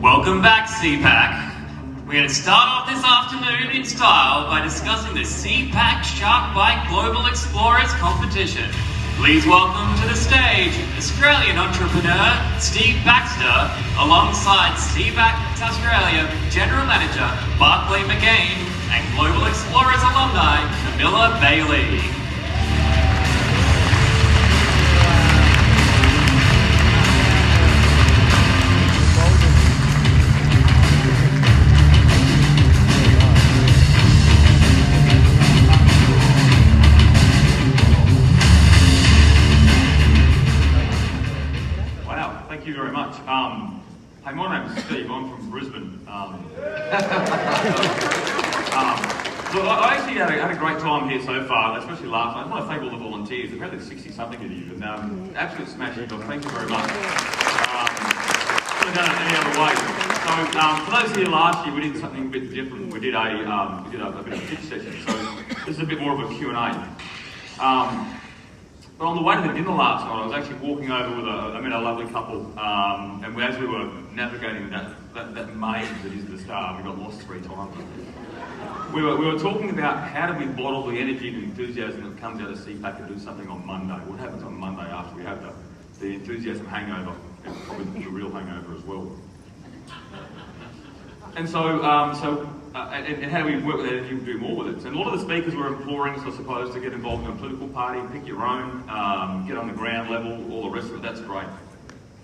Welcome back, CPAC. We're going to start off this afternoon in style by discussing the CPAC Shark Bite Global Explorers Competition. Please welcome to the stage Australian entrepreneur Steve Baxter, alongside CPAC Australia General Manager Barclay McGain and Global Explorers alumni Camilla Bailey. Thank you very much. Hey, my name's Steve. I'm from Brisbane. Look, I actually had a great time here so far, especially last night. I want to thank all the volunteers. We've had like 60-something of you, and absolute smashing job. Thank you very much. Couldn't have done it any other way. So, for those here last year, we did something a bit different. We did a bit of a pitch session. So this is a bit more of a Q&A. But on the way to the dinner last night, I was actually walking over with a lovely couple, and as we were navigating that maze that is the star, we got lost 3 times. We were talking about how do we bottle the energy and enthusiasm that comes out of CPAC and do something on Monday. What happens on Monday after we have the enthusiasm hangover, and probably the real hangover as well. And so, and how do we work with that energy and do more with it? And a lot of the speakers were imploring us, I suppose, to get involved in a political party, pick your own, get on the ground level, all the rest of it. That's great.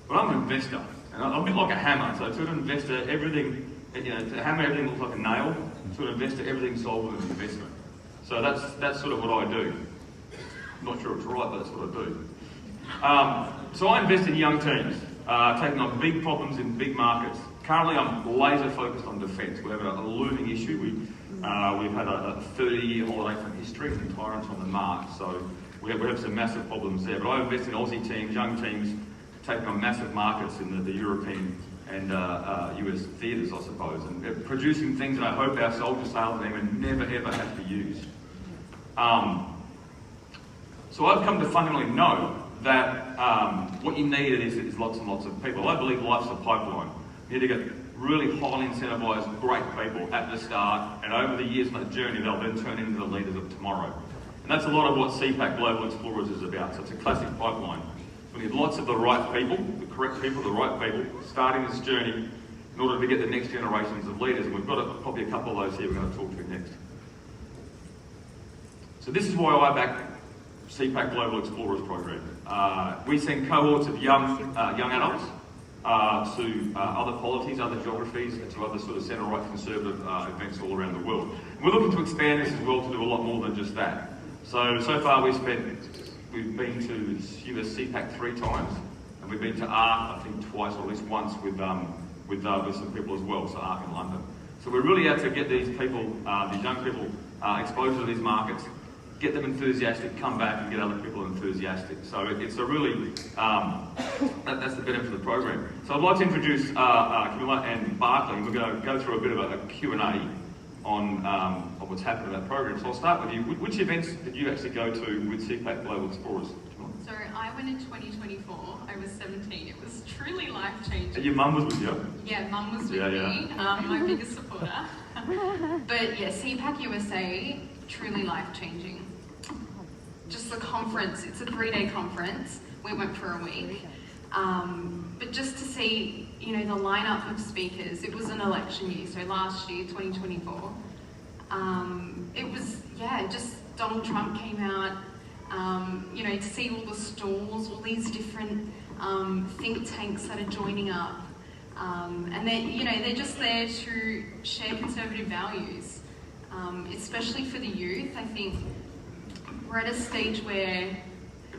But I'm an investor, and I'm a bit like a hammer. So to an investor, everything, to hammer everything looks like a nail. To an investor, everything's sold with an investment. So that's sort of what I do. I'm not sure it's right, but that's what I do. So I invest in young teams, taking on big problems in big markets. Currently, I'm laser focused on defence. We have a looming issue. We've had a 30-year holiday from history and tyrants on the mark. So we have some massive problems there. But I invest in Aussie teams, young teams, taking on massive markets in the European and US theatres, I suppose, and producing things that I hope our soldier sales team would never ever have to use. So I've come to fundamentally know that what you need is lots and lots of people. I believe life's a pipeline. You need to get really highly incentivised, great people at the start, and over the years in that journey, they'll then turn into the leaders of tomorrow. And that's a lot of what CPAC Global Explorers is about. So it's a classic pipeline. We need lots of the right people, the correct people, the right people, starting this journey in order to get the next generations of leaders. And we've got probably a couple of those here we're going to talk to next. So this is why I back CPAC Global Explorers program. We send cohorts of young adults to other polities, other geographies, and to other sort of centre-right conservative events all around the world. And we're looking to expand this as well to do a lot more than just that. So far we've been to US CPAC 3 times, and we've been to ARC I think twice or at least once with some people as well, so ARC in London. So we're really out to get these people, these young people, exposure to these markets, get them enthusiastic, come back and get other people enthusiastic. So it's a really, that's the benefit of the program. So I'd like to introduce Camilla and Barclay, and we're going to go through a bit of a Q&A on what's happened in that program. So I'll start with you. Which events did you actually go to with CPAC Global Explorers? So I went in 2024, I was 17, it was truly life-changing. And your mum was with you? Yeah, mum was with me, my biggest supporter. But yeah, CPAC USA, truly life-changing. Just the conference, it's a 3-day conference, we went for a week. But just to see, the lineup of speakers, it was an election year, so last year, 2024. It was, just Donald Trump came out, to see all the stalls, all these different think tanks that are joining up. And they're just there to share conservative values, especially for the youth. I think we're at a stage where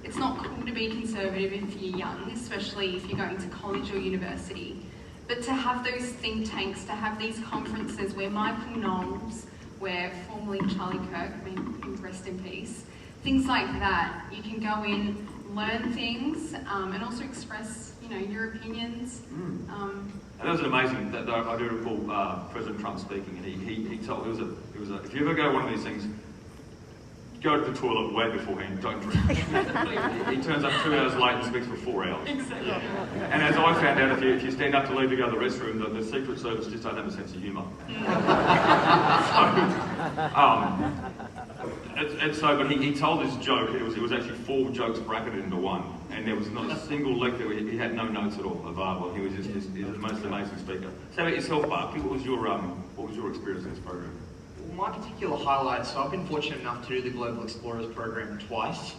it's not cool to be conservative if you're young, especially if you're going to college or university. But to have those think tanks, to have these conferences where Michael Knowles, where formerly Charlie Kirk, rest in peace, things like that, you can go in, learn things, and also express, your opinions. And that was amazing. That I do recall President Trump speaking, and he told, it was a, if you ever go to one of these things, go to the toilet way beforehand, don't drink. He turns up 2 hours late and speaks for 4 hours. Exactly. And as I found out, if you stand up to leave to go to the restroom, the Secret Service just don't have a sense of humour. But he told this joke. It was actually 4 jokes bracketed into one, and there was not a single lecture where he had no notes at all available. He was just the most amazing speaker. So about yourself, Barkley, what was your experience in this program? My particular highlight, so I've been fortunate enough to do the Global Explorers program twice,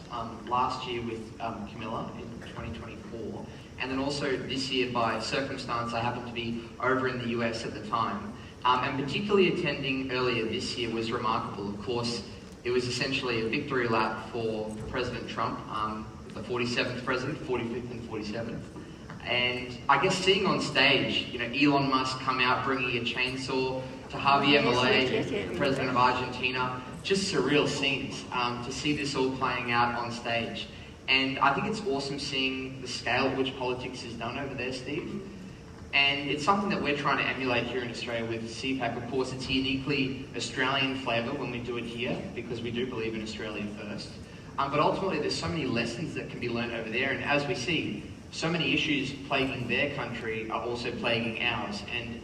last year with Camilla in 2024, and then also this year by circumstance I happened to be over in the US at the time, and particularly attending earlier this year was remarkable. Of course, it was essentially a victory lap for President Trump, the 47th president, 45th and 47th. And I guess seeing on stage, Elon Musk come out bringing a chainsaw to Javier Milei, the president of Argentina, just surreal scenes to see this all playing out on stage. And I think it's awesome seeing the scale at which politics is done over there, Steve. And it's something that we're trying to emulate here in Australia with CPAC. Of course, it's a uniquely Australian flavour when we do it here, because we do believe in Australia first. But ultimately, there's so many lessons that can be learned over there. And as we see, so many issues plaguing their country are also plaguing ours. And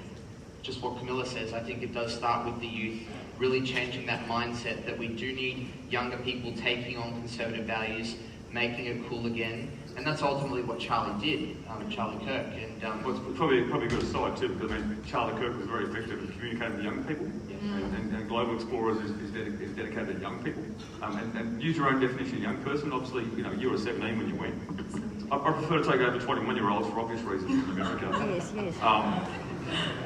just what Camilla says, I think it does start with the youth, really changing that mindset that we do need younger people taking on conservative values, making it cool again. And that's ultimately what Charlie did, Charlie Kirk. And well, it's probably a good aside too, because Charlie Kirk was very effective in communicating with young people, and Global Explorers is dedicated to young people. And use your own definition of young person. Obviously, you were 17 when you went. I prefer to take over 21-year-olds for obvious reasons in America. Yes.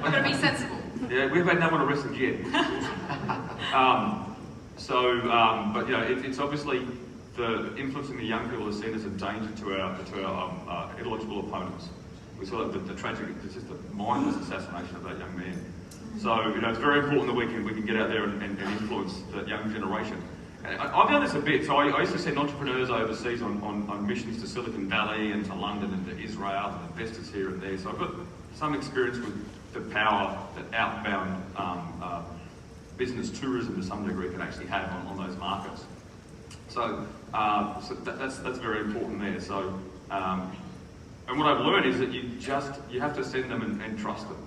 We're going to be sensible. Yeah, we've had no one arrested yet. It's obviously the influencing the young people is seen as a danger to our ideological opponents. We saw the tragic, it's just a mindless assassination of that young man. So it's very important that we can get out there and influence the young generation. And I've done this a bit. So I used to send entrepreneurs overseas on missions to Silicon Valley and to London and to Israel and investors here and there. So I've got some experience with the power that outbound business tourism to some degree can actually have on those markets. So that's very important there. So and what I've learned is that you have to send them and trust them.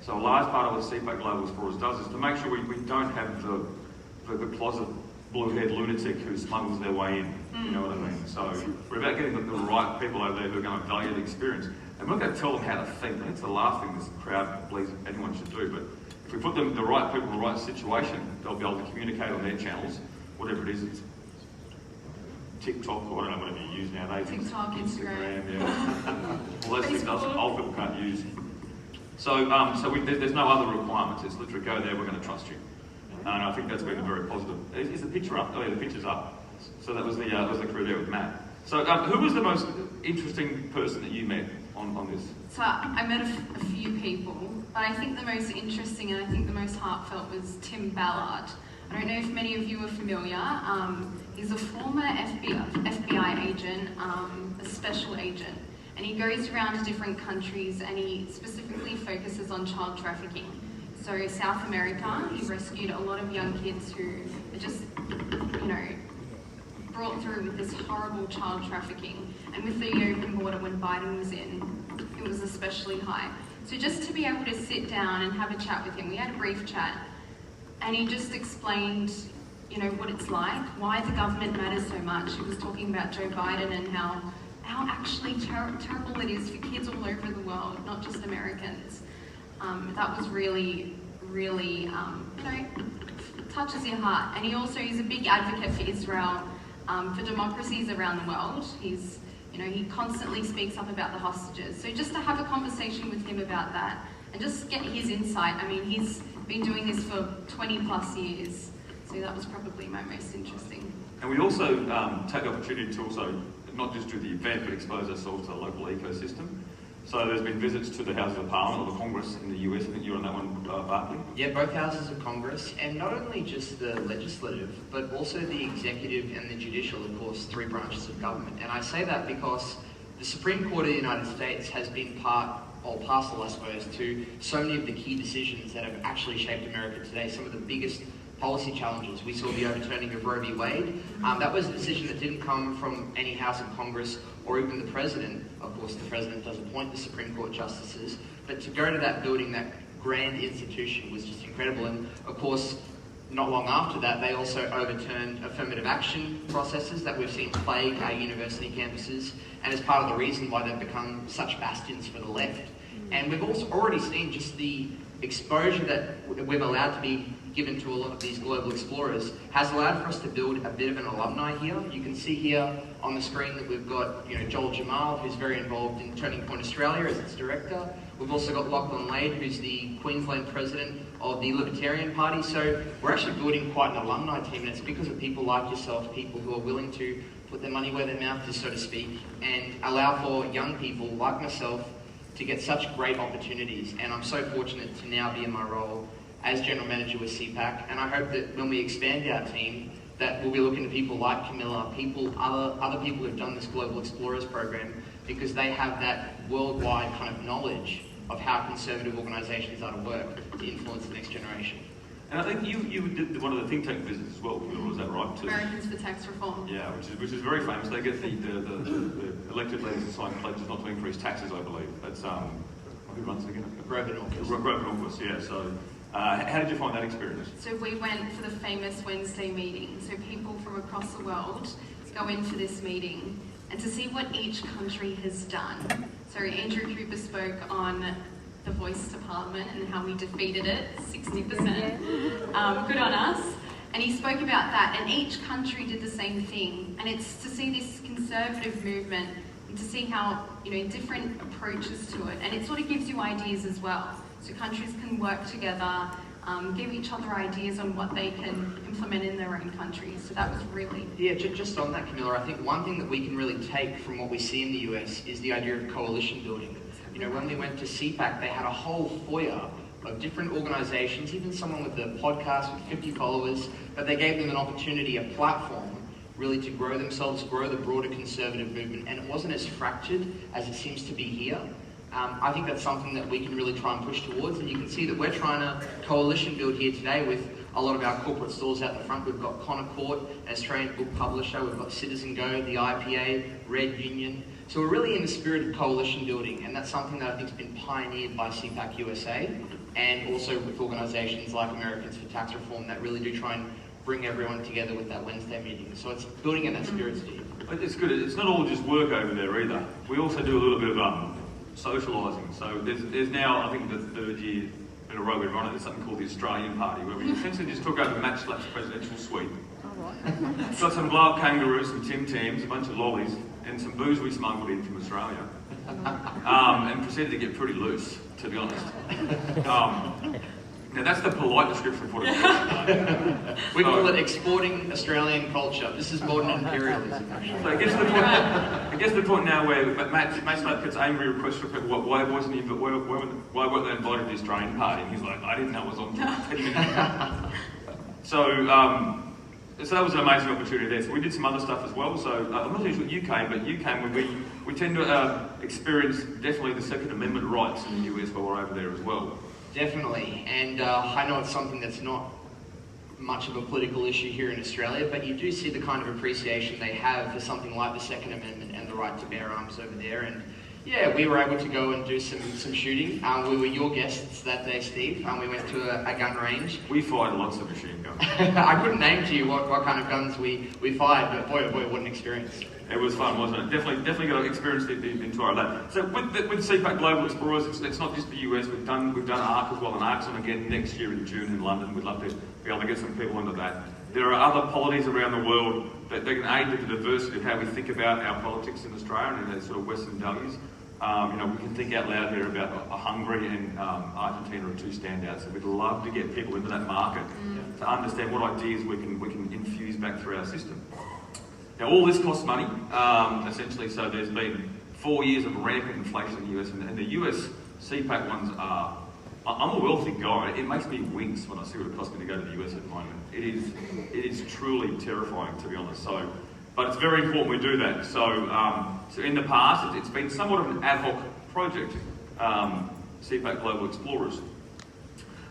So a large part of what CPAC Global Explorers does is to make sure we don't have the closet blue-haired lunatic who smuggles their way in. You know what I mean? So we're about getting the right people over there who are going to value the experience. And we're not going to tell them how to think. That's the last thing this crowd believes anyone should do. But if we put the right people in the right situation, they'll be able to communicate on their channels, whatever it is. It's TikTok, or I don't know, whatever you use nowadays. TikTok, Instagram. Yeah. All those things old people can't use. So there's no other requirements. It's literally go there, we're going to trust you. And I think that's been a very positive. Is the picture up? Oh yeah, the picture's up. So that was the crew there with Matt. So who was the most interesting person that you met on this? So I met a few people, but I think the most interesting and I think the most heartfelt was Tim Ballard. I don't know if many of you are familiar. He's a former FBI agent, a special agent, and he goes around to different countries and he specifically focuses on child trafficking. So South America, he rescued a lot of young kids who are just, brought through with this horrible child trafficking. And with the open border when Biden was in, it was especially high. So just to be able to sit down and have a chat with him, we had a brief chat, and he just explained, what it's like, why the government matters so much. He was talking about Joe Biden and how actually terrible it is for kids all over the world, not just Americans. That was really, really, touches your heart. And he's a big advocate for Israel, for democracies around the world. He constantly speaks up about the hostages. So just to have a conversation with him about that and just get his insight. I mean, he's been doing this for 20 plus years. So that was probably my most interesting. And we also take the opportunity to also not just do the event, but expose ourselves to the local ecosystem. So there's been visits to the Houses of Parliament or the Congress in the US. I think you're on that one, Barkley. Yeah, both Houses of Congress, and not only just the legislative, but also the executive and the judicial, of course, 3 branches of government. And I say that because the Supreme Court of the United States has been part or parcel, I suppose, to so many of the key decisions that have actually shaped America today. Some of the biggest policy challenges. We saw the overturning of Roe v. Wade. That was a decision that didn't come from any House of Congress or even the President. Of course, the President does appoint the Supreme Court justices, but to go to that building, that grand institution, was just incredible. And of course, not long after that, they also overturned affirmative action processes that we've seen plague our university campuses, and is part of the reason why they've become such bastions for the left. And we've also already seen just the exposure that we've allowed to be given to a lot of these global explorers has allowed for us to build a bit of an alumni here. You can see here on the screen that we've got Joel Jamal, who's very involved in Turning Point Australia as its director. We've also got Lachlan Lade, who's the Queensland president of the Libertarian Party. So we're actually building quite an alumni team, and it's because of people like yourself, people who are willing to put their money where their mouth is, so to speak, and allow for young people like myself to get such great opportunities. And I'm so fortunate to now be in my role as General Manager with CPAC, and I hope that when we expand our team, that we'll be looking to people like Camilla, other people who've done this Global Explorers program, because they have that worldwide kind of knowledge of how conservative organisations are to work to influence the next generation. And I think you did one of the think tank visits as well, Camilla, is that right? Americans for Tax Reform. Yeah, which is very famous. They get the elected leaders to sign pledges not to increase taxes, I believe. That's who runs it again? Grover Norquist. Grover Norquist, yeah. So how did you find that experience? So we went for the famous Wednesday meeting. So people from across the world go in for this meeting, and to see what each country has done. So Andrew Cooper spoke on the voice department and how we defeated it, 60%. Good on us. And he spoke about that, and each country did the same thing. And it's to see this conservative movement and to see how, different approaches to it. And it sort of gives you ideas as well. So countries can work together, give each other ideas on what they can implement in their own countries. So that was really... Yeah, just on that, Camilla, I think one thing that we can really take from what we see in the US is the idea of coalition building. When we went to CPAC, they had a whole foyer of different organisations, even someone with a podcast with 50 followers, but they gave them an opportunity, a platform, really to grow themselves, grow the broader conservative movement, and it wasn't as fractured as it seems to be here. I think that's something that we can really try and push towards, and you can see that we're trying to coalition build here today with a lot of our corporate stores out the front. We've got Connor Court, an Australian book publisher, we've got Citizen Go, the IPA, Red Union. So we're really in the spirit of coalition building, and that's something that I think has been pioneered by CPAC USA, and also with organisations like Americans for Tax Reform that really do try and bring everyone together with that Wednesday meeting. So it's building in that spirit, Steve. It's good. It's not all just work over there either. We also do a little bit of socialising. So there's now, I think, the third year in a row we've run it. There's something called the Australian Party, where we essentially just took over Matt Schlapp's presidential suite. Got some blow-up kangaroos, some Tim Tams, a bunch of lollies, and some booze we smuggled in from Australia. And proceeded to get pretty loose, to be honest. Now that's the polite description for it. We call it exporting Australian culture. This is modern imperialism, actually. So it gets to the point now where Matt Schlapp gets angry requests from people, why weren't they invited to the Australian Party? And he's like, I didn't know it was on 10 minutes. So that was an amazing opportunity there. So we did some other stuff as well. So I'm not sure UK, but UK, we tend to experience definitely the Second Amendment rights in the US while we're over there as well. Definitely, and I know it's something that's not much of a political issue here in Australia, but you do see the kind of appreciation they have for something like the Second Amendment and the right to bear arms over there. And yeah, we were able to go and do some shooting. We were your guests that day, Steve. We went to a gun range. We fired lots of machine guns. I couldn't name to you what kind of guns we fired, but boy, oh boy, what an experience. It was fun, wasn't it? Definitely got to experience the entire that. So with CPAC Global Explorers, it's not just the US. We've done ARC as well, and ARC's on again next year in June in London. We'd love to be able to get some people into that. There are other polities around the world that they can aid with the diversity of how we think about our politics in Australia and their sort of Western values. We can think out loud here about Hungary and Argentina are two standouts. So we'd love to get people into that market to understand what ideas we can infuse back through our system. Now, all this costs money, essentially, so there's been 4 years of rampant inflation in the US, and the US CPAC ones are... I'm a wealthy guy. It makes me wince when I see what it costs me to go to the US at the moment. It is truly terrifying, to be honest. But it's very important we do that. So in the past, it's been somewhat of an ad hoc project, CPAC Global Explorers.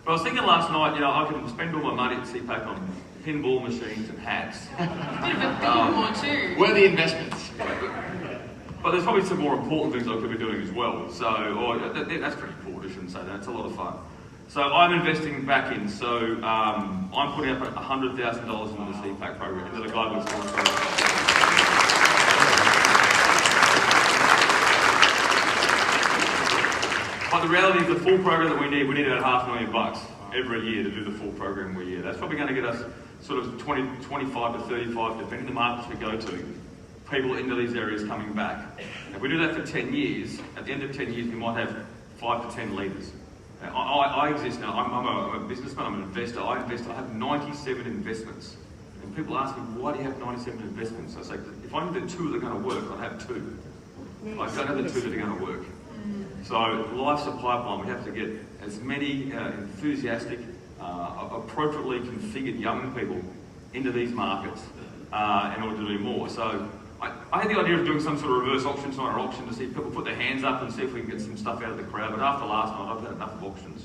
But I was thinking last night, you know, I can spend all my money at CPAC on pinball machines and hats. Bit of a billboard too. Worthy investments. But there's probably some more important things I could be doing as well. So, that's pretty cool, I shouldn't say that, it's a lot of fun. So I'm investing back in, so I'm putting up $100,000 into the CPAC program, into the Global Explorers program. But the reality is the full program that we need about $500,000 every year to do the full program every year. That's probably going to get us sort of 25 to 35, depending on the markets we go to, people into these areas coming back. If we do that for 10 years, at the end of 10 years we might have 5 to 10 leaders. I exist now, I'm a businessman, I'm an investor, I have 97 investments. And people ask me, why do you have 97 investments? I say, if I knew the 2 that are going to work, I'd have 2. I don't have the 2 that are going to work. So life's a pipeline. We have to get as many enthusiastic, appropriately configured young people into these markets in order to do more. So I had the idea of doing some sort of reverse auction tonight, or auction to see if people put their hands up and see if we can get some stuff out of the crowd. But after last night, I've had enough of auctions.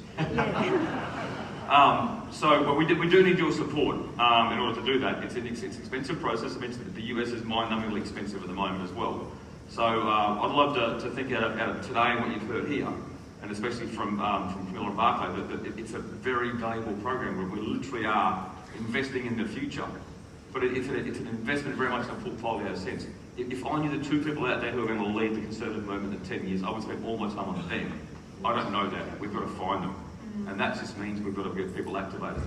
But we do need your support in order to do that. It's an expensive process. I mentioned that the US is mind-numbingly expensive at the moment as well. So I'd love to think out of today and what you've heard here, and especially from Camilla and Barclay, that it's a very valuable program where we literally are investing in the future. But it's an investment very much in a portfolio sense. If I knew the 2 people out there who are going to lead the Conservative movement in 10 years, I would spend all my time on them. I don't know that. We've got to find them. And that just means we've got to get people activated.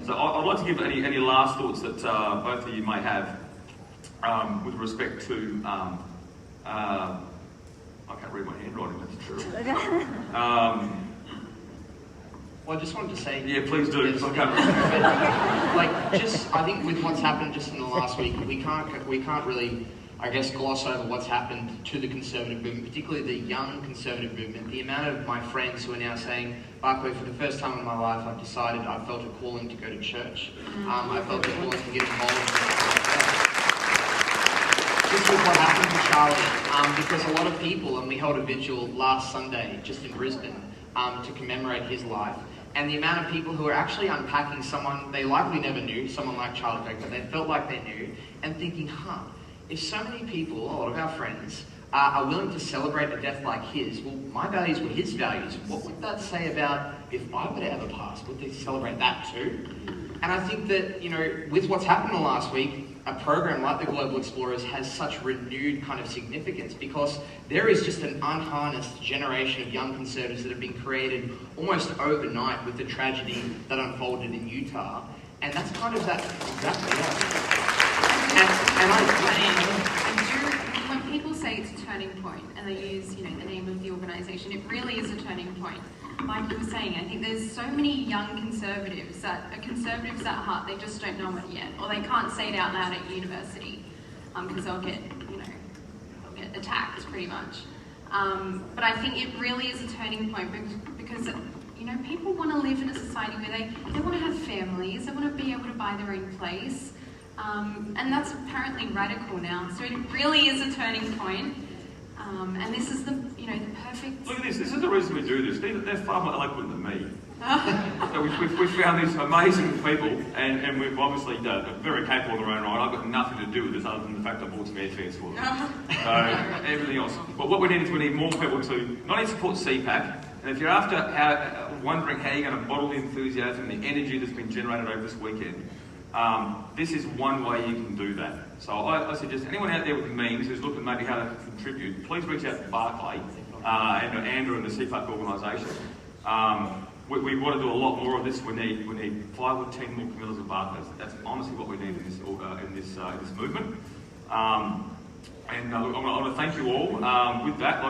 So I'd like to give any last thoughts that both of you may have with respect to... I can't read my handwriting, that's true. Well, I just wanted to say... Yeah, please do, because I can't read. I think with what's happened just in the last week, we can't really, I guess, gloss over what's happened to the Conservative movement, particularly the young Conservative movement. The amount of my friends who are now saying, Barclay, for the first time in my life, I've decided I felt a calling to go to church. I felt a calling to get involved. This was what happened to Charlie, because a lot of people, and we held a vigil last Sunday just in Brisbane to commemorate his life, and the amount of people who are actually unpacking someone they likely never knew, someone like Charlie Kirk, but they felt like they knew, and thinking, if so many people, a lot of our friends, are willing to celebrate a death like his, well, my values were his values. What would that say about if I were to ever pass? Would they celebrate that too? And I think that, with what's happened in the last week, a program like the Global Explorers has such renewed kind of significance, because there is just an unharnessed generation of young Conservatives that have been created almost overnight with the tragedy that unfolded in Utah. And that's kind of that, exactly, When people say it's a turning point, and they use, the name of the organisation, it really is a turning point. Like you were saying, I think there's so many young Conservatives that are Conservatives at heart, they just don't know it yet, or they can't say it out loud at university, because they'll get attacked pretty much. But I think it really is a turning point because people want to live in a society where they want to have families, they want to be able to buy their own place, and that's apparently radical now. So it really is a turning point. And this is the perfect... Look at this. This is the reason we do this. They're far more eloquent than me. So we've found these amazing people, and we've obviously very capable in their own right. I've got nothing to do with this other than the fact I bought some airfares for them. So everything else. But what we need is we need more people to not only support CPAC, and if you're wondering how you're going to bottle the enthusiasm and the energy that's been generated over this weekend, this is one way you can do that. So I suggest anyone out there with means who's looking maybe how to contribute, please reach out to Barclay and Andrew and the CPAC organisation. We want to do a lot more of this. We need 5 or 10 more Camillas and Barclays. That's honestly what we need in this movement. And I want to thank you all. With that, I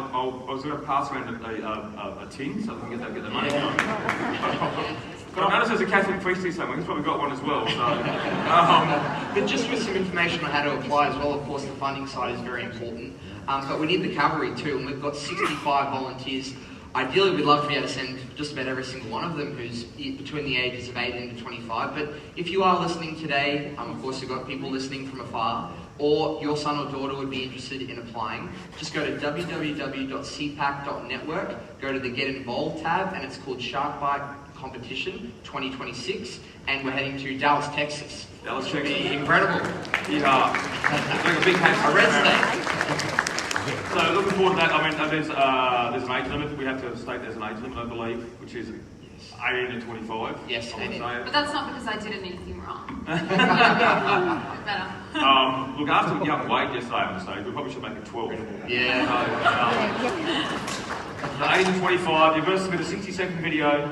was going to pass around a tin so we can get the money going. But I noticed there's a Catholic priest here somewhere. He's probably got one as well. So, But just with some information on how to apply as well, of course, the funding side is very important. But we need the cavalry too, and we've got 65 volunteers. Ideally, we'd love to be able to send just about every single one of them who's between the ages of 18 to 25. But if you are listening today, of course, you've got people listening from afar, or your son or daughter would be interested in applying, just go to www.cpac.network, go to the Get Involved tab, and it's called Shark Bite competition 2026, and we're heading to Dallas, Texas. Dallas, Should be Texas. incredible. Yeah. Doing a big hand. A red state. So looking forward to that. I mean, there's an age limit. We have to state there's an age limit, I believe, which is 18 to 25. Yes, I would 18. say. But that's not because I did anything wrong. Better. Look, after young Wade yesterday on stage, we probably should make it 12. Yeah. So, 18 to 25, you've got to submit a 60-second video.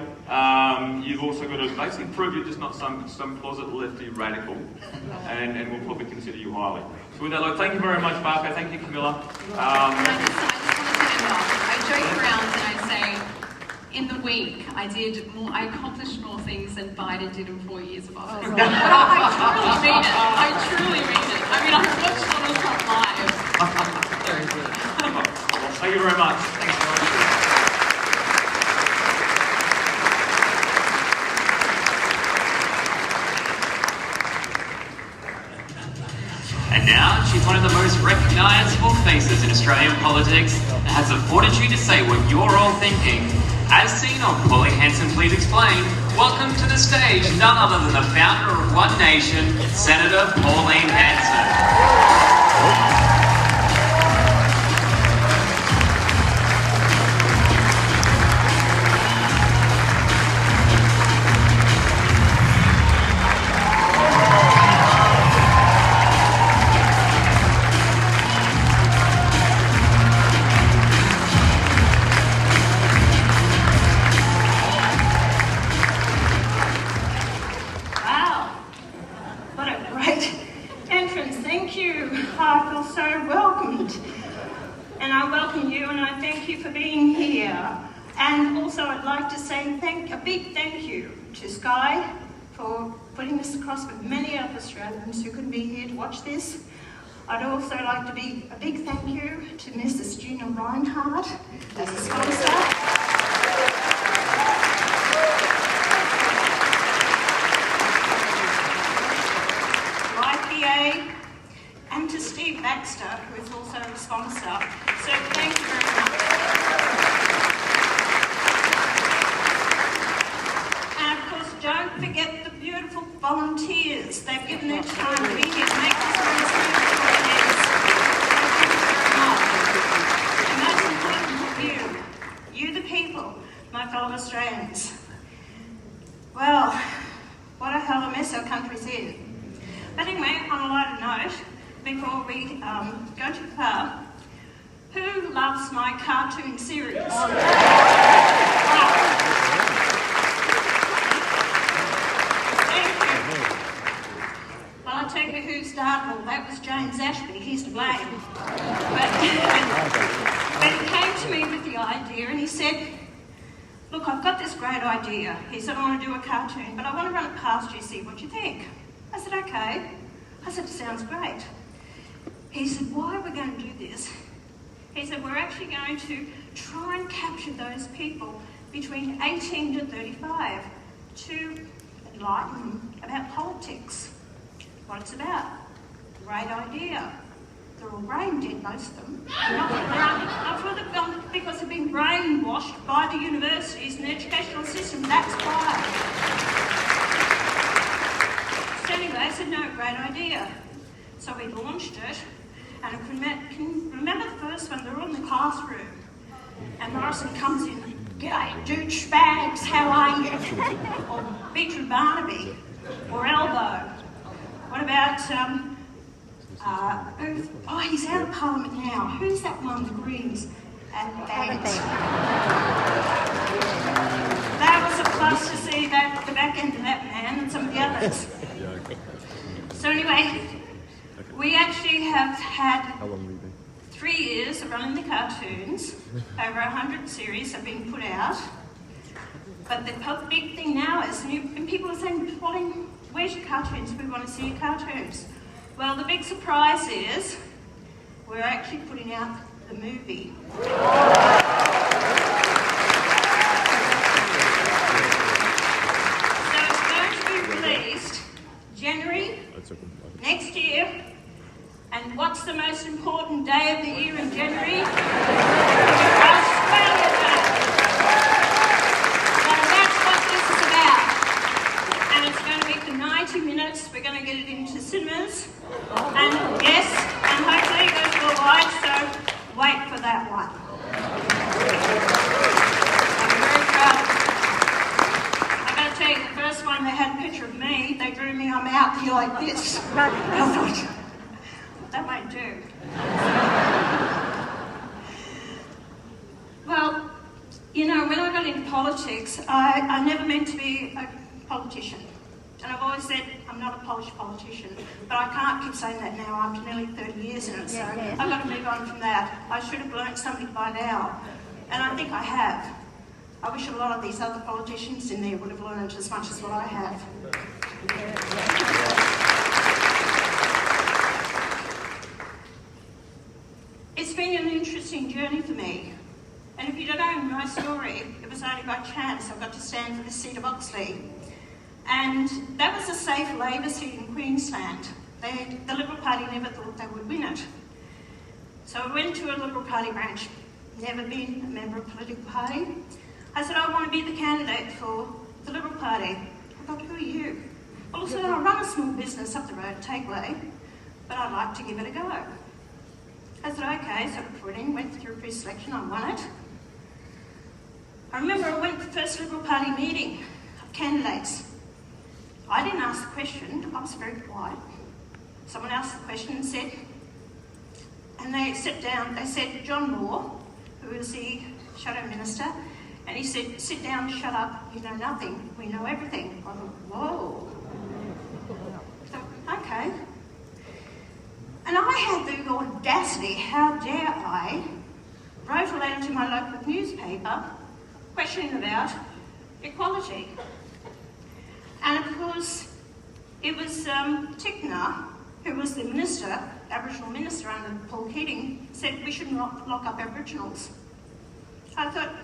You've also got to basically prove you're just not some closet lefty radical, and we'll probably consider you highly. So with that, look, thank you very much, Barker. Thank you, Camilla. I joke around and I say, in the week, I accomplished more things than Biden did in 4 years of office. I truly mean it. I mean, I watched Donald Trump live. Very good. Thank you very much. Thanks very much. And now, she's one of the most recognisable faces in Australian politics and has the fortitude to say what you're all thinking. As seen on Pauline Hanson Please Explain, welcome to the stage none other than the founder of One Nation, Senator Pauline Hanson. Australians who couldn't be here to watch this. I'd also like to be a big thank you to Mrs. Gina Reinhardt as a sponsor. YPA, and to Steve Baxter, who is also a sponsor. So thank you very much. And of course, don't forget the beautiful volunteers. They've given their time to be here to make this room as beautiful as it is. And most important, you the people, my fellow Australians. Well, what a hell of a mess our country's in. But anyway, on a lighter note, before we go too far, who loves my cartoon series? I'll tell you who started all that was James Ashby. He's to blame. But he came to me with the idea and he said, look, I've got this great idea. He said, I want to do a cartoon, but I want to run it past you, see what you think. I said, okay. I said, sounds great. He said, why are we going to do this? He said, we're actually going to try and capture those people between 18 to 35 to enlighten them about politics. What it's about. Great idea. They're all brain dead, most of them. Because they've been brainwashed by the universities and the educational system. That's why. So anyway, I said, no, great idea. So we launched it, and can you remember the first one? They're all in the classroom, and Morrison comes in, g'day, douchebags, how are you? Or Beetroot Barnaby, or Elbow. What about, he's out of Parliament now. Who's that one, the Greens? That was a plus to see that the back end of that man and some of the others. So anyway, we actually have had 3 years of running the cartoons. Over 100 series have been put out. But the big thing now is, and people are saying, Pauline, where's your cartoons? We want to see your cartoons. Well, the big surprise is we're actually putting out the movie. So it's going to be released January next year. And what's the most important day of the year in January? Australia Day. So that's what this is time they had a picture of me, they drew me, I'm out here like this. I thought, that won't do. Well, you know, when I got into politics, I never meant to be a politician. And I've always said I'm not a polished politician, but I can't keep saying that now after nearly 30 years in it, so I've got to move on from that. I should have learnt something by now, and I think I have. I wish a lot of these other politicians in there would have learned as much as what I have. It's been an interesting journey for me, and if you don't know my story, it was only by chance I got to stand for the seat of Oxley. And that was a safe Labor seat in Queensland. The Liberal Party never thought they would win it. So I went to a Liberal Party branch, never been a member of a political party. I said, I want to be the candidate for the Liberal Party. I thought, who are you? Well, I said, I run a small business up the road, Takeaway, but I'd like to give it a go. I said, okay, so I put it in, went through pre-selection, I won it. I remember I went to the first Liberal Party meeting of candidates. I didn't ask the question, I was very quiet. Someone asked the question and said, and they sat down, they said, John Moore, who was the Shadow Minister, and he said, sit down, shut up, you know nothing, we know everything. I thought, whoa. I thought, okay. And I had the audacity, how dare I, wrote a letter to my local newspaper questioning about equality. And of course, it was Tickner, who was the minister, Aboriginal minister under Paul Keating, said we shouldn't lock up Aboriginals. I thought,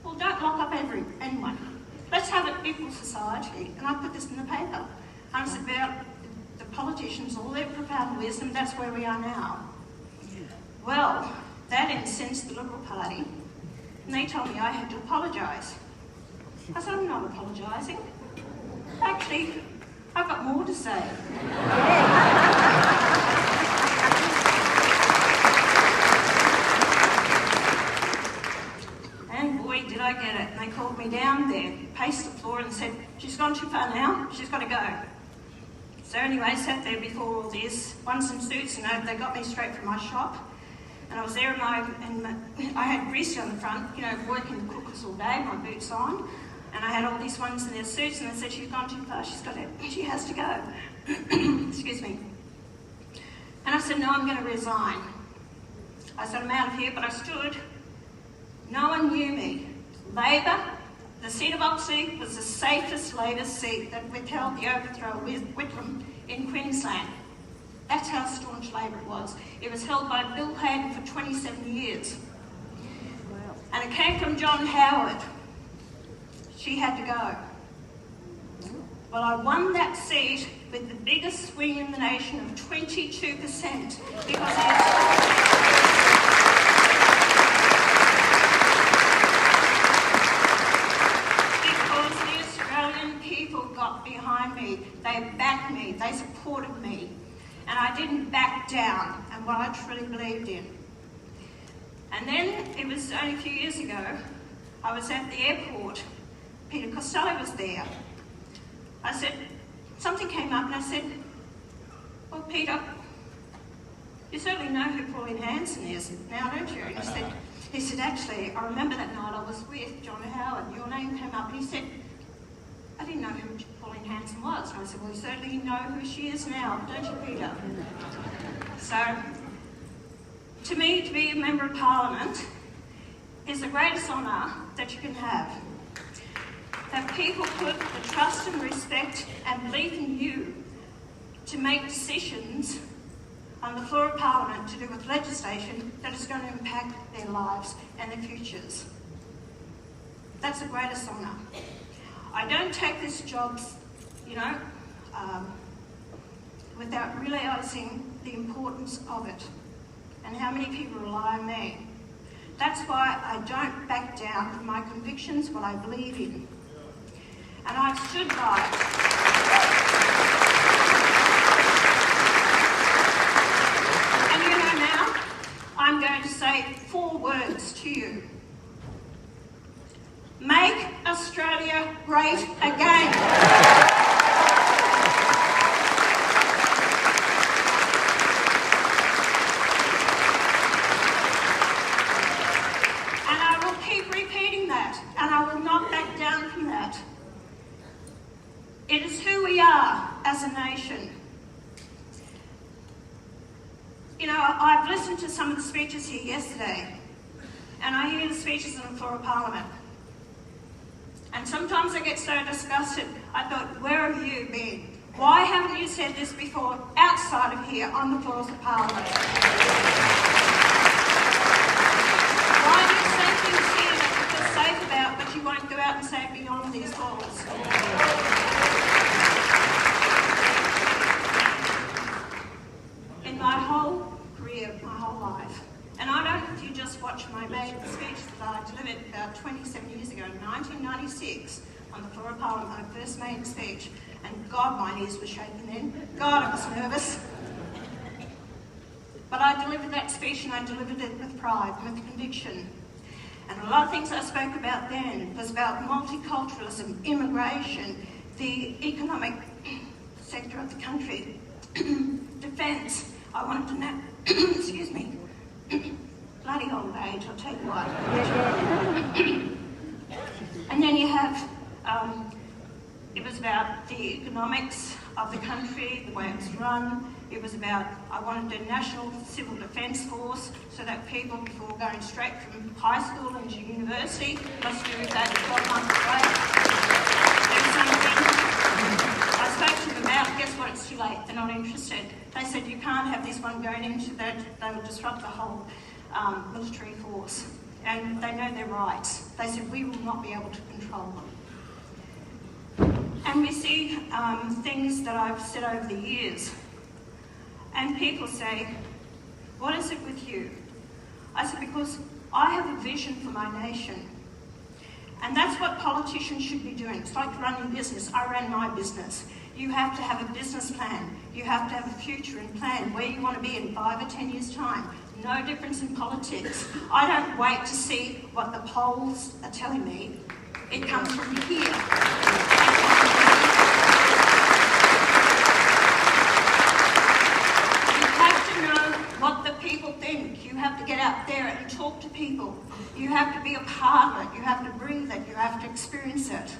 well, don't lock up anyone. Let's have an equal society. And I put this in the paper. And it's about the politicians, all their profound wisdom, that's where we are now. Well, that incensed the Liberal Party, and they told me I had to apologise. I said, I'm not apologising. Actually, I've got more to say. And boy, did I get it. And they called me down there, paced the floor and said, she's gone too far now, she's got to go. So anyway, sat there before all this, ones in suits, you know, they got me straight from my shop. And I was there and I had grease on the front, you know, working the cookers all day, my boots on. And I had all these ones in their suits, and they said, she's gone too far, she has to go. Excuse me. And I said, no, I'm going to resign. I said, I'm out of here, but I stood. No one knew me. Labor, the seat of Oxley was the safest Labor seat that withheld the overthrow of Whitlam in Queensland. That's how staunch Labor it was. It was held by Bill Hayden for 27 years. Wow. And it came from John Howard. She had to go. Well, I won that seat with the biggest swing in the nation of 22% because the Australian people got behind me. They backed me. They supported me. And I didn't back down and what I truly believed in. And then, it was only a few years ago, I was at the airport. Peter Costello was there. I said, something came up and I said, well, Peter, you certainly know who Pauline Hanson is now, don't you? And he said, actually, I remember that night I was with John Howard, your name came up, and he said, I didn't know who Pauline Hanson was. And I said, well, you certainly know who she is now, don't you, Peter? So, to me, to be a Member of Parliament is the greatest honour that you can have. That people put the trust and respect and belief in you to make decisions on the floor of Parliament to do with legislation that is going to impact their lives and their futures. That's the greatest honour. I don't take this job, you know, without realising the importance of it and how many people rely on me. That's why I don't back down from my convictions, what I believe in. And I've stood by it. And you know now, I'm going to say 4 words to you. Make Australia great again. And I will keep repeating that, and I will not back down from that. It is who we are as a nation. You know, I've listened to some of the speeches here yesterday, and I hear the speeches on the floor of Parliament. And sometimes I get so disgusted, I thought, where have you been? Why haven't you said this before outside of here on the floors of Parliament? Why do you say things here that you feel safe about, but you won't go out and say it beyond these walls? In my whole career, my whole life, and I don't know if you just watched my maiden speech that I delivered about 27 years ago, in 1996, on the floor of Parliament, my first maiden speech, and God, my knees were shaking then. God, I was nervous. But I delivered that speech, and I delivered it with pride and with conviction. And a lot of things I spoke about then was about multiculturalism, immigration, the economic sector of the country, defence. I wanted to know, excuse me, bloody old age, I'll tell you what. And then you have, it was about the economics of the country, the way it's run. It was about, I wanted a national civil defence force so that people, before going straight from high school into university, must do that 12 months away. Do something. I spoke to them about, guess what, it's too late, they're not interested. They said, you can't have this one going into that, they will disrupt the whole military force. And they know their rights. They said, we will not be able to control them. And we see things that I've said over the years. And people say, what is it with you? I said, because I have a vision for my nation. And that's what politicians should be doing. It's like running a business. I ran my business. You have to have a business plan. You have to have a future and plan where you want to be in 5 or 10 years' time. No difference in politics. I don't wait to see what the polls are telling me. It comes from here. What the people think. You have to get out there and talk to people. You have to be a part of it. You have to breathe it. You have to experience it.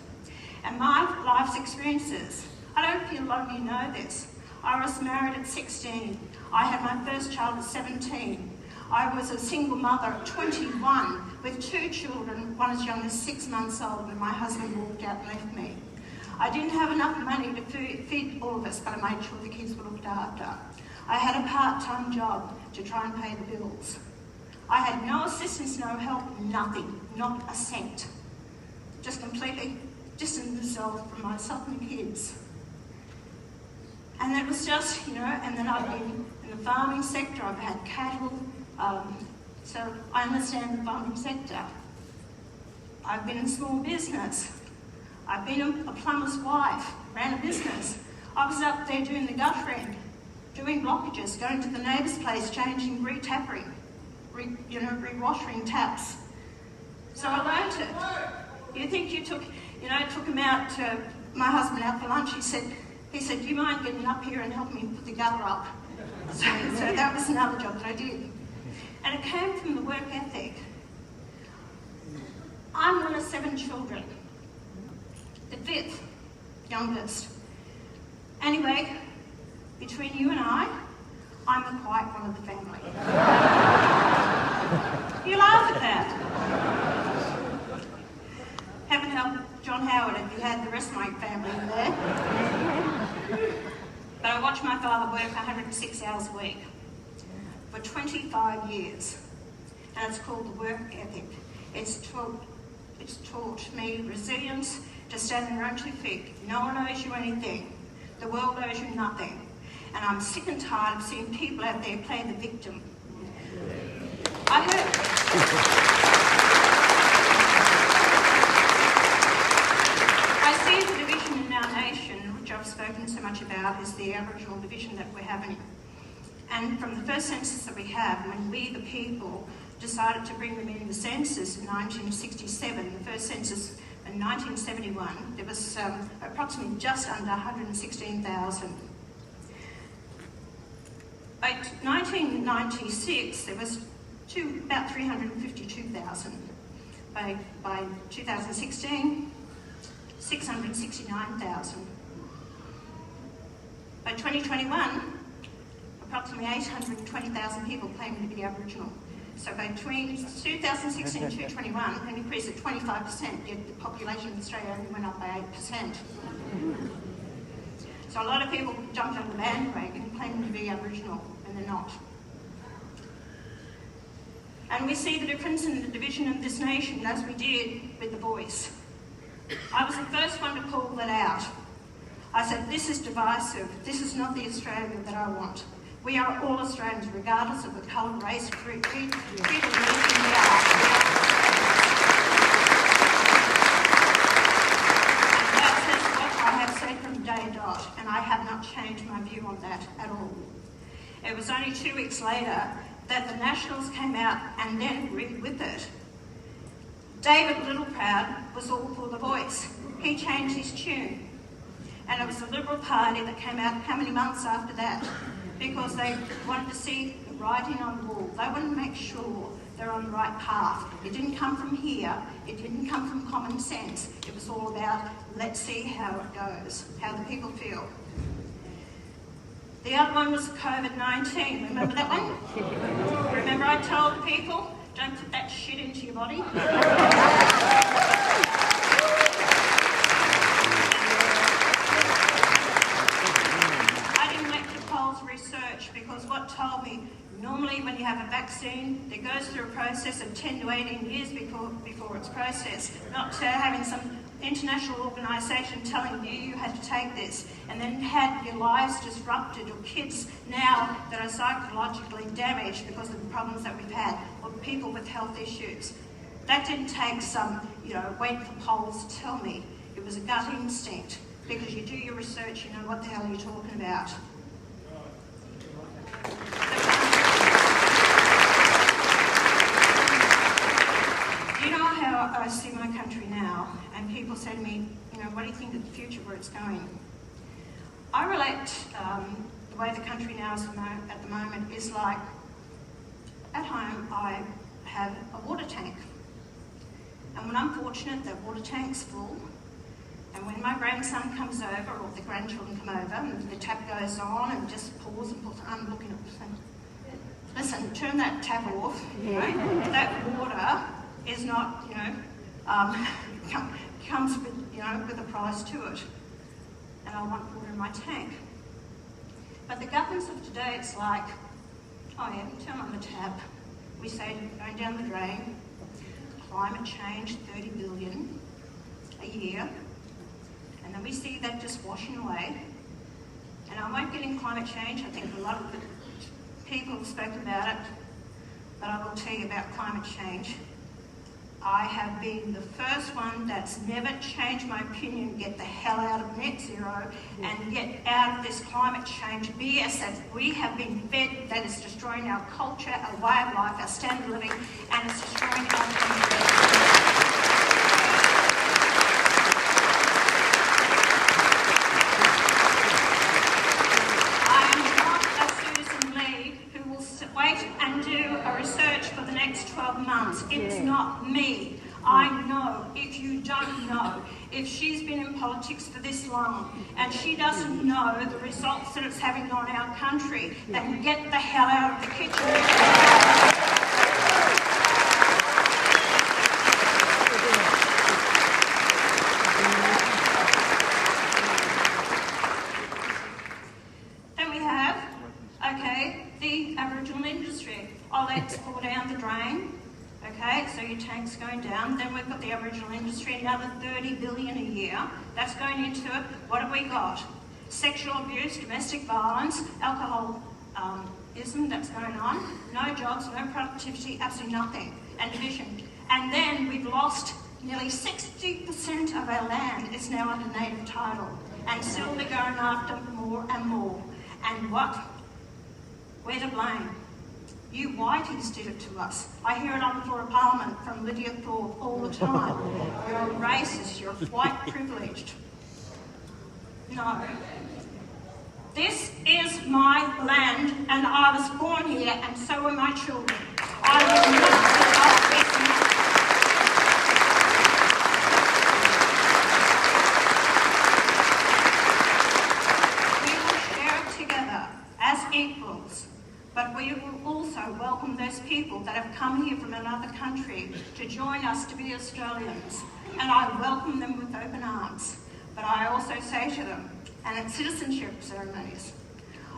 And my life's experiences, I don't feel a lot of you know this. I was married at 16. I had my first child at 17. I was a single mother at 21 with 2 children, one as young as 6 months old, when my husband walked out and left me. I didn't have enough money to feed all of us, but I made sure the kids were looked after. I had a part-time job to try and pay the bills. I had no assistance, no help, nothing, not a cent. Just completely distanced myself from myself and the kids. And it was just, you know, and then I've been in the farming sector, I've had cattle, so I understand the farming sector. I've been in small business. I've been a plumber's wife, ran a business. I was up there doing the guttering, doing blockages, going to the neighbour's place, changing, re-tapping, re-washing taps. So I learn't it. You think you took him out to my husband out for lunch. He said, do you mind getting up here and helping me put the gutter up? So that was another job that I did. And it came from the work ethic. I'm one of 7 children, the 5th youngest. Anyway, between you and I'm the quiet one of the family. You laugh at that. Heaven help John Howard if he had the rest of my family in there. But I watched my father work 106 hours a week for 25 years. And it's called the work ethic. It's taught me resilience, to stand on your own 2 feet. No one owes you anything. The world owes you nothing. And I'm sick and tired of seeing people out there play the victim. I see the division in our nation, which I've spoken so much about, is the Aboriginal division that we're having. And from the first census that we have, when we, the people, decided to bring them in the census in 1967, the first census in 1971, there was approximately just under 116,000. By 1996, there was about 352,000. By 2016, 669,000. By 2021, approximately 820,000 people claiming to be Aboriginal. So between 2016 and 2021, an increase of 25%, yet the population of Australia only went up by 8%. So a lot of people jumped on the bandwagon claiming to be Aboriginal, and they're not. And we see the difference in the division of this nation as we did with the Voice. I was the first one to call that out. I said, this is divisive. This is not the Australia that I want. We are all Australians, regardless of the colour, race, creed, or religion we are. And that is what I have said from day dot, and I have not changed my view on that at all. It was only 2 weeks later that the Nationals came out and then agreed with it. David Littleproud was all for the Voice. He changed his tune. And it was the Liberal Party that came out how many months after that? Because they wanted to see the writing on the wall. They wanted to make sure they're on the right path. It didn't come from here. It didn't come from common sense. It was all about, let's see how it goes, how the people feel. The other one was COVID-19. Remember that one? Remember I told people, don't put that shit into your body? Research, because what told me, normally when you have a vaccine, it goes through a process of 10 to 18 years before it's processed, not having some international organisation telling you you had to take this, and then had your lives disrupted, or kids now that are psychologically damaged because of the problems that we've had, or people with health issues. That didn't take some, wait for polls to tell me. It was a gut instinct, because you do your research, you know what the hell you're talking about. You know how I see my country now, and people say to me, what do you think of the future, where it's going? I relate the way the country now is at the moment is like, at home I have a water tank, and when I'm fortunate that water tank's full, and when my grandson comes over, or the grandchildren come over, and the tap goes on and just pours and pours, I'm looking at them. Listen, turn that tap off. That water is not, comes with, with a price to it. And I want water in my tank. But the governments of today, it's like, oh yeah, turn on the tap. We say going down the drain, climate change, 30 billion a year. And then we see that just washing away. And I won't get in climate change. I think a lot of the people have spoken about it. But I will tell you about climate change. I have been the first one that's never changed my opinion, get the hell out of net zero and get out of this climate change BS that we have been fed, that is destroying our culture, our way of life, our standard of living, and it's destroying our country. It's not me. I know. If you don't know, if she's been in politics for this long and she doesn't know the results that it's having on our country, then get the hell out of the kitchen. Then we have, the Aboriginal industry. Oh, let's pour down the drain. Okay, so your tank's going down. Then we've got the Aboriginal industry, another 30 billion a year. That's going into it. What have we got? Sexual abuse, domestic violence, alcoholism that's going on. No jobs, no productivity, absolutely nothing. And division. And then we've lost nearly 60% of our land is now under native title. And still they're going after more and more. And what? We're to blame. You whiteys did it to us. I hear it on the floor of Parliament from Lydia Thorpe all the time. You're a racist, you're white privileged. No. This is my land, and I was born here, and so are my children. I will not give up this land. We will share it together as equals, but we will also welcome those people that have come here from another country to join us to be Australians, and I welcome them with open arms. But I also say to them, and at citizenship ceremonies,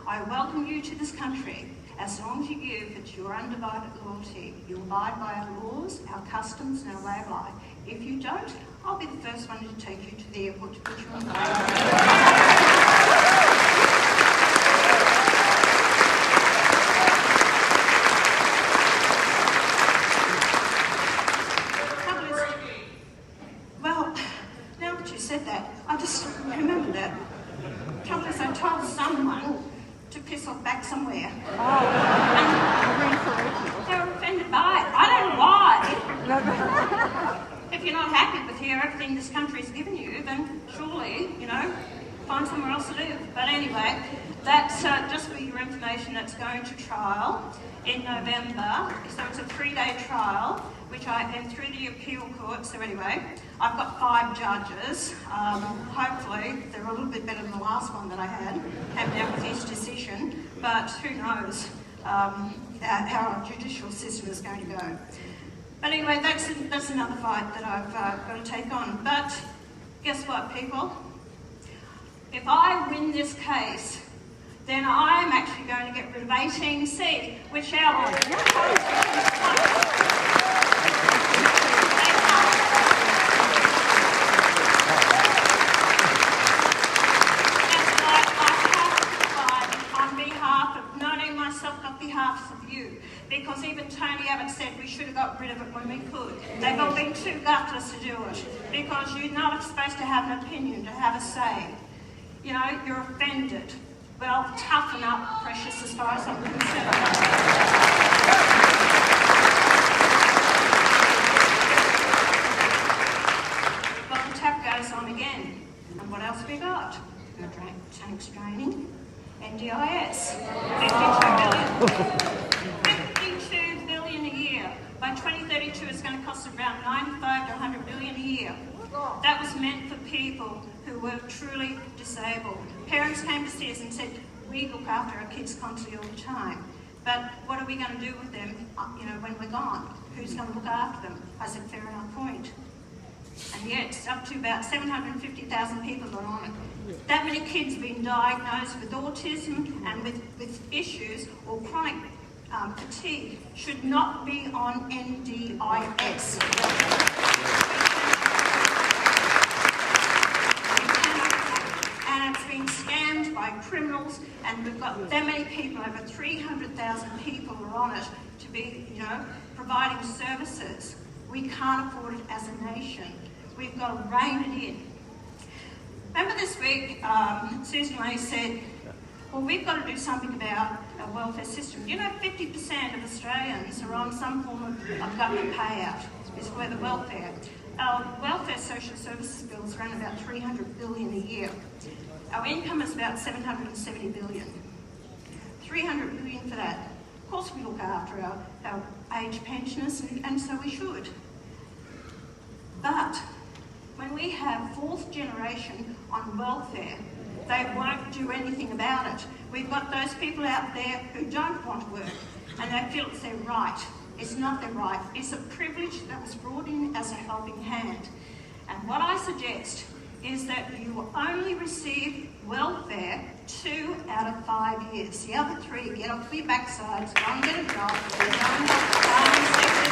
I welcome you to this country as long as you give it your undivided loyalty. You abide by our laws, our customs and our way of life. If you don't, I'll be the first one to take you to the airport to put you on the plane. I just remembered that. Trouble is, I told someone to piss off back somewhere. And they were offended by it. I don't know why. If you're not happy with everything this country's given you, then surely, find somewhere else to live. But anyway, that's just for your information. That's going to trial in November. So it's a 3-day trial, which I am through the appeal court. So anyway, I've got 5 judges. Hopefully, they're a little bit better than the last one that I had out with his decision. But who knows how our judicial system is going to go. But anyway, that's another fight that I've got to take on. But guess what, people? If I win this case, then I am actually going to get rid of 18C, which our because even Tony Abbott said we should have got rid of it when we could. They've all been too gutless to do it because you're not supposed to have an opinion, to have a say. You're offended. Well, toughen up, precious, as far as I'm concerned. But the tap goes on again. And what else have we got? Tanks draining, NDIS, 52 billion a year. By 2032, it's going to cost around 95 to 100 billion a year. That was meant for people who were truly disabled. Parents came to see us and said, we look after our kids constantly all the time. But what are we going to do with them, when we're gone? Who's going to look after them? I said, fair enough point. And yet, it's up to about 750,000 people are on it. That many kids have been diagnosed with autism and with issues or chronic fatigue should not be on NDIS. And it's been scammed by criminals, and we've got that many people, over 300,000 people are on it to be, providing services. We can't afford it as a nation. We've got to rein it in. Remember this week, Susan Lee said, well, we've got to do something about our welfare system. 50% of Australians are on some form of government payout. It's for the welfare. Our welfare social services bills run about $300 billion a year. Our income is about $770 billion. $300 billion for that. Of course we look after our age pensioners, and so we should. But when we have 4th generation on welfare, they won't do anything about it. We've got those people out there who don't want to work, and they feel it's their right. It's not their right. It's a privilege that was brought in as a helping hand. And what I suggest is that you will only receive welfare 2 out of 5 years. The other 3, get off your backsides, go and get a job, go and get a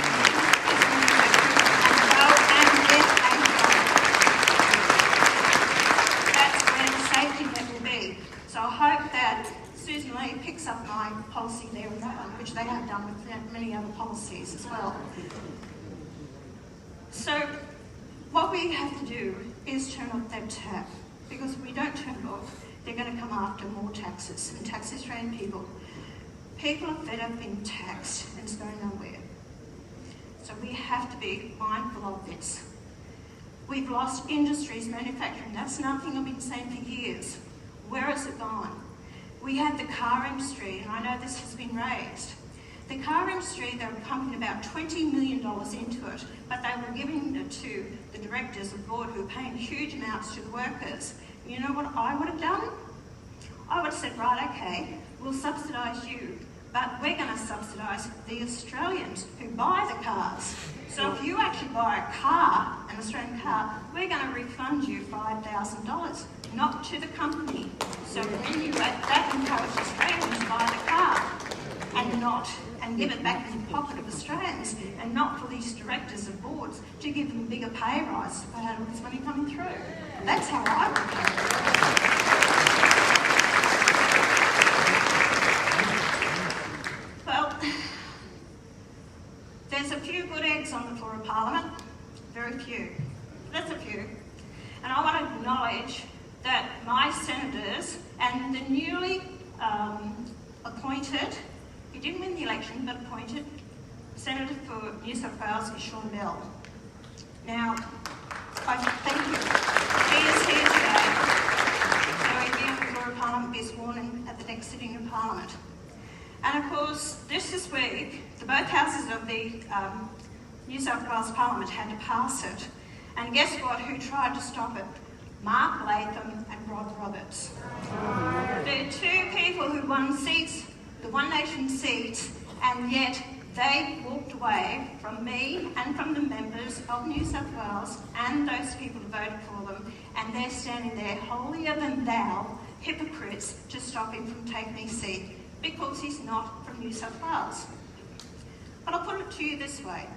That's where the safety net will be. So I hope that Susan Lee picks up my policy there with that one, which they have done with many other policies as well. So what we have to do is turn off that tap, because if we don't turn it off, they're going to come after more taxes and tax Australian people. People are fed up being taxed and it's going nowhere. So we have to be mindful of this. We've lost industries, manufacturing. That's nothing I've been saying for years. Where has it gone? We had the car industry, and I know this has been raised. The car industry, they were pumping about $20 million into it, but they were giving it to the directors of board who were paying huge amounts to the workers. You know what I would have done? I would have said, right, okay, we'll subsidise you, but we're going to subsidise the Australians who buy the cars. So if you actually buy a car, an Australian car, we're going to refund you $5,000, not to the company. So when you that encourages Australians to buy the car and give it back in the pocket of Australians, and not for these directors of boards to give them bigger pay rises to pay out all this money coming through. That's how I would do it. Well, there's a few good eggs on the floor of Parliament, very few. That's a few. And I want to acknowledge that my senators and the newly appointed, he didn't win the election, but appointed Senator for New South Wales is Sean Bell. Now, I thank you. He is here today. So he'll be on the floor of Parliament, be sworn in at the next sitting of Parliament. And of course, this week, both houses of the New South Wales Parliament had to pass it. And guess what? Who tried to stop it? Mark Latham and Rod Roberts. They're two people who won seats, the One Nation seats, and yet they walked away from me and from the members of New South Wales and those people who voted for them, and they're standing there holier than thou, hypocrites, to stop him from taking his seat because he's not from New South Wales. But I'll put it to you this way.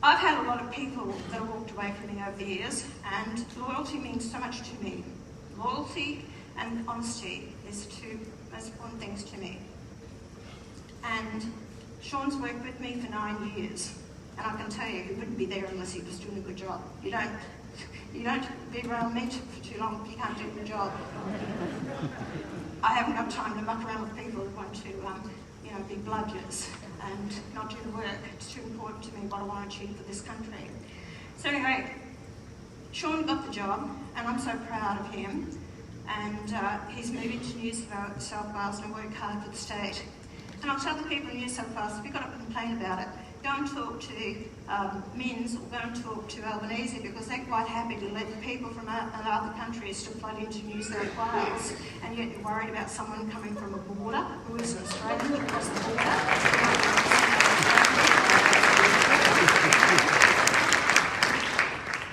I've had a lot of people that have walked away from me over the years, and loyalty means so much to me. Loyalty and honesty is two most important things to me. And Sean's worked with me for 9 years, and I can tell you he wouldn't be there unless he was doing a good job. You don't be around me for too long if you can't do a good job. I haven't got time to muck around with people who want to be bludgers and not do the work. It's too important to me what I want to achieve for this country. So anyway, Sean got the job, and I'm so proud of him. And he's moving to New South Wales and work hard for the state. And I'll tell the people in New South Wales, if you've got to complain about it, go and talk to Minns or go and talk to Albanese, because they're quite happy to let the people from other countries to flood into New South Wales, and yet you're worried about someone coming from a border who is an Australian across the border.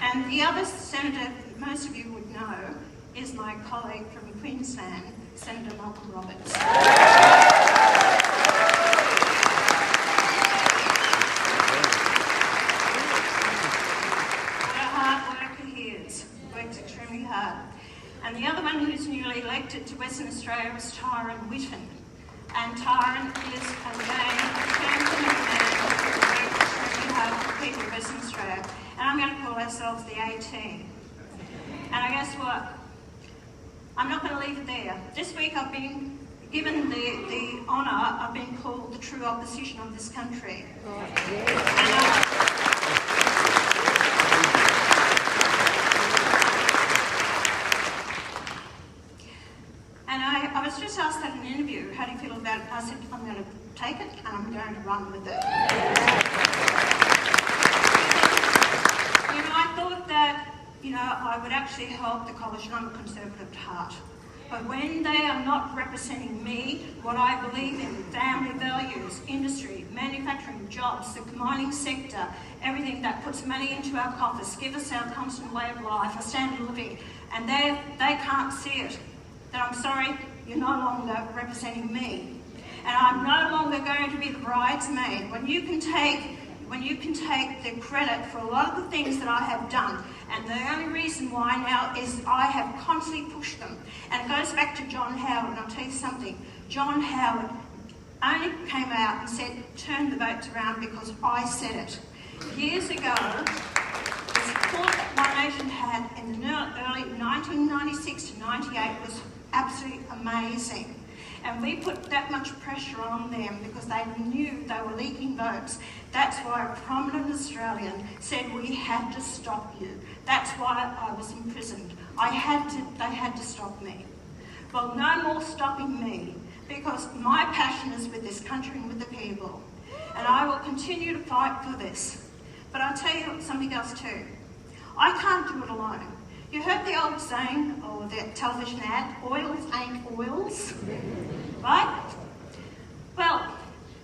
And the other senator most of you would know is my colleague from Queensland, Senator Malcolm Roberts. And the other one who's newly elected to Western Australia is Tyron Whitten. And Tyron is, again, a champion man who works extremely hard for the people of Western Australia. And I'm going to call ourselves the A-Team. And I guess what? I'm not going to leave it there. This week I've been given the honour of being called the true opposition of this country. And I was just asked at an interview, how do you feel about it? I said, I'm going to take it and I'm going to run with it. I thought that, I would actually help the coalition. I'm a Conservative at heart. But when they are not representing me, what I believe in, family values, industry, manufacturing, jobs, the mining sector, everything that puts money into our coffers, give us our constant way of life, our standard of living, and they can't see it, then I'm sorry, you're no longer representing me. And I'm no longer going to be the bridesmaid. When you can take the credit for a lot of the things that I have done, and the only reason why now is I have constantly pushed them. And it goes back to John Howard, and I'll tell you something. John Howard only came out and said, turn the votes around because I said it. Years ago, the support that One Nation had in the early 1996 to 98 was absolutely amazing. And we put that much pressure on them because they knew they were leaking votes. That's why a prominent Australian said we had to stop you. That's why I was imprisoned. They had to stop me. Well, no more stopping me, because my passion is with this country and with the people. And I will continue to fight for this. But I'll tell you something else too. I can't do it alone. You heard the old saying, or the television ad, oils ain't oils, right? Well,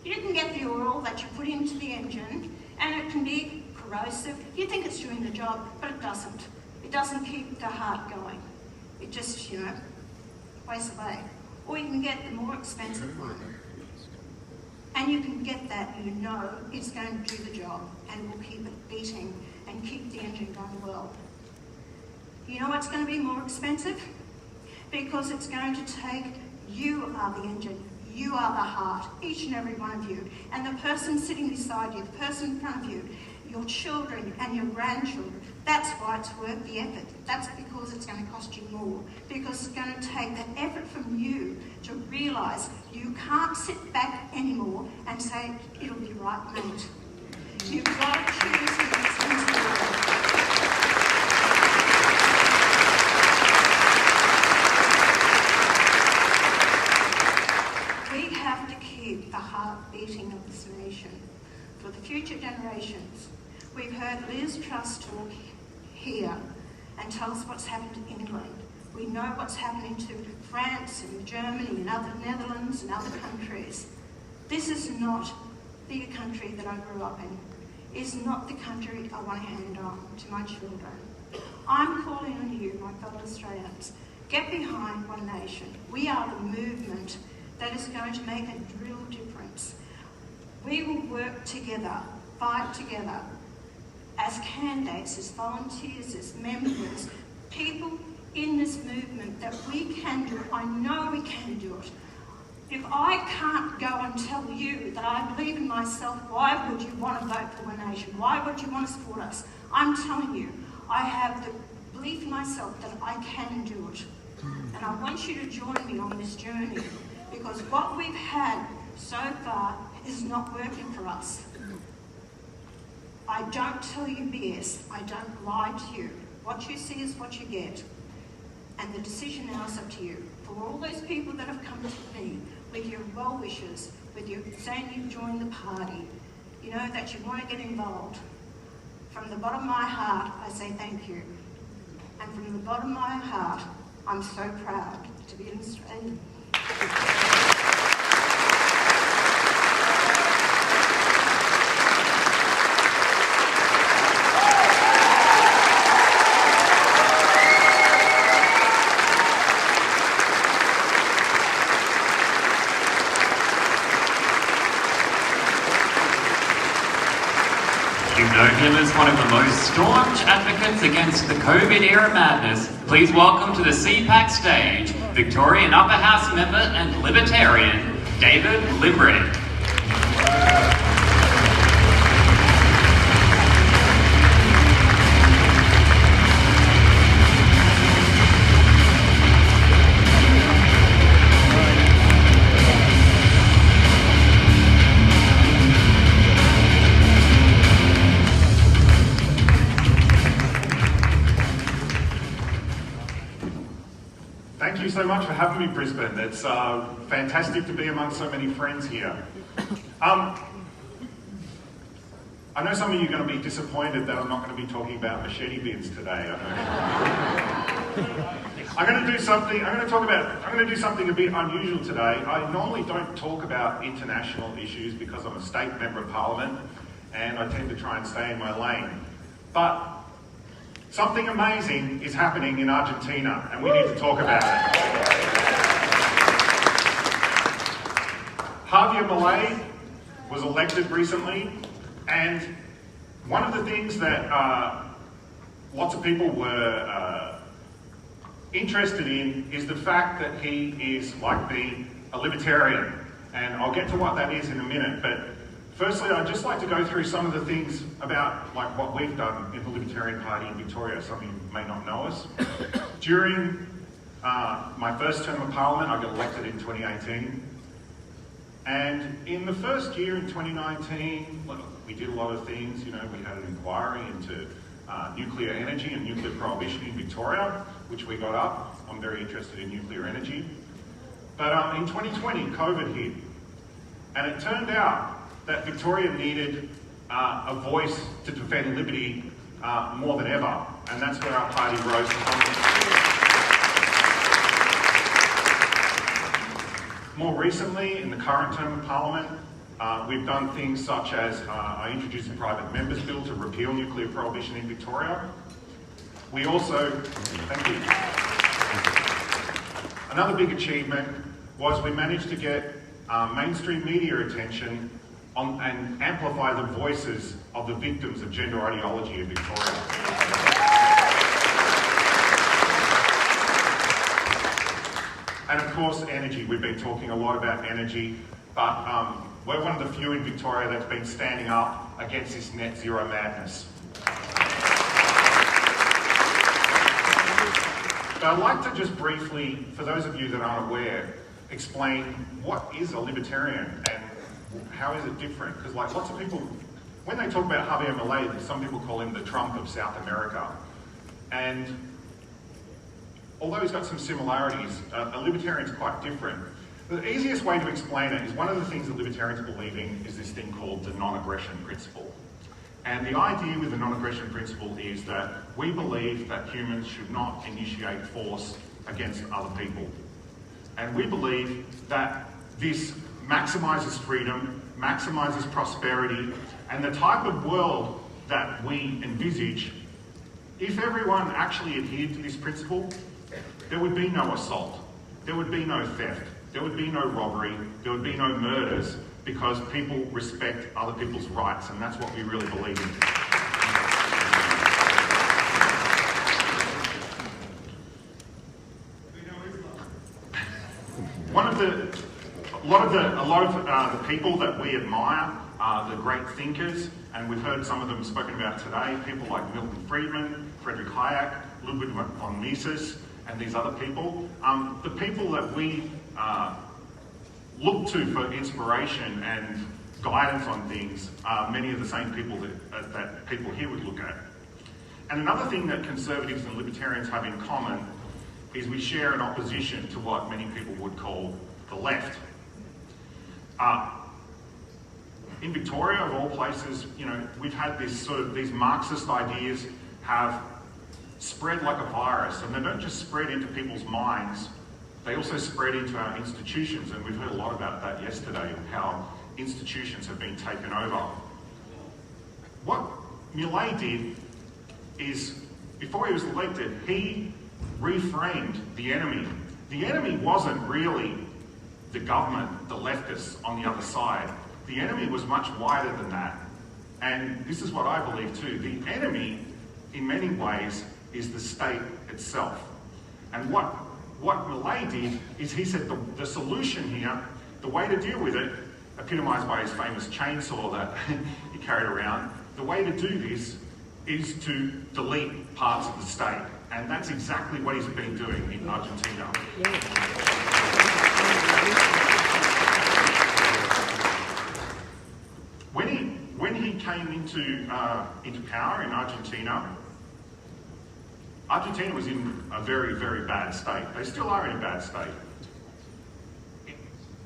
you can get the oil that you put into the engine and it can be corrosive. You think it's doing the job, but it doesn't. It doesn't keep the heart going. It just, wastes away. Or you can get the more expensive one. And you can get that, it's going to do the job and will keep it beating and keep the engine going well. You know what's going to be more expensive? Because it's going to take, you are the engine, you are the heart, each and every one of you. And the person sitting beside you, the person in front of you, your children and your grandchildren. That's why it's worth the effort. That's because it's going to cost you more. Because it's going to take that effort from you to realise you can't sit back anymore and say, it'll be right, mate. You've got to choose the next one. We have to keep the heart beating of this nation for the future generations. We've heard Liz Truss talk here and tell us what's happened in England. We know what's happening to France and Germany and other Netherlands and other countries. This is not the country that I grew up in. It's not the country I want to hand on to my children. I'm calling on you, my fellow Australians. Get behind One Nation. We are the movement that is going to make a real difference. We will work together, fight together, as candidates, as volunteers, as members, people in this movement, that we can do it. I know we can do it. If I can't go and tell you that I believe in myself, why would you want to vote for One Nation? Why would you want to support us? I'm telling you, I have the belief in myself that I can do it. And I want you to join me on this journey, because what we've had so far is not working for us. I don't tell you BS. I don't lie to you. What you see is what you get. And the decision now is up to you. For all those people that have come to me with your well wishes, with you saying you've joined the party, that you want to get involved, from the bottom of my heart, I say thank you. And from the bottom of my heart, I'm so proud to be an Australian. You know him as one of the most staunch advocates against the COVID-era madness. Please welcome to the CPAC stage, Victorian Upper House member and Libertarian, David Limbrick. Thank you so much for having me, Brisbane. It's fantastic to be amongst so many friends here. I know some of you are going to be disappointed that I'm not going to be talking about machete bins today. I'm going to do something a bit unusual today. I normally don't talk about international issues because I'm a state member of parliament and I tend to try and stay in my lane. But something amazing is happening in Argentina, and we need to talk about it. Javier Milei was elected recently, and one of the things that lots of people were interested in is the fact that he is, like me, a libertarian. And I'll get to what that is in a minute, but firstly, I'd just like to go through some of the things about what we've done in the Libertarian Party in Victoria. Some of you may not know us. During my first term of Parliament, I got elected in 2018. And in the first year in 2019, well, we did a lot of things. You know, we had an inquiry into nuclear energy and nuclear prohibition in Victoria, which we got up. I'm very interested in nuclear energy. But in 2020, COVID hit. And it turned out that Victoria needed a voice to defend liberty more than ever. And that's where our party rose to prominence. More recently, in the current term of Parliament, we've done things such as I introduced a private members bill to repeal nuclear prohibition in Victoria. We also, thank you. Another big achievement was we managed to get mainstream media attention on, and amplify the voices of the victims of gender ideology in Victoria. And of course, energy. We've been talking a lot about energy, but we're one of the few in Victoria that's been standing up against this net zero madness. But I'd like to just briefly, for those of you that aren't aware, explain what is a libertarian and how is it different? Because like lots of people, when they talk about Javier Milei, some people call him the Trump of South America. And although he's got some similarities, a libertarian's quite different. The easiest way to explain it is one of the things that libertarians believe in is this thing called the non-aggression principle. And the idea with the non-aggression principle is that we believe that humans should not initiate force against other people. And we believe that this maximizes freedom, maximizes prosperity, and the type of world that we envisage, if everyone actually adhered to this principle, there would be no assault, there would be no theft, there would be no robbery, there would be no murders, because people respect other people's rights, and that's what we really believe in. A lot of the people that we admire are the great thinkers, and we've heard some of them spoken about today, people like Milton Friedman, Friedrich Hayek, Ludwig von Mises, and these other people. The people that we look to for inspiration and guidance on things are many of the same people that people here would look at. And another thing that conservatives and libertarians have in common is we share an opposition to what many people would call the left. In Victoria, of all places, you know, we've had these Marxist ideas have spread like a virus, and they don't just spread into people's minds, they also spread into our institutions, and we've heard a lot about that yesterday, how institutions have been taken over. What Milei did is, before he was elected, he reframed the enemy. The enemy wasn't really the government, the leftists on the other side. The enemy was much wider than that. And this is what I believe too. The enemy, in many ways, is the state itself. And what Milei did is he said the solution here, the way to deal with it, epitomised by his famous chainsaw that he carried around, the way to do this is to delete parts of the state. And that's exactly what he's been doing in Argentina. When he came into power in Argentina, Argentina was in a very, very bad state. They still are in a bad state.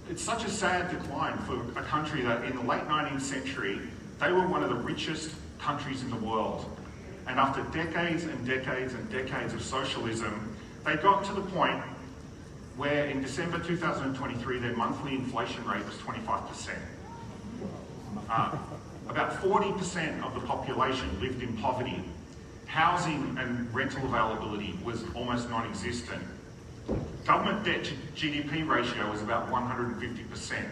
It's such a sad decline for a country that in the late 19th century, they were one of the richest countries in the world. And after decades and decades and decades of socialism, they got to the point where in December 2023, their monthly inflation rate was 25%. About 40% of the population lived in poverty. Housing and rental availability was almost non-existent. Government debt to GDP ratio was about 150%.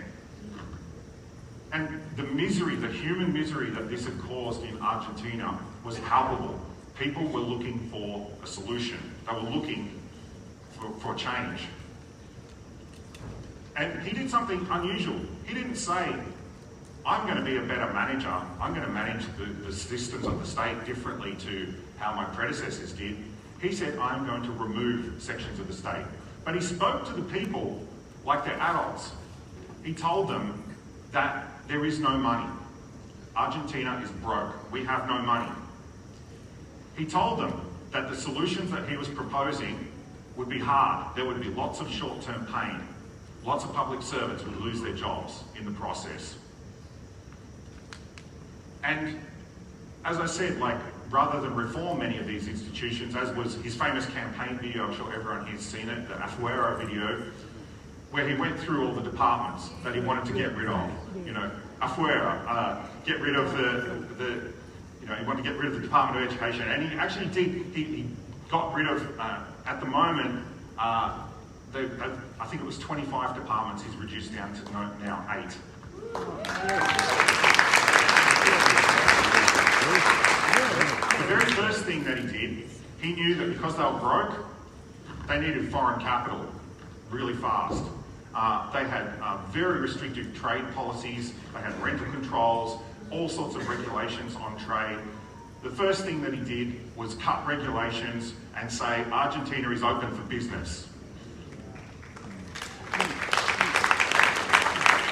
And the misery, the human misery that this had caused in Argentina was palpable. People were looking for a solution. They were looking for change. And he did something unusual. He didn't say, I'm going to be a better manager. I'm going to manage the systems of the state differently to how my predecessors did. He said, I'm going to remove sections of the state. But he spoke to the people like they're adults. He told them that there is no money. Argentina is broke. We have no money. He told them that the solutions that he was proposing would be hard. There would be lots of short-term pain. Lots of public servants would lose their jobs in the process. And as I said, like, rather than reform many of these institutions, as was his famous campaign video, I'm sure everyone here's seen it, the Afuera video, where he went through all the departments that he wanted to get rid of. You know, Afuera, get rid of he wanted to get rid of the Department of Education, and he actually did. He got rid of, at the moment, I think it was 25 departments. He's reduced down to now 8. The very first thing that he did, he knew that because they were broke, they needed foreign capital really fast. They had very restrictive trade policies, they had rental controls, all sorts of regulations on trade. The first thing that he did was cut regulations and say Argentina is open for business.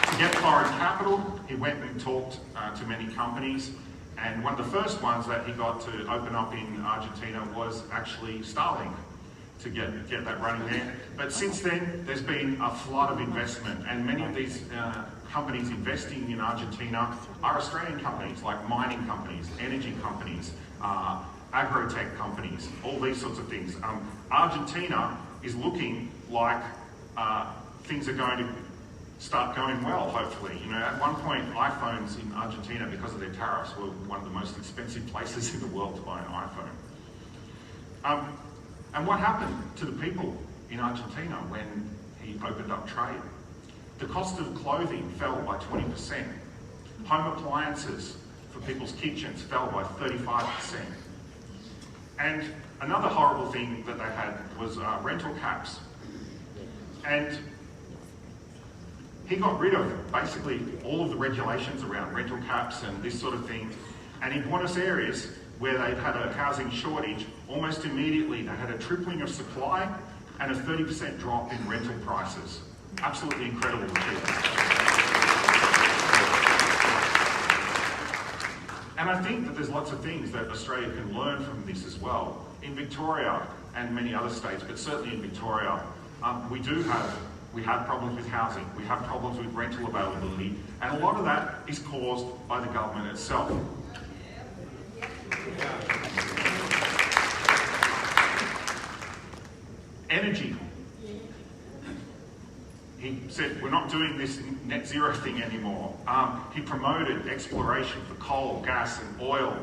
To get foreign capital, he went and talked to many companies, and one of the first ones that he got to open up in Argentina was actually Starlink, to get that running there. But since then, there's been a flood of investment, and many of these companies investing in Argentina are Australian companies, like mining companies, energy companies, agro-tech companies, all these sorts of things. Argentina is looking like things are going to start going well, hopefully. You know, at one point, iPhones in Argentina, because of their tariffs, were one of the most expensive places in the world to buy an iPhone. And what happened to the people in Argentina when he opened up trade? The cost of clothing fell by 20%. Home appliances for people's kitchens fell by 35%. And another horrible thing that they had was rental caps. And he got rid of basically all of the regulations around rental caps and this sort of thing. And in Buenos Aires, where they'd had a housing shortage, almost immediately they had a tripling of supply and a 30% drop in rental prices. Absolutely incredible achievement. And I think that there's lots of things that Australia can learn from this as well. In Victoria and many other states, but certainly in Victoria, we have problems with housing, we have problems with rental availability, and a lot of that is caused by the government itself. Energy. He said, we're not doing this net zero thing anymore. He promoted exploration for coal, gas and oil,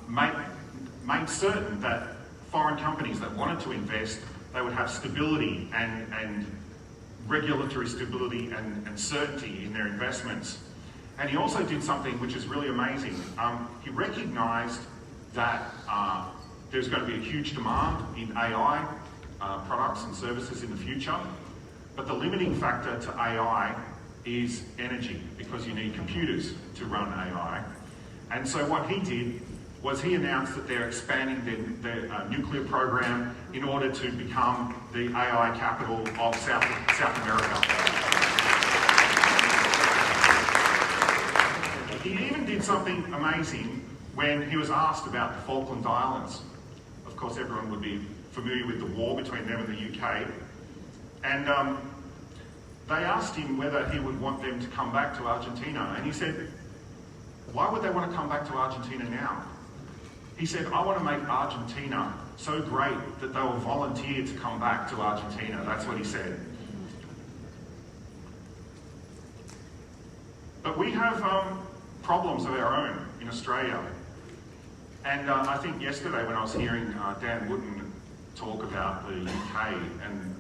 made certain that foreign companies that wanted to invest, they would have stability and regulatory stability and certainty in their investments. And he also did something which is really amazing. He recognised that there's going to be a huge demand in AI products and services in the future, but the limiting factor to AI is energy, because you need computers to run AI. And so what he did was he announced that they're expanding their nuclear program in order to become the AI capital of South America. He even did something amazing when he was asked about the Falkland Islands. Of course, everyone would be familiar with the war between them and the UK. And they asked him whether he would want them to come back to Argentina. And he said, why would they want to come back to Argentina now? He said, I want to make Argentina so great that they will volunteer to come back to Argentina. That's what he said. But we have problems of our own in Australia. And I think yesterday when I was hearing Dan Wootton talk about the UK, and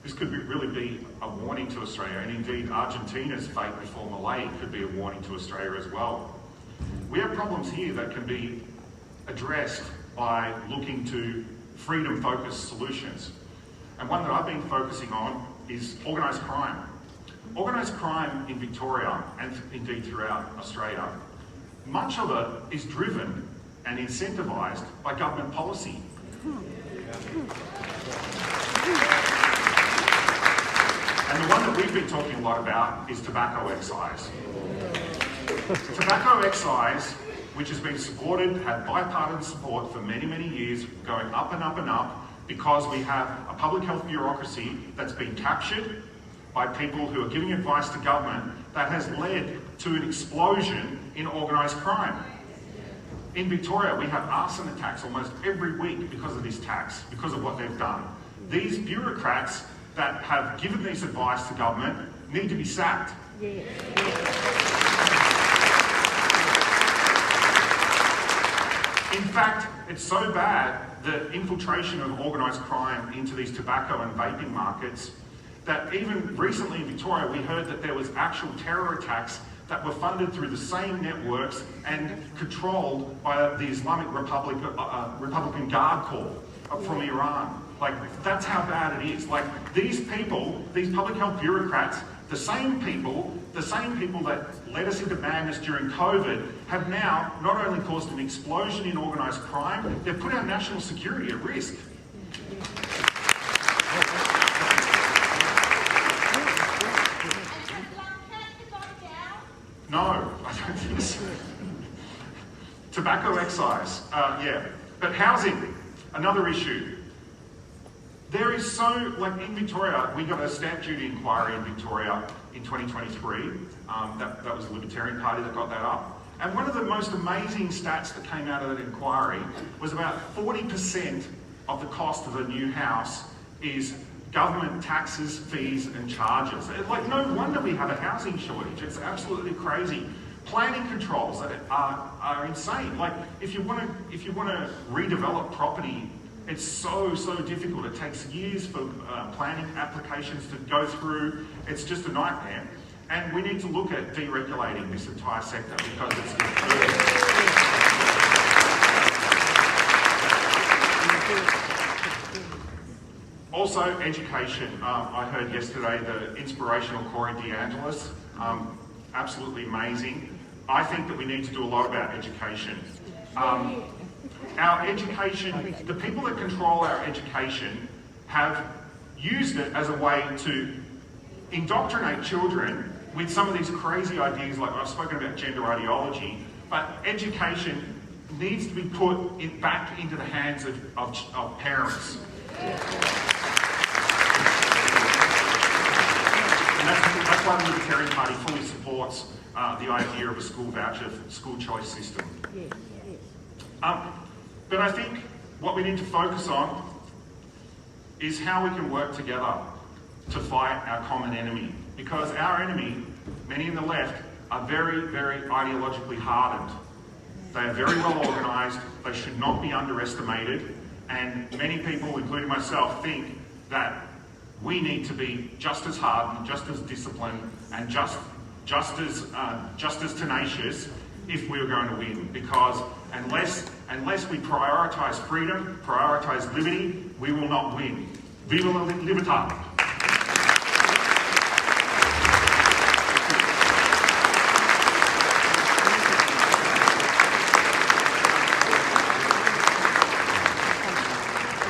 this could really be a warning to Australia, and indeed Argentina's fate before Malay could be a warning to Australia as well. We have problems here that can be addressed by looking to freedom-focused solutions. And one that I've been focusing on is organised crime. Organised crime in Victoria, and indeed throughout Australia, much of it is driven and incentivised by government policy. And the one that we've been talking a lot about is tobacco excise. Tobacco excise, which has been supported, had bipartisan support for many, many years, going up and up and up, because we have a public health bureaucracy that's been captured by people who are giving advice to government, that has led to an explosion in organised crime. In Victoria, we have arson attacks almost every week because of this tax, because of what they've done. These bureaucrats that have given this advice to government need to be sacked. In fact, it's so bad, the infiltration of organised crime into these tobacco and vaping markets, that even recently in Victoria we heard that there was actual terror attacks that were funded through the same networks and controlled by the Islamic Republican Guard Corps from Iran. Like, that's how bad it is. Like, these people, these public health bureaucrats, the same people that led us into madness during COVID, have now not only caused an explosion in organised crime, they've put our national security at risk. No, I don't think so. Tobacco excise, yeah. But housing, another issue. There is so, like in Victoria, we got a stamp duty inquiry in Victoria in 2023. That was the Libertarian Party that got that up. And one of the most amazing stats that came out of that inquiry was about 40% of the cost of a new house is government taxes, fees and charges. Like, no wonder we have a housing shortage. It's absolutely crazy. Planning controls that are insane. Like, if you want to redevelop property, it's so difficult. It takes years for planning applications to go through. It's just a nightmare. And we need to look at deregulating this entire sector because it's also education. I heard yesterday the inspirational Corey DeAngelis, absolutely amazing. I think that we need to do a lot about education. Our education, the people that control our education have used it as a way to indoctrinate children with some of these crazy ideas, like I've spoken about gender ideology, but education needs to be put back into the hands of parents. And that's why the Libertarian Party fully supports the idea of a school voucher, school choice system. But I think what we need to focus on is how we can work together to fight our common enemy. Because our enemy, many in the left, are very, very ideologically hardened. They are very well organised, they should not be underestimated, and many people, including myself, think that we need to be just as hardened, just as disciplined, and just as tenacious if we are going to win. Because unless we prioritise freedom, prioritise liberty, we will not win. Viva la libertad!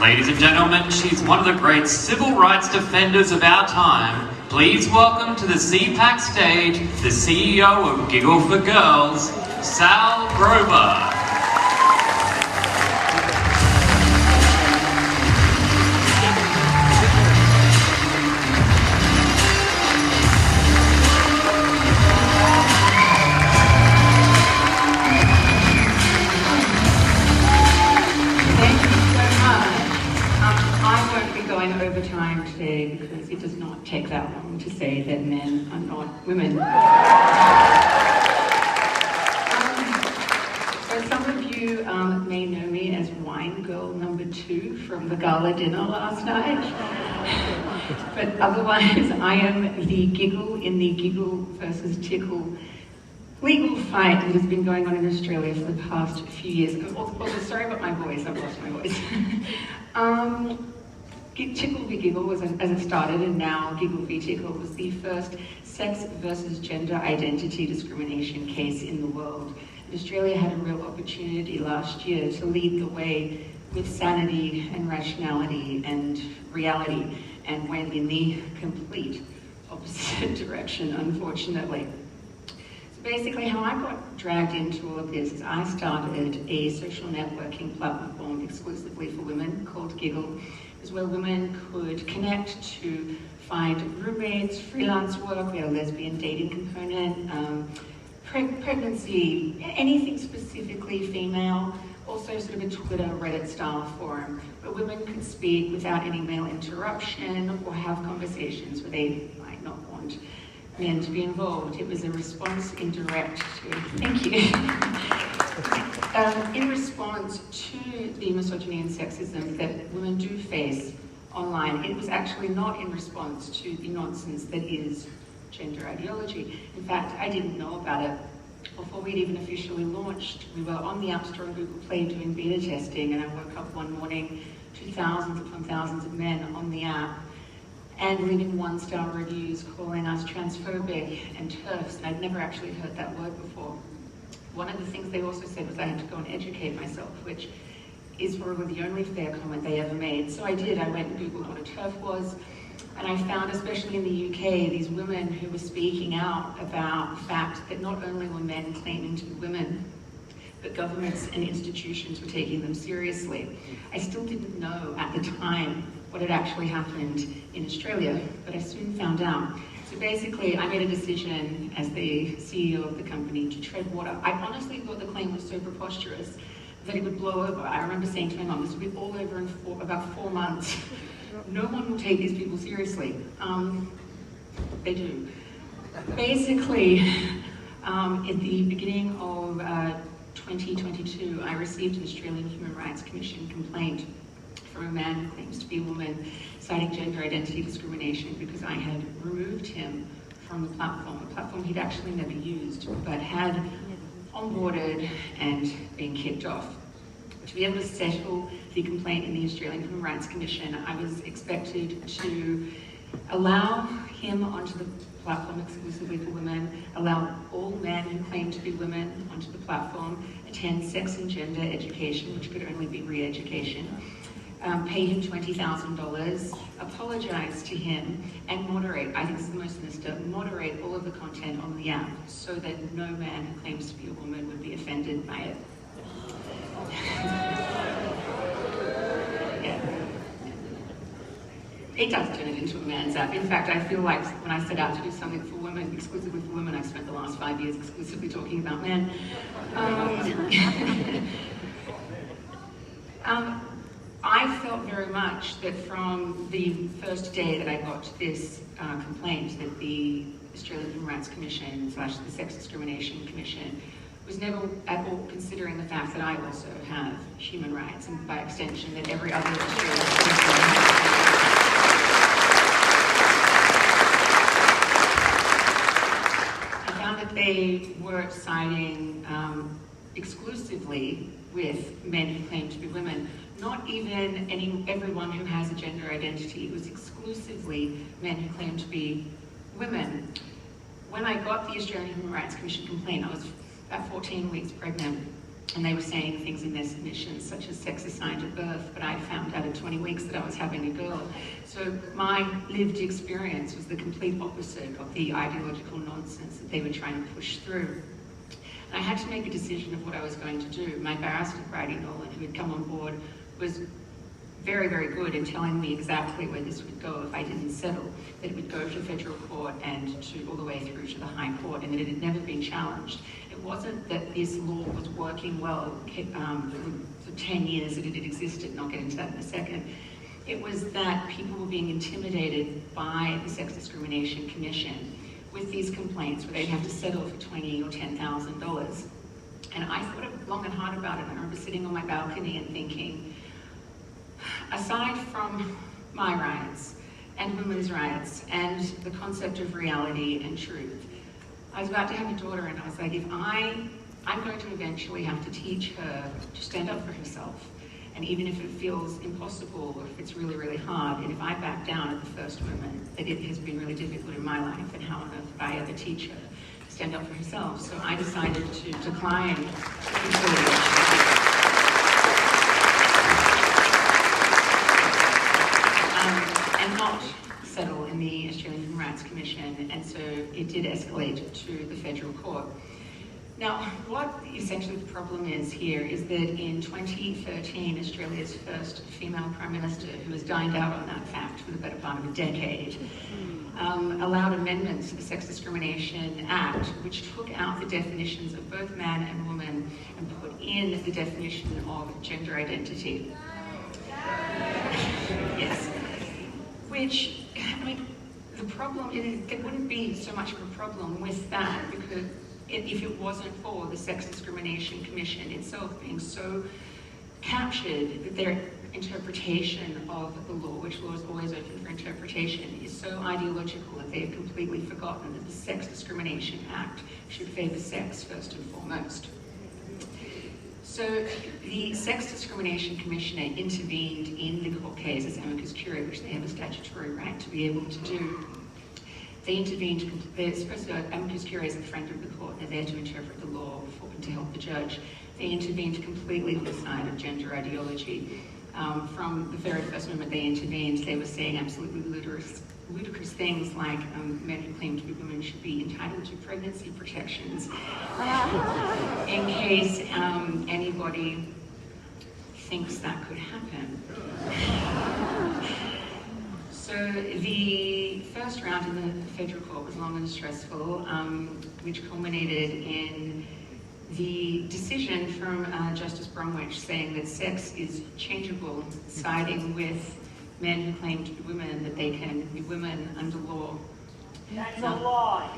Ladies and gentlemen, she's one of the great civil rights defenders of our time. Please welcome to the CPAC stage the CEO of Giggle for Girls, Sal Grover. Overtime today because it does not take that long to say that men are not women. So some of you may know me as wine girl number 2 from the gala dinner last night. But otherwise, I am the giggle in the Giggle versus Tickle legal fight that has been going on in Australia for the past few years. Also, sorry about my voice, I've lost my voice. Tickle v Giggle was as it started, and now Giggle v Tickle was the first sex versus gender identity discrimination case in the world. And Australia had a real opportunity last year to lead the way with sanity and rationality and reality, and went in the complete opposite direction, unfortunately. So basically how I got dragged into all of this is I started a social networking platform exclusively for women called Giggle. It was where women could connect to find roommates, freelance work, we had a lesbian dating component, pregnancy, anything specifically female, also sort of a Twitter, Reddit style forum where women could speak without any male interruption or have conversations where they might not want men to be involved. It was a response in response to the misogyny and sexism that women do face online. It was actually not in response to the nonsense that is gender ideology. In fact, I didn't know about it before we'd even officially launched. We were on the App Store and Google Play doing beta testing, and I woke up one morning to thousands upon thousands of men on the app and leaving one-star reviews calling us transphobic and TERFs, and I'd never actually heard that word before. One of the things they also said was I had to go and educate myself, which is probably the only fair comment they ever made. So I did. I went and Googled what a TERF was, and I found, especially in the UK, these women who were speaking out about the fact that not only were men claiming to be women, but governments and institutions were taking them seriously. I still didn't know at the time what had actually happened in Australia, but I soon found out. So basically, I made a decision as the CEO of the company to tread water. I honestly thought the claim was so preposterous that it would blow over. I remember saying to my mom, this will be all over in about 4 months. No one will take these people seriously. They do. Basically, at the beginning of 2022, I received an Australian Human Rights Commission complaint from a man who claims to be a woman, citing gender identity discrimination because I had removed him from the platform, a platform he'd actually never used, but had onboarded and been kicked off. To be able to settle the complaint in the Australian Human Rights Commission, I was expected to allow him onto the platform exclusively for women, allow all men who claim to be women onto the platform, attend sex and gender education, which could only be re-education, pay him $20,000, apologize to him, and moderate, I think this is the most sinister, moderate all of the content on the app so that no man who claims to be a woman would be offended by it. Yeah. It does turn it into a man's app. In fact, I feel like when I set out to do something for women, exclusively for women, I've spent the last 5 years exclusively talking about men. I felt very much that from the first day that I got this complaint that the Australian Human Rights Commission / the Sex Discrimination Commission was never at all considering the fact that I also have human rights, and by extension that every other Australian I found that they were siding exclusively with men who claim to be women. Not even everyone who has a gender identity. It was exclusively men who claim to be women. When I got the Australian Human Rights Commission complaint, I was about 14 weeks pregnant, and they were saying things in their submissions such as sex assigned at birth, but I found out at 20 weeks that I was having a girl. So my lived experience was the complete opposite of the ideological nonsense that they were trying to push through. And I had to make a decision of what I was going to do. My barrister, Bridie Nolan, who had come on board, was very, very good in telling me exactly where this would go if I didn't settle, that it would go to federal court and all the way through to the High Court, and that it had never been challenged. It wasn't that this law was working well for 10 years that it had existed, and I'll get into that in a second. It was that people were being intimidated by the Sex Discrimination Commission with these complaints where they'd have to settle for $20,000 or $10,000. And I thought long and hard about it. I remember sitting on my balcony and thinking, aside from my rights and women's rights and the concept of reality and truth, I was about to have a daughter, and I was like, if I'm going to eventually have to teach her to stand up for herself, and even if it feels impossible or if it's really, really hard, and if I back down at the first moment that it has been really difficult in my life, and how on earth would I ever teach her to stand up for herself. So I decided to decline and not settle in the Australian Human Rights Commission, and so it did escalate to the federal court. Now, what essentially the problem is here is that in 2013, Australia's first female Prime Minister, who has dined out on that fact for the better part of a decade, allowed amendments to the Sex Discrimination Act, which took out the definitions of both man and woman and put in the definition of gender identity. Yes. Which, I mean, the problem is there wouldn't be so much of a problem with that because if it wasn't for the Sex Discrimination Commission itself being so captured that their interpretation of the law, which law is always open for interpretation, is so ideological that they have completely forgotten that the Sex Discrimination Act should favour sex first and foremost. So the Sex Discrimination Commissioner intervened in the court case as amicus curiae, which they have a statutory right to be able to do. They intervened, they're supposed to amicus curiae as a friend of the court, they're there to interpret the law and to help the judge. They intervened completely on the side of gender ideology. From the very first moment they intervened, they were saying absolutely ludicrous things like men who claim to be women should be entitled to pregnancy protections in case anybody thinks that could happen. So the first round in the federal court was long and stressful, which culminated in the decision from Justice Bromwich saying that sex is changeable, siding with men who claim to be women, that they can be women under law. That's a lie.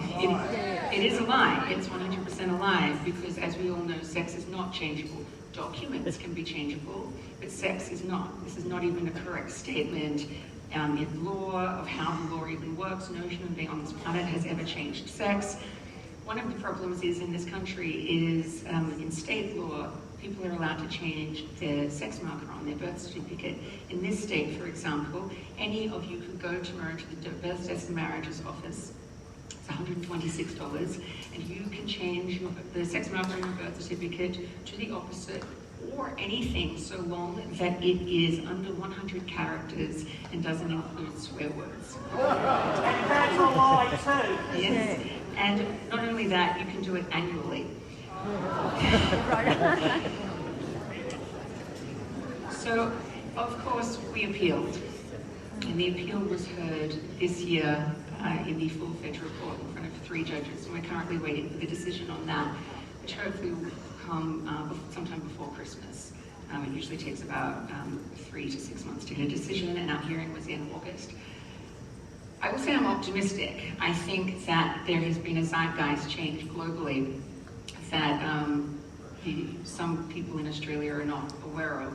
It is a lie. It's 100% a lie because, as we all know, sex is not changeable. Documents can be changeable, but sex is not. This is not even a correct statement in law of how the law even works. No human being on this planet has ever changed sex. One of the problems is in this country is in state law, people are allowed to change their sex marker on their birth certificate. In this state, for example, any of you could go tomorrow to the birth, deaths and marriages office. It's $126, and you can change the sex marker on your birth certificate to the opposite or anything so long that it is under 100 characters and doesn't include swear words. And that's a lie too. Yes. And not only that, you can do it annually. So, of course, we appealed. And the appeal was heard this year in the full federal court in front of 3 judges. And we're currently waiting for the decision on that, which hopefully will come sometime before Christmas. It usually takes about 3 to 6 months to get a decision, and our hearing was in August. I will say I'm optimistic. I think that there has been a zeitgeist change globally that some people in Australia are not aware of,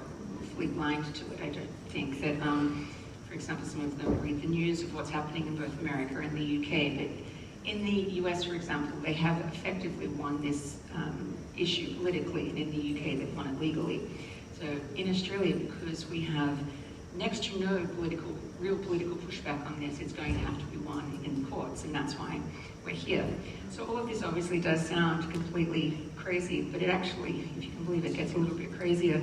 fully blind to it. I don't think that, for example, some of them read the news of what's happening in both America and the UK, but in the US, for example, they have effectively won this issue politically, and in the UK, they've won it legally. So in Australia, because we have next to no real political pushback on this, it's going to have to be won in the courts, and that's why we're here. So all of this obviously does sound completely crazy, but it actually, if you can believe it, gets a little bit crazier.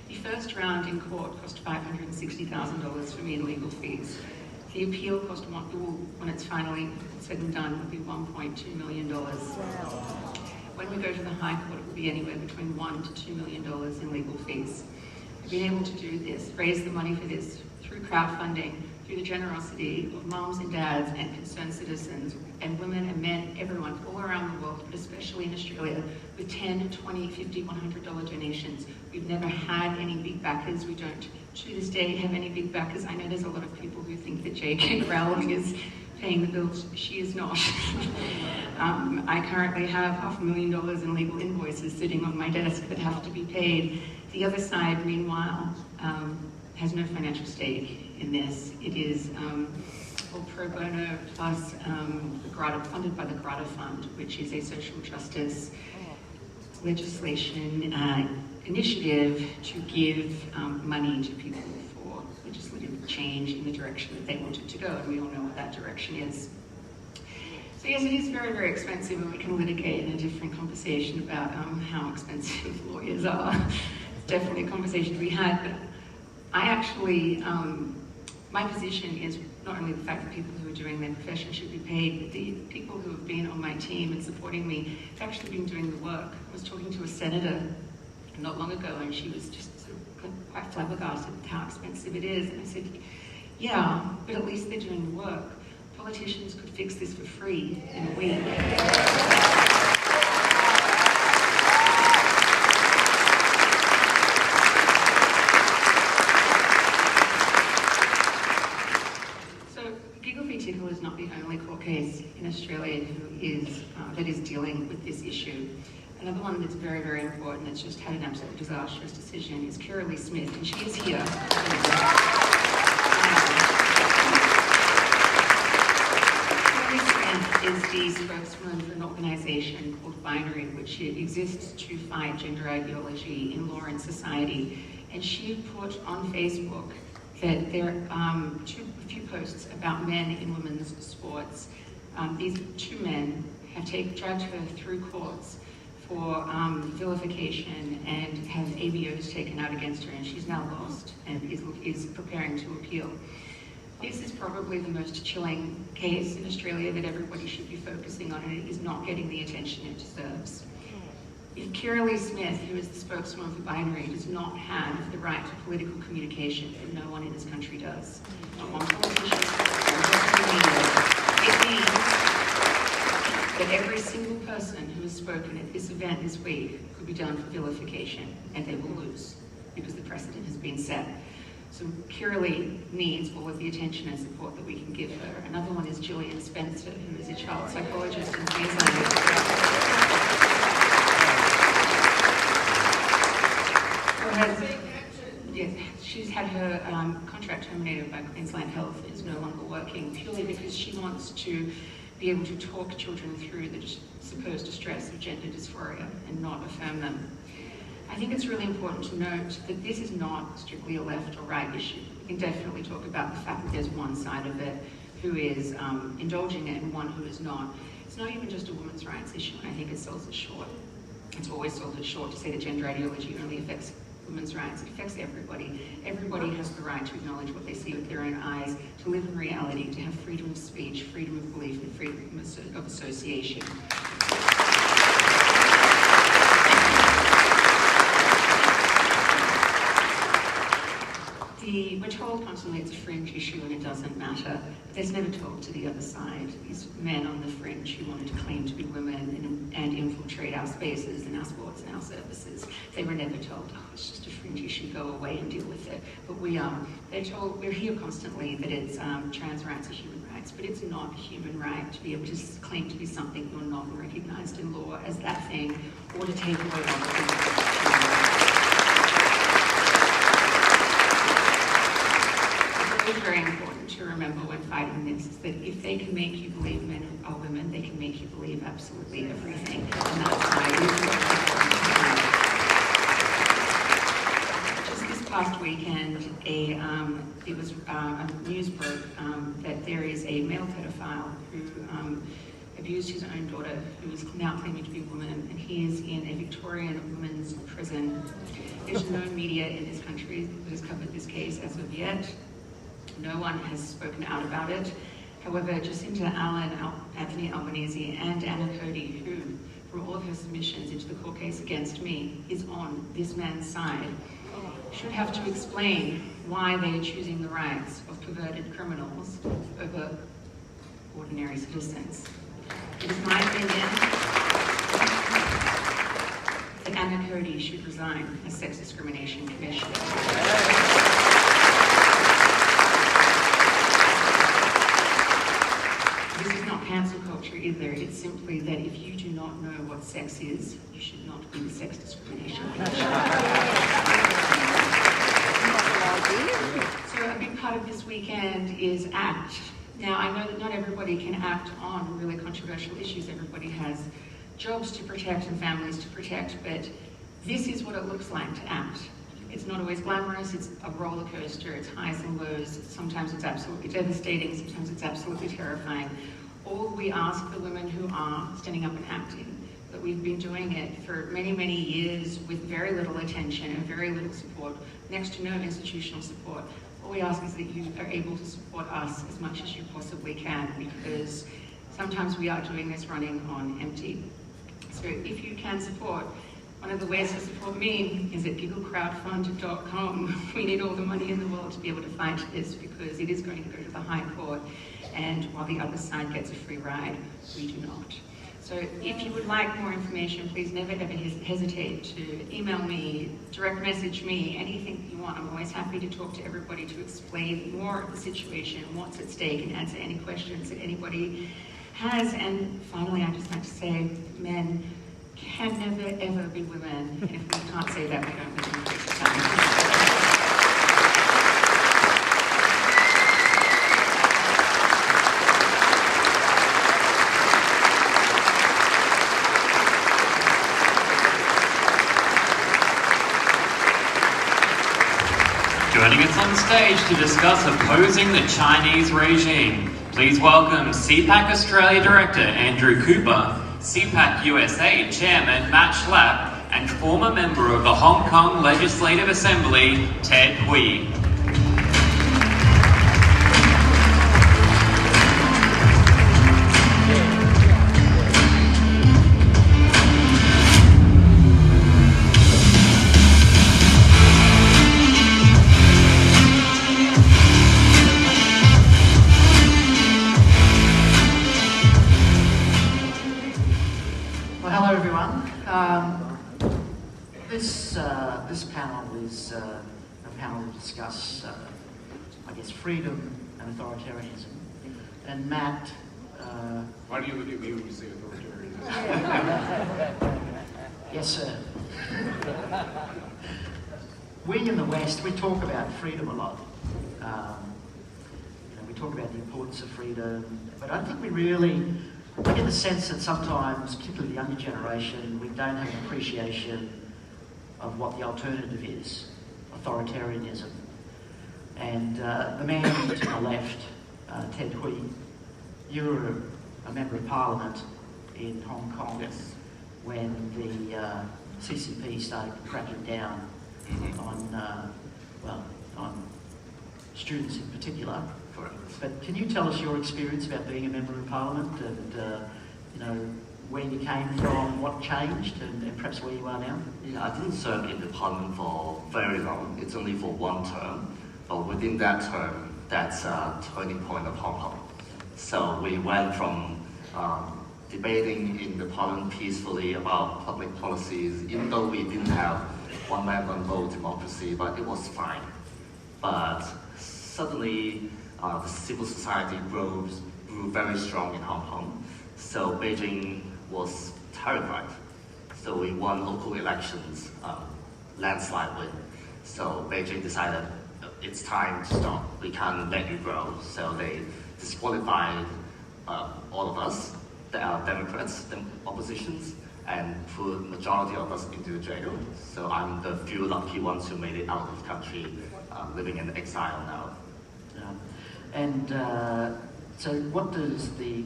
The first round in court cost $560,000 for me in legal fees. The appeal cost, when it's finally said and done, will be $1.2 million. When we go to the High Court, it will be anywhere between $1 to $2 million in legal fees. Being able to do this, raise the money for this through crowdfunding, through the generosity of moms and dads and concerned citizens and women and men, everyone all around the world, but especially in Australia, with $10, $20, $50, $100 donations. We've never had any big backers. We don't, to this day, have any big backers. I know there's a lot of people who think that J.K. Rowling is paying the bills. She is not. I currently have $500,000 in legal invoices sitting on my desk that have to be paid. The other side, meanwhile, has no financial stake in this. It is all pro bono plus funded by the Grata Fund, which is a social justice legislation initiative to give money to people for legislative change in the direction that they wanted to go, and we all know what that direction is. So yes, it is very, very expensive, and we can litigate in a different conversation about how expensive lawyers are. It's definitely a conversation to be had, but I actually, my position is not only the fact that people who are doing their profession should be paid, but the people who have been on my team and supporting me have actually been doing the work. I was talking to a senator not long ago, and she was just sort of quite flabbergasted at how expensive it is. And I said, yeah, but at least they're doing the work. Politicians could fix this for free in a week. So, Giggle v. Tickle is not the only court case in Australia that is dealing with this issue. Another one that's very, very important, that's just had an absolutely disastrous decision, is Kira Lee Smith, and she is here. Is the spokesman for an organisation called Binary, which exists to fight gender ideology in law and society. And she put on Facebook that there are a few posts about men in women's sports. These two men have dragged her through courts for vilification and have ABOs taken out against her, and she's now lost and is preparing to appeal. This is probably the most chilling case in Australia that everybody should be focusing on, and it is not getting the attention it deserves. If Kira Lee Smith, who is the spokeswoman for Binary, does not have the right to political communication, then no one in this country does. Not one politician, not one media. It means that every single person who has spoken at this event this week could be done for vilification, and they will lose because the precedent has been set. So Kira Lee needs all of the attention and support that we can give her. Another one is Gillian Spencer, who is a child psychologist in Queensland. She's had her contract terminated by Queensland Health and is no longer working purely because she wants to be able to talk children through the supposed distress of gender dysphoria and not affirm them. I think it's really important to note that this is not strictly a left or right issue. We can definitely talk about the fact that there's one side of it who is indulging it and one who is not. It's not even just a women's rights issue, and I think it sells it short. It's always sold it short to say that gender ideology only affects women's rights. It affects everybody. Everybody has the right to acknowledge what they see with their own eyes, to live in reality, to have freedom of speech, freedom of belief, and freedom of association. We're told constantly it's a fringe issue and it doesn't matter, but there's never told to the other side. These men on the fringe who wanted to claim to be women and infiltrate our spaces and our sports and our services, they were never told, oh, it's just a fringe issue, go away and deal with it. But they're told, we're here constantly that it's trans rights are human rights, but it's not a human right to be able to claim to be something you're not recognised in law as that thing, or to take away other things. It's very important to remember when fighting this is that if they can make you believe men are women, they can make you believe absolutely everything. And that's why just this past weekend, it was a news broke that there is a male pedophile who abused his own daughter, who is now claiming to be a woman, and he is in a Victorian women's prison. There's no media in this country that has covered this case as of yet. No one has spoken out about it. However, Jacinta Allen, Anthony Albanese, and Anna Cody, who, from all of her submissions into the court case against me, is on this man's side, should have to explain why they are choosing the rights of perverted criminals over ordinary citizens. It is my opinion that Anna Cody should resign as Sex Discrimination Commissioner. This is not cancel culture either. It's simply that if you do not know what sex is, you should not be the Sex Discrimination Commissioner. So a big part of this weekend is ACT. Now, I know that not everybody can act on really controversial issues. Everybody has jobs to protect and families to protect, but this is what it looks like to act. It's not always glamorous, it's a roller coaster, it's highs and lows, sometimes it's absolutely devastating, sometimes it's absolutely terrifying. All we ask the women who are standing up and acting, that we've been doing it for many, many years with very little attention and very little support, next to no institutional support. All we ask is that you are able to support us as much as you possibly can, because sometimes we are doing this running on empty. So if you can support, one of the ways to support me is at gigglecrowdfund.com. We need all the money in the world to be able to fight this, because it is going to go to the High Court, and while the other side gets a free ride, we do not. So if you would like more information, please never ever hesitate to email me, direct message me, anything you want. I'm always happy to talk to everybody to explain more of the situation, what's at stake, and answer any questions that anybody has. And finally, I just like to say, men can never ever be women, and if we can't say that, we don't live in the time. Joining us on stage to discuss opposing the Chinese regime, please welcome CPAC Australia Director Andrew Cooper, CPAC USA Chairman Matt Schlapp, and former member of the Hong Kong Legislative Assembly, Ted Hui. This panel is a panel to discuss, I guess, freedom and authoritarianism. And Matt... Why do you look at me when you say authoritarianism? Yes, sir. We in the West, we talk about freedom a lot. We talk about the importance of freedom, but I think we really... I get the sense that sometimes, particularly the younger generation, we don't have an appreciation of what the alternative is, authoritarianism. And the man to the left, Ted Hui, you were a member of Parliament in Hong Kong when the CCP started cracking down on students in particular. Correct. But can you tell us your experience about being a member of Parliament and where you came from, what changed, and perhaps where you are now? Yeah, I didn't serve in the Parliament for very long. It's only for one term. But within that term, that's a turning point of Hong Kong. So we went from debating in the Parliament peacefully about public policies, even though we didn't have one man, one vote democracy, but it was fine. But suddenly, the civil society grew very strong in Hong Kong. So Beijing was terrified. So we won local elections, landslide win. So Beijing decided it's time to stop. We can't let you grow. So they disqualified all of us, the Democrats, the oppositions, and put majority of us into jail. So I'm the few lucky ones who made it out of the country, living in exile now. Yeah. And so what does the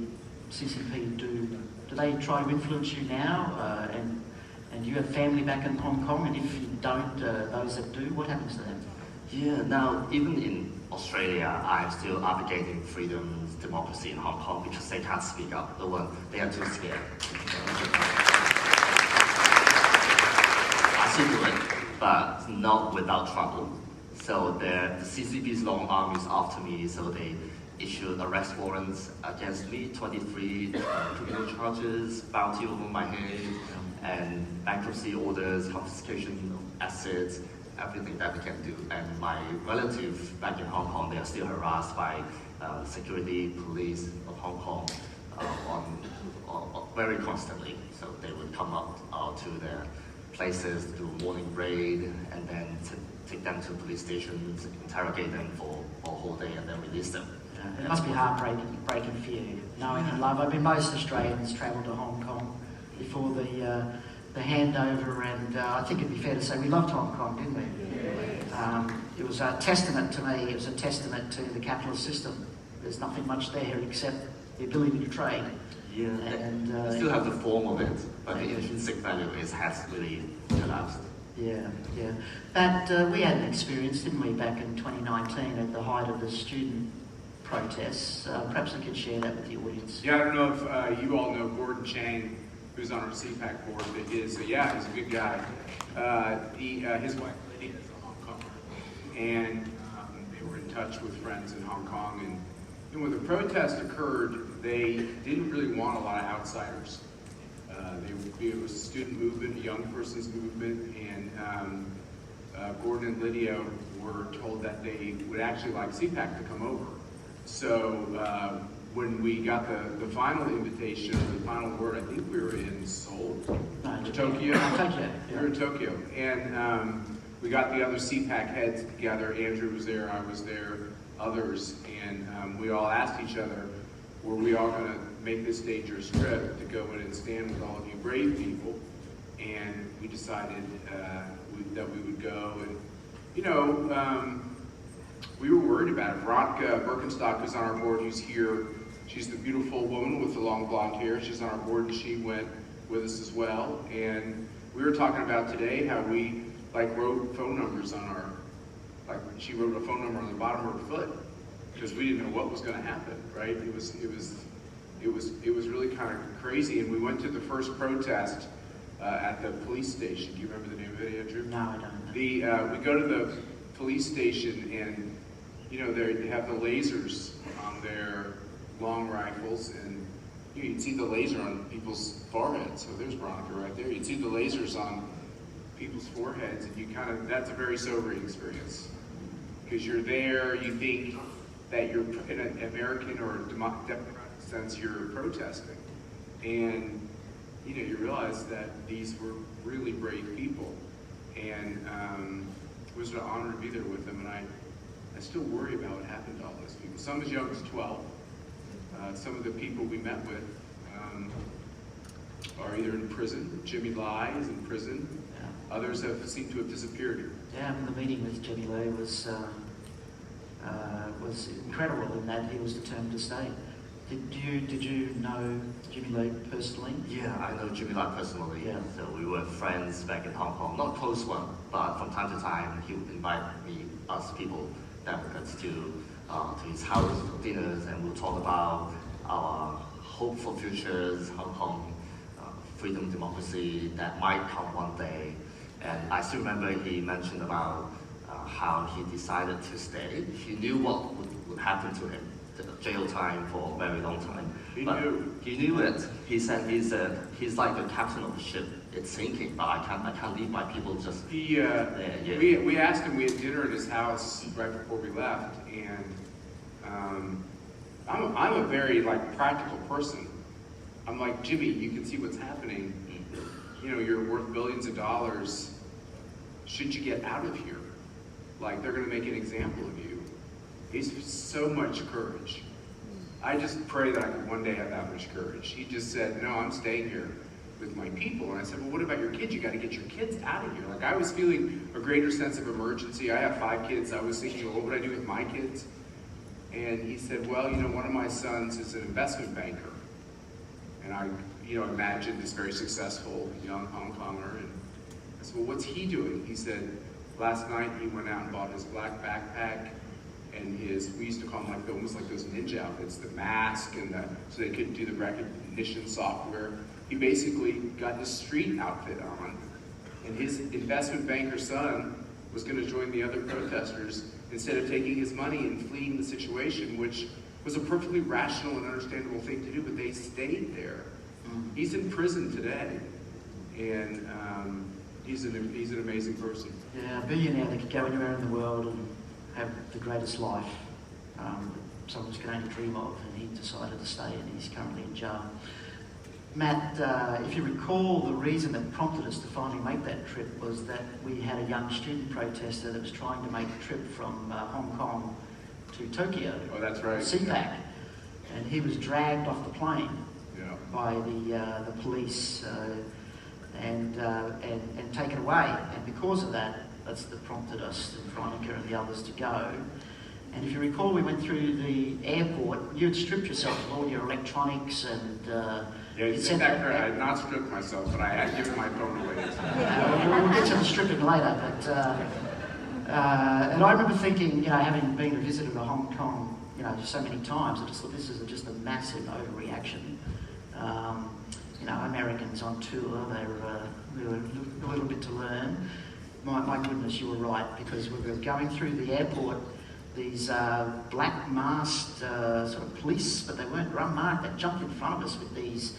CCP do? Do they try to influence you now? And you have family back in Hong Kong, and if you don't, those that do, what happens to them? Yeah, now even in Australia, I'm still advocating freedom, democracy in Hong Kong because they can't speak up. They are too scared. I still do it, but not without trouble. So the CCP's long arm is after me, so they issued arrest warrants against me, 23 criminal charges, bounty over my head, and bankruptcy orders, confiscation of assets, everything that we can do. And my relatives back in Hong Kong, they are still harassed by security police of Hong Kong very constantly. So they would come up to their places, do morning raid, and then take them to police stations, interrogate them for a whole day, and then release them. It must be heartbreaking for you, knowing and love. I mean, most Australians travel to Hong Kong before the handover, and I think it'd be fair to say we loved Hong Kong, didn't we? It was a testament to me. It was a testament to the capitalist system. There's nothing much there except the ability to trade. Yeah, and they still have the form of it, but the intrinsic value has really collapsed. Yeah, yeah. But we had an experience, didn't we, back in 2019 at the height of the student protests. Perhaps we could share that with the audience. Yeah, I don't know if you all know Gordon Chang, who's on our CPAC board, but he's a good guy. His wife Lydia is a Hong Konger, and they were in touch with friends in Hong Kong. And when the protest occurred, they didn't really want a lot of outsiders. It was a student movement, a young person's movement, and Gordon and Lydia were told that they would actually like CPAC to come over. So when we got the final invitation, the final word, I think we were in Seoul, Tokyo. Tokyo. We were in Tokyo, and we got the other CPAC heads together. Andrew was there, I was there, others, and we all asked each other, were we all going to make this dangerous trip to go in and stand with all of you brave people? And we decided that we would go, and we were worried about it. Veronica Birkenstock, who's on our board, who's here, she's the beautiful woman with the long blonde hair. She's on our board, and she went with us as well. And we were talking about today how we wrote phone numbers on our, she wrote a phone number on the bottom of her foot because we didn't know what was going to happen, right? It was really kind of crazy. And we went to the first protest at the police station. Do you remember the name of it, Andrew? No, I don't. We go to the police station, and they have the lasers on their long rifles, and you'd see the laser on people's foreheads. So there's Veronica right there. You'd see the lasers on people's foreheads, and that's a very sobering experience. Because you're there, you think that you're in an American or democratic sense, you're protesting. And you realize that these were really brave people. And it was an honor to be there with them, and I still worry about what happened to all those people. Some as young as 12. Some of the people we met with are either in prison. Jimmy Lai is in prison. Yeah. Others seem to have disappeared. Yeah, the meeting with Jimmy Lai was incredible in that he was determined to stay. Did you know Jimmy Lai personally? Yeah, I know Jimmy Lai personally. Yeah. So we were friends back in Hong Kong. Not close one, but from time to time he would invite us people, delegates, to his house for dinners, and we'll talk about our hope for futures, Hong Kong, freedom, democracy that might come one day. And I still remember he mentioned about how he decided to stay. He knew what would happen to him. Jail time for a very long time. He knew it. He said he's like the captain of the ship. It's sinking, but I can't leave my people just. We asked him. We had dinner at his house right before we left, and I'm a very practical person. I'm like, Jimmy, you can see what's happening. You're worth billions of dollars. Should you get out of here? They're going to make an example of you. He's so much courage. I just pray that I could one day have that much courage. He just said, no, I'm staying here with my people. And I said, well, what about your kids? You got to get your kids out of here. I was feeling a greater sense of emergency. I have 5 kids. I was thinking, well, what would I do with my kids? And he said, well, one of my sons is an investment banker. And I, imagined this very successful young Hong Konger. And I said, well, what's he doing? He said, last night he went out and bought his black backpack and we used to call them almost like those ninja outfits, the mask, and so they couldn't do the recognition software. He basically got his street outfit on, and his investment banker son was going to join the other protesters instead of taking his money and fleeing the situation, which was a perfectly rational and understandable thing to do, but they stayed there. He's in prison today, and he's an amazing person. Yeah, a billionaire that could go anywhere in the world and have the greatest life someone's going to dream of, and he decided to stay, and he's currently in jail. Matt, if you recall, the reason that prompted us to finally make that trip was that we had a young student protester that was trying to make the trip from Hong Kong to Tokyo. Oh, that's right. CPAC. Yeah. And he was dragged off the plane by the police and taken away. And because of that, that's that prompted us, and Veronica and the others, to go. And if you recall, we went through the airport. You'd stripped yourself of all your electronics and yeah, you said that correct. I had not stripped myself, but I had given my phone away. We'll get to the stripping later. But and I remember thinking, having been a visitor to Hong Kong, so many times, I just thought this is just a massive overreaction. Americans on tour, they were a little bit to learn. My goodness, you were right, because we were going through the airport, these black masked sort of police, but they weren't unmarked. They jumped in front of us with these,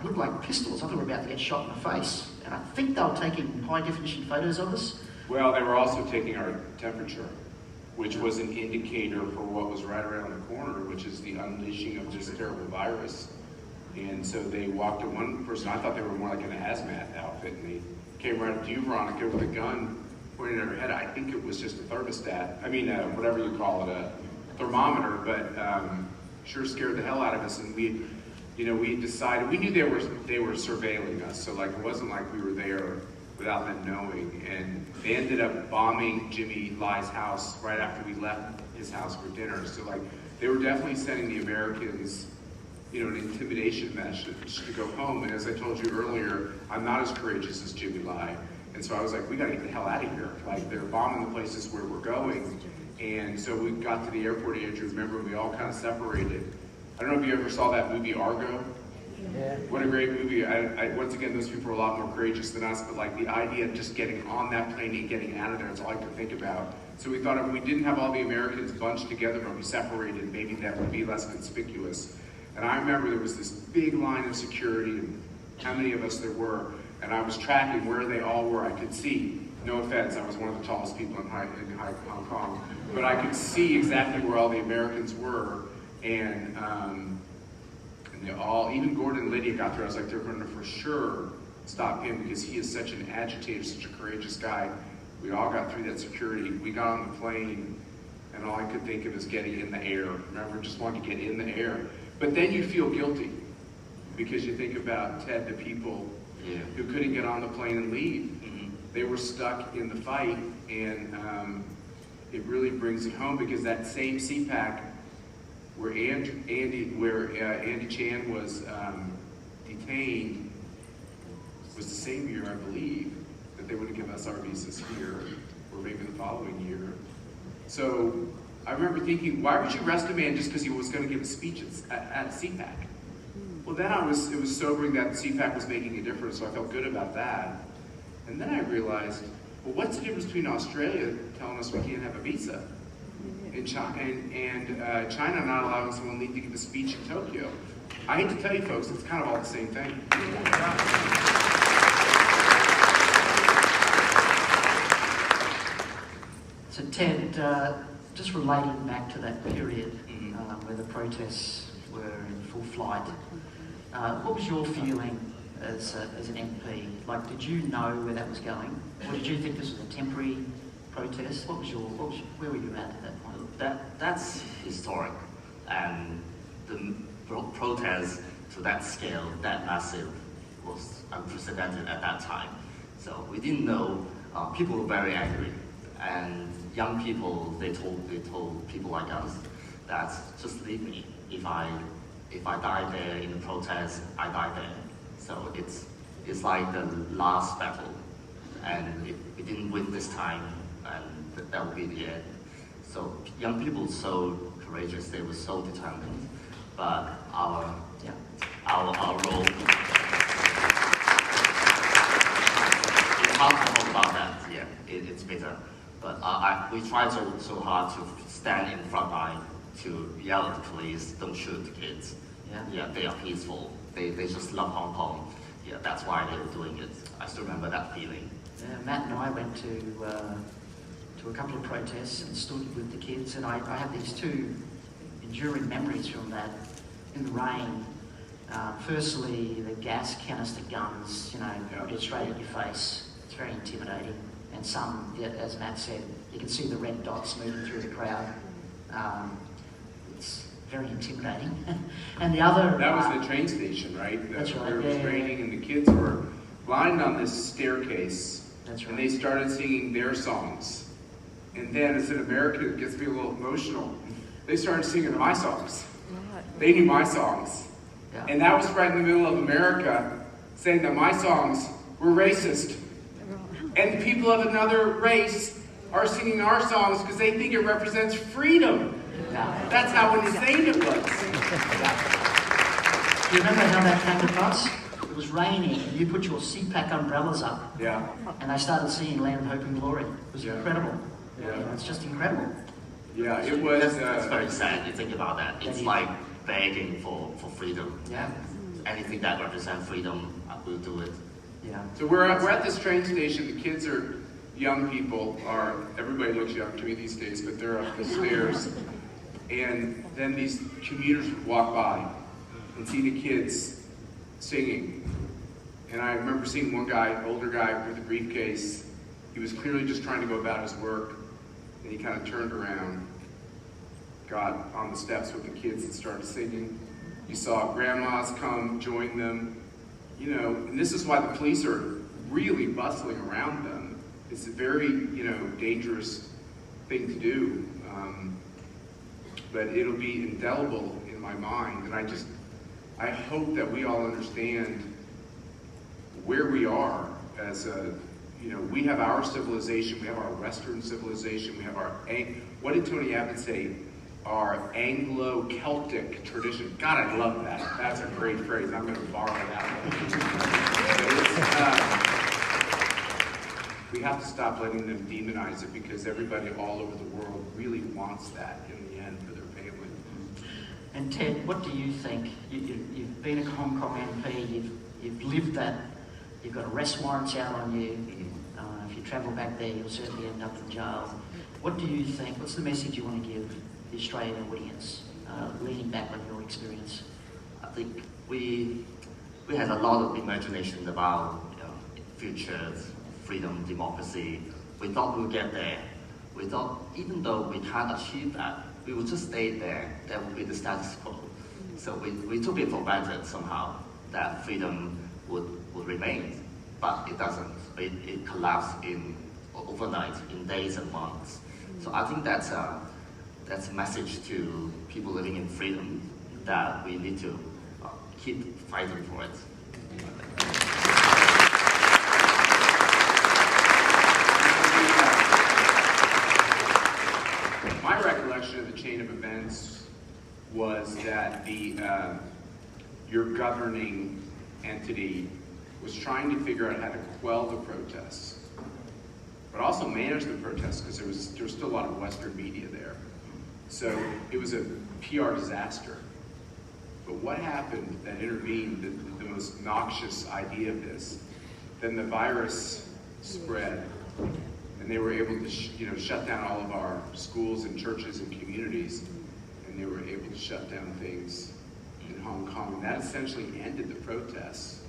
looked like pistols. I thought we were about to get shot in the face. And I think they were taking high definition photos of us. Well, they were also taking our temperature, which was an indicator for what was right around the corner, which is the unleashing of this terrible virus. And so they walked to one person, I thought they were more like an hazmat outfit, and they came right up to you, Veronica, with a gun pointed at her head. I think it was just a thermostat. Whatever you call it, a thermometer, but sure scared the hell out of us. And we decided, we knew they were surveilling us, so it wasn't like we were there without them knowing. And they ended up bombing Jimmy Lai's house right after we left his house for dinner. So they were definitely sending the Americans, an intimidation message to go home. And as I told you earlier, I'm not as courageous as Jimmy Lai. And so I was like, we gotta get the hell out of here. They're bombing the places where we're going. And so we got to the airport, Andrew, remember, we all kind of separated. I don't know if you ever saw that movie, Argo. Yeah. What a great movie. Once again, those people are a lot more courageous than us, but the idea of just getting on that plane and getting out of there is all I could think about. So we thought if we didn't have all the Americans bunched together, but we separated, maybe that would be less conspicuous. And I remember there was this big line of security, and how many of us there were, and I was tracking where they all were. I could see, no offense, I was one of the tallest people in Hong Kong, but I could see exactly where all the Americans were, and they all, even Gordon and Lydia got there. I was like, they're going to for sure stop him because he is such an agitator, such a courageous guy. We all got through that security. We got on the plane, and all I could think of is getting in the air. Remember, just wanted to get in the air. But then you feel guilty because you think about, Ted, the people who couldn't get on the plane and leave. Mm-hmm. They were stuck in the fight, and it really brings it home because that same CPAC where Andy Chan was detained was the same year, I believe, that they wouldn't give us our visas here, or maybe the following year. So I remember thinking, why would you arrest a man just because he was going to give a speech at CPAC? Well, then it was sobering that CPAC was making a difference, so I felt good about that. And then I realized, well, what's the difference between Australia telling us we can't have a visa and China not allowing someone to give a speech in Tokyo? I hate to tell you folks, it's kind of all the same thing. So Ted, just relating back to that period where the protests were in full flight, what was your feeling as an MP? Did you know where that was going? Or did you think this was a temporary protest? Where were you at that point? That's historic, and the protest to that scale, that massive, was unprecedented at that time. So we didn't know. People were very angry, and young people, they told people like us that just leave me. If I die there in the protest, I die there. So it's like the last battle, and if we didn't win this time, and that would be the end. So young people were so courageous, they were so determined, but our role. It's hard to talk about that. Yeah, it's bitter. But we try so hard to stand in the front line to yell at the police, don't shoot the kids. Yeah, they are peaceful. They just love Hong Kong. Yeah, that's why they were doing it. I still remember that feeling. Yeah, Matt and I went to a couple of protests and stood with the kids, and I have these two enduring memories from that in the rain. Firstly, the gas canister guns, get straight at your face. It's very intimidating. And some, as Matt said, you can see the red dots moving through the crowd. It's very intimidating. And the other... That was the train station, right? That's right. Where it was raining, and the kids were lined on this staircase. That's right. And they started singing their songs. And then as an American, it gets me a little emotional. They started singing my songs. They knew my songs. Yeah. And that was right in the middle of America, saying that my songs were racist. And people of another race are singing our songs because they think it represents freedom. Yeah. That's how insane it was. Do you remember how that came to pass? It was raining, and you put your CPAC umbrellas up, Yeah. and they started singing Land, Hope and Glory. It was incredible. Yeah. You know, it's just incredible. Yeah, it was. That's very sad. You think about that. It's like begging for freedom. Yeah. Anything that represents freedom, we'll do it. Yeah. So we're at this train station. The kids are young people. Everybody looks young to me these days, but they're up the stairs. And then these commuters would walk by and see the kids singing. And I remember seeing one guy, older guy with a briefcase. He was clearly just trying to go about his work. And he kind of turned around, got on the steps with the kids and started singing. You saw grandmas come, join them. You know, and this is why the police are really bustling around them. It's a very, dangerous thing to do. But it'll be indelible in my mind. And I hope that we all understand where we are as we have our civilization, we have our Western civilization, we have what did Tony Abbott say? Our Anglo-Celtic tradition. God, I love that. That's a great phrase. I'm going to borrow that one. We have to stop letting them demonize it because everybody all over the world really wants that in the end for their family. And Ted, what do you think? You've been a Hong Kong MP, you've lived that, you've got arrest warrants out on you. If you travel back there, you'll certainly end up in jail. What do you think? What's the message you want to give the Australian audience, leaning back on your experience? I think we had a lot of imagination about future, freedom, democracy. We thought we would get there. We thought even though we can't achieve that, we would just stay there. That would be the status quo. So we took it for granted somehow that freedom would remain, but it doesn't. It collapsed overnight, in days and months. So I think that's a message to people living in freedom that we need to keep fighting for it. My recollection of the chain of events was that your governing entity was trying to figure out how to quell the protests, but also manage the protests because there was still a lot of Western media there. So it was a PR disaster. But what happened that intervened, the most noxious idea of this, then the virus spread, and they were able to shut down all of our schools and churches and communities, and they were able to shut down things in Hong Kong. And that essentially ended the protests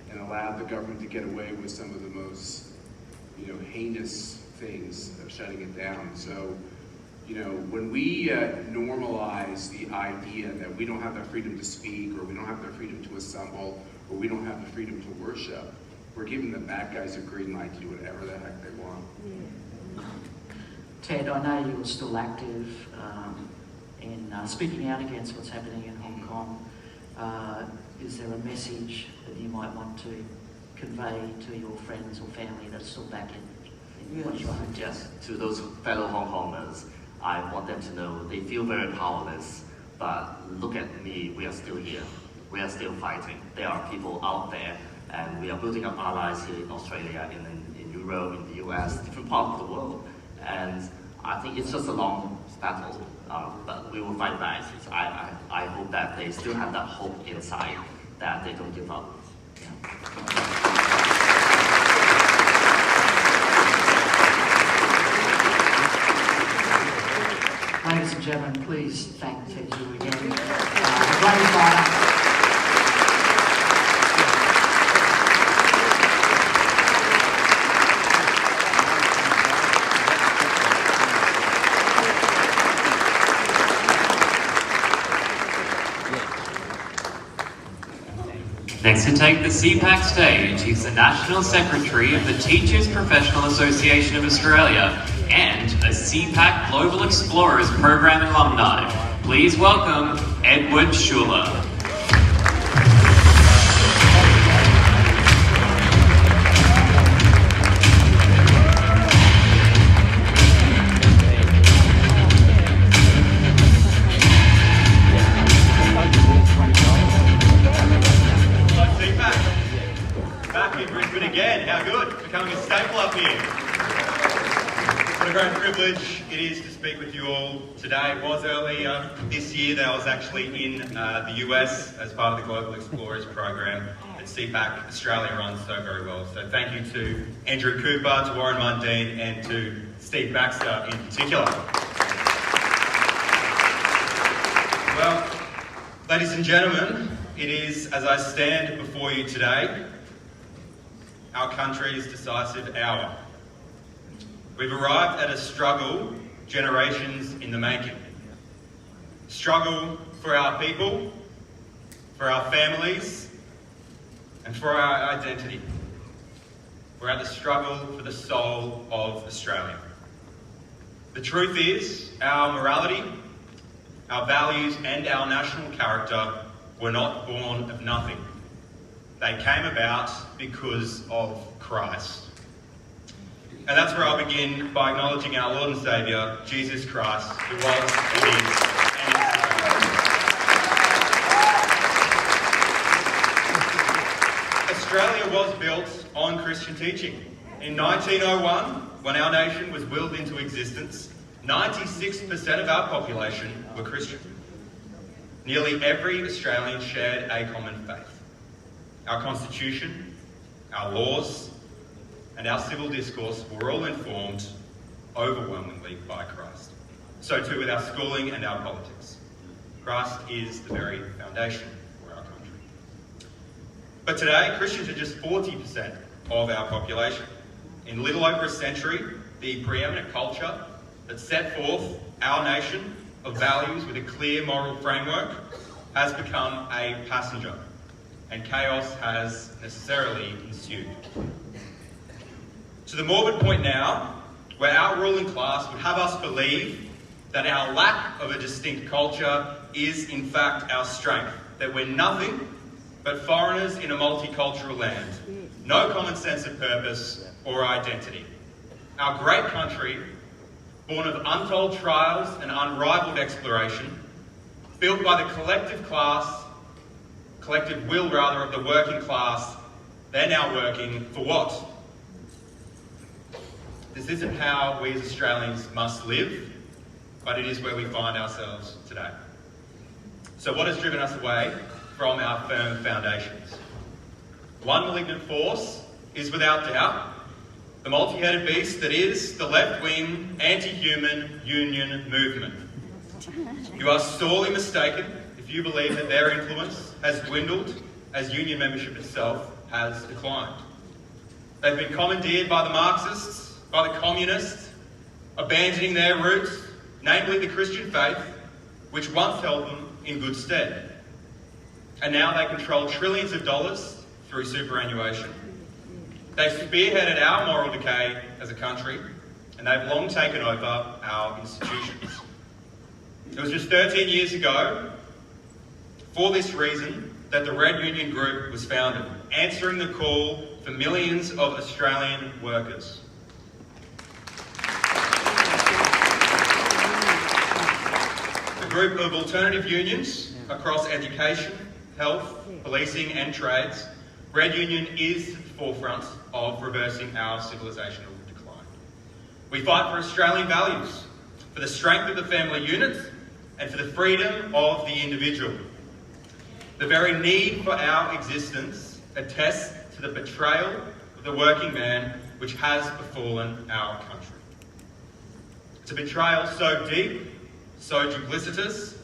and allowed the government to get away with some of the most heinous things of shutting it down. So, when we normalize the idea that we don't have the freedom to speak, or we don't have the freedom to assemble, or we don't have the freedom to worship, we're giving the bad guys a green light to do whatever the heck they want. Ted, I know you're still active in speaking out against what's happening in Hong Kong. Is there a message that you might want to convey to your friends or family that's still back in what you're doing? Yes, to those fellow Hong Kongers, I want them to know they feel very powerless, but look at me, we are still here. We are still fighting. There are people out there, and we are building up allies here in Australia, in Europe, in the US, different parts of the world. And I think it's just a long battle, but we will fight back. I hope that they still have that hope inside, that they don't give up. Ladies and gentlemen, please thank Ted Yu again. Great fighter. Next to take the CPAC stage is the National Secretary of the Teachers Professional Association of Australia, and a CPAC Global Explorers Program alumni. Please welcome Edward Schuler. Again, how good, becoming a staple up here. What a great privilege it is to speak with you all today. It was earlier this year that I was actually in the US as part of the Global Explorers program that CPAC Australia runs so very well. So thank you to Andrew Cooper, to Warren Mundine and to Steve Baxter in particular. Well, ladies and gentlemen, it is, as I stand before you today, our country's decisive hour. We've arrived at a struggle generations in the making. Struggle for our people, for our families, and for our identity. We're at the struggle for the soul of Australia. The truth is, our morality, our values, and our national character were not born of nothing. They came about because of Christ. And that's where I'll begin by acknowledging our Lord and Saviour, Jesus Christ, who was, and is, and is to come. Australia was built on Christian teaching. In 1901, when our nation was willed into existence, 96% of our population were Christian. Nearly every Australian shared a common faith. Our constitution, our laws, and our civil discourse were all informed overwhelmingly by Christ. So too with our schooling and our politics. Christ is the very foundation for our country. But today, Christians are just 40% of our population. In little over a century, the preeminent culture that set forth our nation of values with a clear moral framework has become a passenger. And chaos has necessarily ensued. To the morbid point now, where our ruling class would have us believe that our lack of a distinct culture is in fact our strength, that we're nothing but foreigners in a multicultural land, no common sense of purpose or identity. Our great country, born of untold trials and unrivaled exploration, built by the collective will of the working class, they're now working for what? This isn't how we as Australians must live, but it is where we find ourselves today. So what has driven us away from our firm foundations? One malignant force is without doubt the multi-headed beast that is the left-wing, anti-human union movement. You are sorely mistaken if you believe that their influence has dwindled as union membership itself has declined. They've been commandeered by the Marxists, by the communists, abandoning their roots, namely the Christian faith, which once held them in good stead. And now they control trillions of dollars through superannuation. They've spearheaded our moral decay as a country, and they've long taken over our institutions. It was just 13 years ago, for this reason, that the Red Union Group was founded, answering the call for millions of Australian workers. A group of alternative unions across education, health, policing and trades, Red Union is at the forefront of reversing our civilisational decline. We fight for Australian values, for the strength of the family unit and for the freedom of the individual. The very need for our existence attests to the betrayal of the working man which has befallen our country. It's a betrayal so deep, so duplicitous,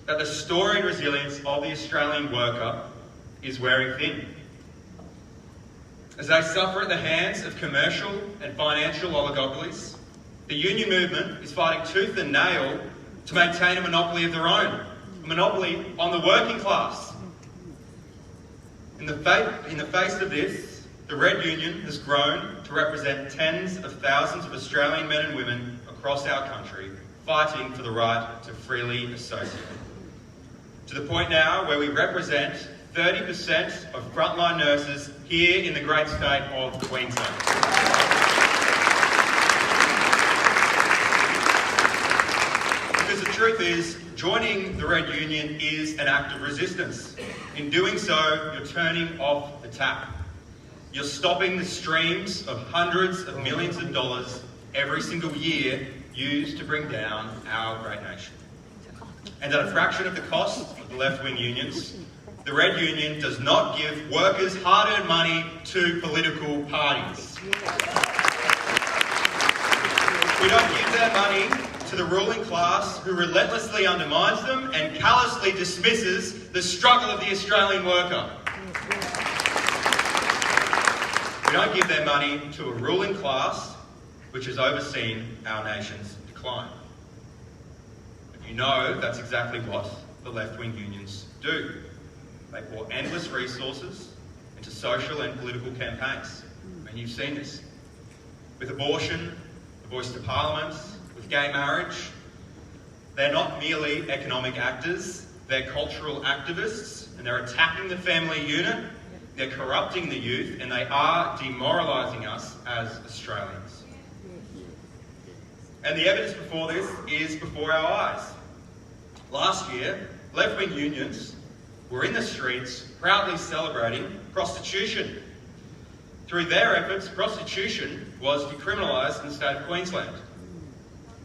that the story and resilience of the Australian worker is wearing thin. As they suffer at the hands of commercial and financial oligopolies, the union movement is fighting tooth and nail to maintain a monopoly of their own, a monopoly on the working class. In the face of this, the the Red Union has grown to represent tens of thousands of Australian men and women across our country fighting for the right to freely associate. To the point now where we represent 30% of frontline nurses here in the great state of Queensland. Because the truth is, joining the Red Union is an act of resistance. In doing so, you're turning off the tap. You're stopping the streams of hundreds of millions of dollars every single year used to bring down our great nation. And at a fraction of the cost of the left-wing unions, the Red Union does not give workers hard-earned money to political parties. We don't give their money to the ruling class who relentlessly undermines them and callously dismisses the struggle of the Australian worker. We don't give their money to a ruling class which has overseen our nation's decline. But you know that's exactly what the left-wing unions do. They pour endless resources into social and political campaigns. And you've seen this. With abortion, the voice to Parliament, with gay marriage, they're not merely economic actors, they're cultural activists, and they're attacking the family unit, they're corrupting the youth, and they are demoralising us as Australians. And the evidence before this is before our eyes. Last year, left-wing unions were in the streets proudly celebrating prostitution. Through their efforts, prostitution was decriminalised in the state of Queensland.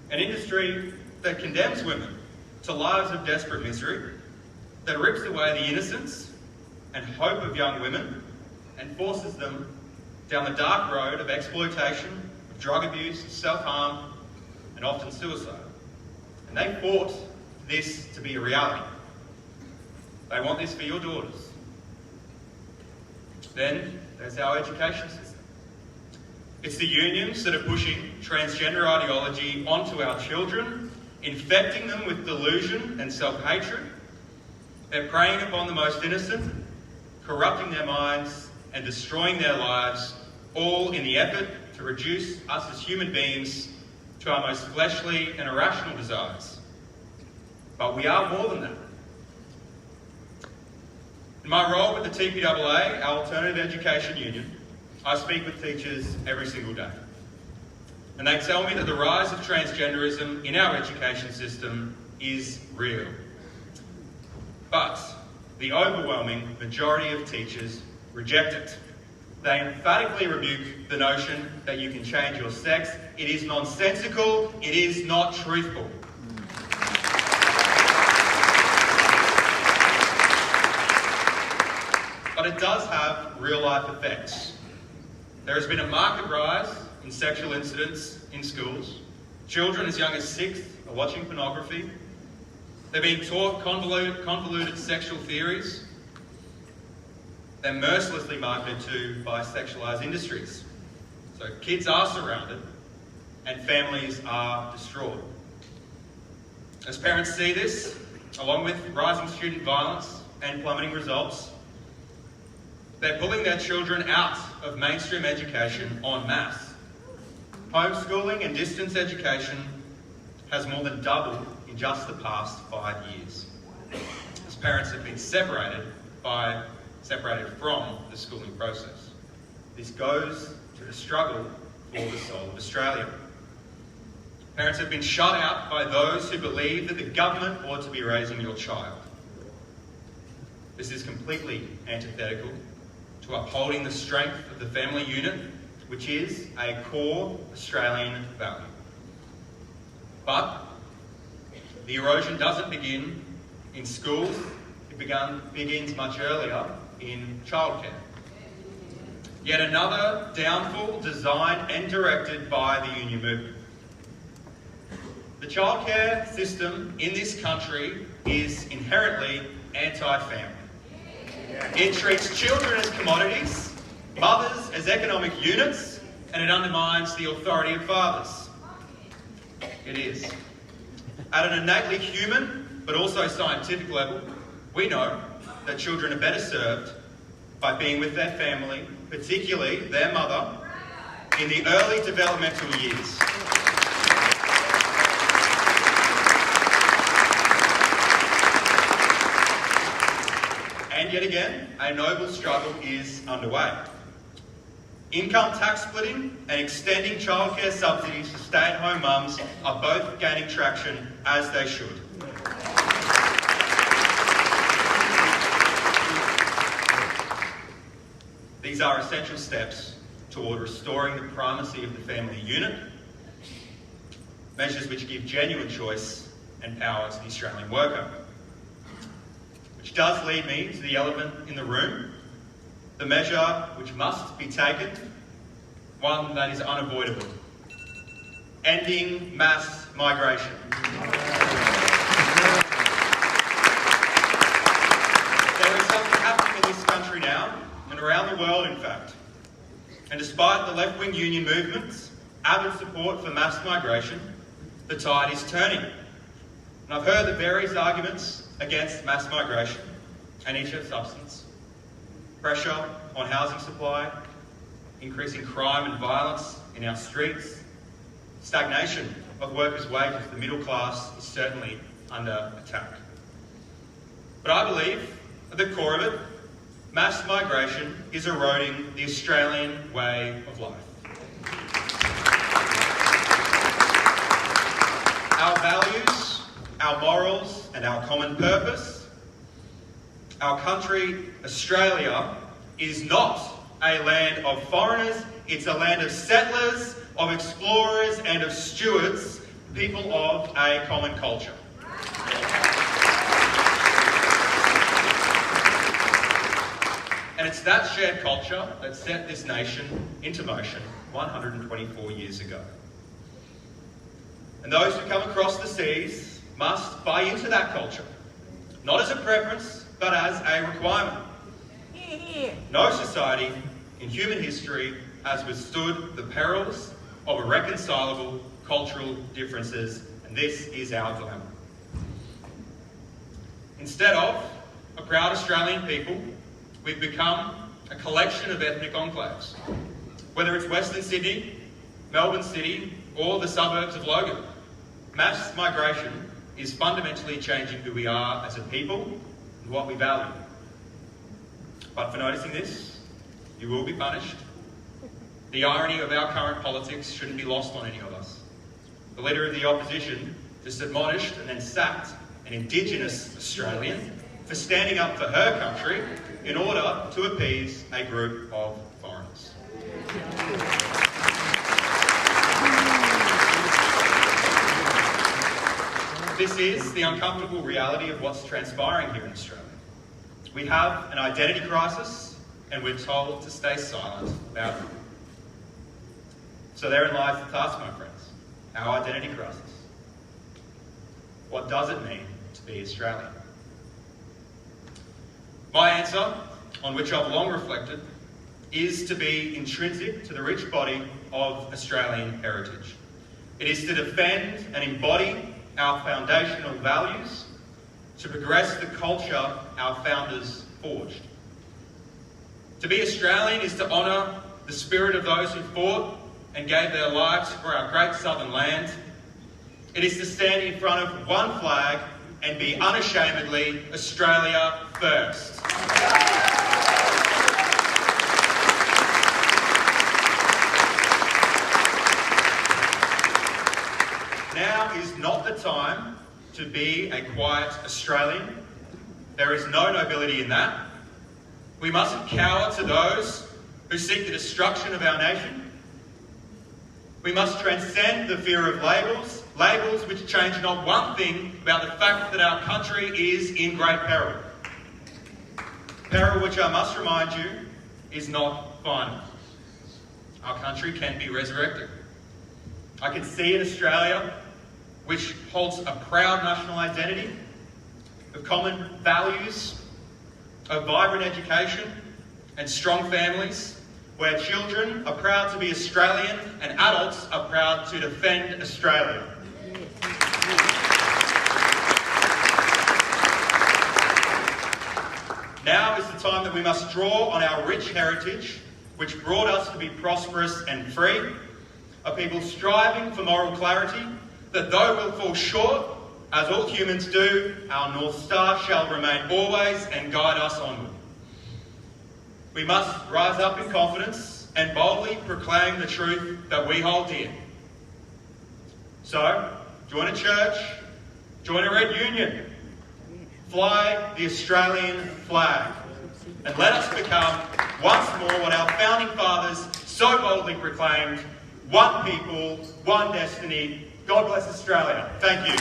An industry that condemns women to lives of desperate misery, that rips away the innocence and hope of young women and forces them down the dark road of exploitation, of drug abuse, self-harm, and often suicide. And they fought this to be a reality. They want this for your daughters. Then there's our education system. It's the unions that are pushing transgender ideology onto our children, infecting them with delusion and self-hatred. They're preying upon the most innocent, corrupting their minds and destroying their lives, all in the effort to reduce us as human beings to our most fleshly and irrational desires. But we are more than that. In my role with the TPAA, our alternative education union, I speak with teachers every single day. And they tell me that the rise of transgenderism in our education system is real. But the overwhelming majority of teachers reject it. They emphatically rebuke the notion that you can change your sex. It is nonsensical. It is not truthful. But it does have real-life effects. There has been a marked rise in sexual incidents in schools. Children as young as 6 are watching pornography. They're being taught convoluted sexual theories. They're mercilessly marketed to by sexualised industries. So kids are surrounded and families are distraught. As parents see this, along with rising student violence and plummeting results, they're pulling their children out of mainstream education en masse. Homeschooling and distance education has more than doubled in just the past 5 years, as parents have been separated from the schooling process. This goes to the struggle for the soul of Australia. Parents have been shut out by those who believe that the government ought to be raising your child. This is completely antithetical to upholding the strength of the family unit, which is a core Australian value. But the erosion doesn't begin in schools, it begins much earlier in childcare. Yet another downfall designed and directed by the union movement. The childcare system in this country is inherently anti-family. It treats children as commodities, mothers as economic units, and it undermines the authority of fathers. It is. At an innately human, but also scientific level, we know that children are better served by being with their family, particularly their mother, in the early developmental years. And yet again, a noble struggle is underway. Income tax splitting and extending childcare subsidies for stay-at-home mums are both gaining traction, as they should. These are essential steps toward restoring the primacy of the family unit, measures which give genuine choice and power to the Australian worker. Which does lead me to the elephant in the room, the measure which must be taken, one that is unavoidable: ending mass migration. There is something happening in this country now, and around the world in fact. And despite the left-wing union movements, avid support for mass migration, the tide is turning. And I've heard the various arguments against mass migration, and each have substance. Pressure on housing supply, increasing crime and violence in our streets, stagnation of workers' wages, the middle class is certainly under attack. But I believe, at the core of it, mass migration is eroding the Australian way of life. Our values, our morals, and our common purpose. Our country, Australia, is not a land of foreigners, it's a land of settlers, of explorers, and of stewards, people of a common culture. And it's that shared culture that set this nation into motion 124 years ago. And those who come across the seas must buy into that culture, not as a preference, but as a requirement. No society in human history has withstood the perils of irreconcilable cultural differences, and this is our dilemma. Instead of a proud Australian people, we've become a collection of ethnic enclaves. Whether it's Western Sydney, Melbourne City, or the suburbs of Logan, mass migration is fundamentally changing who we are as a people and what we value. But for noticing this, you will be punished. The irony of our current politics shouldn't be lost on any of us. The Leader of the Opposition just admonished and then sacked an Indigenous Australian for standing up for her country in order to appease a group of foreigners. This is the uncomfortable reality of what's transpiring here in Australia. We have an identity crisis, and we're told to stay silent about it. So therein lies the task, my friends, our identity crisis. What does it mean to be Australian? My answer, on which I've long reflected, is to be intrinsic to the rich body of Australian heritage. It is to defend and embody our foundational values, to progress the culture our founders forged. To be Australian is to honour the spirit of those who fought and gave their lives for our great southern land. It is to stand in front of one flag and be unashamedly Australia first. Now is not the time to be a quiet Australian. There is no nobility in that. We mustn't cower to those who seek the destruction of our nation. We must transcend the fear of labels, labels which change not one thing about the fact that our country is in great peril. Peril which I must remind you is not final. Our country can be resurrected. I can see an Australia which holds a proud national identity, of common values, of vibrant education and strong families, where children are proud to be Australian and adults are proud to defend Australia. Now is the time that we must draw on our rich heritage, which brought us to be prosperous and free, a people striving for moral clarity, that though we'll fall short, as all humans do, our North Star shall remain always and guide us onward. We must rise up in confidence and boldly proclaim the truth that we hold dear. So, join a church, join a red union, fly the Australian flag, and let us become once more what our founding fathers so boldly proclaimed: one people, one destiny. God bless Australia. Thank you.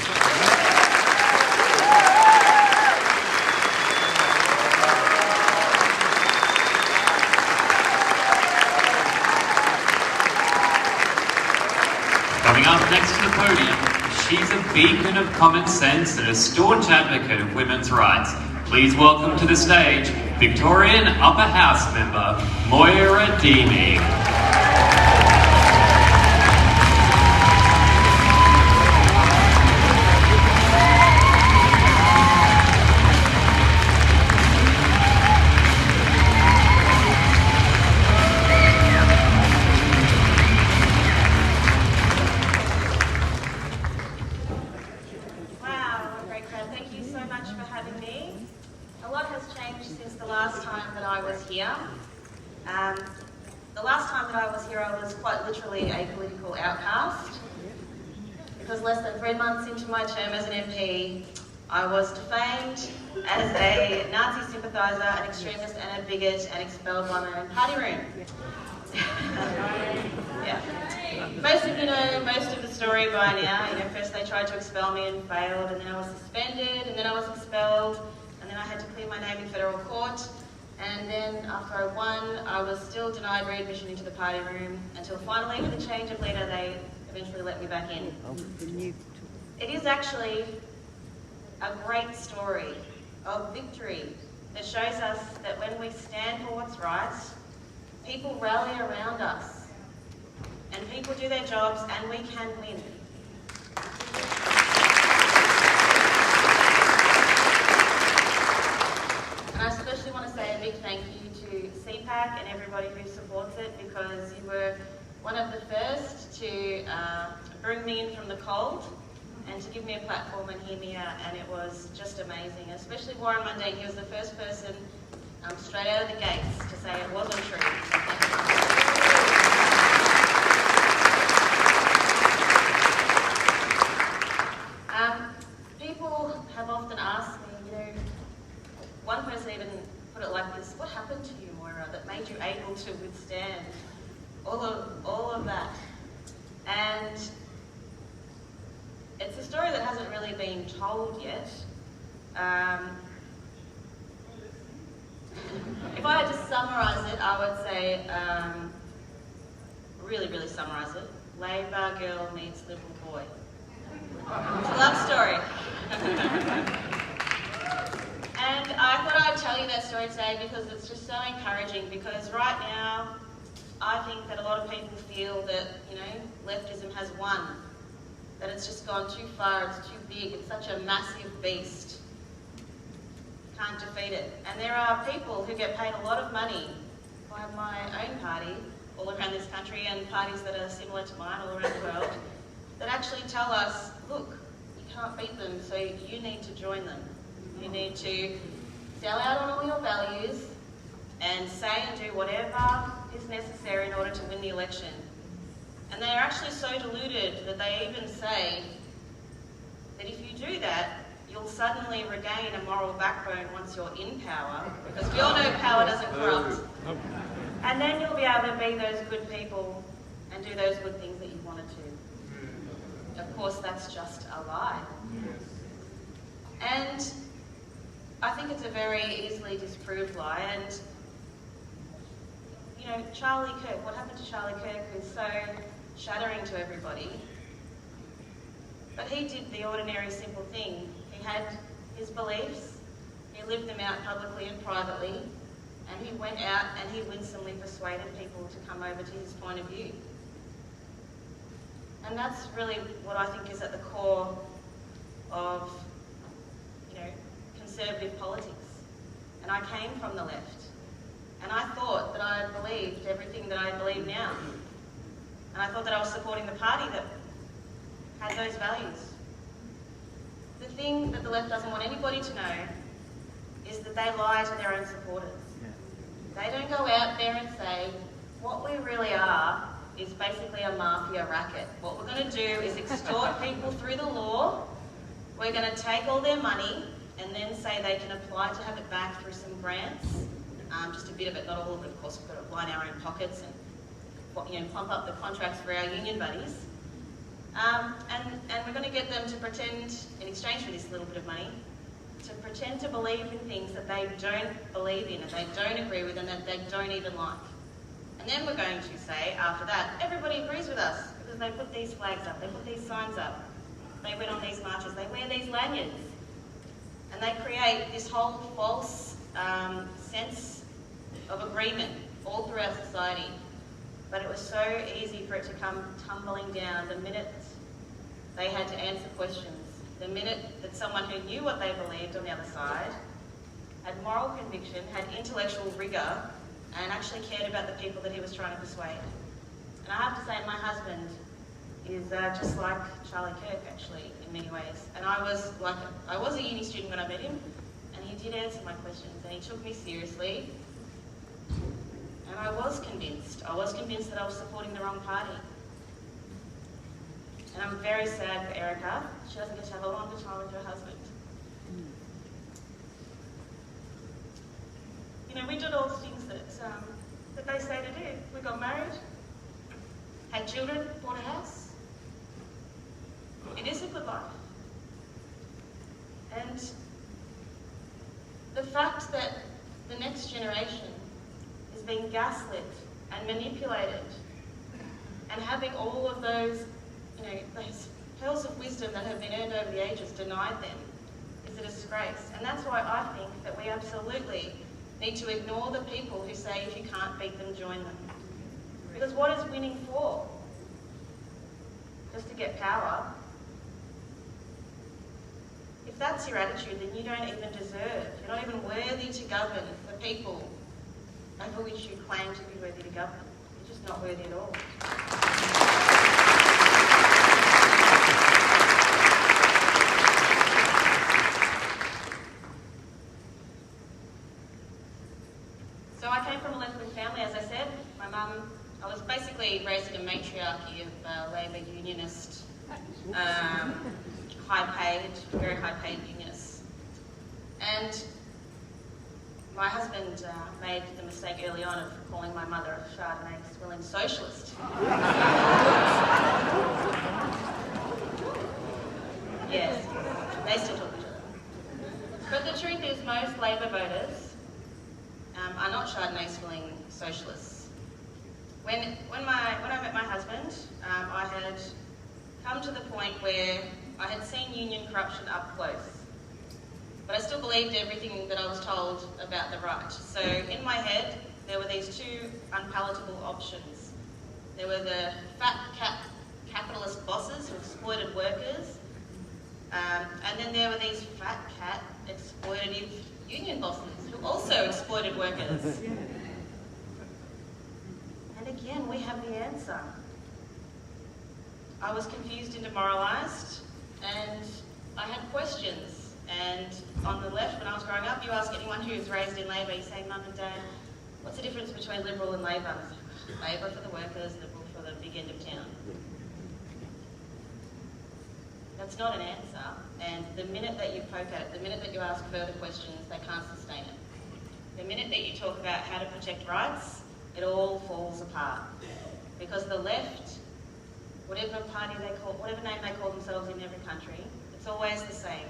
Coming up next to the podium, she's a beacon of common sense and a staunch advocate of women's rights. Please welcome to the stage Victorian Upper House member Moira Deeming. Wow, what a great crowd. Thank you so much for having me. A lot has changed since the last time that I was here. The last time that I was here, I was quite literally a political outcast. Because less than 3 months into my term as an MP, I was defamed as a Nazi sympathiser, an extremist and a bigot, and expelled by my own party room. Yeah. Most of you know most of the story by now. You know, first they tried to expel me and failed, and then I was suspended, and then I was expelled, and then I had to clear my name in federal court. And then after I won, I was still denied readmission into the party room until finally, with a change of leader, they eventually let me back in. It is actually a great story of victory that shows us that when we stand for what's right, people rally around us and people do their jobs and we can win. And I especially want to say a big thank you to CPAC and everybody who supports it, because you were one of the first to bring me in from the cold and to give me a platform and hear me out, and it was just amazing. Especially Warren Mundine, he was the first person straight out of the gates to say it wasn't true. So thank you. People have often asked me, you know, one person even put it like this: what happened to you, Moira, that made you able to withstand all of that? And it's a story that hasn't really been told yet. If I had to summarise it, I would say, really summarise it, Labor girl meets Liberal boy. It's a love story. And I thought I'd tell you that story today because it's just so encouraging, because right now I think that a lot of people feel that, you know, leftism has won, that it's just gone too far, it's too big, it's such a massive beast. Can't defeat it. And there are people who get paid a lot of money by my own party all around this country and parties that are similar to mine all around the world that actually tell us, look, you can't beat them, so you need to join them. You need to sell out on all your values and say and do whatever is necessary in order to win the election. And they're actually so deluded that they even say that if you do that, you'll suddenly regain a moral backbone once you're in power, because we all know power doesn't corrupt. And then you'll be able to be those good people and do those good things that you wanted to. Of course, that's just a lie. And I think it's a very easily disproved lie. And, you know, Charlie Kirk, what happened to Charlie Kirk is so shattering to everybody. But he did the ordinary, simple thing. He had his beliefs, he lived them out publicly and privately, and he went out and he winsomely persuaded people to come over to his point of view. And that's really what I think is at the core of, you know, conservative politics. and I came from the left. And I thought that I believed everything that I believe now. And I thought that I was supporting the party that had those values. The thing that the left doesn't want anybody to know is that they lie to their own supporters. They don't go out there and say, what we really are is basically a mafia racket. What we're going to do is extort people through the law. We're going to take all their money and then say they can apply to have it back through some grants. Just a bit of it, not all of it. Of course, we've got to line our own pockets and pump up the contracts for our union buddies. And we're going to get them to pretend, in exchange for this little bit of money, to pretend to believe in things that they don't believe in and they don't agree with and that they don't even like. And then we're going to say, after that, everybody agrees with us because they put these flags up, they put these signs up, they went on these marches, they wear these lanyards. And they create this whole false sense of agreement all throughout society. But it was so easy for it to come tumbling down the minute they had to answer questions. The minute that someone who knew what they believed on the other side, had moral conviction, had intellectual rigour, and actually cared about the people that he was trying to persuade. And I have to say, my husband is just like Charlie Kirk, actually, in many ways. And I was a uni student when I met him, and he did answer my questions, and he took me seriously. And I was convinced that I was supporting the wrong party. And I'm very sad for Erica. She doesn't get to have a longer time with her husband. We did all the things that they say to do. We got married, had children, bought a house. It is a good life. And the fact that the next generation is being gaslit and manipulated and having all of those, those pearls of wisdom that have been earned over the ages denied them is a disgrace. And that's why I think that we absolutely need to ignore the people who say if you can't beat them, join them. Because what is winning for? Just to get power? If that's your attitude, then you don't even deserve, you're not even worthy to govern the people over which you claim to be worthy to govern. You're just not worthy at all. So I came from a left-wing family, as I said. My mum, I was basically raised in a matriarchy of Labor unionist, very high-paid unionists. And my husband made the mistake early on of calling my mother a Chardonnay-swilling socialist. Yes, they still talk to each other. But the truth is, most Labor voters are not Chardonnay-swilling socialists. When I met my husband, I had come to the point where I had seen union corruption up close. But I still believed everything that I was told about the right. So in my head, there were these two unpalatable options. There were the fat capitalist bosses who exploited workers, and then there were these fat cat exploitative union bosses who also exploited workers. And again, we have the answer. I was confused and demoralised, and I had questions. And on the left, when I was growing up, you ask anyone who was raised in Labor, you say, Mum and Dad, what's the difference between Liberal and Labor? Labor for the workers, Liberal for the big end of town. That's not an answer. And the minute that you poke at it, the minute that you ask further questions, they can't sustain it. The minute that you talk about how to protect rights, it all falls apart. Because the left, whatever name they call themselves in every country, it's always the same.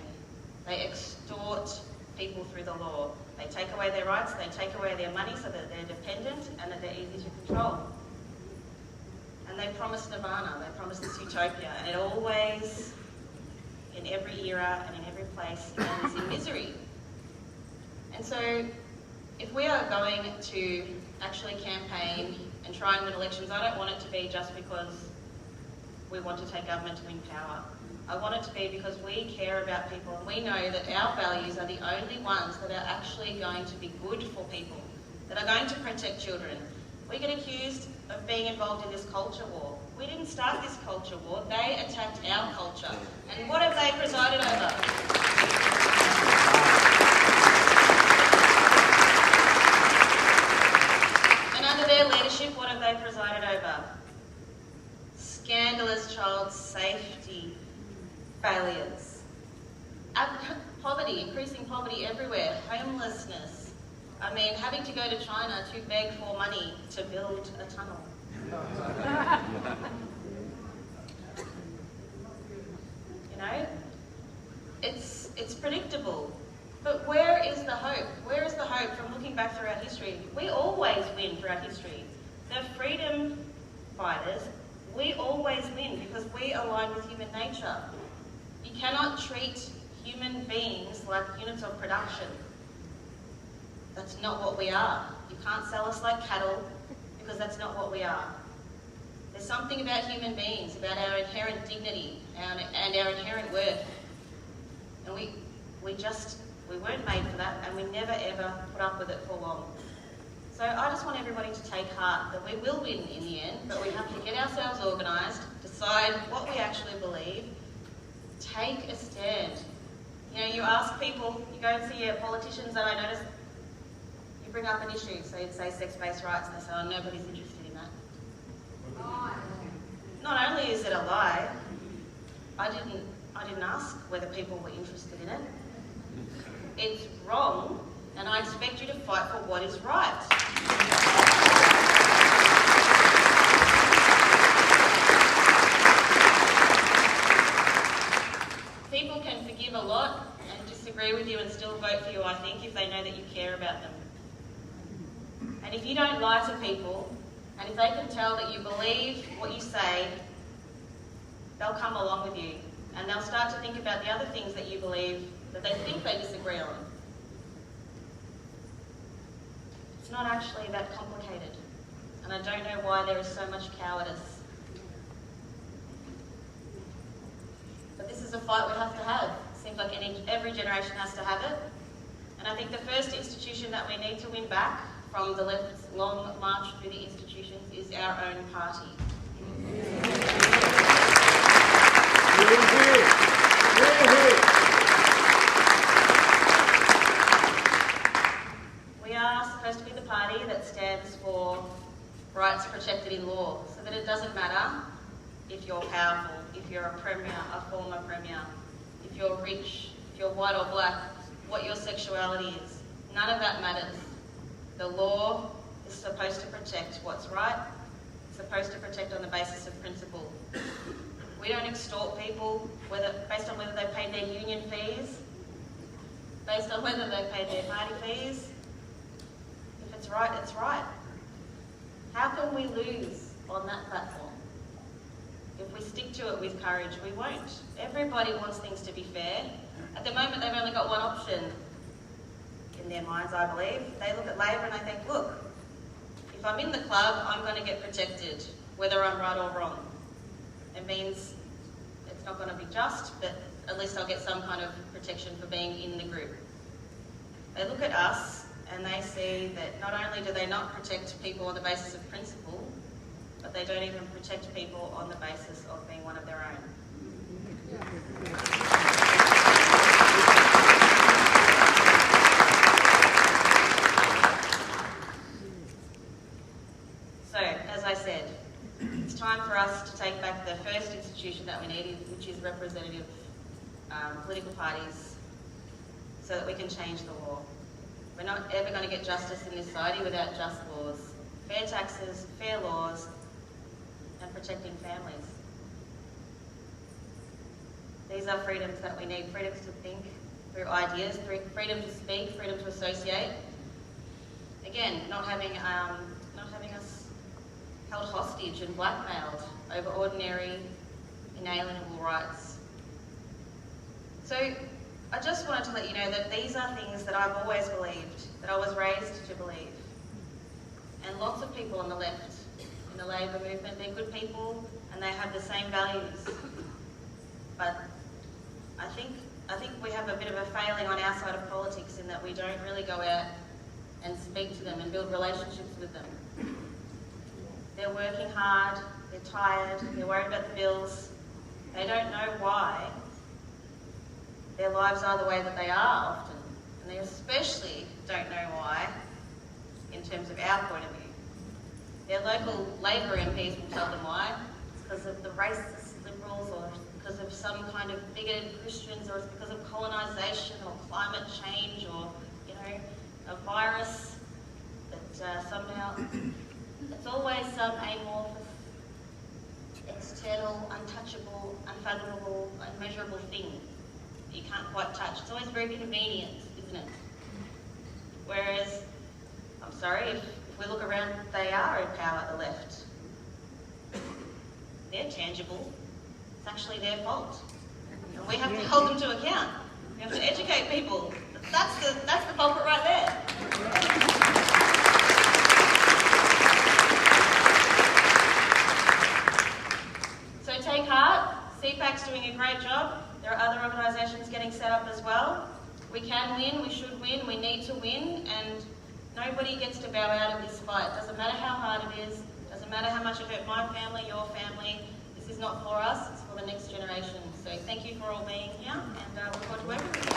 They extort people through the law. They take away their rights, they take away their money so that they're dependent and that they're easy to control. And they promise nirvana, they promise this utopia, and it always, in every era and in every place, ends in misery. And so, if we are going to actually campaign and try and win elections, I don't want it to be just because we want to take government to win power. I want it to be because we care about people and we know that our values are the only ones that are actually going to be good for people, that are going to protect children. We get accused of being involved in this culture war. We didn't start this culture war, they attacked our culture. And what have they presided over? And under their leadership, what have they presided over? Scandalous child safety failures. Poverty, increasing poverty everywhere, homelessness. I mean, having to go to China to beg for money to build a tunnel. You know, it's predictable. But where is the hope? Where is the hope from looking back through our history? We always win through our history. The freedom fighters, we always win because we align with human nature. You cannot treat human beings like units of production. That's not what we are. You can't sell us like cattle because that's not what we are. There's something about human beings, about our inherent dignity and our inherent worth. And we weren't made for that, and we never ever put up with it for long. So I just want everybody to take heart that we will win in the end, but we have to get ourselves organised, decide what we actually believe, take a stand. You know, you ask people, you go and see your politicians, and I notice you bring up an issue, so you'd say sex-based rights, and they say, oh, nobody's interested in that. Not only is it a lie, I didn't ask whether people were interested in it. It's wrong, and I expect you to fight for what is right. People can forgive a lot and disagree with you and still vote for you, I think, if they know that you care about them. And if you don't lie to people, and if they can tell that you believe what you say, they'll come along with you. And they'll start to think about the other things that you believe that they think they disagree on. It's not actually that complicated. And I don't know why there is so much cowardice. But this is a fight we have to have. It seems like every generation has to have it. And I think the first institution that we need to win back from the left's long march through the institutions is our own party. We are supposed to be the party that stands for rights protected in law, so that it doesn't matter if you're powerful, if you're a premier, a former premier, if you're rich, if you're white or black, what your sexuality is. None of that matters. The law is supposed to protect what's right. It's supposed to protect on the basis of principle. We don't extort people based on whether they paid their union fees, based on whether they paid their party fees. If it's right, it's right. How can we lose on that platform? If we stick to it with courage, we won't. Everybody wants things to be fair. At the moment, they've only got one option in their minds, I believe. They look at Labor and they think, look, if I'm in the club, I'm going to get protected, whether I'm right or wrong. It means it's not going to be just, but at least I'll get some kind of protection for being in the group. They look at us and they see that not only do they not protect people on the basis of principle, but they don't even protect people on the basis of being one of their own. So, as I said, it's time for us to take back the first institution that we need, which is representative political parties, so that we can change the law. We're not ever going to get justice in this society without just laws. Fair taxes, fair laws, and protecting families. These are freedoms that we need. Freedoms to think through ideas, freedom to speak, freedom to associate. Again, not having us held hostage and blackmailed over ordinary, inalienable rights. So I just wanted to let you know that these are things that I've always believed, that I was raised to believe. And lots of people on the left, in the Labor movement, they're good people and they have the same values. But I think we have a bit of a failing on our side of politics in that we don't really go out and speak to them and build relationships with them. They're working hard, they're tired, they're worried about the bills. They don't know why their lives are the way that they are often. And they especially don't know why in terms of our point of view. Their local Labor MPs will tell them why. It's because of the racist Liberals, or it's because of some kind of bigoted Christians, or it's because of colonisation or climate change, or, you know, a virus that somehow, it's always some amorphous, external, untouchable, unfathomable, unmeasurable thing that you can't quite touch. It's always very convenient, isn't it? Whereas, I'm sorry, if we look around, they are in power at the left. They're tangible. It's actually their fault. And we have to hold them to account. We have to educate people. That's the culprit right there. So take heart. CPAC's doing a great job. There are other organisations getting set up as well. We can win, we should win, we need to win, and nobody gets to bow out of this fight. Doesn't matter how hard it is, doesn't matter how much it hurt my family, your family. This is not for us, it's for the next generation. So thank you for all being here, and look forward to working with you.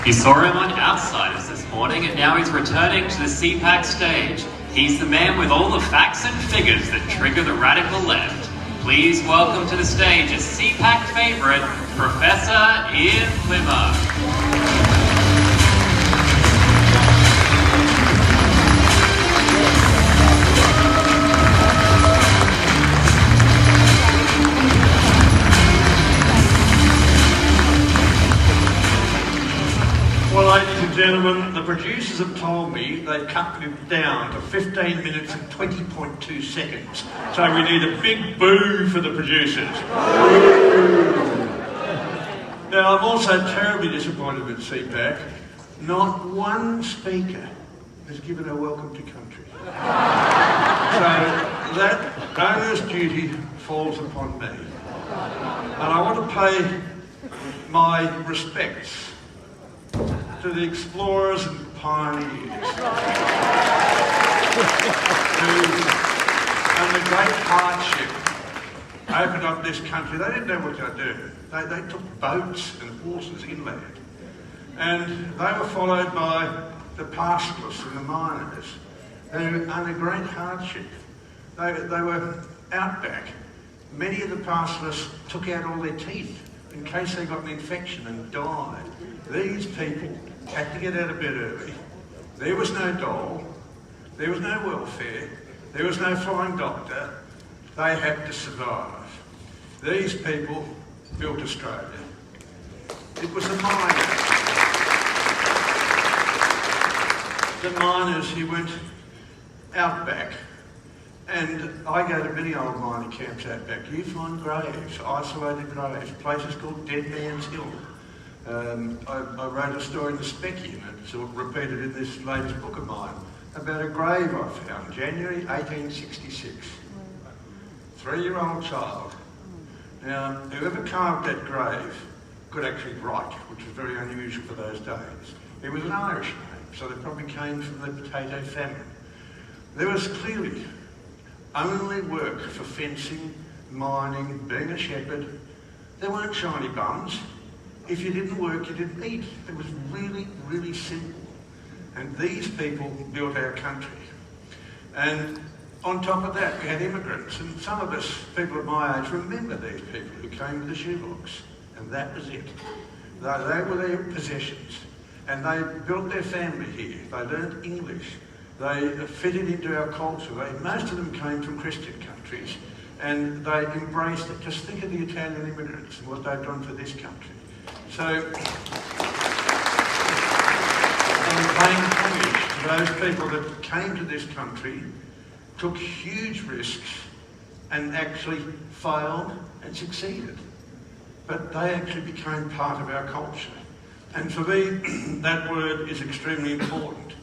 You saw him on Outsiders this morning, and now he's returning to the CPAC stage. He's the man with all the facts and figures that trigger the radical left. Please welcome to the stage a CPAC favourite, Professor Ian Plymmer. Well, ladies and gentlemen, the producers have told me they've cut it down to 15 minutes and 20.2 seconds. So we need a big boo for the producers. Now, I'm also terribly disappointed with CPAC. Not one speaker has given a welcome to country. So that onerous duty falls upon me. And I want to pay my respects to the explorers and pioneers who, under great hardship, opened up this country. They didn't know what to do. They took boats and horses inland. And they were followed by the pastoralists and the miners who, under great hardship, they were outback. Many of the pastoralists took out all their teeth in case they got an infection and died. These people had to get out of bed early. There was no dole, there was no welfare, there was no flying doctor. They had to survive. These people built Australia. It was the miners. The miners who went out back, and I go to many old mining camps out back. You find graves, isolated graves, places called Dead Man's Hill. I wrote a story in the Specky, and it's repeated in this latest book of mine, about a grave I found, January 1866. 3-year-old child. Now, whoever carved that grave could actually write, which was very unusual for those days. It was an Irish name, so they probably came from the potato famine. There was clearly only work for fencing, mining, being a shepherd. There weren't shiny bums. If you didn't work, you didn't eat. It was really, really simple. And these people built our country. And on top of that, we had immigrants. And some of us, people of my age, remember these people who came with the shoebox. And that was it. They were their possessions. And they built their family here. They learned English. They fitted into our culture. Most of them came from Christian countries. And they embraced it. Just think of the Italian immigrants and what they've done for this country. So, I'm paying homage to those people that came to this country, took huge risks, and actually failed and succeeded. but they actually became part of our culture. And for me, that word is extremely important.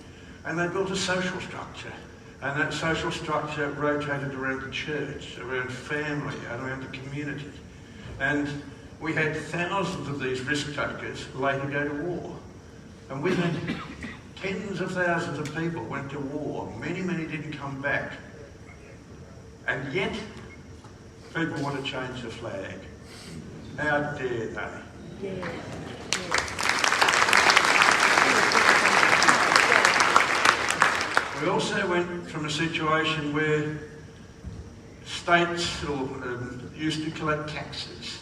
And they built a social structure. And that social structure rotated around the church, around family, around the community. And we had thousands of these risk takers later go to war. And we had tens of thousands of people went to war. Many, many didn't come back. And yet, people want to change the flag. How dare they? Yeah. We also went from a situation where states used to collect taxes,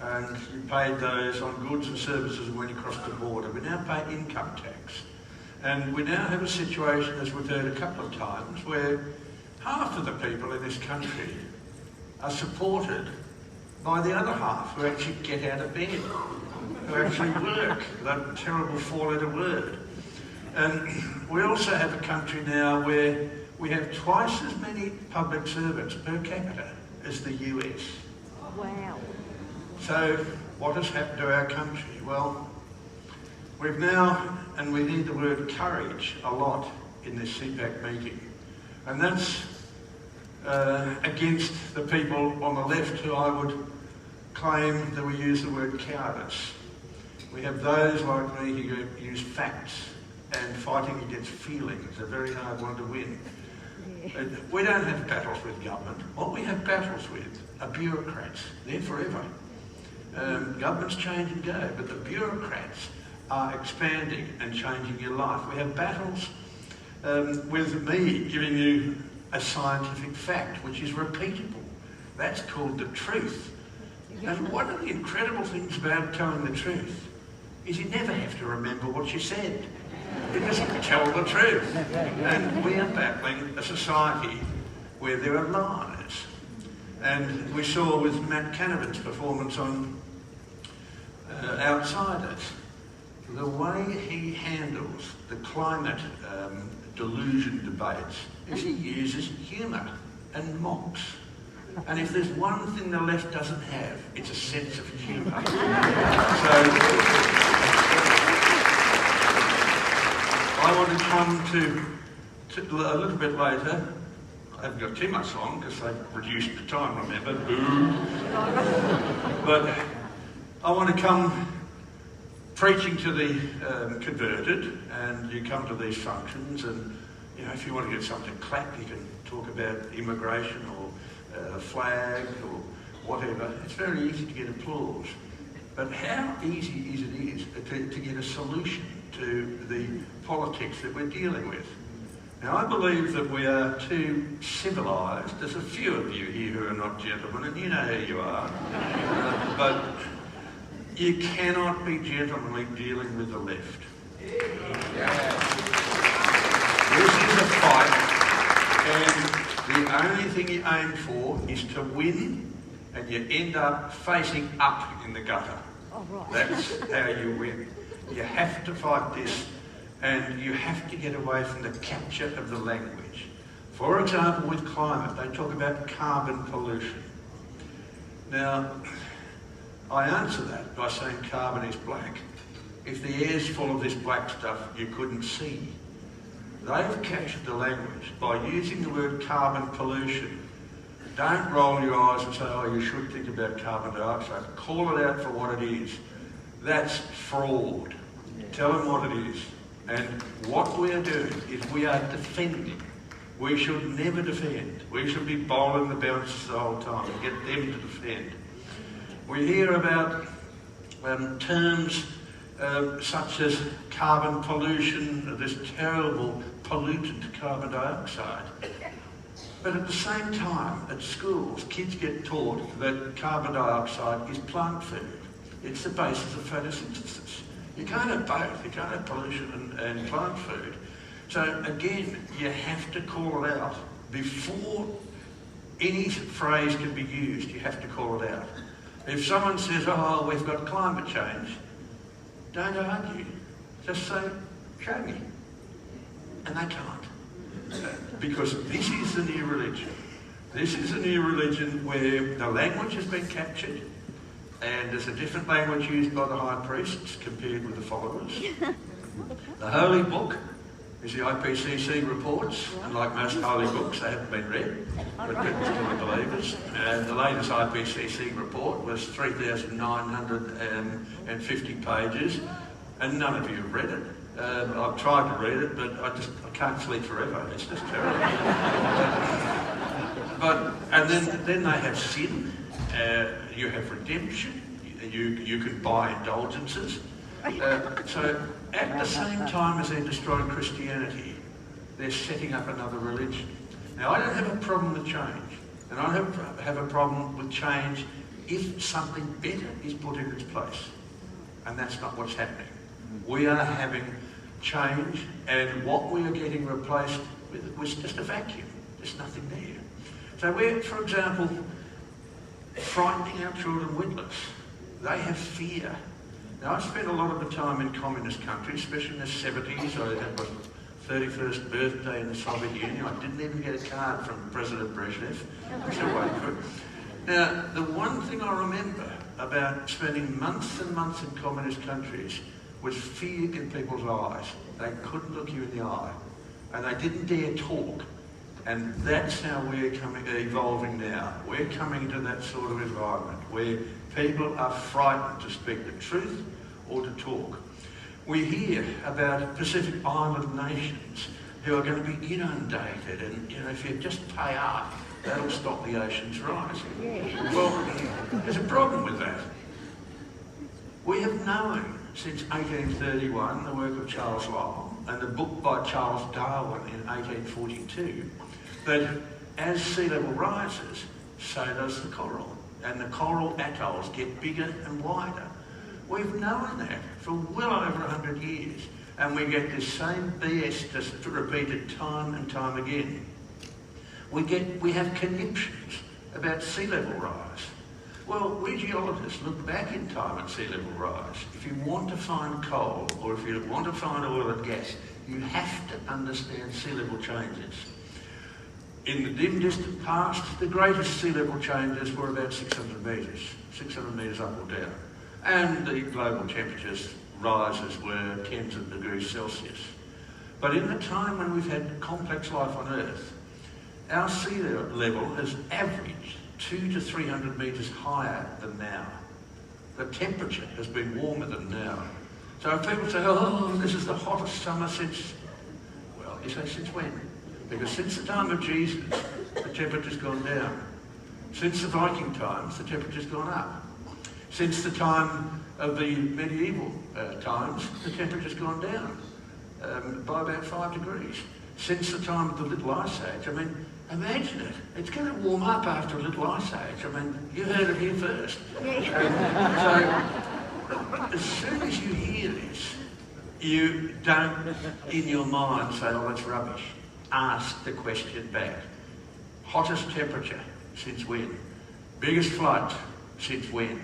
and you paid those on goods and services when you crossed the border. We now pay income tax. And we now have a situation, as we've heard a couple of times, where half of the people in this country are supported by the other half, who actually get out of bed, who actually work, that terrible four-letter word. And we also have a country now where we have twice as many public servants per capita as the US. Wow. So what has happened to our country? Well, we've now, and we need the word courage a lot in this CPAC meeting, and that's against the people on the left who I would claim that we use the word cowardice. We have those like me who use facts, and fighting against feelings, a very hard one to win. Yeah. We don't have battles with government. What we have battles with are bureaucrats. They're forever. Governments change and go, but the bureaucrats are expanding and changing your life. We have battles with me giving you a scientific fact, which is repeatable. That's called the truth. And one of the incredible things about telling the truth is you never have to remember what you said. You just tell the truth. And we are battling a society where there are lies. And we saw with Matt Canavan's performance on Outsiders, the way he handles the climate delusion debates is he uses humour and mocks. And if there's one thing the left doesn't have, it's a sense of humour. So I want to come to a little bit later. I haven't got too much long because they've reduced the time, remember? Boo! But I want to come preaching to the converted, and you come to these functions, and you know, if you want to get something to clap, you can talk about immigration or flag or whatever. It's very easy to get applause. But how easy is it to get a solution to the politics that we're dealing with? Now, I believe that we are too civilised. There's a few of you here who are not gentlemen, and you know who you are. But you cannot be gentlemanly dealing with the left. This is a fight, and the only thing you aim for is to win, and you end up facing up in the gutter. Oh, right. That's how you win. You have to fight this, and you have to get away from the capture of the language. For example, with climate, they talk about carbon pollution. Now, I answer that by saying carbon is black. If the air's full of this black stuff, you couldn't see. They've captured the language by using the word carbon pollution. Don't roll your eyes and say, oh, you should think about carbon dioxide. Call it out for what it is. That's fraud. Tell them what it is. And what we are doing is we are defending. We should never defend. We should be bowling the bounces the whole time and get them to defend. We hear about terms such as carbon pollution, this terrible pollutant carbon dioxide. But at the same time, at schools, kids get taught that carbon dioxide is plant food. It's the basis of photosynthesis. You can't have both. You can't have pollution and plant food. So again, you have to call it out. Before any phrase can be used, you have to call it out. If someone says, oh, we've got climate change, don't argue. Just say, show me. And they can't. Because this is the new religion. This is a new religion where the language has been captured, and there's a different language used by the high priests compared with the followers. The Holy Book is the IPCC reports, and like most holy books, they haven't been read, but people still are believers. And the latest IPCC report was 3,950 pages, and none of you have read it. I've tried to read it, but I can't sleep forever. It's just terrible. And then they have sin. You have redemption. You can buy indulgences. So at the same time as they're destroying Christianity, they're setting up another religion. Now, I don't have a problem with change, and I don't have a problem with change if something better is put in its place, and that's not what's happening. We are having change, and what we are getting replaced with was just a vacuum. There's nothing there. So we're, for example, frightening our children witless. They have fear. Now, I spent a lot of the time in communist countries, especially in the 70s. I had my 31st birthday in the Soviet Union. I didn't even get a card from President Brezhnev. So wait for it. Now, the one thing I remember about spending months and months in communist countries was fear in people's eyes. They couldn't look you in the eye, and they didn't dare talk. And that's how we're evolving now. We're coming to that sort of environment where people are frightened to speak the truth or to talk. We hear about Pacific Island nations who are going to be inundated, and if you just pay up, that'll stop the oceans rising. Well, there's a problem with that. We have known since 1831 the work of Charles Lyell and the book by Charles Darwin in 1842 that as sea level rises, so does the coral, and the coral atolls get bigger and wider. We've known that for well over 100 years, and we get this same BS just repeated time and time again. We have conniptions about sea level rise. Well, we geologists look back in time at sea level rise. If you want to find coal, or if you want to find oil and gas, you have to understand sea level changes. In the dim distant past, the greatest sea level changes were about 600 metres up or down. And the global temperatures rises were tens of degrees Celsius. But in the time when we've had complex life on Earth, our sea level has averaged 200 to 300 metres higher than now. The temperature has been warmer than now. So if people say, oh, this is the hottest summer since, well, you say, since when? Because since the time of Jesus, the temperature's gone down. Since the Viking times, the temperature's gone up. Since the time of the medieval times, the temperature's gone down by about 5 degrees. Since the time of the Little Ice Age, I mean, imagine it. It's going to warm up after a Little Ice Age. I mean, you heard it here first. So, as soon as you hear this, you don't, in your mind, say, oh, that's rubbish. Ask the question back. Hottest temperature, since when? Biggest flood, since when?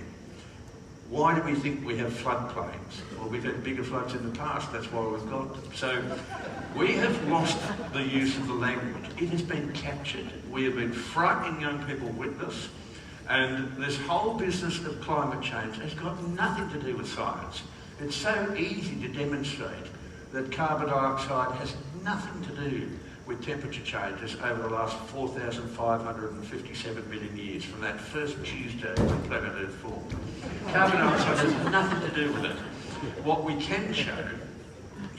Why do we think we have floodplains? Well, we've had bigger floods in the past, that's why we've got them. So we have lost the use of the language. It has been captured. We have been frightening young people with this, and this whole business of climate change has got nothing to do with science. It's so easy to demonstrate that carbon dioxide has nothing to do with temperature changes over the last 4,557 million years from that first Tuesday when planet Earth formed. Carbon dioxide has nothing to do with it. What we can show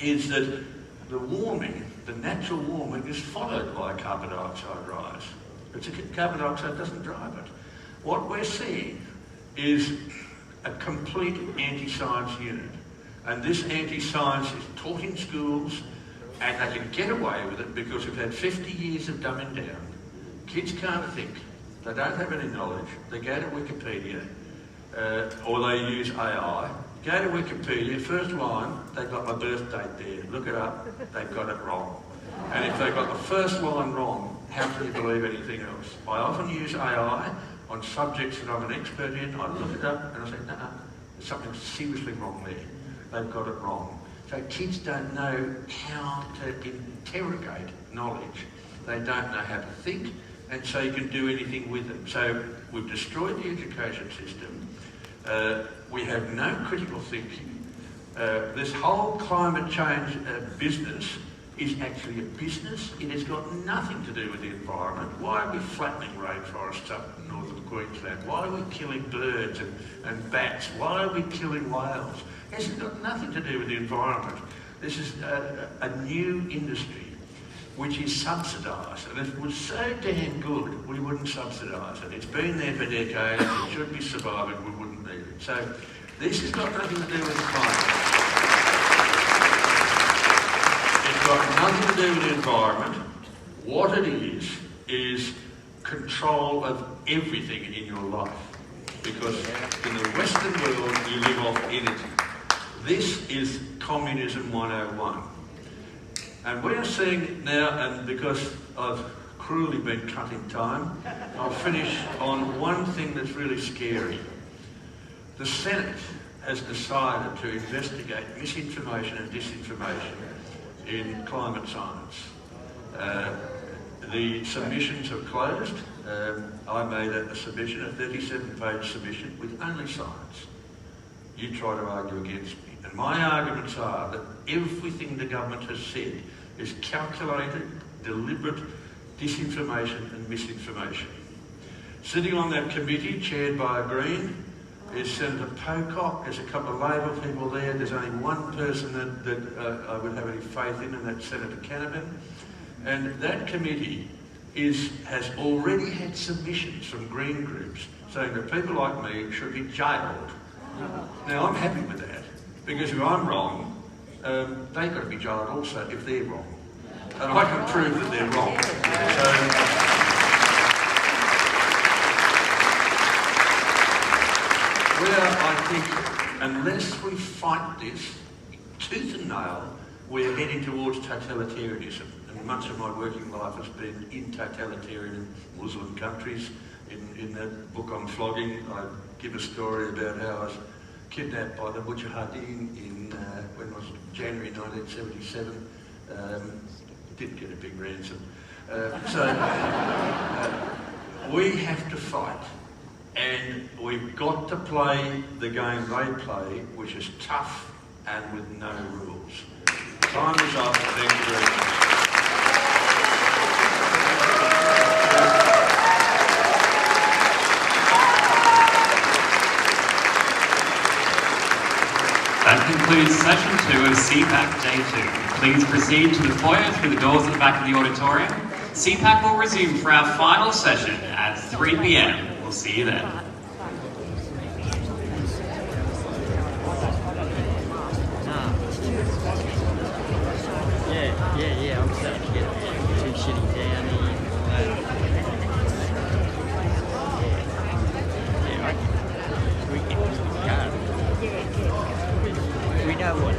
is that the warming, the natural warming, is followed by a carbon dioxide rise. Carbon dioxide doesn't drive it. What we're seeing is a complete anti-science unit. And this anti-science is taught in schools, and they can get away with it because we've had 50 years of dumbing down. Kids can't think. They don't have any knowledge. They go to Wikipedia, or they use AI. Go to Wikipedia, first line, they've got my birth date there. Look it up, they've got it wrong. And if they've got the first line wrong, how can you believe anything else? I often use AI on subjects that I'm an expert in. I look it up and I say, no, there's something seriously wrong there. They've got it wrong. So kids don't know how to interrogate knowledge. They don't know how to think, and so you can do anything with it. So we've destroyed the education system. We have no critical thinking. This whole climate change business is actually a business. It has got nothing to do with the environment. Why are we flattening rainforests up in northern Queensland? Why are we killing birds and bats? Why are we killing whales? This has got nothing to do with the environment. This is a new industry which is subsidised. And if it was so damn good, we wouldn't subsidise it. It's been there for decades. It should be surviving. We wouldn't need it. So this has got nothing to do with the climate. It's got nothing to do with the environment. What it is control of everything in your life. Because in the Western world, you live off energy. This is Communism 101. And we are seeing it now, and because I've cruelly been cutting time, I'll finish on one thing that's really scary. The Senate has decided to investigate misinformation and disinformation in climate science. The submissions have closed. I made a submission, a 37-page submission with only science. You try to argue against me. And my arguments are that everything the government has said is calculated, deliberate disinformation and misinformation. Sitting on that committee, chaired by a Green, is Senator Pocock. There's a couple of Labor people there. There's only one person that I would have any faith in, and that's Senator Canavan. And that committee has already had submissions from Green groups saying that people like me should be jailed. Now, I'm happy with that, because if I'm wrong, they've got to be jailed also if they're wrong. And I can prove that they're wrong. I think, unless we fight this tooth and nail, we're heading towards totalitarianism. And much of my working life has been in totalitarian Muslim countries. In that book on flogging, I give a story about how I was kidnapped by the Mujahideen in, when was it, January 1977. Didn't get a big ransom. We have to fight. And we've got to play the game they play, which is tough and with no rules. Time is up. Thank you very much. That concludes session 2 of CPAC Day 2. Please proceed to the foyer through the doors at the back of the auditorium. CPAC will resume for our final session at 3 p.m. We'll see you then. Yeah, I'm starting to get too shitty down here. We know what.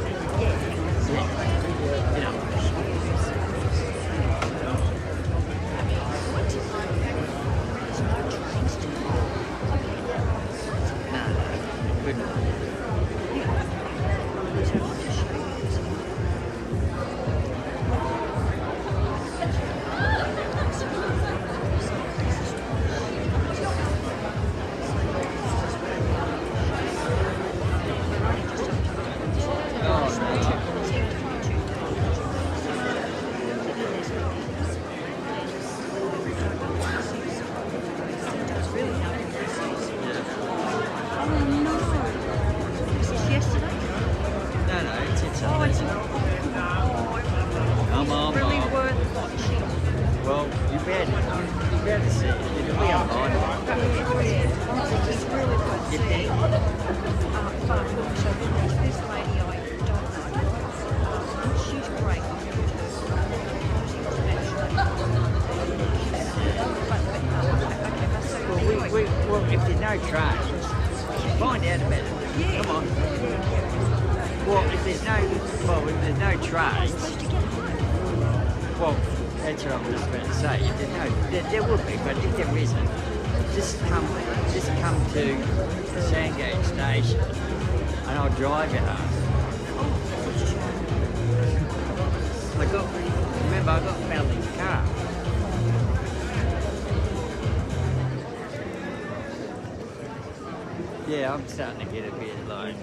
Yeah, I'm starting to get a bit like,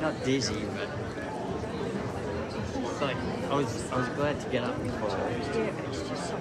not dizzy, but it's like I was glad to get up before. Yeah, but it's just so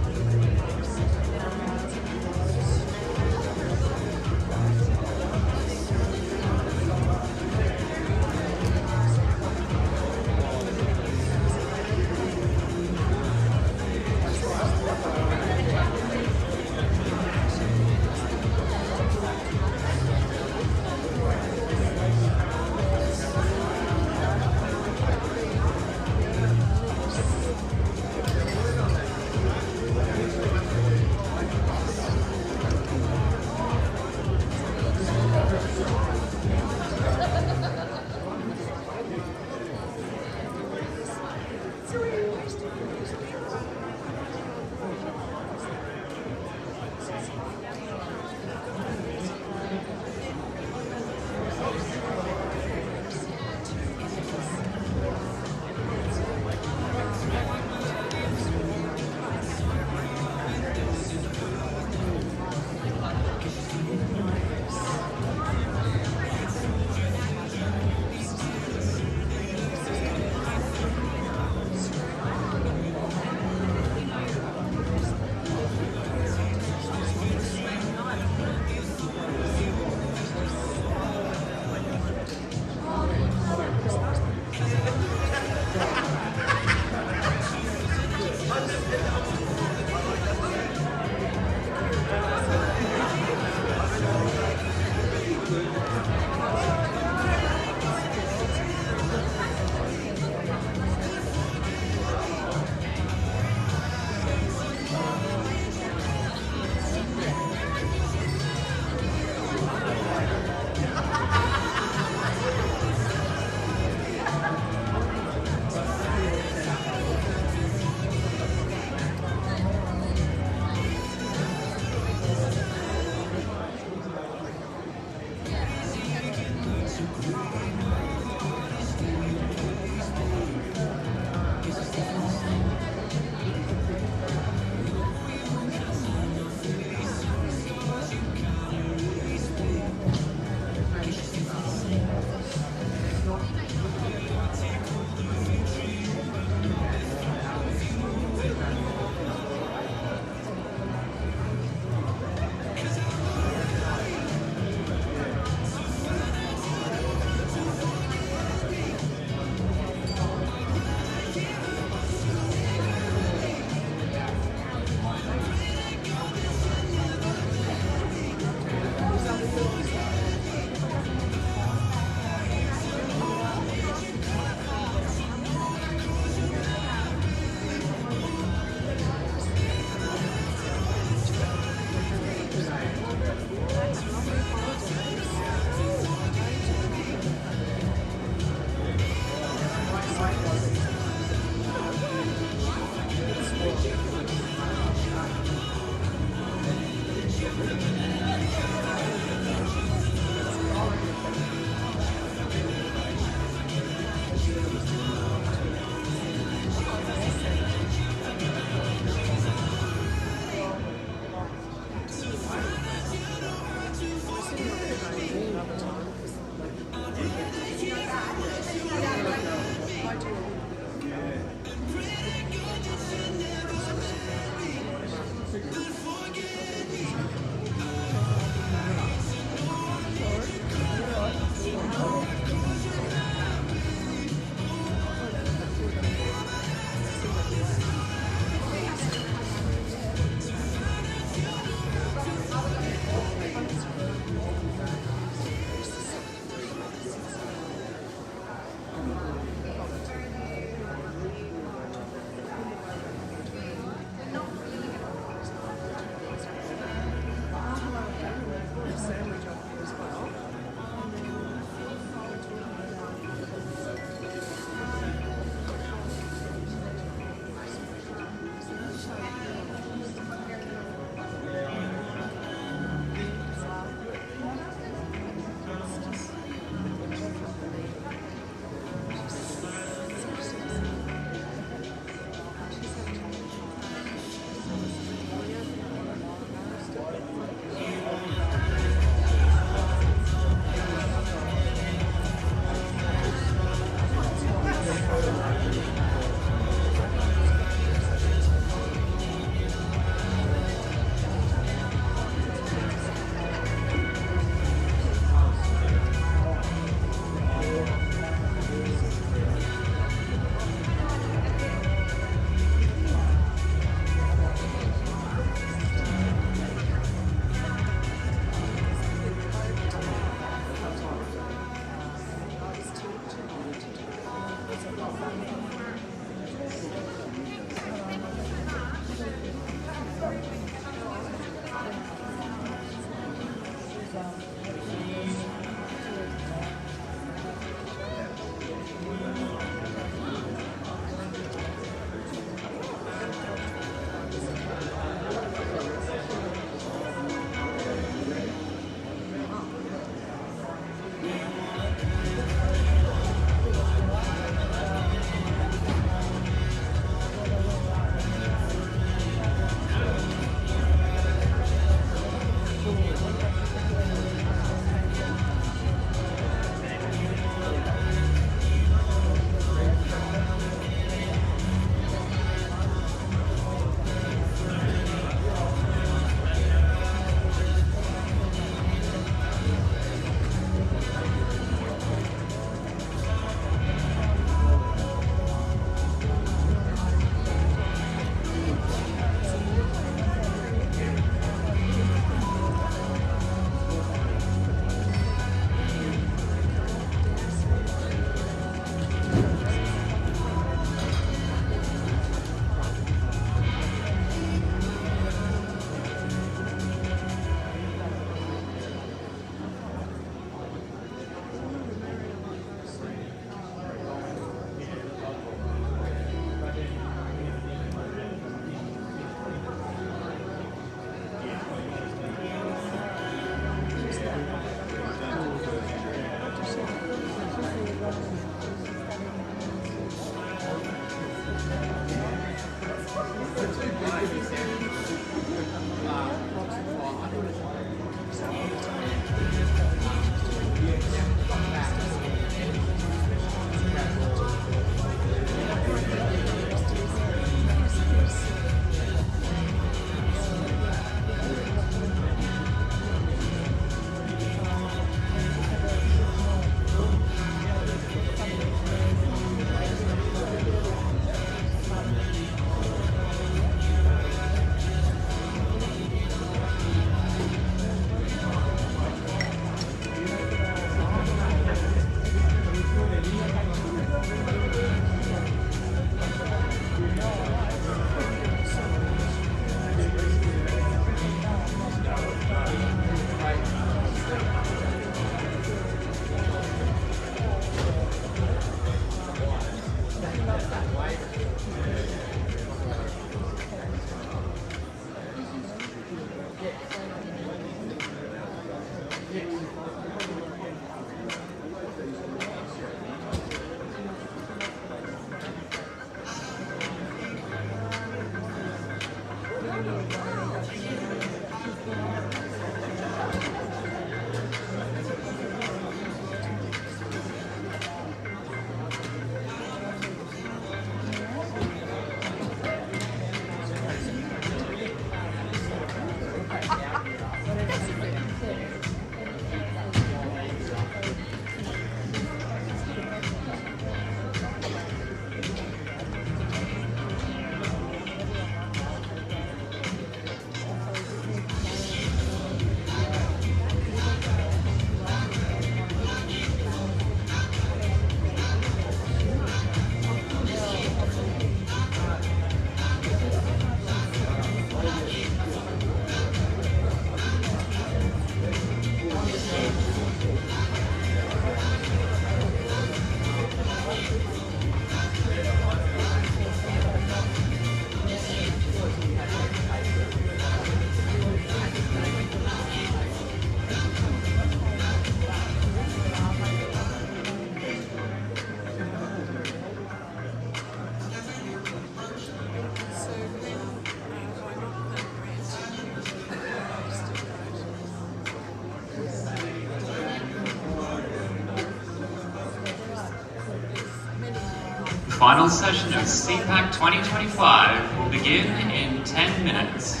final session of CPAC 2025 will begin in 10 minutes.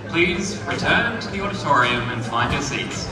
Please return to the auditorium and find your seats.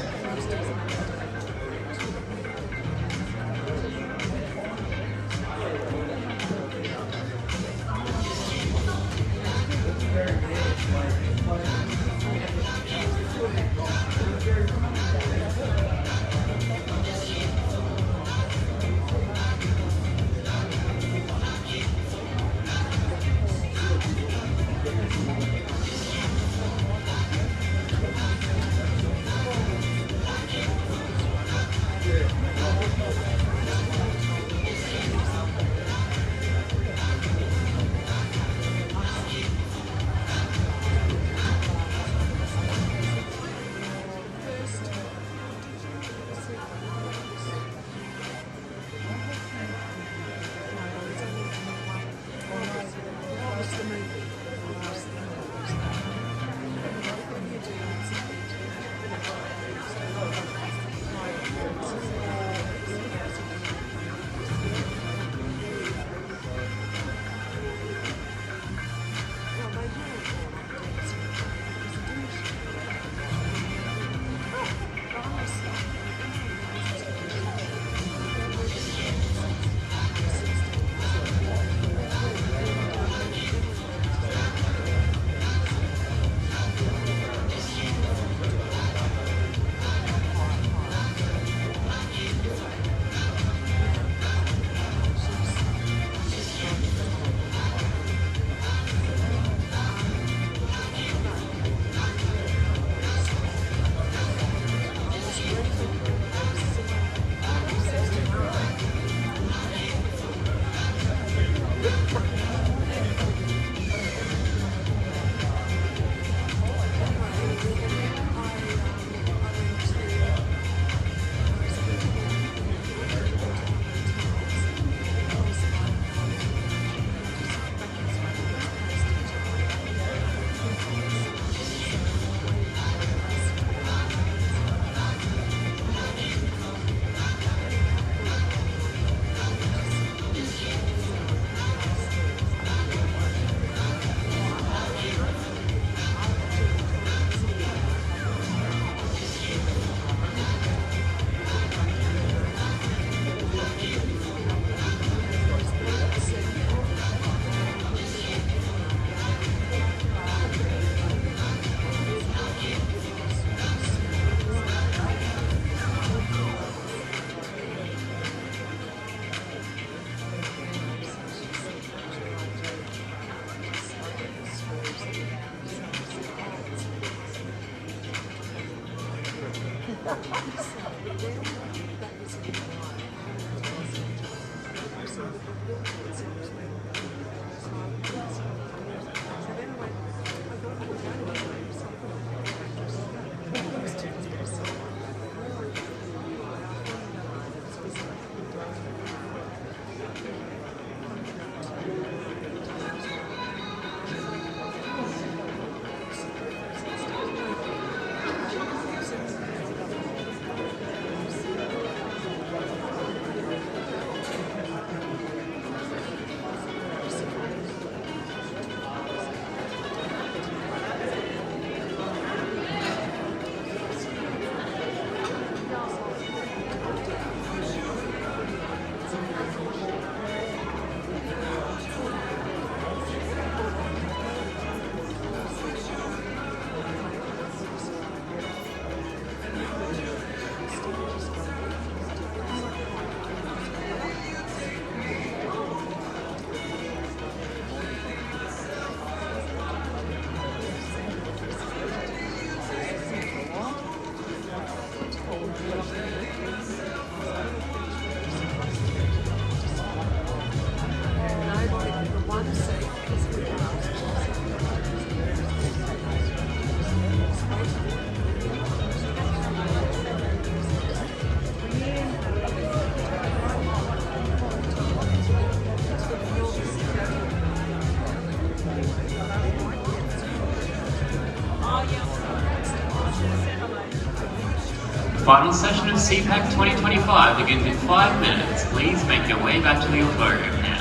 Final session of CPAC 2025 begins in 5 minutes. Please make your way back to the auditorium now.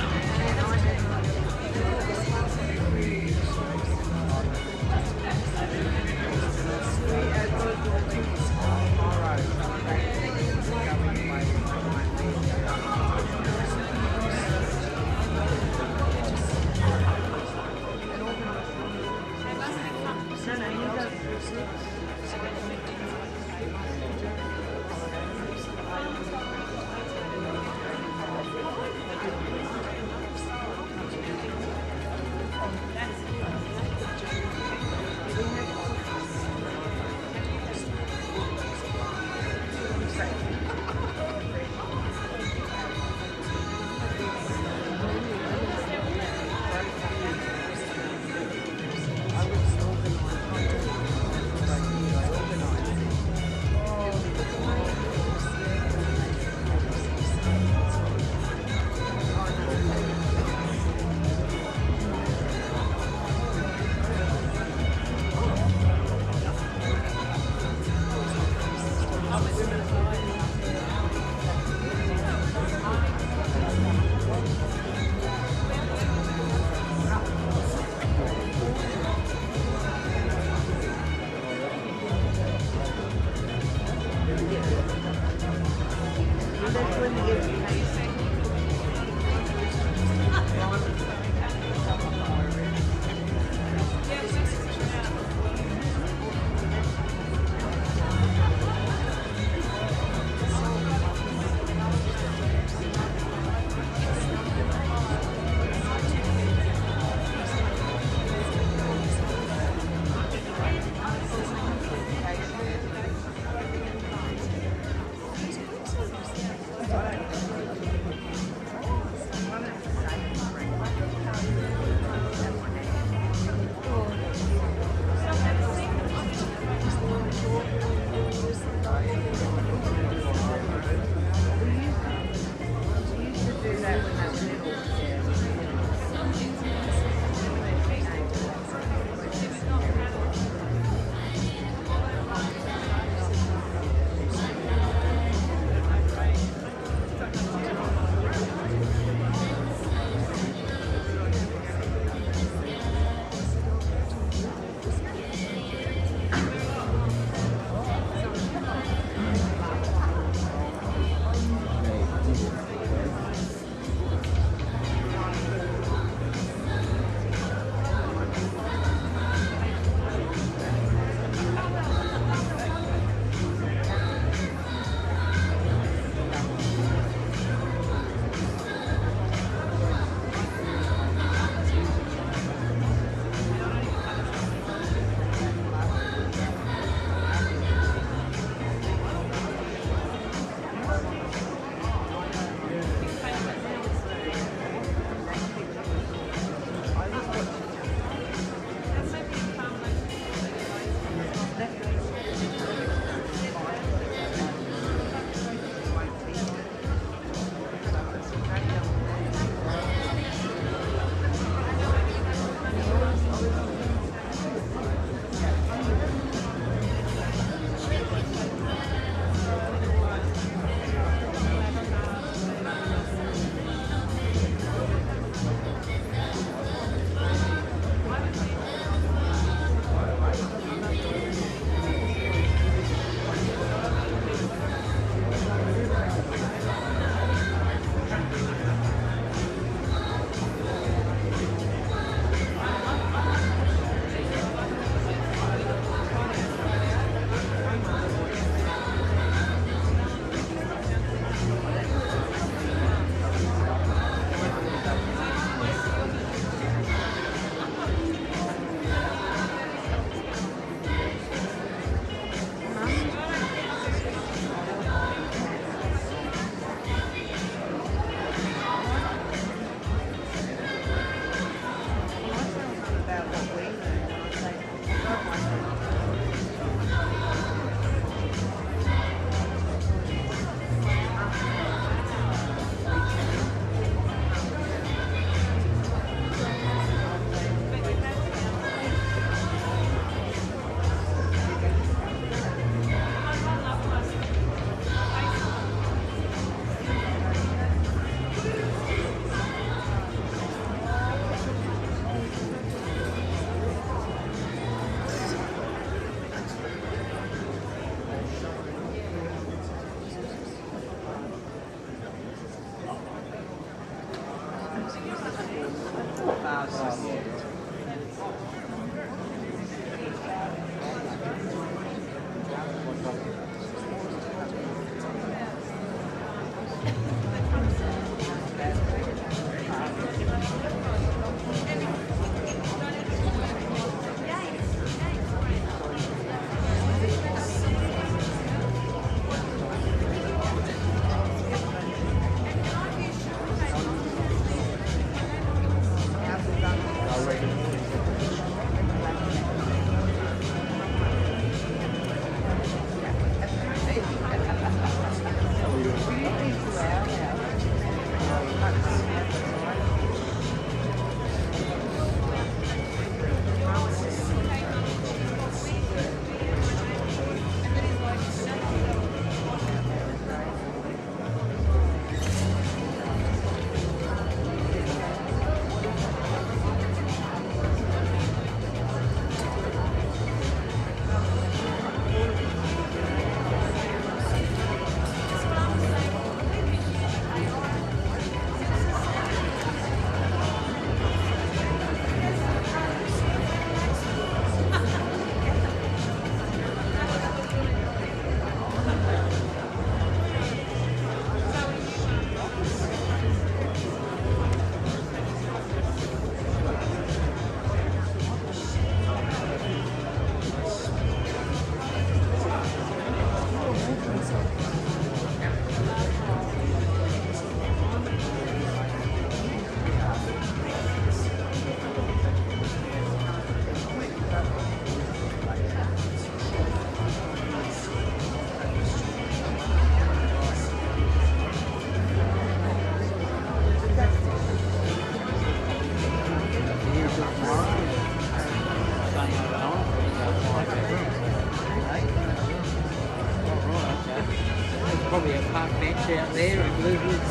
Probably a park bench out there and Bluewood.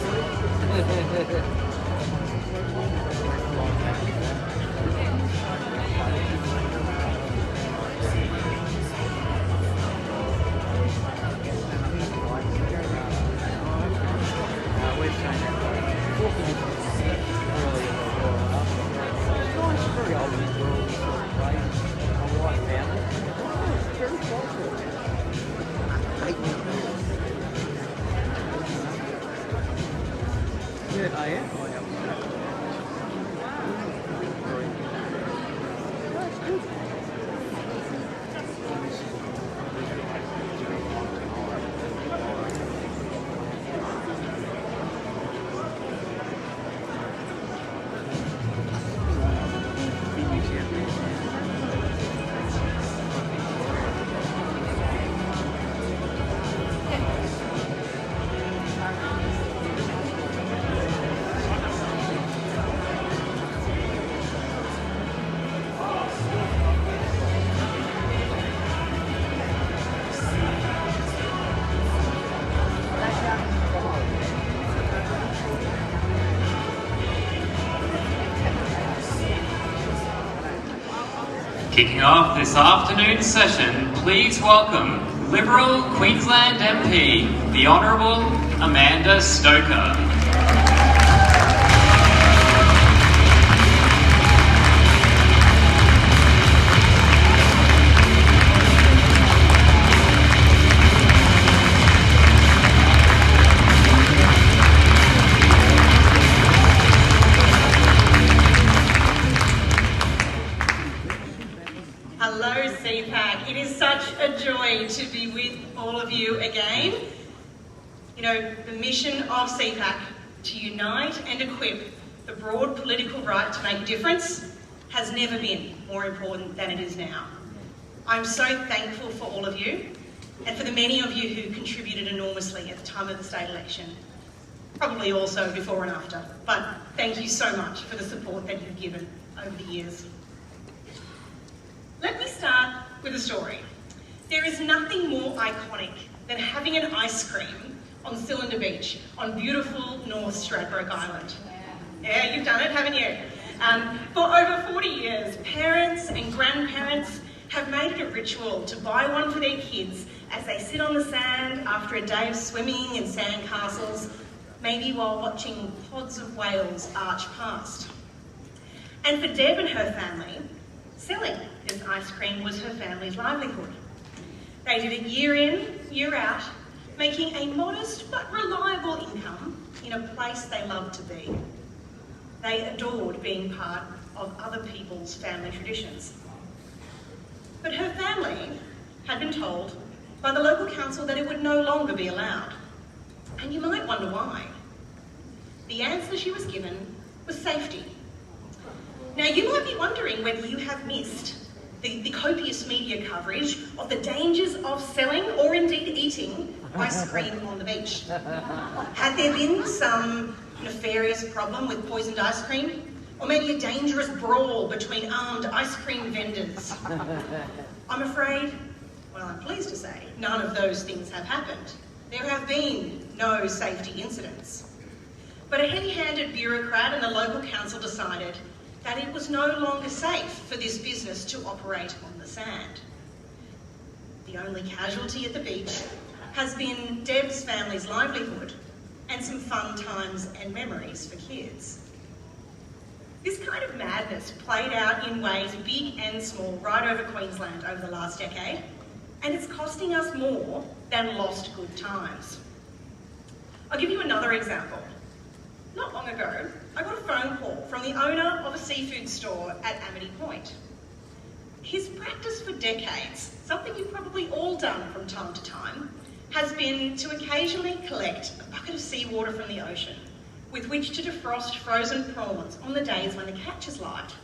We're saying that walking into the city earlier or after. It's nice, very old world sort of place. My wife found it. Oh, it's very cultural. Yeah, I am. That's good. Kicking off this afternoon's session, please welcome Liberal Queensland MP, the Honourable Amanda Stoker. Hello CPAC, it is such a joy to be with all of you again. You know, the mission of CPAC, to unite and equip the broad political right to make a difference, has never been more important than it is now. I'm so thankful for all of you and for the many of you who contributed enormously at the time of the state election, probably also before and after, but thank you so much for the support that you've given over the years. Let me start with a story. There is nothing more iconic than having an ice cream on Cylinder Beach on beautiful North Stradbroke Island. Yeah, you've done it, haven't you? For over 40 years, parents and grandparents have made it a ritual to buy one for their kids as they sit on the sand after a day of swimming in sand castles, maybe while watching pods of whales arch past. And for Deb and her family, selling this ice cream was her family's livelihood. They did it year in, year out, making a modest but reliable income in a place they loved to be. They adored being part of other people's family traditions. But her family had been told by the local council that it would no longer be allowed. And you might wonder why. The answer she was given was safety. Now, you might be wondering whether you have missed the copious media coverage of the dangers of selling or indeed eating ice cream on the beach. Had there been some nefarious problem with poisoned ice cream? Or maybe a dangerous brawl between armed ice cream vendors? I'm afraid, well, I'm pleased to say, none of those things have happened. There have been no safety incidents. But a heavy-handed bureaucrat and the local council decided that it was no longer safe for this business to operate on the sand. The only casualty at the beach has been Deb's family's livelihood and some fun times and memories for kids. This kind of madness played out in ways big and small right over Queensland over the last decade, and it's costing us more than lost good times. I'll give you another example. Not long ago, I got a phone call from the owner of a seafood store at Amity Point. His practice for decades, something you've probably all done from time to time, has been to occasionally collect a bucket of seawater from the ocean with which to defrost frozen prawns on the days when the catch is light.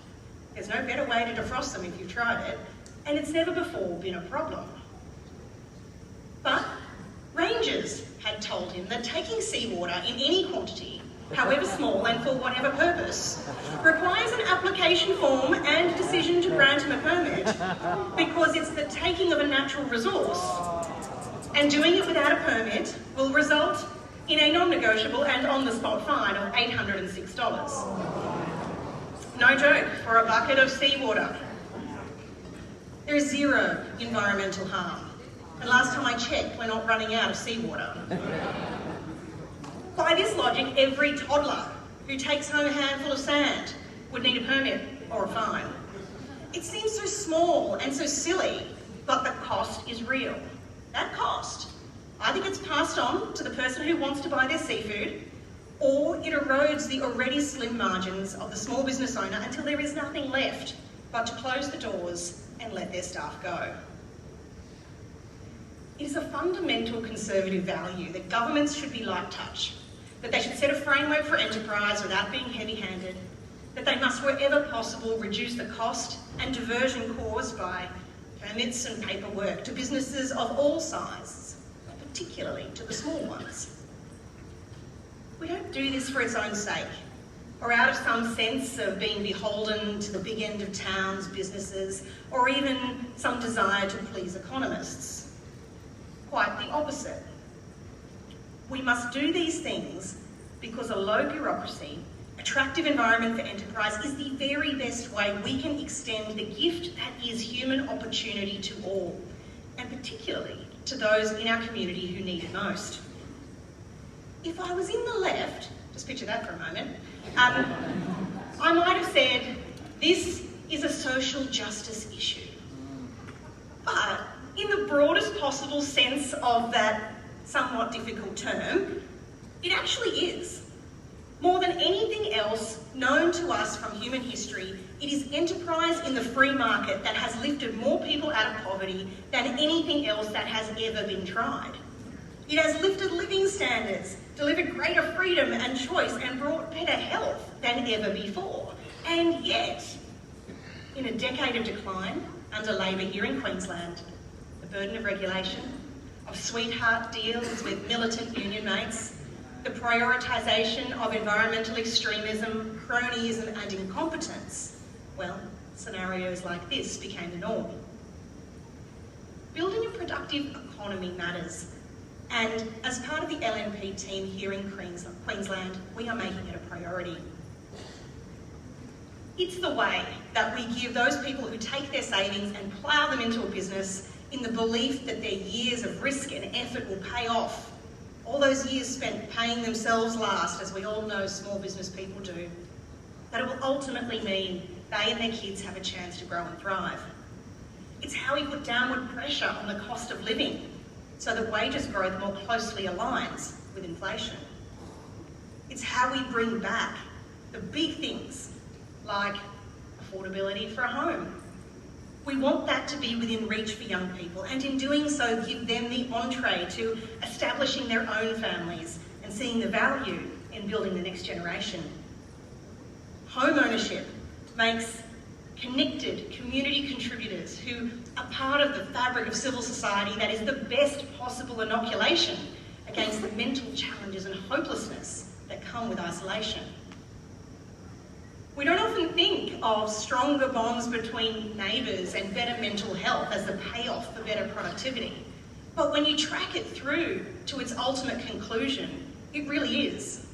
There's no better way to defrost them if you've tried it, and it's never before been a problem. But rangers had told him that taking seawater in any quantity, however small and for whatever purpose, requires an application form and decision to grant him a permit, because it's the taking of a natural resource And doing it without a permit will result in a non-negotiable and on-the-spot fine of $806. No joke, for a bucket of seawater. There is zero environmental harm. And last time I checked, we're not running out of seawater. By this logic, every toddler who takes home a handful of sand would need a permit or a fine. It seems so small and so silly, but the cost is real. That cost, either gets passed on to the person who wants to buy their seafood, or it erodes the already slim margins of the small business owner until there is nothing left but to close the doors and let their staff go. It is a fundamental conservative value that governments should be light touch, that they should set a framework for enterprise without being heavy-handed, that they must, wherever possible, reduce the cost and diversion caused by permits and paperwork to businesses of all sizes, particularly to the small ones. We don't do this for its own sake, or out of some sense of being beholden to the big end of town's businesses, or even some desire to please economists. Quite the opposite. We must do these things because a low bureaucracy, attractive environment for enterprise is the very best way we can extend the gift that is human opportunity to all, and particularly to those in our community who need it most. If I was in the left, just picture that for a moment, I might have said, this is a social justice issue. But in the broadest possible sense of that somewhat difficult term, it actually is. More than anything else known to us from human history, it is enterprise in the free market that has lifted more people out of poverty than anything else that has ever been tried. It has lifted living standards, delivered greater freedom and choice, and brought better health than ever before. And yet, in a decade of decline under Labor here in Queensland, the burden of regulation, of sweetheart deals with militant union mates, the prioritisation of environmental extremism, cronyism and incompetence, well, scenarios like this became the norm. Building a productive economy matters, and as part of the LNP team here in Queensland, we are making it a priority. It's the way that we give those people who take their savings and plough them into a business in the belief that their years of risk and effort will pay off. All those years spent paying themselves last, as we all know small business people do, that it will ultimately mean they and their kids have a chance to grow and thrive. It's how we put downward pressure on the cost of living so that wages growth more closely aligns with inflation. It's how we bring back the big things like affordability for a home. We want that to be within reach for young people, and in doing so give them the entree to establishing their own families and seeing the value in building the next generation. Home ownership makes connected community contributors who are part of the fabric of civil society that is the best possible inoculation against the mental challenges and hopelessness that come with isolation. We don't often think of stronger bonds between neighbours and better mental health as the payoff for better productivity. But when you track it through to its ultimate conclusion, it really is.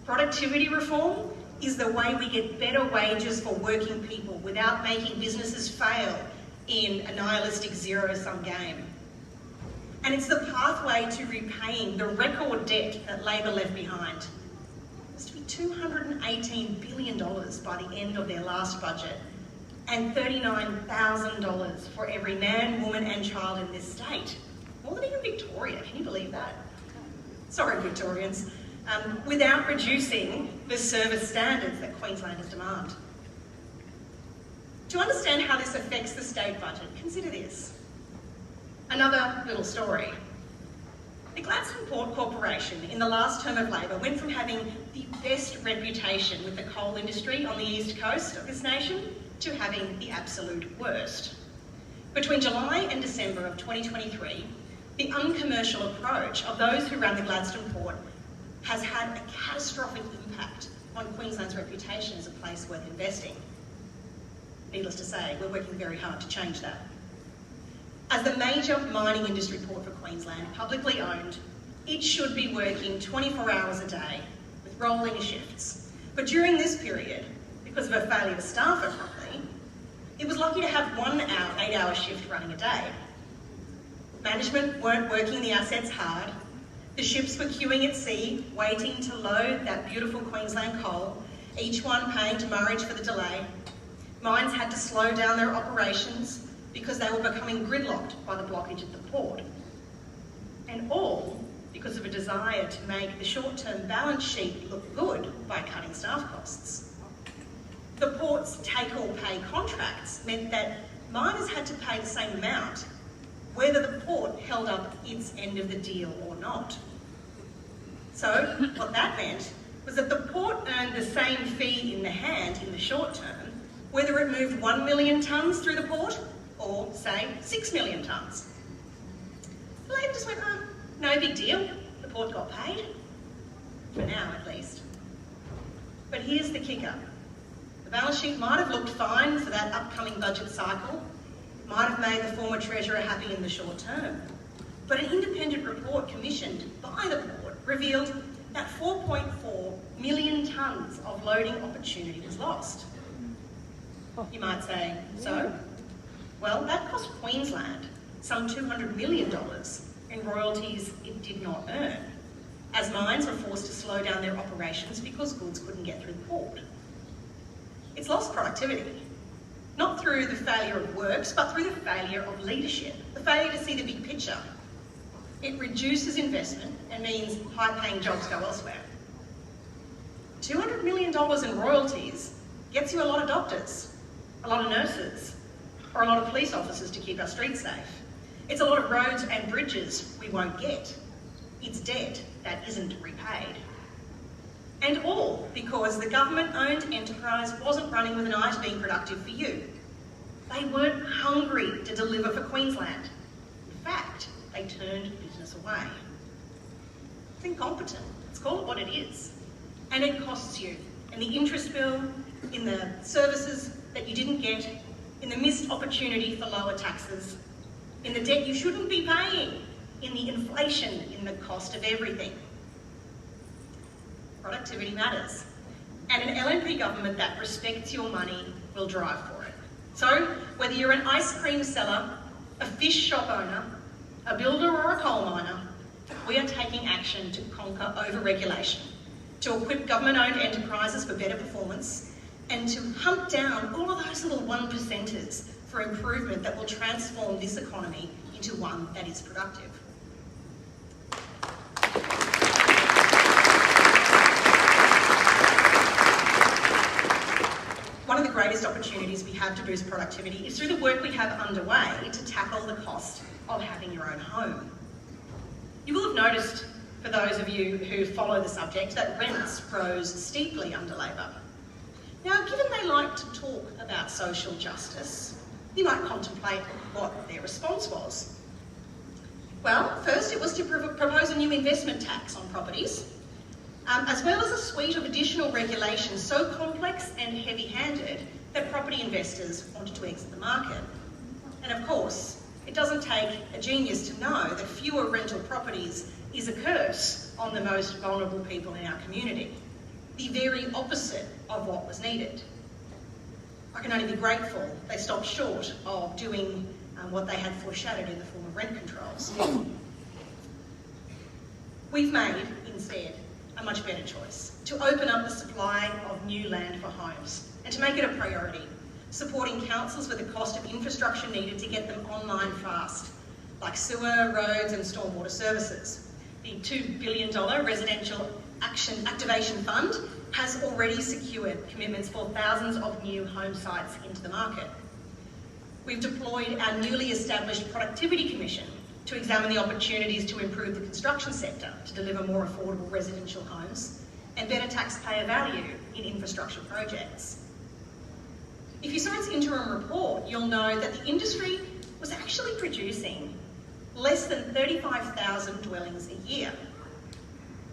Productivity reform is the way we get better wages for working people without making businesses fail in a nihilistic zero-sum game. And it's the pathway to repaying the record debt that Labor left behind. To be $218 billion by the end of their last budget, and $39,000 for every man, woman and child in this state. More than even Victoria, can you believe that? Sorry, Victorians. Without reducing the service standards that Queenslanders demand. To understand how this affects the state budget, consider this. Another little story. The Gladstone Port Corporation in the last term of Labor went from having the best reputation with the coal industry on the east coast of this nation to having the absolute worst. Between July and December of 2023, the uncommercial approach of those who ran the Gladstone Port has had a catastrophic impact on Queensland's reputation as a place worth investing. Needless to say, we're working very hard to change that. As the major mining industry port for Queensland, publicly owned, it should be working 24 hours a day with rolling shifts. But during this period, because of a failure to staff it properly, it was lucky to have 1 8-hour shift running a day. Management weren't working the assets hard. The ships were queuing at sea, waiting to load that beautiful Queensland coal, each one paying demurrage for the delay. Mines had to slow down their operations because they were becoming gridlocked by the blockage at the port. And all because of a desire to make the short-term balance sheet look good by cutting staff costs. The port's take-or-pay contracts meant that miners had to pay the same amount, whether the port held up its end of the deal or not. So what that meant was that the port earned the same fee in the hand in the short term, whether it moved 1 million tonnes through the port or, say, 6 million tonnes. The lady just went, oh, no big deal, the port got paid. For now, at least. But here's the kicker. The balance sheet might have looked fine for that upcoming budget cycle, might have made the former Treasurer happy in the short term. But an independent report commissioned by the port revealed that 4.4 million tonnes of loading opportunity was lost. You might say, so? Well, that cost Queensland some $200 million in royalties it did not earn, as mines were forced to slow down their operations because goods couldn't get through the port. It's lost productivity, not through the failure of works, but through the failure of leadership, the failure to see the big picture. It reduces investment and means high-paying jobs go elsewhere. $200 million in royalties gets you a lot of doctors, a lot of nurses, or a lot of police officers to keep our streets safe. It's a lot of roads and bridges we won't get. It's debt that isn't repaid. And all because the government-owned enterprise wasn't running with an eye to being productive for you. They weren't hungry to deliver for Queensland. In fact, they turned business away. It's incompetent. Let's call it what it is. And it costs you in the interest bill, in the services that you didn't get, in the missed opportunity for lower taxes, in the debt you shouldn't be paying, in the inflation in the cost of everything. Productivity matters. And an LNP government that respects your money will drive for it. So, whether you're an ice cream seller, a fish shop owner, a builder or a coal miner, we are taking action to conquer over-regulation, to equip government-owned enterprises for better performance, and to hunt down all of those little 1%ers for improvement that will transform this economy into one that is productive. One of the greatest opportunities we have to boost productivity is through the work we have underway to tackle the cost of having your own home. You will have noticed, for those of you who follow the subject, that rents rose steeply under Labor. Now, given they like to talk about social justice, you might contemplate what their response was. Well, first it was to propose a new investment tax on properties, as well as a suite of additional regulations so complex and heavy-handed that property investors wanted to exit the market. And of course, it doesn't take a genius to know that fewer rental properties is a curse on the most vulnerable people in our community. The very opposite of what was needed. I can only be grateful they stopped short of doing what they had foreshadowed in the form of rent controls. We've made, instead, a much better choice, to open up the supply of new land for homes and to make it a priority, supporting councils with the cost of infrastructure needed to get them online fast, like sewer, roads and stormwater services. The $2 billion Residential Activation Fund has already secured commitments for thousands of new home sites into the market. We've deployed our newly established Productivity Commission to examine the opportunities to improve the construction sector to deliver more affordable residential homes and better taxpayer value in infrastructure projects. If you saw its interim report, you'll know that the industry was actually producing less than 35,000 dwellings a year.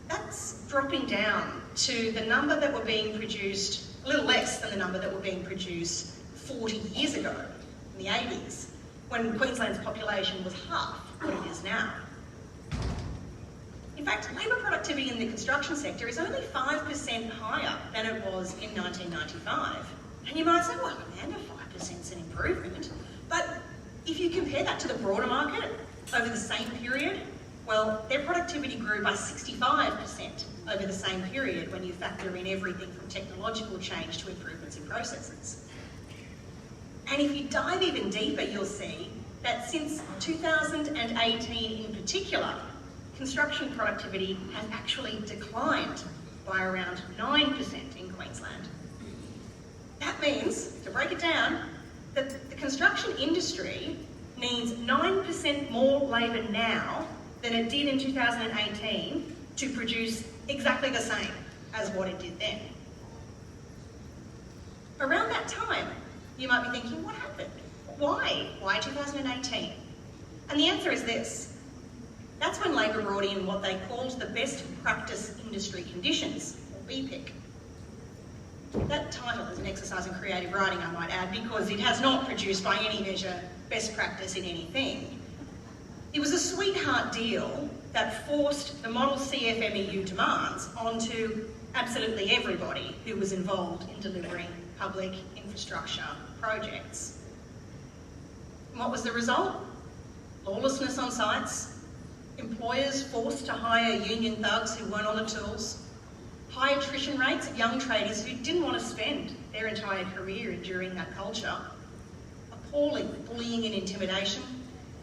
That's dropping down to the number that were being produced, a little less than the number that were being produced 40 years ago, in the 80s. when Queensland's population was half what it is now. In fact, labour productivity in the construction sector is only 5% higher than it was in 1995. And you might say, well, Amanda, 5% is an improvement. But if you compare that to the broader market over the same period, well, their productivity grew by 65% over the same period when you factor in everything from technological change to improvements in processes. And if you dive even deeper, you'll see that since 2018 in particular, construction productivity has actually declined by around 9% in Queensland. That means, to break it down, that the construction industry needs 9% more labour now than it did in 2018 to produce exactly the same as what it did then. Around that time, you might be thinking, what happened? Why? Why 2018? And the answer is this. That's when Labor brought in what they called the Best Practice Industry Conditions, or BPIC. That title is an exercise in creative writing, I might add, because it has not produced by any measure best practice in anything. It was a sweetheart deal that forced the model CFMEU demands onto absolutely everybody who was involved in delivering public infrastructure projects. And what was the result? Lawlessness on sites, employers forced to hire union thugs who weren't on the tools, high attrition rates of young traders who didn't want to spend their entire career enduring that culture, appalling bullying and intimidation,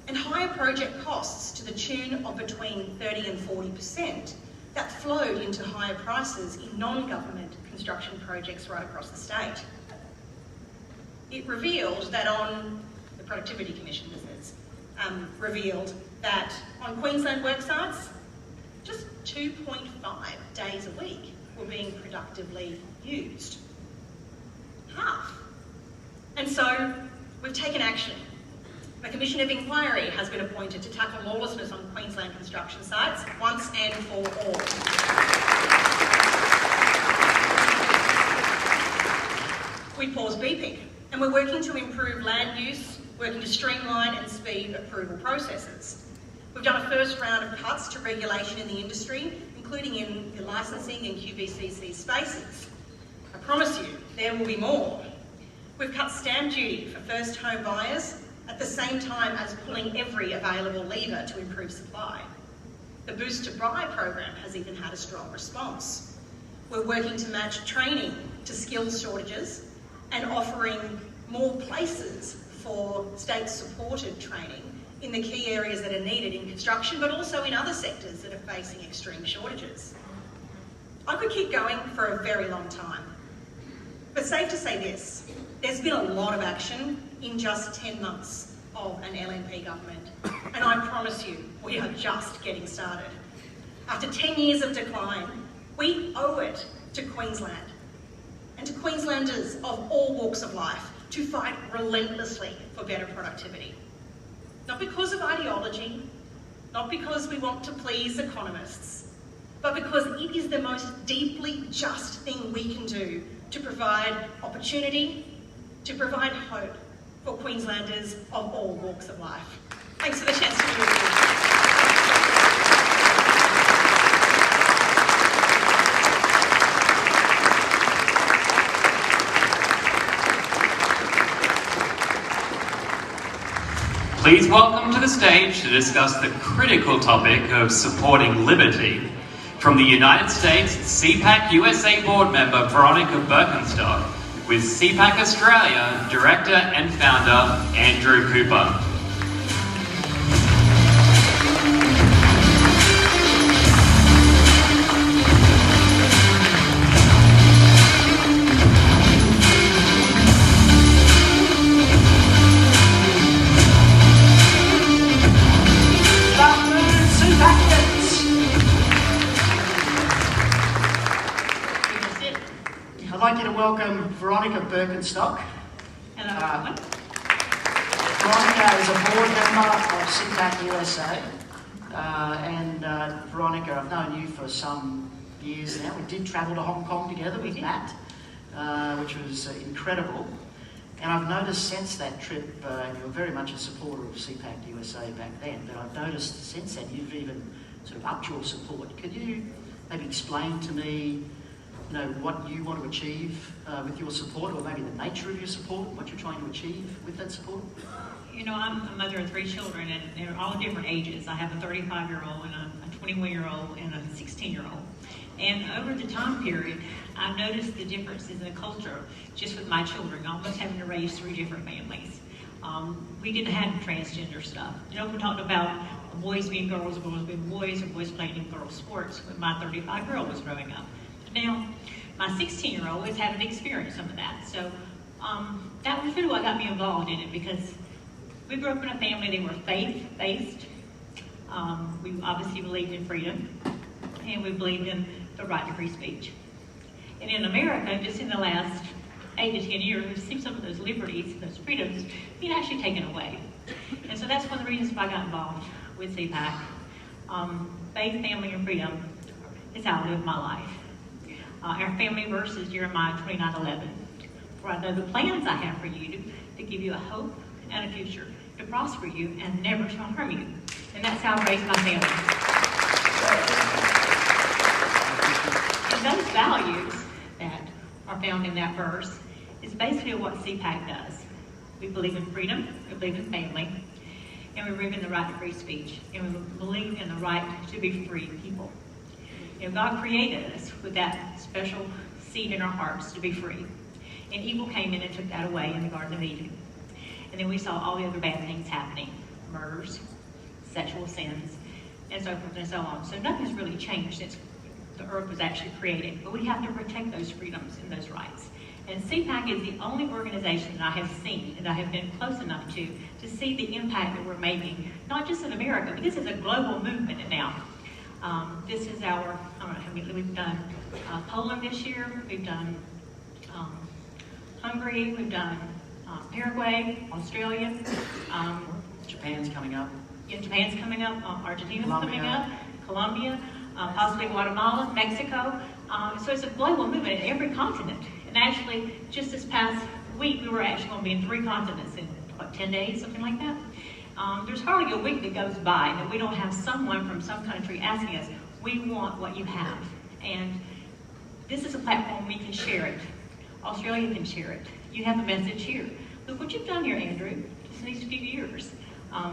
and higher project costs to the tune of between 30 and 40% that flowed into higher prices in non-government construction projects right across the state. It revealed that the Productivity Commission revealed that on Queensland work sites, just 2.5 days a week were being productively used. Half. And so we've taken action. A commission of inquiry has been appointed to tackle lawlessness on Queensland construction sites once and for all. We paused BPIC, and we're working to improve land use, working to streamline and speed approval processes. We've done a first round of cuts to regulation in the industry, including in the licensing and QBCC spaces. I promise you, there will be more. We've cut stamp duty for first home buyers at the same time as pulling every available lever to improve supply. The Boost to Buy program has even had a strong response. We're working to match training to skills shortages and offering more places for state-supported training in the key areas that are needed in construction, but also in other sectors that are facing extreme shortages. I could keep going for a very long time, but safe to say this, there's been a lot of action in just 10 months of an LNP government, and I promise you, we are just getting started. After 10 years of decline, we owe it to Queensland and to Queenslanders of all walks of life to fight relentlessly for better productivity. Not because of ideology, not because we want to please economists, but because it is the most deeply just thing we can do to provide opportunity, to provide hope for Queenslanders of all walks of life. Thanks for the chance to be with you. Please welcome to the stage to discuss the critical topic of supporting liberty from the United States CPAC USA board member Veronica Birkenstock with CPAC Australia Director and Founder Andrew Cooper. I'd like you to welcome Veronica Birkenstock. Hello, Veronica is a board member of CPAC USA. Veronica, I've known you for some years now. We did travel to Hong Kong together with Matt, which was incredible. And I've noticed since that trip, and you're very much a supporter of CPAC USA back then, but I've noticed since then you've even sort of upped your support. Could you maybe explain to me, what you want to achieve with your support, or maybe the nature of your support, what you're trying to achieve with that support? I'm a mother of 3 children, and they're all different ages. I have a 35-year-old and a 21-year-old and a 16-year-old. And over the time period, I've noticed the differences in the culture just with my children, almost having to raise 3 different families. We didn't have transgender stuff. We talked about boys being girls, girls being boys, or boys playing in girls' sports when my 35-year-old was growing up. Now, my 16-year-old has had to experience some of that. So that was really what got me involved in it, because we grew up in a family that were faith-based. We obviously believed in freedom, and we believed in the right to free speech. And in America, just in the last 8 to 10 years, we've seen some of those liberties, those freedoms, being actually taken away. And so that's one of the reasons why I got involved with CPAC. Faith, family, and freedom is how I live my life. Our family verse is Jeremiah 29:11. For I know the plans I have for you to give you a hope and a future, to prosper you and never to harm you. And that's how I raised my family. And those values that are found in that verse is basically what CPAC does. We believe in freedom, we believe in family, and we believe in the right to free speech, and we believe in the right to be free people. God created us with that special seed in our hearts to be free. And evil came in and took that away in the Garden of Eden. And then we saw all the other bad things happening. Murders, sexual sins, and so forth and so on. So nothing's really changed since the earth was actually created. But we have to protect those freedoms and those rights. And CPAC is the only organization that I have seen, and I have been close enough to see the impact that we're making, not just in America, but this is a global movement now. This is our, I don't know how many, we've done Poland this year, we've done Hungary, we've done Paraguay, Australia. Japan's coming up. Yeah, Japan's coming up, Argentina's coming up, Colombia, possibly Guatemala, Mexico. So it's a global movement in every continent. And actually, just this past week, we were actually going to be in 3 continents in, 10 days, something like that. There's hardly a week that goes by that we don't have someone from some country asking us, we want what you have. And this is a platform we can share it. Australia can share it. You have a message here. Look what you've done here, Andrew, just in these few years.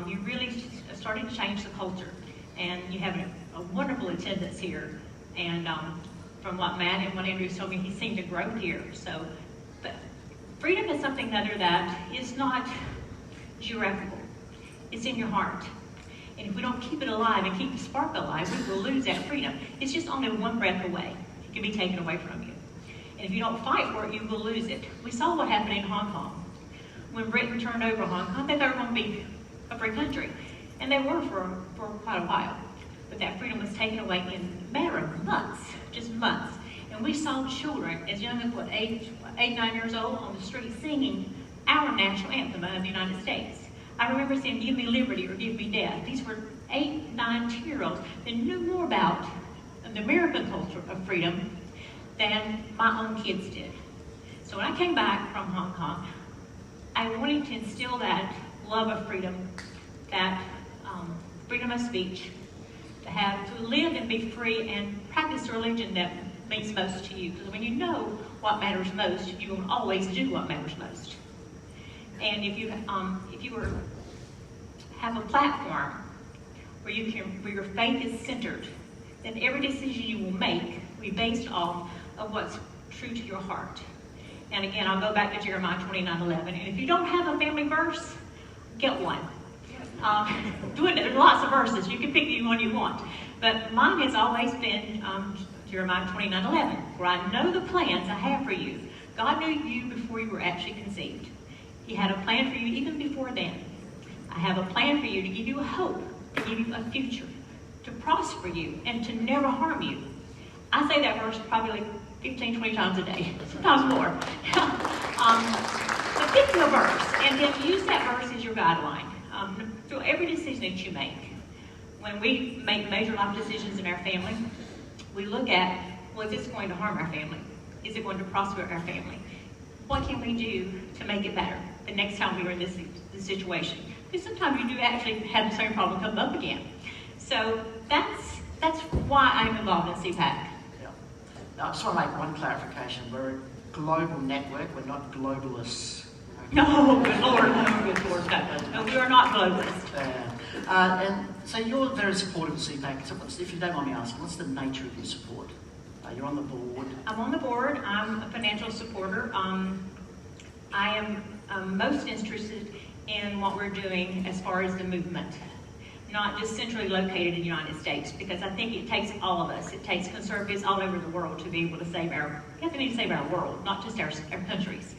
You really started to change the culture. And you have a wonderful attendance here. And from what Matt and what Andrew told me, he's seen the growth here. So, but freedom is something other that is not geographical. It's in your heart. And if we don't keep it alive and keep the spark alive, we will lose that freedom. It's just only one breath away. It can be taken away from you. And if you don't fight for it, you will lose it. We saw what happened in Hong Kong. When Britain turned over Hong Kong, they thought they were going to be a free country. And they were for quite a while. But that freedom was taken away in a matter of months, just months. And we saw children as young as, 8, 9 years old on the street singing our national anthem of the United States. I remember saying, give me liberty or give me death. These were 8, 9, 10-year-olds that knew more about the American culture of freedom than my own kids did. So when I came back from Hong Kong, I wanted to instill that love of freedom, that freedom of speech, to live and be free and practice the religion that means most to you. Because when you know what matters most, you will always do what matters most. And if you have a platform where your faith is centered, then every decision you will make will be based off of what's true to your heart. And again, I'll go back to Jeremiah 29:11. And if you don't have a family verse, get one. There's lots of verses. You can pick the one you want. But mine has always been Jeremiah 29:11, for I know the plans I have for you. God knew you before you were actually conceived. He had a plan for you even before then. I have a plan for you to give you a hope, to give you a future, to prosper you, and to never harm you. I say that verse probably like 15, 20 times a day, sometimes more. So pick your verse, and then use that verse as your guideline. Through every decision that you make. When we make major life decisions in our family, we look at, well, is this going to harm our family? Is it going to prosper our family? what can we do to make it better the next time we were in this situation? Because sometimes you do actually have the same problem come up again. So that's why I'm involved in CPAC. Yeah. Now, I just want to make one clarification. We're a global network. We're not globalists. Okay? No, good Lord, no, good Lord, no, we are not globalists. And so you're very supportive of CPAC. So if you don't mind me asking, what's the nature of your support? You're on the board. I'm on the board. I'm a financial supporter. I am most interested in what we're doing as far as the movement, not just centrally located in the United States, because I think it takes all of us. It takes conservatives all over the world to be able to save we have to save our world, not just our countries.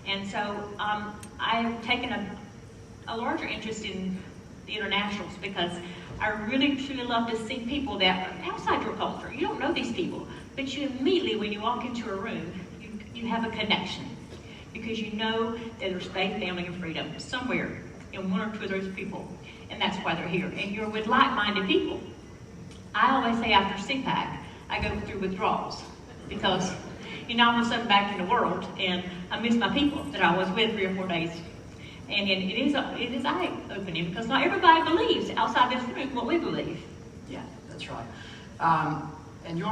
And so I've taken a larger interest in the internationals because I really truly love to see people that are outside your culture. You don't know these people, but you immediately, when you walk into a room, you have a connection because you know that there's faith, family, and freedom somewhere in one or two of those people, and that's why they're here. And you're with like-minded people. I always say after CPAC, I go through withdrawals because, I'm all of a sudden back in the world, and I miss my people that I was with 3 or 4 days. And it is eye-opening because not everybody believes outside this room what we believe. Yeah, that's right. And you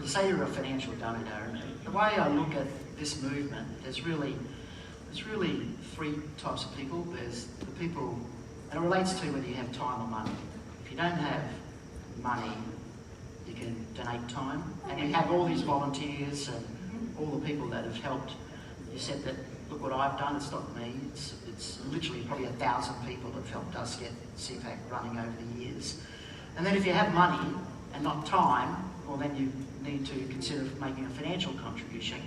say you're a financial donor. The way I look at this movement, there's really 3 types of people. There's the people, and it relates to whether you have time or money. If you don't have money, you can donate time. And we have all these volunteers and all the people that have helped. You said that, look what I've done, it's not me, it's literally probably 1,000 people that have helped us get CPAC running over the years. And then if you have money and not time, well then you need to consider making a financial contribution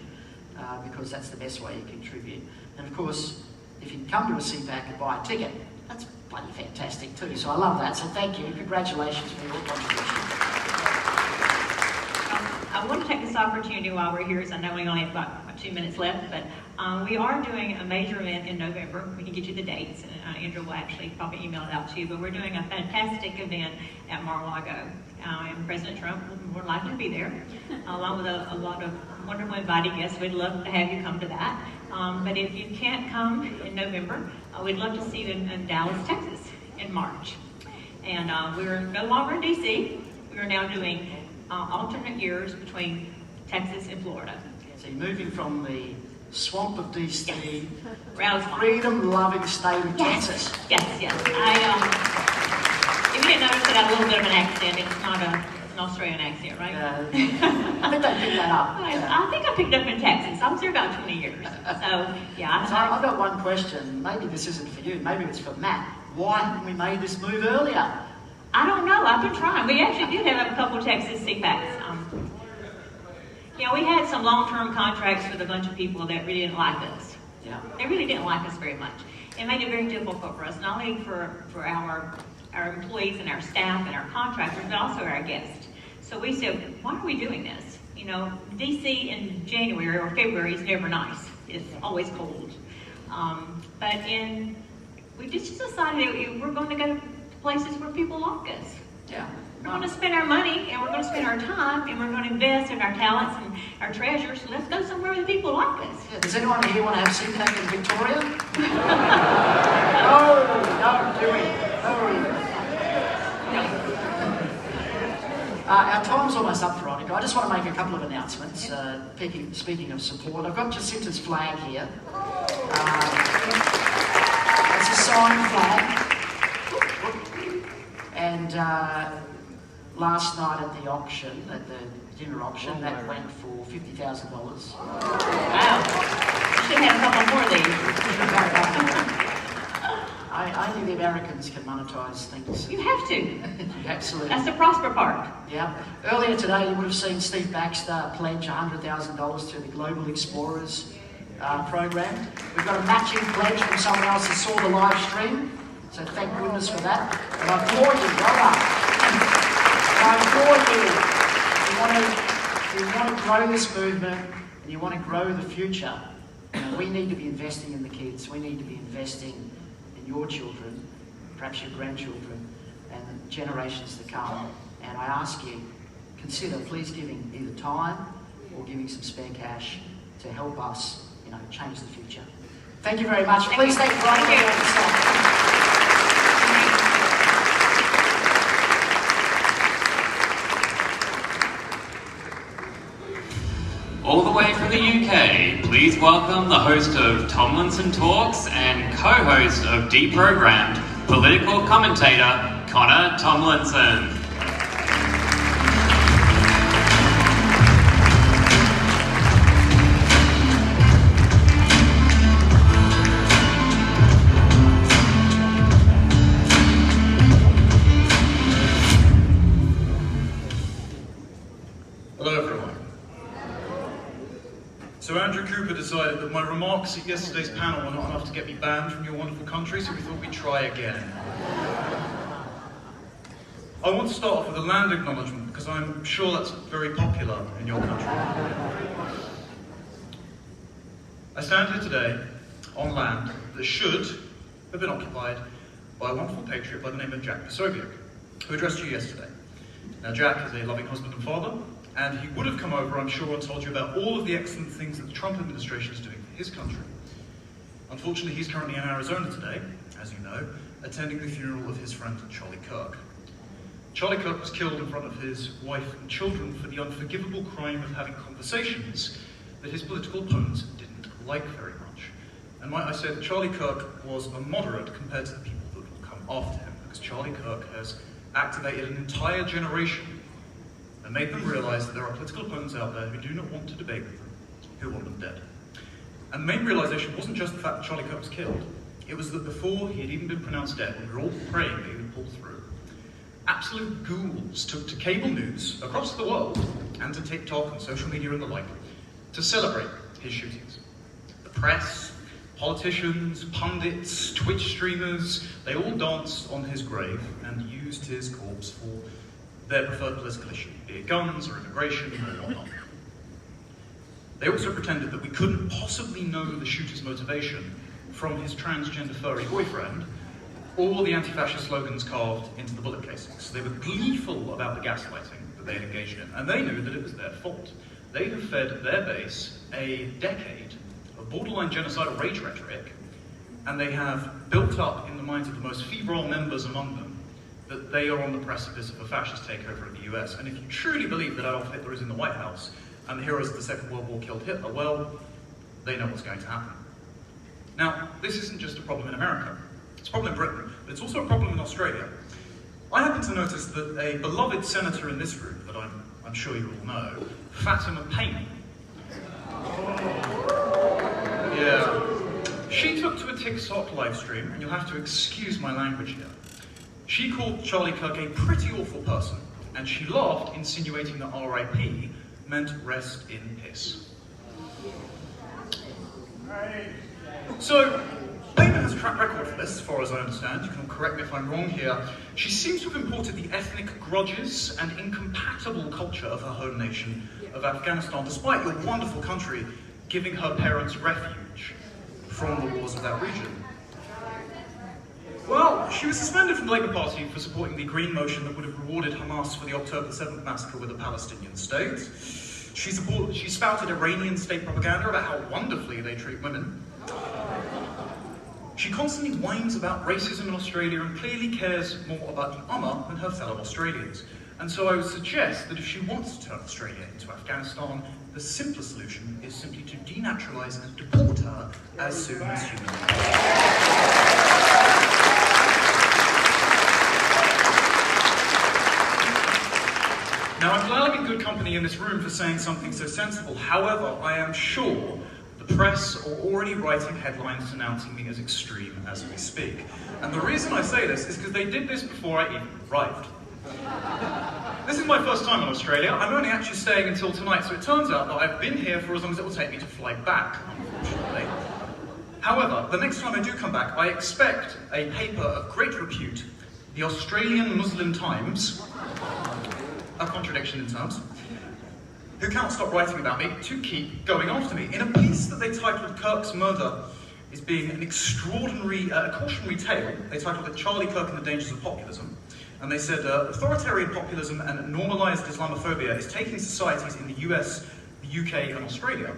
because that's the best way you contribute. And of course, if you come to a CPAC and buy a ticket, that's bloody fantastic too. So I love that. So thank you. Congratulations for your contribution. I want to take this opportunity while we're here, as I know we only have about 2 minutes left, but we are doing a major event in November. We can get you the dates, and Andrew will actually probably email it out to you, but we're doing a fantastic event at Mar-a-Lago, and President Trump will more likely be there, along with a lot of wonderful invited guests. We'd love to have you come to that. But if you can't come in November, we'd love to see you in Dallas, Texas in March. And we're no longer in D.C. We are now doing alternate years between Texas and Florida. So you're moving from the swamp of DC, yes. freedom-loving state of Texas. Yes. If you didn't notice, I got a little bit of an accent. It's not an Australian accent, right? I think they picked that up. I think I picked up in Texas. I was there about 20 years. So, yeah. So I've got one question. Maybe this isn't for you. Maybe it's for Matt. Why haven't we made this move earlier? I don't know. I've been trying. We actually did have a couple of Texas CPACs. We had some long-term contracts with a bunch of people that really didn't like us. Yeah. They really didn't like us very much. It made it very difficult for us, not only for our employees and our staff and our contractors, but also our guests. So we said, why are we doing this? DC in January or February is never nice. It's always cold. But we just decided that we're going to go to places where people like us. Yeah. We're going to spend our money, and we're going to spend our time, and we're going to invest in our talents and our treasures. So let's go somewhere where the people like us. Yeah. Does anyone here want to have CPAC in Victoria? No, do we? Our time's almost up, Veronica. I just want to make a couple of announcements. Speaking of support, I've got Jacinta's flag here. It's a signed flag. And last night at the auction, at the dinner auction, that went for $50,000. Wow. We should have a couple more of these. Only the Americans can monetize things. You have to. Absolutely. That's the prosper part. Yeah. Earlier today, you would have seen Steve Baxter pledge $100,000 to the Global Explorers program. We've got a matching pledge from someone else that saw the live stream. So thank goodness for that. And I applaud you, well done. I applaud you. If you want to grow this movement and you want to grow the future, we need to be investing in the kids. We need to be investing in your children, perhaps your grandchildren, and generations to come. And I ask you, consider please giving either time or giving some spare cash to help us change the future. Thank you very much. Please thank Brian. All the way from the UK, please welcome the host of Tomlinson Talks and co-host of Deprogrammed, political commentator Connor Tomlinson. Decided that my remarks at yesterday's panel were not enough to get me banned from your wonderful country, so we thought we'd try again. I want to start off with a land acknowledgement, because I'm sure that's very popular in your country. I stand here today on land that should have been occupied by a wonderful patriot by the name of Jack Posobiec, who addressed you yesterday. Now, Jack is a loving husband and father, and he would have come over, I'm sure, and told you about all of the excellent things that the Trump administration is doing for his country. Unfortunately, he's currently in Arizona today, as you know, attending the funeral of his friend Charlie Kirk. Charlie Kirk was killed in front of his wife and children for the unforgivable crime of having conversations that his political opponents didn't like very much. And might I say that Charlie Kirk was a moderate compared to the people that will come after him, because Charlie Kirk has activated an entire generation and made them realise that there are political opponents out there who do not want to debate with them, who want them dead. And the main realisation wasn't just the fact that Charlie Kirk was killed, it was that before he had even been pronounced dead, we were all praying that he would pull through, absolute ghouls took to cable news across the world, and to TikTok and social media and the like, to celebrate his shootings. The press, politicians, pundits, Twitch streamers, they all danced on his grave and used his corpse for their preferred political issue, be it guns or immigration or whatnot. They also pretended that we couldn't possibly know the shooter's motivation from his transgender furry boyfriend or the anti-fascist slogans carved into the bullet casings. They were gleeful about the gaslighting that they had engaged in, and they knew that it was their fault. They have fed their base a decade of borderline genocidal rage rhetoric, and they have built up in the minds of the most febrile members among them that they are on the precipice of a fascist takeover of the US. And if you truly believe that Adolf Hitler is in the White House and the heroes of the Second World War killed Hitler, well, they know what's going to happen. Now, this isn't just a problem in America. It's a problem in Britain, but it's also a problem in Australia. I happen to notice that a beloved senator in this room, that I'm sure you all know, Fatima Payne. Yeah. She took to a TikTok live stream, and you'll have to excuse my language here. She called Charlie Kirk a pretty awful person, and she laughed, insinuating that RIP meant rest in piss. So, Payne has a track record for this, as far as I understand. You can correct me if I'm wrong here. She seems to have imported the ethnic grudges and incompatible culture of her home nation of Afghanistan, despite your wonderful country giving her parents refuge from the wars of that region. Well, she was suspended from the Labour Party for supporting the Green motion that would have rewarded Hamas for the October 7th massacre with a Palestinian state. She spouted Iranian state propaganda about how wonderfully they treat women. She constantly whines about racism in Australia and clearly cares more about the Ummah than her fellow Australians. And so I would suggest that if she wants to turn Australia into Afghanistan, the simpler solution is simply to denaturalise and deport her as soon as humanly possible. Now, I'm glad I'm in good company in this room for saying something so sensible. However, I am sure the press are already writing headlines denouncing me as extreme as we speak. And the reason I say this is because they did this before I even arrived. This is my first time in Australia. I'm only actually staying until tonight, so it turns out that I've been here for as long as it will take me to fly back, unfortunately. However, the next time I do come back, I expect a paper of great repute, the Australian Muslim Times, a contradiction in terms, who can't stop writing about me, to keep going after me. In a piece that they titled Kirk's Murder is being an extraordinary, cautionary tale, they titled it Charlie Kirk and the Dangers of Populism. And they said, authoritarian populism and normalised Islamophobia is taking societies in the US, the UK and Australia.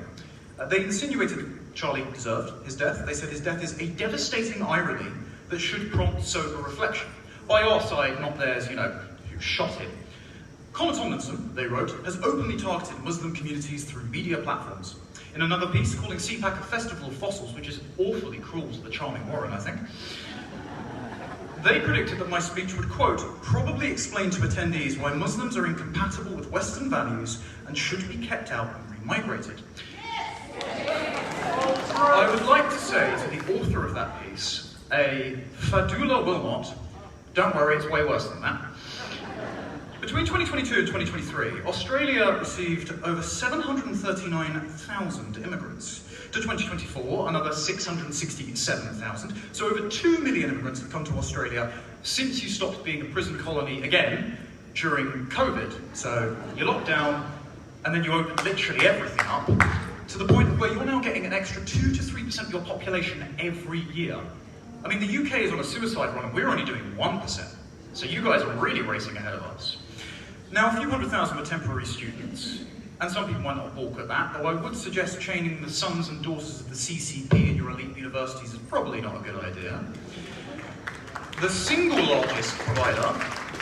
They insinuated Charlie deserved his death. They said his death is a devastating irony that should prompt sober reflection. By our side, not theirs, who shot him. Connor Tomlinson, they wrote, has openly targeted Muslim communities through media platforms. In another piece, calling CPAC a festival of fossils, which is awfully cruel to the charming Warren, I think. They predicted that my speech would, quote, probably explain to attendees why Muslims are incompatible with Western values and should be kept out and remigrated. I would like to say to the author of that piece, a Fadula will not, don't worry, it's way worse than that. Between 2022 and 2023, Australia received over 739,000 immigrants. To 2024, another 667,000. So over 2 million immigrants have come to Australia since you stopped being a prison colony again during COVID. So you locked down, and then you opened literally everything up, to the point where you're now getting an extra 2 to 3% of your population every year. I mean, the UK is on a suicide run, and we're only doing 1%. So you guys are really racing ahead of us. Now, a few 100,000 were temporary students, and some people might not balk at that, though I would suggest chaining the sons and daughters of the CCP in your elite universities is probably not a good idea. The single largest provider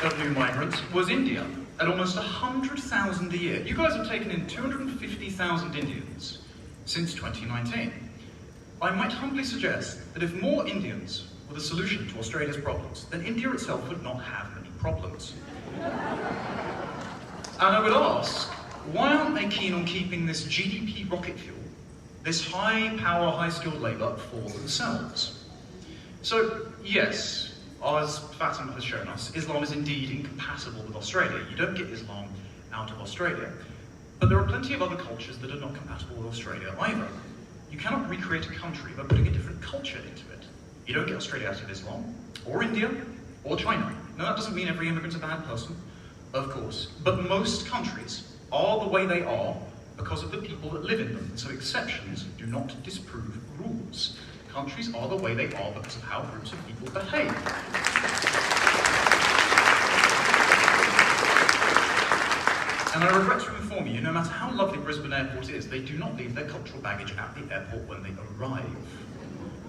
of new migrants was India, at almost 100,000 a year. You guys have taken in 250,000 Indians since 2019. I might humbly suggest that if more Indians were the solution to Australia's problems, then India itself would not have many problems. And I would ask, why aren't they keen on keeping this GDP rocket fuel, this high-power, high-skilled labour, for themselves? So, yes, as Fatima has shown us, Islam is indeed incompatible with Australia. You don't get Islam out of Australia. But there are plenty of other cultures that are not compatible with Australia either. You cannot recreate a country by putting a different culture into it. You don't get Australia out of Islam, or India, or China. Now, that doesn't mean every immigrant's a bad person, of course, but most countries are the way they are because of the people that live in them, so exceptions do not disprove rules. Countries are the way they are because of how groups of people behave. And I regret to inform you, no matter how lovely Brisbane Airport is, they do not leave their cultural baggage at the airport when they arrive.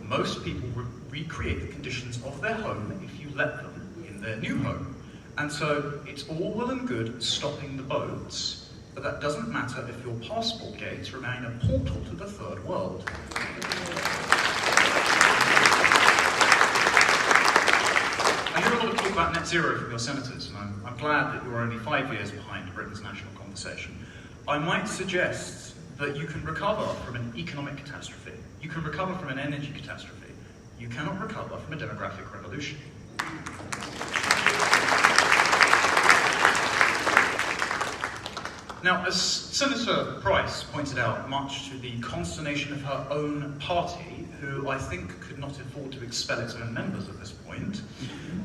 Most people recreate the conditions of their home if you let them in their new home. And so it's all well and good stopping the boats, but that doesn't matter if your passport gates remain a portal to the third world. I hear a lot of talk about net zero from your senators, and I'm glad that you're only 5 years behind Britain's national conversation. I might suggest that you can recover from an economic catastrophe. You can recover from an energy catastrophe. You cannot recover from a demographic revolution. Now, as Senator Price pointed out, much to the consternation of her own party, who I think could not afford to expel its own members at this point,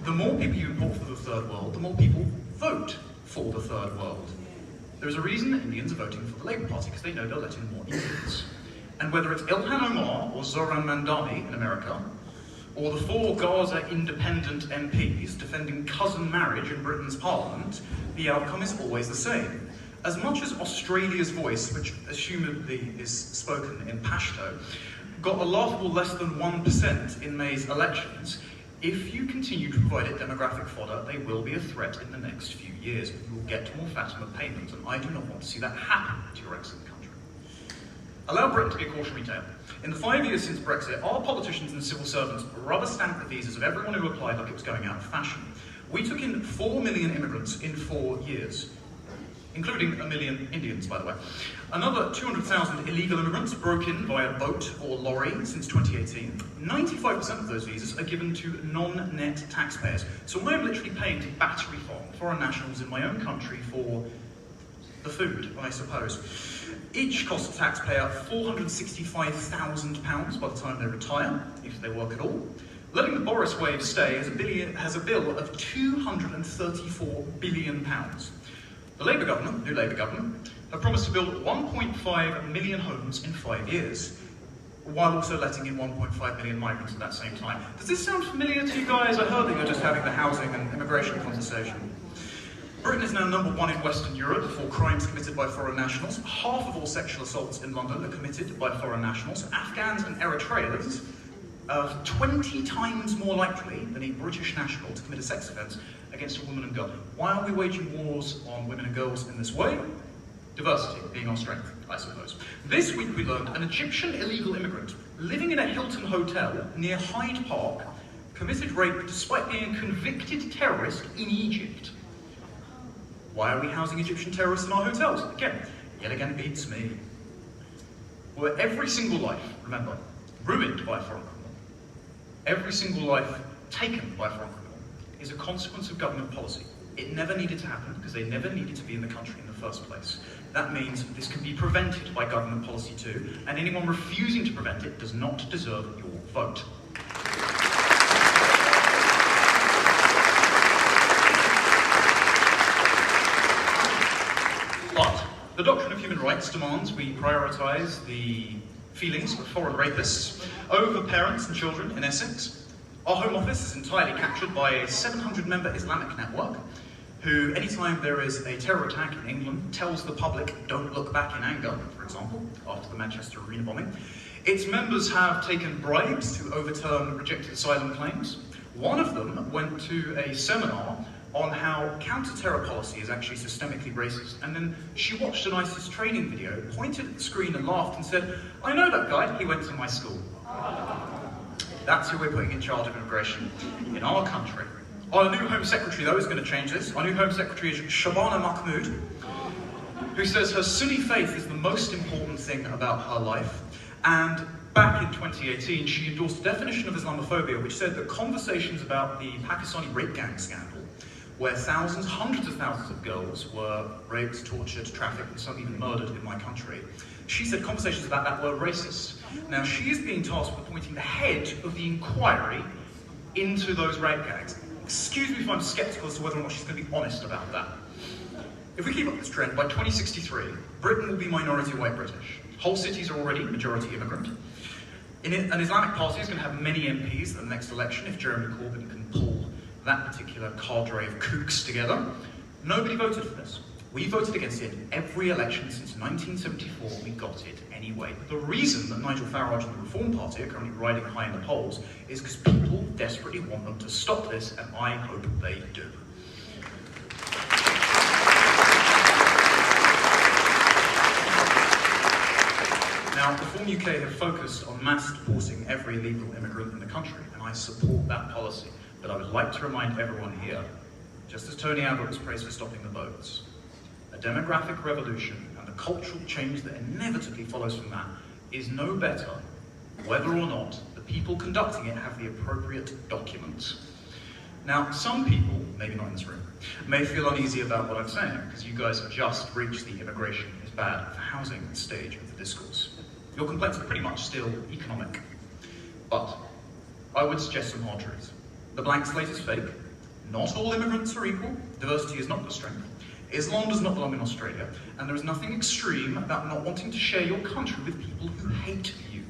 the more people you import for the third world, the more people vote for the third world. There is a reason that Indians are voting for the Labour Party, because they know they'll let in more Indians. And whether it's Ilhan Omar or Zoran Mandani in America, or the 4 Gaza independent MPs defending cousin marriage in Britain's parliament, the outcome is always the same. As much as Australia's voice, which assumedly is spoken in Pashto, got a laughable less than 1% in May's elections, if you continue to provide it demographic fodder, they will be a threat in the next few years. You will get more Fatima payments, and I do not want to see that happen to your excellent country. Allow Britain to be a cautionary tale. In the 5 years since Brexit, our politicians and civil servants rubber-stamped the visas of everyone who applied like it was going out of fashion. We took in 4 million immigrants in 4 years. Including 1 million Indians, by the way. Another 200,000 illegal immigrants broke in via boat or lorry since 2018. 95% of those visas are given to non-net taxpayers. So I'm literally paying to battery farm foreign nationals in my own country for the food, I suppose. Each costs the taxpayer £465,000 by the time they retire, if they work at all. Letting the Boris wave stay has a bill of £234 billion. The Labour government, new Labour government, have promised to build 1.5 million homes in 5 years, while also letting in 1.5 million migrants at that same time. Does this sound familiar to you guys? I heard that you're just having the housing and immigration conversation. Britain is now #1 in Western Europe for crimes committed by foreign nationals. Half of all sexual assaults in London are committed by foreign nationals. Afghans and Eritreans are 20 times more likely than a British national to commit a sex offence against a woman and girl. Why are we waging wars on women and girls in this way? Diversity being our strength, I suppose. This week we learned an Egyptian illegal immigrant living in a Hilton hotel near Hyde Park committed rape despite being a convicted terrorist in Egypt. Why are we housing Egyptian terrorists in our hotels? Again, yet again it beats me. Well, every single life, remember, ruined by a foreign criminal, every single life taken by a foreign criminal is a consequence of government policy. It never needed to happen because they never needed to be in the country in the first place. That means this can be prevented by government policy too, and anyone refusing to prevent it does not deserve your vote. But the doctrine of human rights demands we prioritise the feelings of foreign rapists over parents and children in Essex. Our Home Office is entirely captured by a 700-member Islamic network who, anytime there is a terror attack in England, tells the public, don't look back in anger, for example, after the Manchester Arena bombing. Its members have taken bribes to overturn rejected asylum claims. One of them went to a seminar on how counter-terror policy is actually systemically racist, and then she watched an ISIS training video, pointed at the screen and laughed and said, I know that guy, he went to my school. That's who we're putting in charge of immigration in our country. Our new Home Secretary, though, is going to change this. Our new Home Secretary is Shabana Mahmood, who says her Sunni faith is the most important thing about her life. And back in 2018, she endorsed a definition of Islamophobia which said that conversations about the Pakistani rape gang scandal, where thousands, hundreds of thousands of girls were raped, tortured, trafficked, and some even murdered in my country, she said conversations about that were racist. Now, she is being tasked with appointing the head of the inquiry into those rape gangs. Excuse me if I'm sceptical as to whether or not she's going to be honest about that. If we keep up this trend, by 2063, Britain will be minority white British. Whole cities are already majority immigrant. An Islamic party is going to have many MPs at the next election if Jeremy Corbyn can pull that particular cadre of kooks together. Nobody voted for this. We voted against it every election since 1974, and we got it anyway. The reason that Nigel Farage and the Reform Party are currently riding high in the polls is because people desperately want them to stop this, and I hope they do. Now, Reform UK have focused on mass deporting every illegal immigrant in the country, and I support that policy. But I would like to remind everyone here, just as Tony Abbott was praised for stopping the boats, a demographic revolution and the cultural change that inevitably follows from that is no better whether or not the people conducting it have the appropriate documents. Now, some people, maybe not in this room, may feel uneasy about what I'm saying because you guys have just reached the immigration is bad for housing stage of the discourse. Your complaints are pretty much still economic. But I would suggest some hard truths. The blank slate is fake. Not all immigrants are equal. Diversity is not the strength. Islam does not belong in Australia. And there is nothing extreme about not wanting to share your country with people who hate you.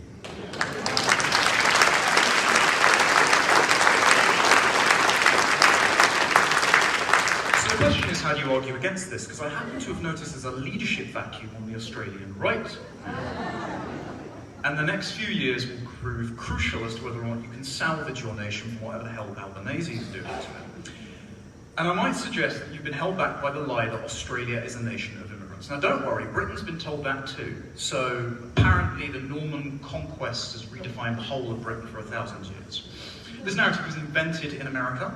So the question is, how do you argue against this? Because I happen to have noticed there's a leadership vacuum on the Australian right. And the next few years will prove crucial as to whether or not you can salvage your nation from whatever the hell Albanese is doing to it. And I might suggest that you've been held back by the lie that Australia is a nation of immigrants. Now don't worry, Britain's been told that too. So apparently the Norman conquest has redefined the whole of Britain for 1,000 years. This narrative was invented in America,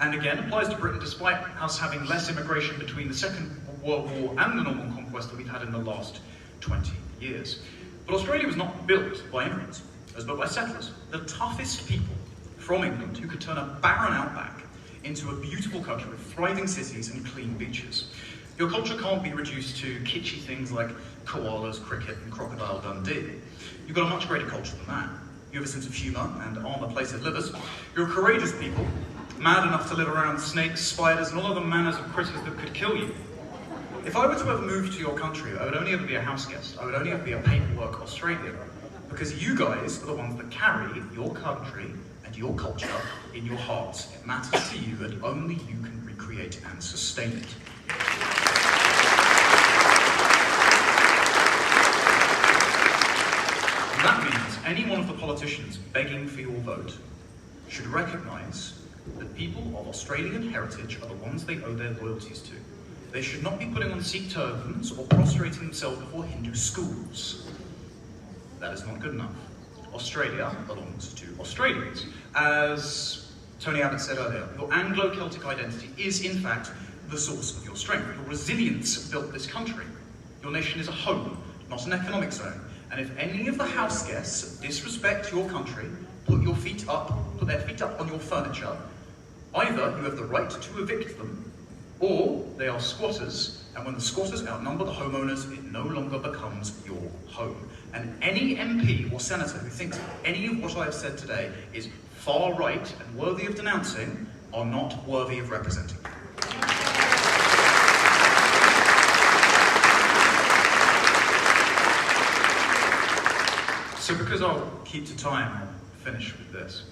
and again applies to Britain despite us having less immigration between the Second World War and the Norman conquest that we've had in the last 20 years. But Australia was not built by immigrants, it was built by settlers, the toughest people from England who could turn a barren outback into a beautiful country with thriving cities and clean beaches. Your culture can't be reduced to kitschy things like koalas, cricket, and Crocodile Dundee. You've got a much greater culture than that. You have a sense of humour and armour-plated livers. You're a courageous people, mad enough to live around snakes, spiders, and all other manners of critters that could kill you. If I were to ever move to your country, I would only ever be a house guest. I would only ever be a paperwork Australian. Because you guys are the ones that carry your country and your culture in your hearts. It matters to you and only you can recreate create and sustain it. That means any one of the politicians begging for your vote should recognise that people of Australian heritage are the ones they owe their loyalties to. They should not be putting on Sikh turbans or prostrating themselves before Hindu schools. That is not good enough. Australia belongs to Australians. As Tony Abbott said earlier, your Anglo-Celtic identity is in fact the source of your strength. Your resilience built this country. Your nation is a home, not an economic zone. And if any of the house guests disrespect your country, put their feet up on your furniture, either you have the right to evict them, or they are squatters, and when the squatters outnumber the homeowners, it no longer becomes your home. And any MP or senator who thinks any of what I have said today is far right and worthy of denouncing are not worthy of representing. So because I'll keep to time, I'll finish with this.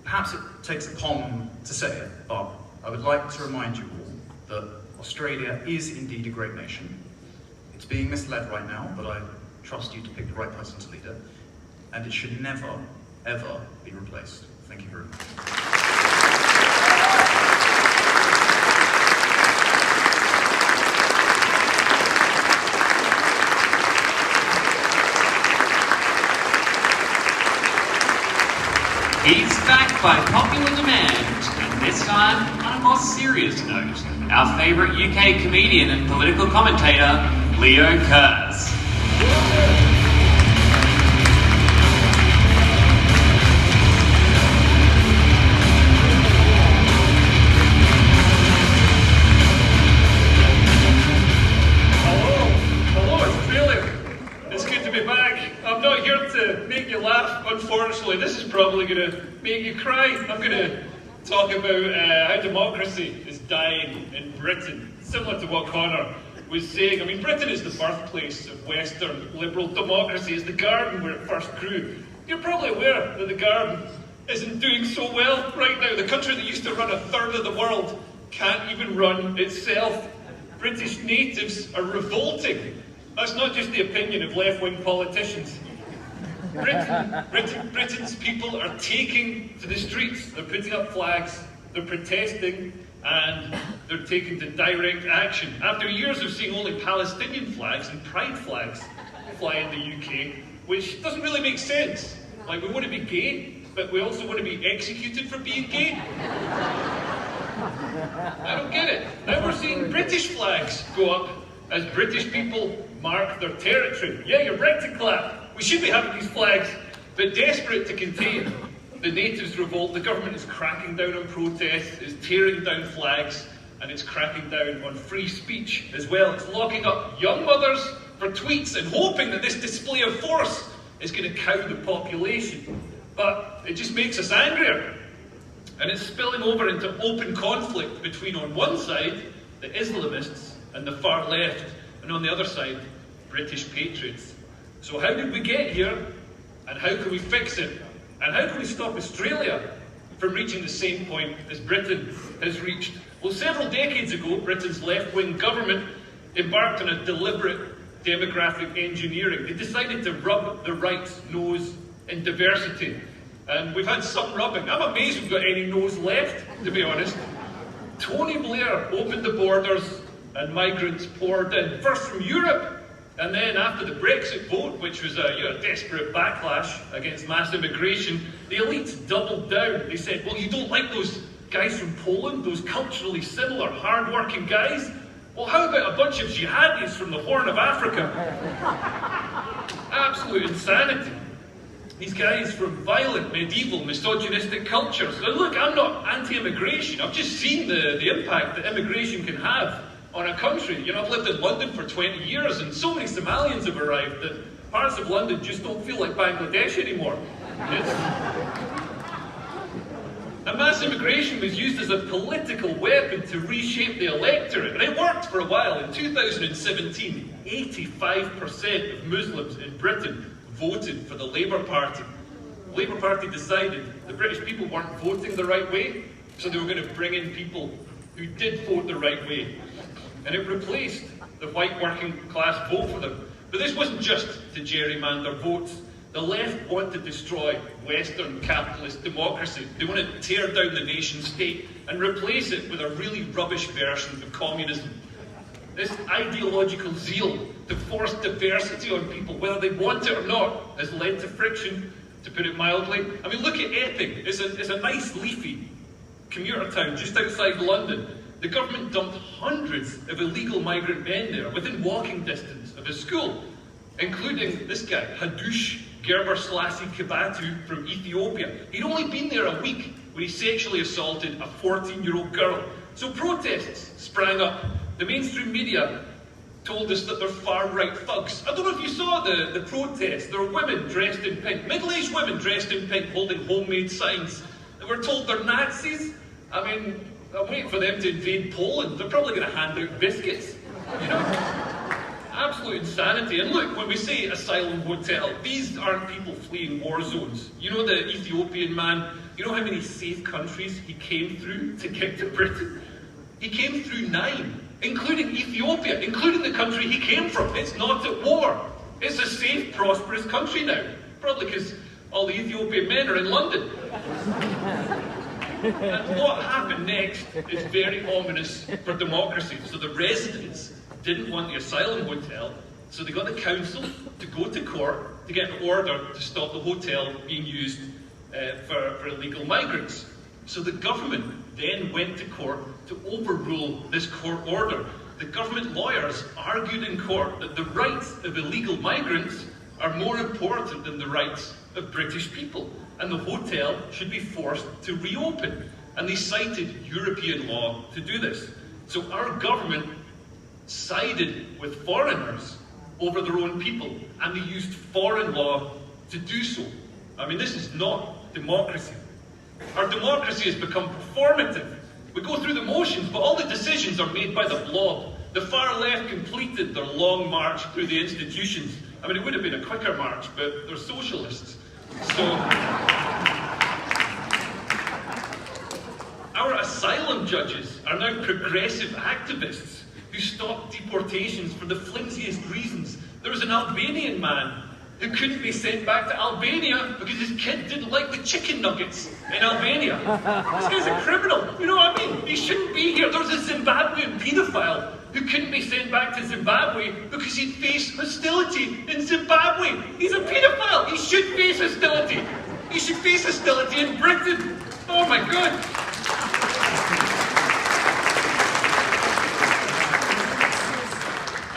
Perhaps it takes a palm to say it, but I would like to remind you all that Australia is indeed a great nation. It's being misled right now, but I trust you to pick the right person to lead it. And it should never, ever be replaced. Thank you very much. He's back by popular demand, and this time on a more serious note. Our favourite UK comedian and political commentator, Leo Kurz. I'm not here to make you laugh, unfortunately. This is probably going to make you cry. I'm going to talk about how democracy is dying in Britain, similar to what Connor was saying. I mean, Britain is the birthplace of Western liberal democracy. It's the garden where it first grew. You're probably aware that the garden isn't doing so well right now. The country that used to run a third of the world can't even run itself. British natives are revolting. That's not just the opinion of left-wing politicians. Britain's people are taking to the streets. They're putting up flags, they're protesting, and they're taking to direct action. After years of seeing only Palestinian flags and pride flags fly in the UK, which doesn't really make sense. Like, we want to be gay, but we also want to be executed for being gay. I don't get it. Now we're seeing British flags go up as British people mark their territory. Yeah, you're right to clap. We should be having these flags, but desperate to contain the natives' revolt, the government is cracking down on protests, is tearing down flags, and it's cracking down on free speech as well. It's locking up young mothers for tweets and hoping that this display of force is going to cow the population. But it just makes us angrier. And it's spilling over into open conflict between, on one side, the Islamists and the far left, and on the other side, British patriots. So how did we get here, and how can we fix it? And how can we stop Australia from reaching the same point as Britain has reached? Well, several decades ago, Britain's left-wing government embarked on a deliberate demographic engineering. They decided to rub the right nose in diversity. And we've had some rubbing. I'm amazed we've got any nose left, to be honest. Tony Blair opened the borders and migrants poured in, first from Europe, and then after the Brexit vote, which was a desperate backlash against mass immigration, the elites doubled down. They said, well, you don't like those guys from Poland, those culturally similar, hard-working guys? Well, how about a bunch of jihadis from the Horn of Africa? Absolute insanity. These guys from violent, medieval, misogynistic cultures. And look, I'm not anti-immigration. I've just seen the impact that immigration can have on a country. You know, I've lived in London for 20 years, and so many Somalians have arrived that parts of London just don't feel like Bangladesh anymore. And mass immigration was used as a political weapon to reshape the electorate, and it worked for a while. In 2017, 85% of Muslims in Britain voted for the Labour Party. The Labour Party decided the British people weren't voting the right way, so they were going to bring in people who did vote the right way, and it replaced the white working class vote for them. But this wasn't just to gerrymander votes. The left want to destroy Western capitalist democracy. They want to tear down the nation state and replace it with a really rubbish version of communism. This ideological zeal to force diversity on people, whether they want it or not, has led to friction, to put it mildly. I mean, look at Epping. It's a nice, leafy commuter town just outside London. The government dumped hundreds of illegal migrant men there within walking distance of his school, including this guy, Hadush Gerber-Selassie Kibatu from Ethiopia. He'd only been there a week when he sexually assaulted a 14-year-old girl. So protests sprang up. The mainstream media told us that they're far-right thugs. I don't know if you saw the protest. There were women dressed in pink, middle-aged women dressed in pink holding homemade signs. They were told they're Nazis. I mean, I'm waiting for them to invade Poland. They're probably going to hand out biscuits. You know? Absolute insanity. And look, when we say asylum hotel, these aren't people fleeing war zones. You know the Ethiopian man, you know how many safe countries he came through to get to Britain? He came through 9, including Ethiopia, including the country he came from. It's not at war. It's a safe, prosperous country now. Probably because all the Ethiopian men are in London. And what happened next is very ominous for democracy. So the residents didn't want the asylum hotel, so they got the council to go to court to get an order to stop the hotel being used for illegal migrants. So the government then went to court to overrule this court order. The government lawyers argued in court that the rights of illegal migrants are more important than the rights of British people, and the hotel should be forced to reopen. And they cited European law to do this. So our government sided with foreigners over their own people, and they used foreign law to do so. I mean, this is not democracy. Our democracy has become performative. We go through the motions, but all the decisions are made by the blob. The far left completed their long march through the institutions. I mean, it would have been a quicker march, but they're socialists. So, our asylum judges are now progressive activists who stop deportations for the flimsiest reasons. There was an Albanian man who couldn't be sent back to Albania because his kid didn't like the chicken nuggets in Albania. This guy's a criminal, you know what I mean? He shouldn't be here. There was a Zimbabwean paedophile who couldn't be sent back to Zimbabwe because he'd face hostility in Zimbabwe. He's a paedophile. He should face hostility. He should face hostility in Britain. Oh my God.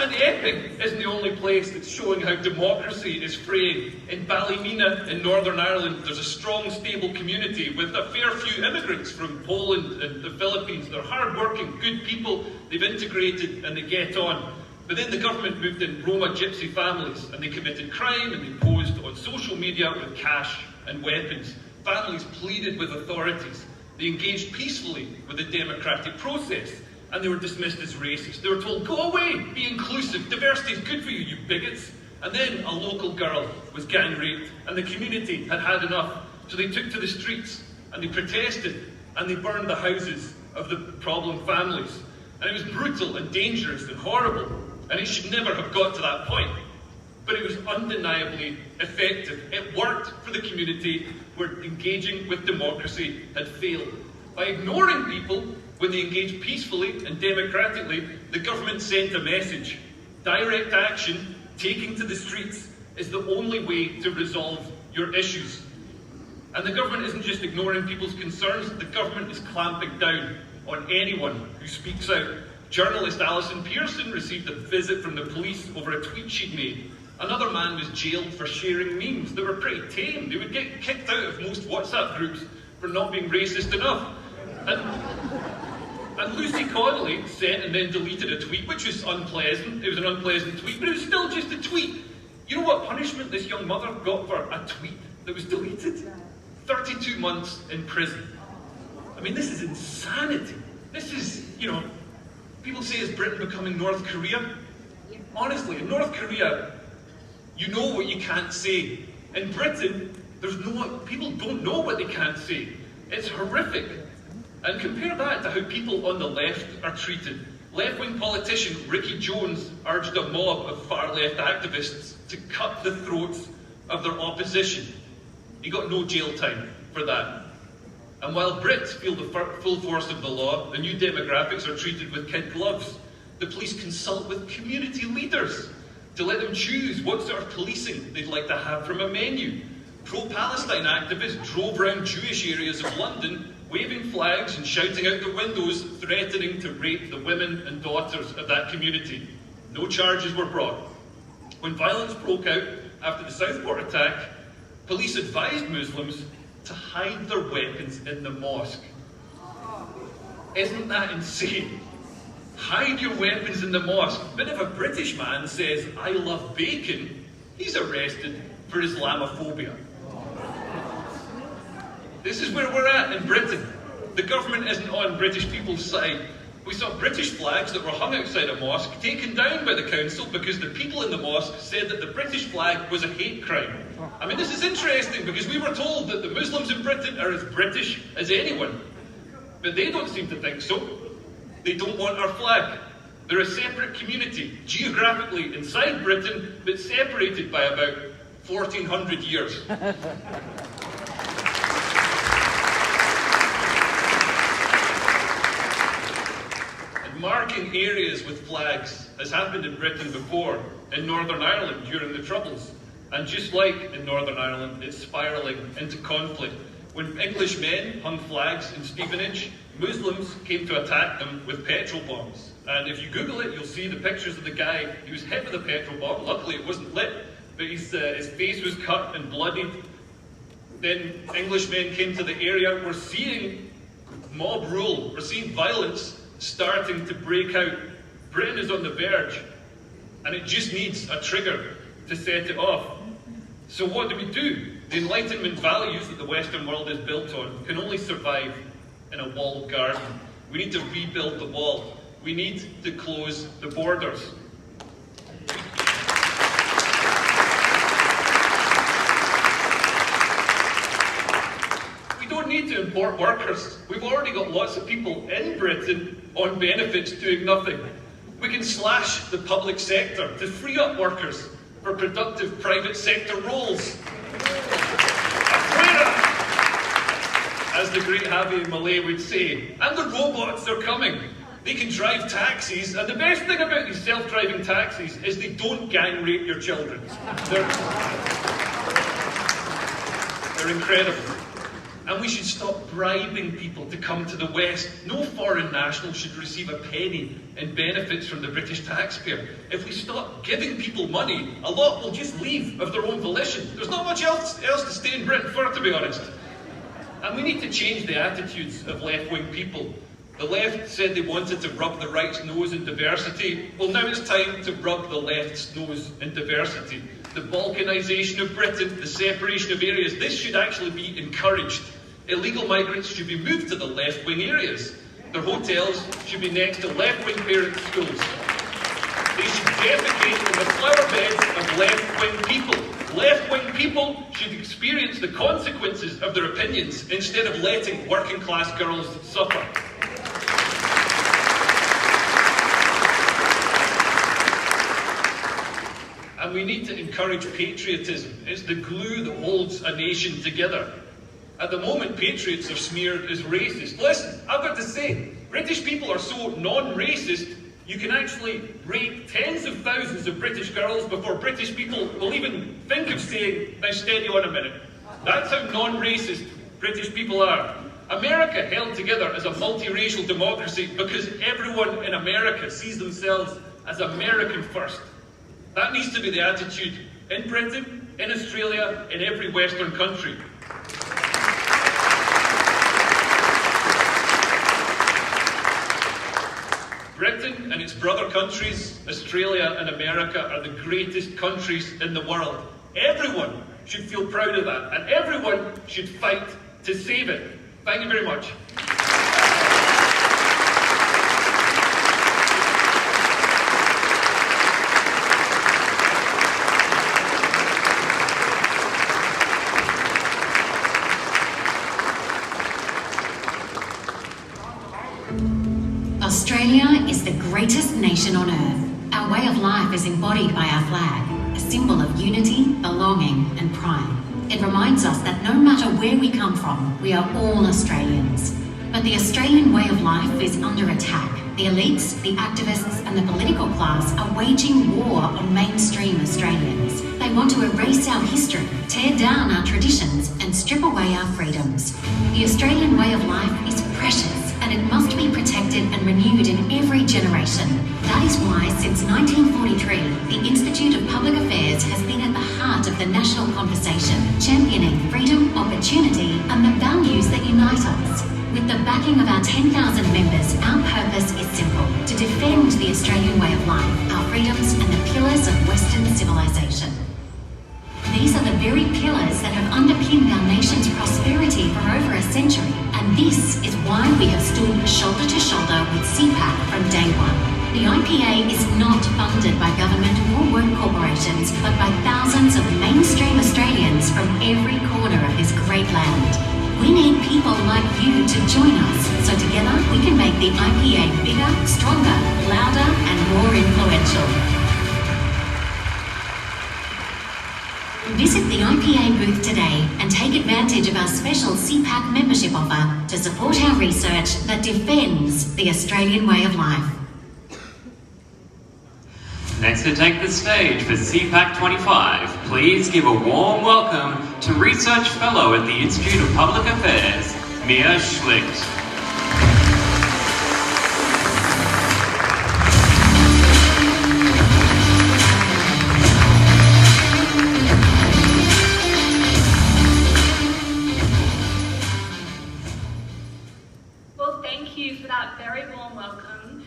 And Epping isn't the only place that's showing how democracy is fraying. In Ballymena, in Northern Ireland, there's a strong, stable community with a fair few immigrants from Poland and the Philippines. They're hard-working, good people. They've integrated and they get on. But then the government moved in Roma gypsy families, and they committed crime, and they posed on social media with cash and weapons. Families pleaded with authorities. They engaged peacefully with the democratic process. And they were dismissed as racist. They were told, go away, be inclusive, diversity is good for you, you bigots. And then a local girl was gang raped, and the community had had enough. So they took to the streets, and they protested, and they burned the houses of the problem families. And it was brutal and dangerous and horrible, and it should never have got to that point. But it was undeniably effective. It worked for the community where engaging with democracy had failed. By ignoring people, when they engaged peacefully and democratically, the government sent a message. Direct action, taking to the streets, is the only way to resolve your issues. And the government isn't just ignoring people's concerns, the government is clamping down on anyone who speaks out. Journalist Alison Pearson received a visit from the police over a tweet she'd made. Another man was jailed for sharing memes that were pretty tame. They would get kicked out of most WhatsApp groups for not being racist enough. And Lucy Connolly sent and then deleted a tweet, which was unpleasant. It was an unpleasant tweet, but it was still just a tweet. You know what punishment this young mother got for a tweet that was deleted? 32 months in prison. I mean, this is insanity. This is, you know, people say, is Britain becoming North Korea? Honestly, in North Korea, you know what you can't say. In Britain, people don't know what they can't say. It's horrific. And compare that to how people on the left are treated. Left-wing politician Ricky Jones urged a mob of far-left activists to cut the throats of their opposition. He got no jail time for that. And while Brits feel the full force of the law, the new demographics are treated with kid gloves. The police consult with community leaders to let them choose what sort of policing they'd like to have from a menu. Pro-Palestine activists drove around Jewish areas of London, waving flags and shouting out the windows, threatening to rape the women and daughters of that community. No charges were brought. When violence broke out after the Southport attack, police advised Muslims to hide their weapons in the mosque. Isn't that insane? Hide your weapons in the mosque. But if a British man says, "I love bacon," he's arrested for Islamophobia. This is where we're at in Britain. The government isn't on British people's side. We saw British flags that were hung outside a mosque taken down by the council because the people in the mosque said that the British flag was a hate crime. I mean, this is interesting because we were told that the Muslims in Britain are as British as anyone. But they don't seem to think so. They don't want our flag. They're a separate community, geographically inside Britain, but separated by about 1,400 years. Marking areas with flags has happened in Britain before, in Northern Ireland during the Troubles. And just like in Northern Ireland, it's spiralling into conflict. When English men hung flags in Stevenage, Muslims came to attack them with petrol bombs. And if you Google it, you'll see the pictures of the guy. He was hit with a petrol bomb. Luckily, it wasn't lit, but his face was cut and bloodied. Then Englishmen came to the area. We're seeing mob rule. We're seeing violence starting to break out. Britain is on the verge, and it just needs a trigger to set it off. So what do we do? The Enlightenment values that the Western world is built on can only survive in a walled garden. We need to rebuild the wall. We need to close the borders. We don't need to import workers. We've already got lots of people in Britain on benefits doing nothing. We can slash the public sector to free up workers for productive private sector roles. As the great Javier Malay would say. And the robots are coming. They can drive taxis, and the best thing about these self-driving taxis is they don't gang rape your children. They're incredible. And we should stop bribing people to come to the West. No foreign national should receive a penny in benefits from the British taxpayer. If we stop giving people money, a lot will just leave of their own volition. There's not much else to stay in Britain for, to be honest. And we need to change the attitudes of left-wing people. The left said they wanted to rub the right's nose in diversity. Well, now it's time to rub the left's nose in diversity. The balkanisation of Britain, the separation of areas, this should actually be encouraged. Illegal migrants should be moved to the left-wing areas. Their hotels should be next to left-wing parent schools. They should defecate in the flower beds of left-wing people. Left-wing people should experience the consequences of their opinions instead of letting working-class girls suffer. And we need to encourage patriotism. It's the glue that holds a nation together. At the moment, patriots are smeared as racist. Listen, I've got to say, British people are so non-racist, you can actually rape tens of thousands of British girls before British people will even think of saying, "Now steady on a minute." That's how non-racist British people are. America held together as a multiracial democracy because everyone in America sees themselves as American first. That needs to be the attitude in Britain, in Australia, in every Western country. Britain and its brother countries, Australia and America, are the greatest countries in the world. Everyone should feel proud of that, and everyone should fight to save it. Thank you very much. nation on earth. Our way of life is embodied by our flag, a symbol of unity, belonging and pride. It reminds us that no matter where we come from, we are all Australians. But the Australian way of life is under attack. The elites, the activists and the political class are waging war on mainstream Australians. They want to erase our history, tear down our traditions and strip away our freedoms. The Australian way of life is precious and it must be protected and renewed in every generation. That is why since 1943, the Institute of Public Affairs has been at the heart of the national conversation, championing freedom, opportunity and the values that unite us. With the backing of our 10,000 members, our purpose is simple: to defend the Australian way of life, our freedoms and the pillars of Western civilization. These are the very pillars that have underpinned our nation's prosperity for over a century, and this is why we have stood shoulder to shoulder with CPAC from day one. The IPA is not funded by government or work corporations, but by thousands of mainstream Australians from every corner of this great land. We need people like you to join us, so together we can make the IPA bigger, stronger, louder and more influential. Visit the IPA booth today and take advantage of our special CPAC membership offer to support our research that defends the Australian way of life. Next to take the stage for CPAC 25, please give a warm welcome to Research Fellow at the Institute of Public Affairs, Mia Schlicht. Well, thank you for that very warm welcome.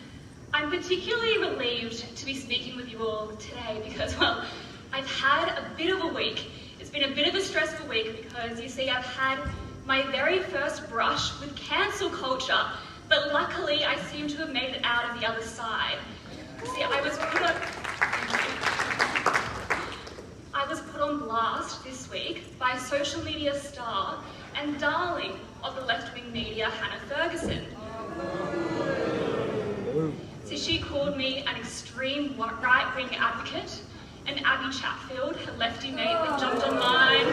I'm particularly relieved to be speaking with you all today because, well, I've had a bit of a week. It's been a bit of a stressful week because, you see, I've had my very first brush with cancel culture, but luckily I seem to have made it out of the other side. See, I was put on blast this week by social media star and darling of the left-wing media, Hannah Ferguson. So she called me an extreme right-wing advocate, and Abby Chatfield, her lefty mate that jumped online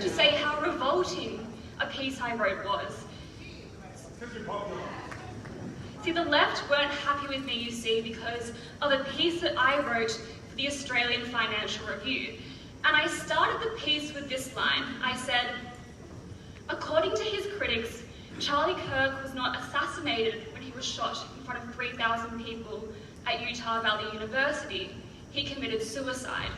to say how revolting a piece I wrote was. See, the left weren't happy with me, you see, because of a piece that I wrote for the Australian Financial Review. And I started the piece with this line. I said, according to his critics, Charlie Kirk was not assassinated when he was shot in front of 3,000 people at Utah Valley University. He committed suicide.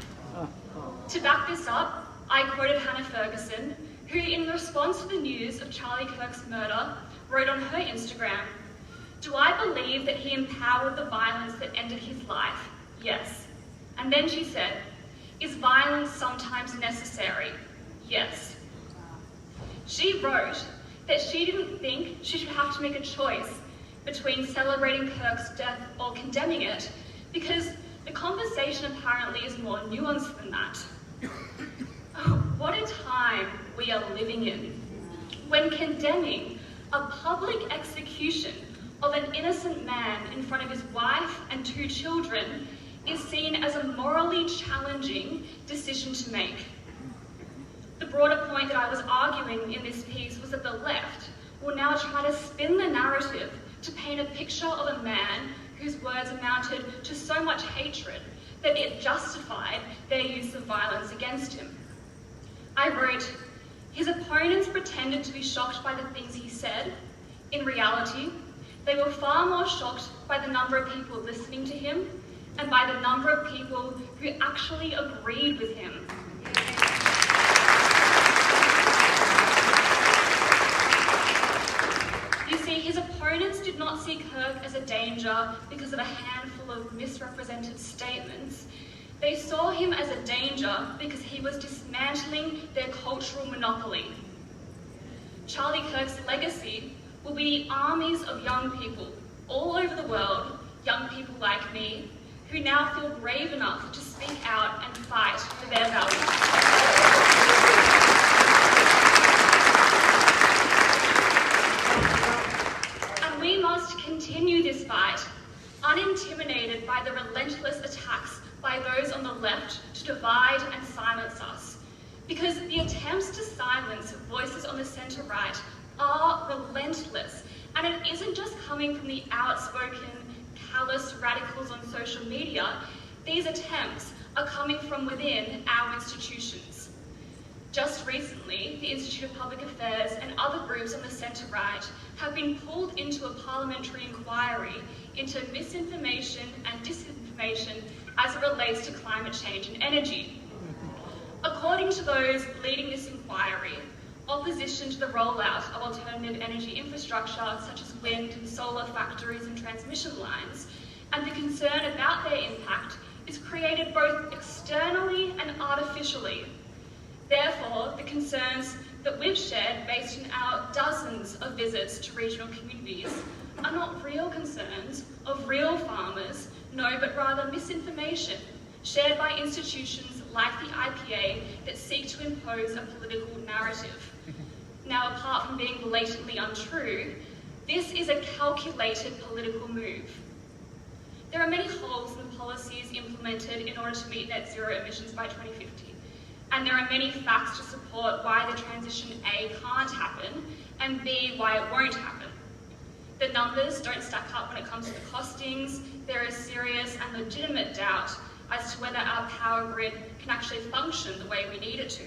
To back this up, I quoted Hannah Ferguson, who in response to the news of Charlie Kirk's murder, wrote on her Instagram, "Do I believe that he empowered the violence that ended his life? Yes." And then she said, "Is violence sometimes necessary? Yes." She wrote that she didn't think she should have to make a choice between celebrating Kirk's death or condemning it, because the conversation apparently is more nuanced than that. What a time we are living in, when condemning a public execution of an innocent man in front of his wife and 2 children is seen as a morally challenging decision to make. The broader point that I was arguing in this piece was that the left will now try to spin the narrative to paint a picture of a man whose words amounted to so much hatred that it justified their use of violence against him. I wrote, his opponents pretended to be shocked by the things he said. In reality, they were far more shocked by the number of people listening to him and by the number of people who actually agreed with him. You see, his opponents did not see Kirk as a danger because of a handful of misrepresented statements. They saw him as a danger because he was dismantling their cultural monopoly. Charlie Kirk's legacy will be armies of young people all over the world, young people like me, who now feel brave enough to speak out and fight for their values. And we must continue this fight, unintimidated intimidated by the relentless attacks by those on the left to divide and silence us. Because the attempts to silence voices on the centre-right are relentless, and it isn't just coming from the outspoken, callous radicals on social media. These attempts are coming from within our institutions. Just recently, the Institute of Public Affairs and other groups on the centre-right have been pulled into a parliamentary inquiry into misinformation and disinformation as it relates to climate change and energy. According to those leading this inquiry, opposition to the rollout of alternative energy infrastructure such as wind and solar factories and transmission lines, and the concern about their impact, is created both externally and artificially. Therefore, the concerns that we've shared based on our dozens of visits to regional communities are not real concerns of real farmers, no, but rather misinformation shared by institutions like the IPA that seek to impose a political narrative. Now, apart from being blatantly untrue, this is a calculated political move. There are many holes in the policies implemented in order to meet net zero emissions by 2050. And there are many facts to support why the transition A can't happen, and B, why it won't happen. The numbers don't stack up when it comes to the costings. There is serious and legitimate doubt as to whether our power grid can actually function the way we need it to.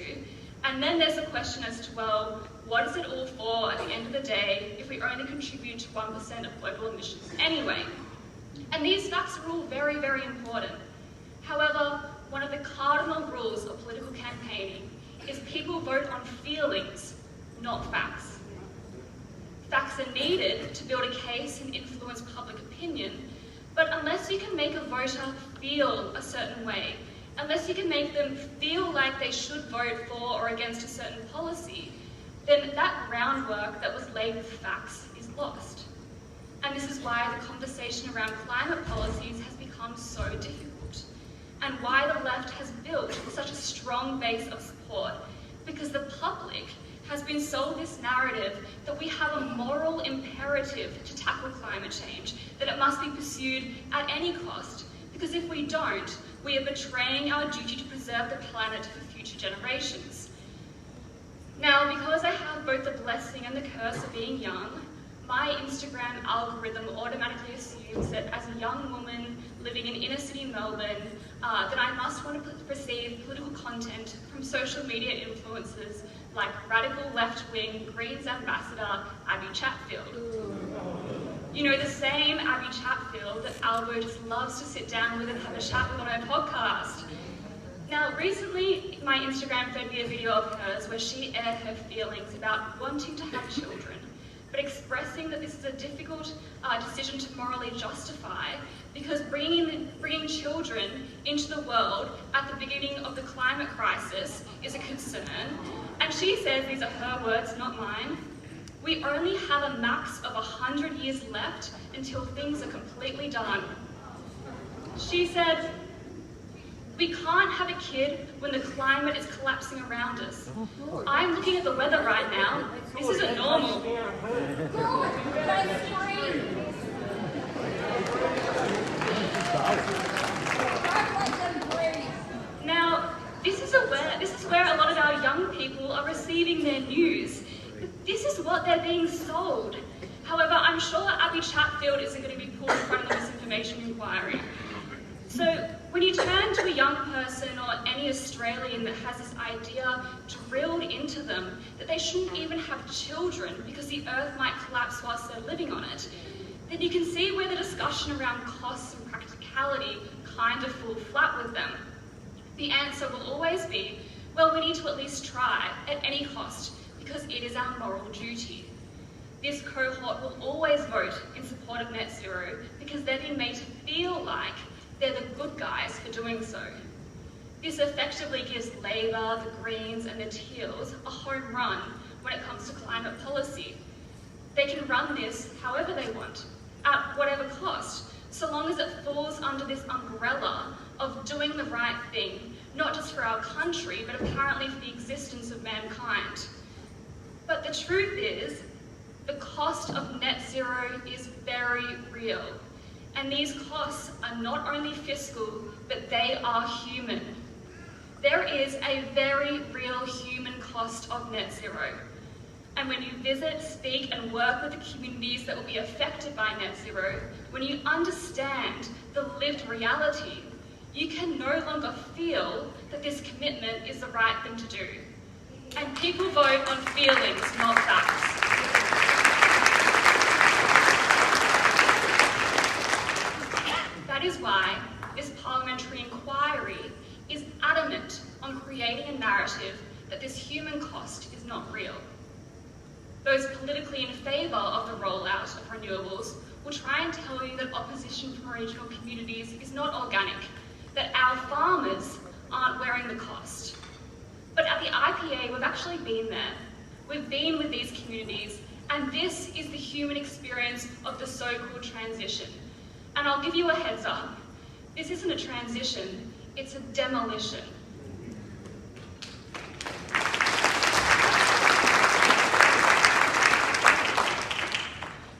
And then there's a question as to, well, what is it all for at the end of the day if we only contribute to 1% of global emissions anyway? And these facts are all very, very important. However, one of the cardinal rules of political campaigning is people vote on feelings, not facts. Facts are needed to build a case and influence public opinion, but unless you can make a voter feel a certain way, unless you can make them feel like they should vote for or against a certain policy, then that groundwork that was laid with facts is lost. And this is why the conversation around climate policies has become so difficult, and why the left has built such a strong base of support, because the public has been sold this narrative that we have a moral imperative to tackle climate change, that it must be pursued at any cost, because if we don't, we are betraying our duty to preserve the planet for future generations. Now, because I have both the blessing and the curse of being young, my Instagram algorithm automatically assumes that as a young woman living in inner city Melbourne, that I must want to receive political content from social media influencers like radical left-wing Greens ambassador Abby Chatfield. You know, the same Abby Chatfield that Albo just loves to sit down with and have a chat with on her podcast. Now, recently, my Instagram fed me a video of hers where she aired her feelings about wanting to have children, but expressing that this is a difficult decision to morally justify, because bringing children into the world at the beginning of the climate crisis is a concern. And she says, these are her words, not mine, we only have a max of 100 years left until things are completely done. She said, we can't have a kid when the climate is collapsing around us. I'm looking at the weather right now. This isn't normal. Now, this is where a lot of our young people are receiving their news. This is what they're being sold. However, I'm sure Abby Chatfield isn't going to be pulled in front of the misinformation inquiry. So when you turn to a young person or any Australian that has this idea drilled into them that they shouldn't even have children because the earth might collapse whilst they're living on it, then you can see where the discussion around costs and practicality kind of fall flat with them. The answer will always be, well, we need to at least try at any cost because it is our moral duty. This cohort will always vote in support of net zero because they've been made to feel like they're the good guys for doing so. This effectively gives Labor, the Greens and the Teals a home run when it comes to climate policy. They can run this however they want, at whatever cost, so long as it falls under this umbrella of doing the right thing, not just for our country, but apparently for the existence of mankind. But the truth is, the cost of net zero is very real. And these costs are not only fiscal, but they are human. There is a very real human cost of net zero. And when you visit, speak, and work with the communities that will be affected by net zero, when you understand the lived reality, you can no longer feel that this commitment is the right thing to do. And people vote on feelings, not facts. That is why this parliamentary inquiry is adamant on creating a narrative that this human cost is not real. Those politically in favour of the rollout of renewables will try and tell you that opposition from regional communities is not organic, that our farmers aren't wearing the cost. But at the IPA, we've actually been there. We've been with these communities, and this is the human experience of the so-called transition. And I'll give you a heads up. This isn't a transition, it's a demolition.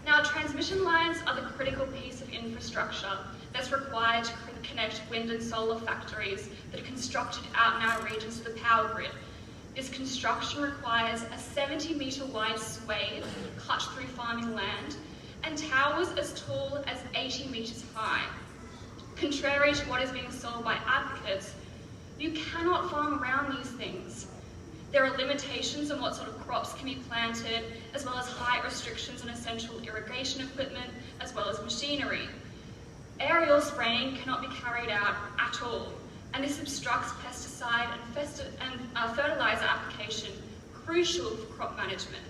Now, transmission lines are the critical piece of infrastructure that's required to connect wind and solar factories that are constructed out in our regions to the power grid. This construction requires a 70-metre wide swathe cut through farming land and towers as tall as 80 metres high. Contrary to what is being sold by advocates, you cannot farm around these things. There are limitations on what sort of crops can be planted, as well as height restrictions on essential irrigation equipment, as well as machinery. Aerial spraying cannot be carried out at all, and this obstructs pesticide and fertiliser application, crucial for crop management.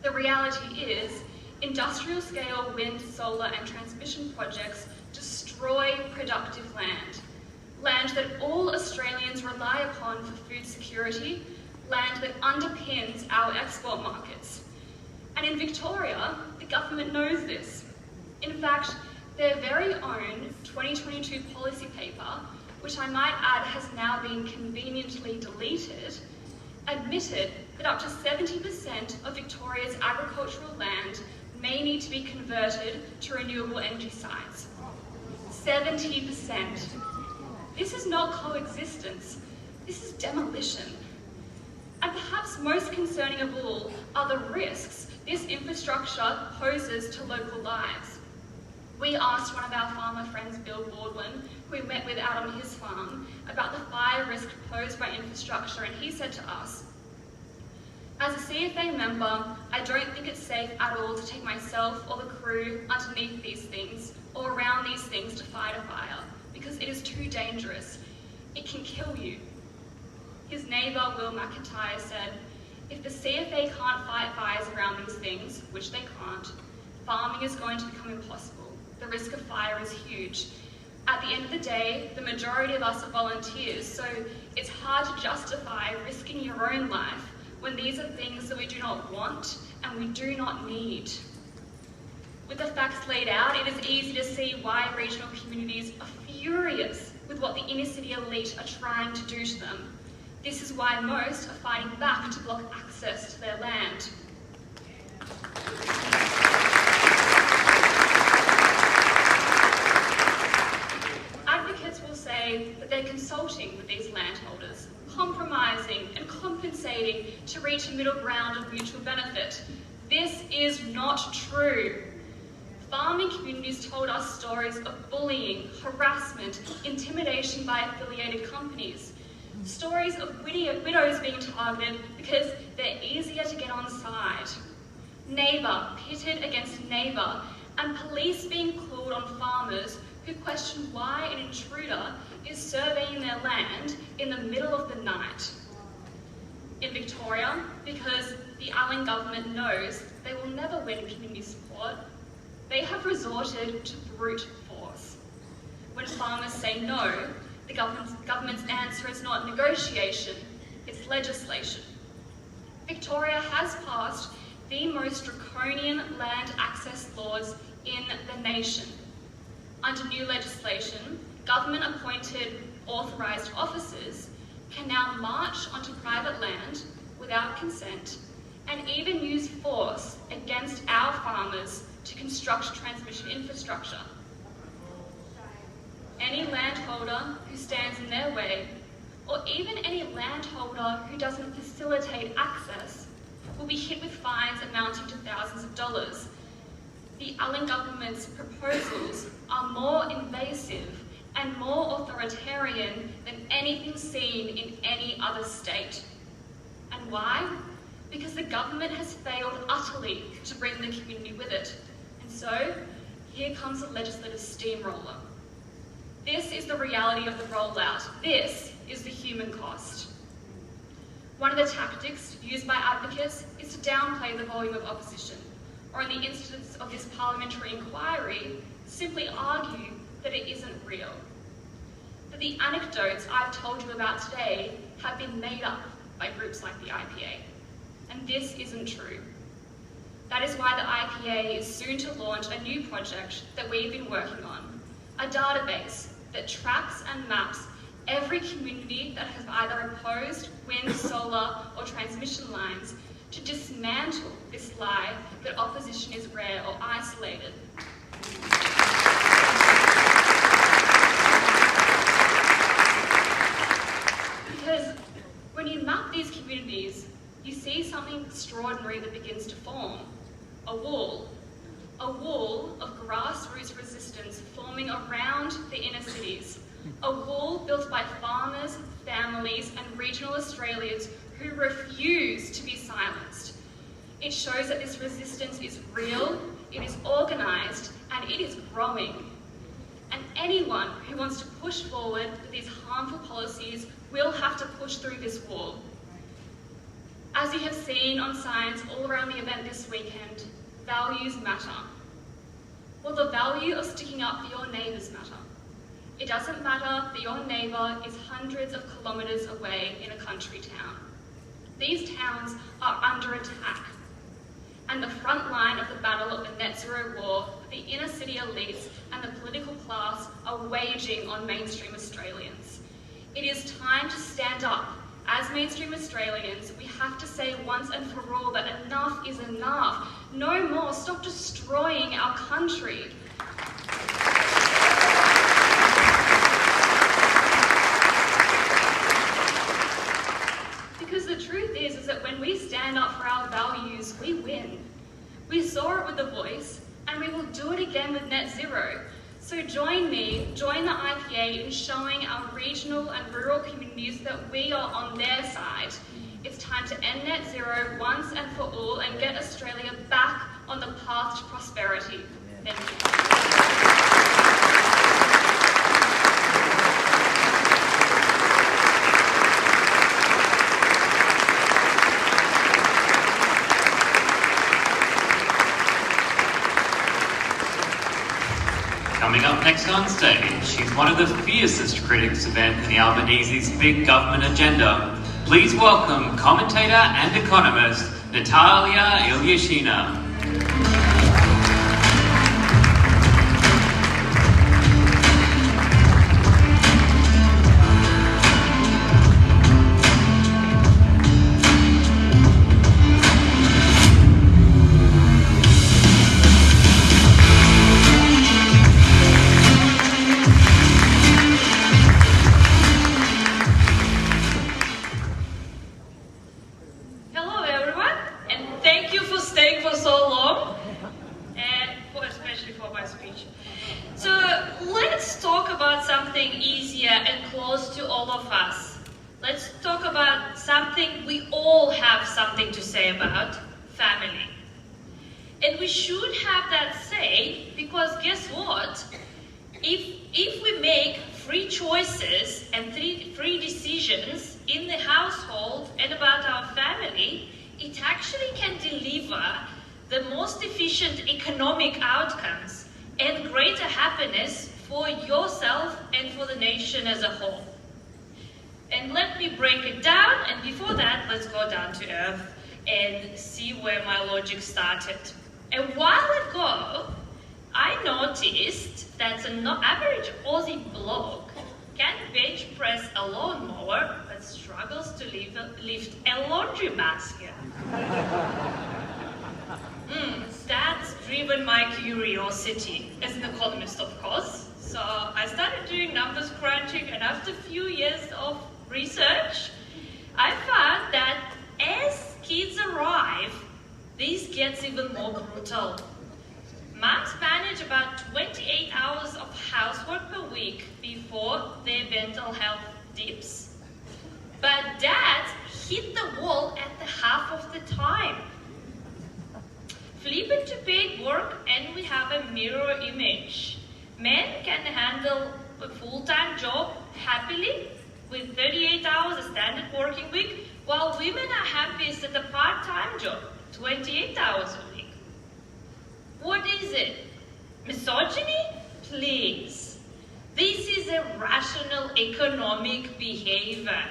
The reality is, industrial-scale wind, solar and transmission projects destroy productive land. Land that all Australians rely upon for food security, land that underpins our export markets. And in Victoria, the government knows this. In fact, their very own 2022 policy paper, which I might add has now been conveniently deleted, admitted that up to 70% of Victoria's agricultural land may need to be converted to renewable energy sites. 70%. This is not coexistence, this is demolition. And perhaps most concerning of all are the risks this infrastructure poses to local lives. We asked one of our farmer friends, Bill Baldwin, who we met with out on his farm, about the fire risk posed by infrastructure, and he said to us, "As a CFA member, I don't think it's safe at all to take myself or the crew underneath these things or around these things to fight a fire, because it is too dangerous. It can kill you." His neighbour, Will McIntyre, said, "If the CFA can't fight fires around these things, which they can't, farming is going to become impossible. The risk of fire is huge. At the end of the day, the majority of us are volunteers, so it's hard to justify risking your own life when these are things that we do not want and we do not need." With the facts laid out, it is easy to see why regional communities are furious with what the inner city elite are trying to do to them. This is why most are fighting back to block access to their land. Advocates will say that they're consulting with these landholders, compromising and compensating to reach a middle ground of mutual benefit. This is not true. Farming communities told us stories of bullying, harassment, intimidation by affiliated companies. Stories of widows being targeted because they're easier to get on side. Neighbour pitted against neighbour, and police being called on farmers who question why an intruder is surveying their land in the middle of the night. In Victoria, because the Allen government knows they will never win community support, they have resorted to brute force. When farmers say no, the government's answer is not negotiation, it's legislation. Victoria has passed the most draconian land access laws in the nation. Under new legislation, government-appointed authorised officers can now march onto private land without consent and even use force against our farmers to construct transmission infrastructure. builder who stands in their way, or even any landholder who doesn't facilitate access, will be hit with fines amounting to thousands of dollars. The Allen government's proposals are more invasive and more authoritarian than anything seen in any other state. And why? Because the government has failed utterly to bring the community with it. And so, here comes a legislative steamroller. This is the reality of the rollout. This is the human cost. One of the tactics used by advocates is to downplay the volume of opposition, or in the instance of this parliamentary inquiry, simply argue that it isn't real. That the anecdotes I've told you about today have been made up by groups like the IPA. And this isn't true. That is why the IPA is soon to launch a new project that we've been working on, a database that tracks and maps every community that has either opposed wind, solar, or transmission lines to dismantle this lie that opposition is rare or isolated. Because when you map these communities, you see something extraordinary that begins to form. A wall of grassroots resistance forming around the inner cities. A wall built by farmers, families, and regional Australians who refuse to be silenced. It shows that this resistance is real, it is organised, and it is growing. And anyone who wants to push forward with these harmful policies will have to push through this wall. As you have seen on signs all around the event this weekend, values matter. Well, the value of sticking up for your neighbours matter. It doesn't matter that your neighbour is hundreds of kilometres away in a country town. These towns are under attack. And the front line of the battle of the net zero war, the inner city elites and the political class are waging on mainstream Australians. It is time to stand up. As mainstream Australians, we have to say once and for all that enough is enough. No more. Stop destroying our country. Because the truth is that when we stand up for our values, we win. We saw it with The Voice, and we will do it again with Net Zero. So join me, join the IPA in showing our regional and rural communities that we are on their side. It's time to end net zero once and for all and get Australia back on the path to prosperity. Thank you. Coming up next on stage, she's one of the fiercest critics of Anthony Albanese's big government agenda. Please welcome commentator and economist Natalia Ilyashina. Economic outcomes and greater happiness for yourself and for the nation as a whole. And let me break it down, and before that, let's go down to earth and see where my logic started. A while ago, I noticed that an average Aussie bloke can bench press a lawnmower but struggles to lift a laundry basket. That's driven my curiosity, as an economist, of course. So I started doing numbers crunching, and after a few years of research, I found that as kids arrive, this gets even more brutal. Moms manage about 28 hours of housework per week before their mental health dips. But dads hit the wall at the half of the time. Flip it to paid work and we have a mirror image. Men can handle a full-time job happily with 38 hours, a standard working week, while women are happiest at a part-time job, 28 hours a week. What is it? Misogyny? Please. This is a rational economic behavior.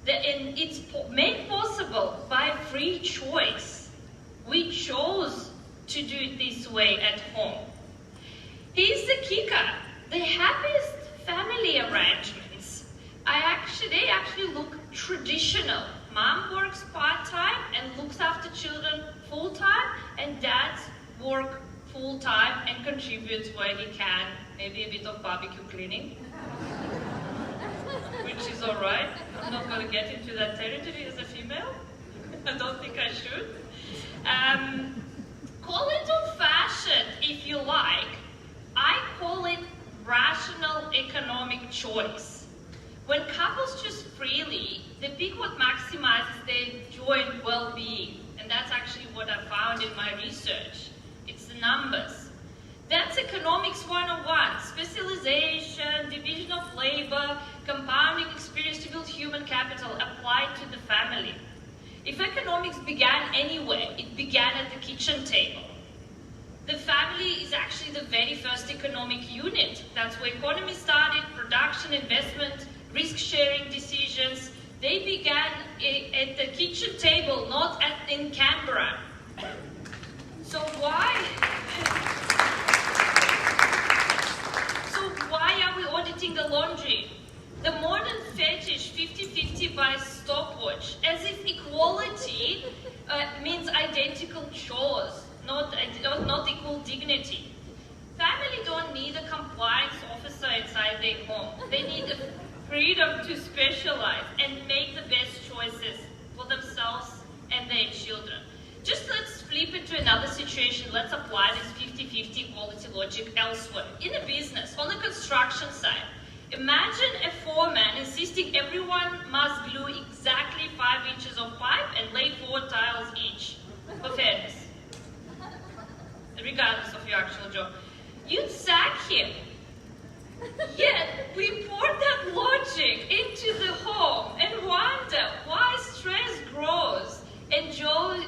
And it's made possible by free choice. We chose to do it this way at home. Here's the kicker. The happiest family arrangements they actually look traditional. Mom works part-time and looks after children full-time, and dads work full-time and contributes where he can, maybe a bit of barbecue cleaning, which is all right. I'm not going to get into that territory as a female. I don't think I should. Call it old-fashioned if you like. I call it rational economic choice. When couples choose freely, they pick what maximizes their joint well-being. And that's actually what I found in my research. It's the numbers. That's economics 101, specialization, division of labor, compounding experience to build human capital applied to the family. If economics began anywhere, it began at the kitchen table. The family is actually the very first economic unit. That's where economy started, production, investment, risk-sharing decisions. They began at the kitchen table, not in Canberra. So why are we auditing the laundry? The modern fetish 50-50 by stopwatch, as if equality means identical chores, not equal dignity. Family don't need a compliance officer inside their home. They need the freedom to specialize and make the best choices for themselves and their children. Just let's flip it to another situation. Let's apply this 50-50 equality logic elsewhere. In a business, on the construction site, imagine a foreman insisting everyone must glue exactly 5 inches of pipe and lay 4 tiles each, for fairness, regardless of your actual job. You'd sack him. Yet, we import that logic into the home and wonder why stress grows and joy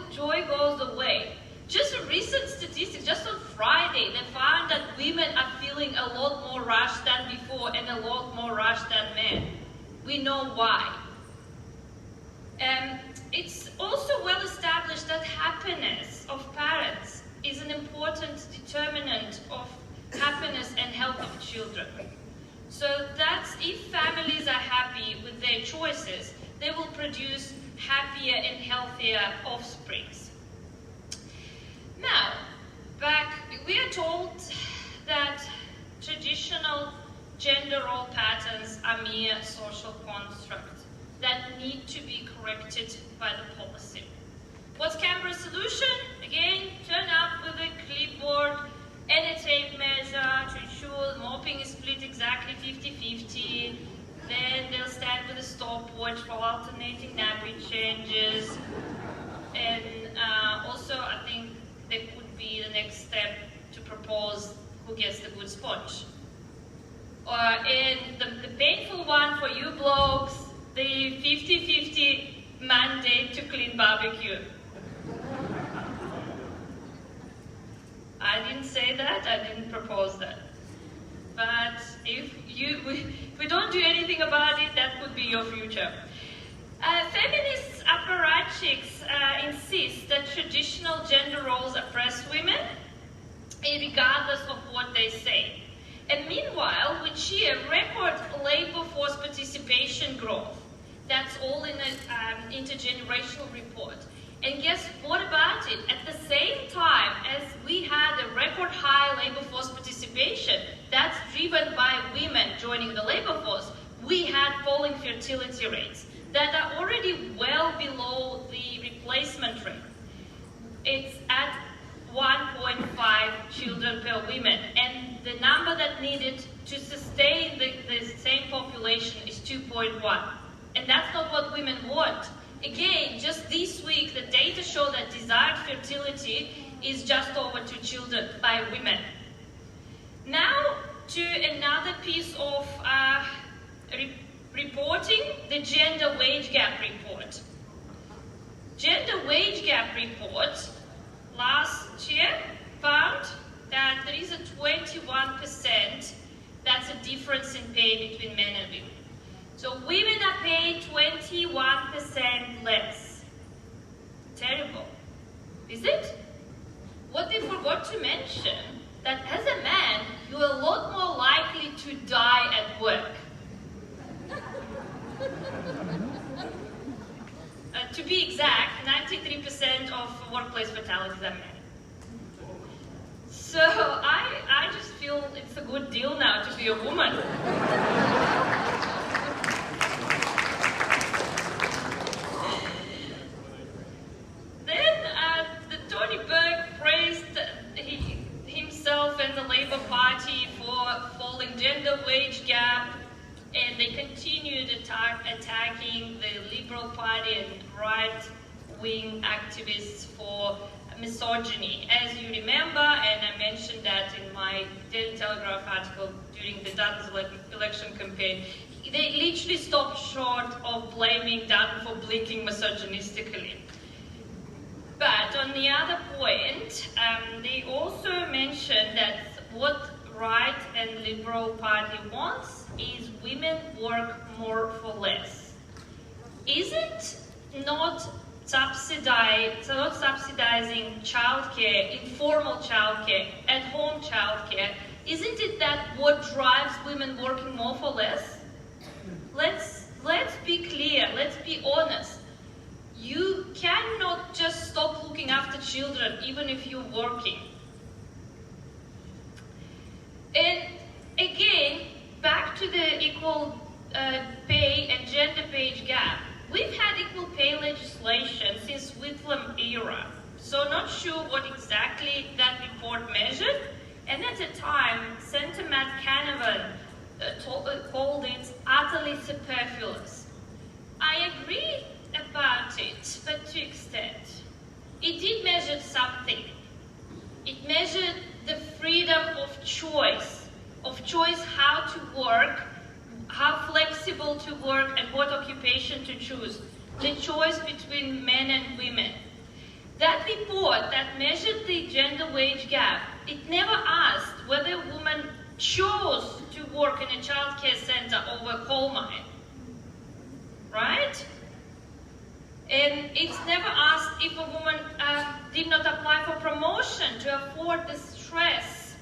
goes away. Just a recent statistic, just on Friday, they found that women are feeling a lot more rushed than before and a lot more rushed than men. We know why. It's also well established that happiness of parents is an important determinant of happiness and health of children. So that's if families are happy with their choices, they will produce happier and healthier offsprings. Now, we are told that traditional gender role patterns are mere social constructs that need to be corrected by the policy. What's Canberra's solution? Again, turn up with a clipboard and a tape measure to ensure mopping is split exactly 50-50. Then they'll stand with a stopwatch for alternating nappy changes. And also, I think there could be the next step to propose who gets the good sponge. And the painful one for you blokes, the 50-50 mandate to clean barbecue. I didn't say that, I didn't propose that. But if we don't do anything about it, that could be your future. Feminist apparatchiks insist that traditional gender roles oppress women, regardless of what they say. And meanwhile, we cheer record labor force participation growth. That's all in an intergenerational report. And guess what about it? At the same time as we had a record high labor force participation, that's driven by women joining the labor force, we had falling fertility rates that are already well below the replacement rate. It's at 1.5 children per woman, and the number that needed to sustain the same population is 2.1. And that's not what women want. Again, just this week, the data show that desired fertility is just over 2 children by women. Now to another piece of reporting, the gender wage gap report. Gender wage gap report last year found that there is a 21% that's a difference in pay between men and women. So women are paid 21% less. Terrible, is it? What they forgot to mention, that as a man, you're a lot more likely to die at work. To be exact, 93% of workplace fatalities are men. So I just feel it's a good deal now to be a woman. Then Tony Berg praised himself and the Labour Party for falling gender wage gap, and they continued attacking the Liberal Party and right-wing activists for misogyny. As you remember, and I mentioned that in my Daily Telegraph article during the Dutton's election campaign, they literally stopped short of blaming Dutton for blinking misogynistically. But on the other point, they also mentioned that what right and Liberal Party wants is women work more for less. Is it not subsidizing childcare, informal childcare, at-home childcare? Isn't it that what drives women working more for less? Let's be clear, let's be honest. You cannot just stop looking after children even if you're working. And again, back to the equal pay and gender pay gap. We've had equal pay legislation since Whitlam era, so not sure what exactly that report measured. And at the time, Senator Matt Canavan called it utterly superfluous. I agree about it, but to extent. It did measure something. It measured the freedom of choice how to work, how flexible to work, and what occupation to choose. The choice between men and women. That report that measured the gender wage gap, it never asked whether a woman chose to work in a childcare center over a coal mine. Right? And it's never asked if a woman did not apply for promotion to afford the stress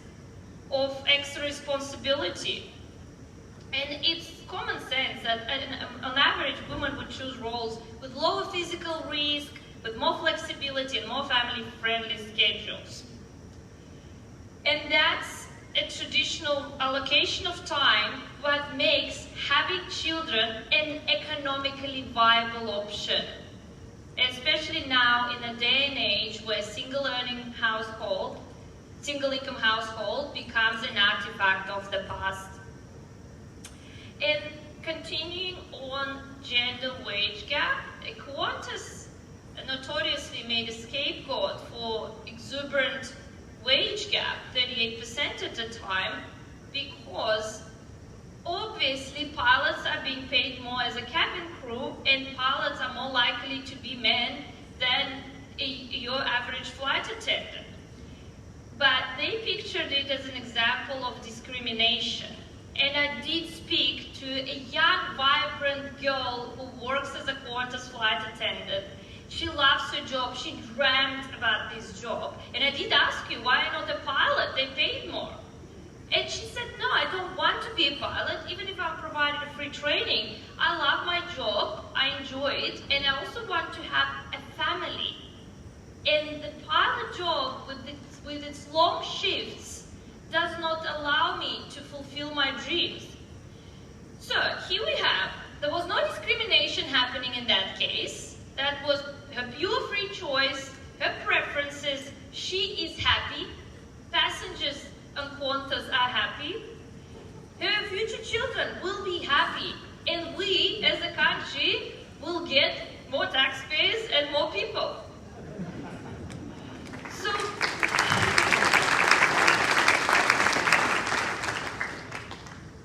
of extra responsibility. And it's common sense that on average, women would choose roles with lower physical risk, with more flexibility and more family-friendly schedules. And that's a traditional allocation of time, what makes having children an economically viable option. Especially now in a day and age where single income household becomes an artifact of the past. And continuing on gender wage gap, Qantas notoriously made a scapegoat for exuberant wage gap, 38% at the time, because obviously pilots are being paid more as a cabin crew, and pilots are more likely to be men than your average flight attendant. But they pictured it as an example of discrimination. And I did speak to a young, vibrant girl who works as a Qantas flight attendant. She loves her job. She dreamt about this job. And I did ask you, why not a pilot? They paid more. And she said, no, I don't want to be a pilot, even if I'm provided a free training. I love my job, I enjoy it, and I also want to have a family. And the pilot job, with its long shifts, does not allow me to fulfill my dreams. So here we have, there was no discrimination happening in that case. That was her pure free choice, her preferences. She is happy. Passengers on Qantas are happy. Her future children will be happy. And we, as a country, will get more taxpayers and more people. So,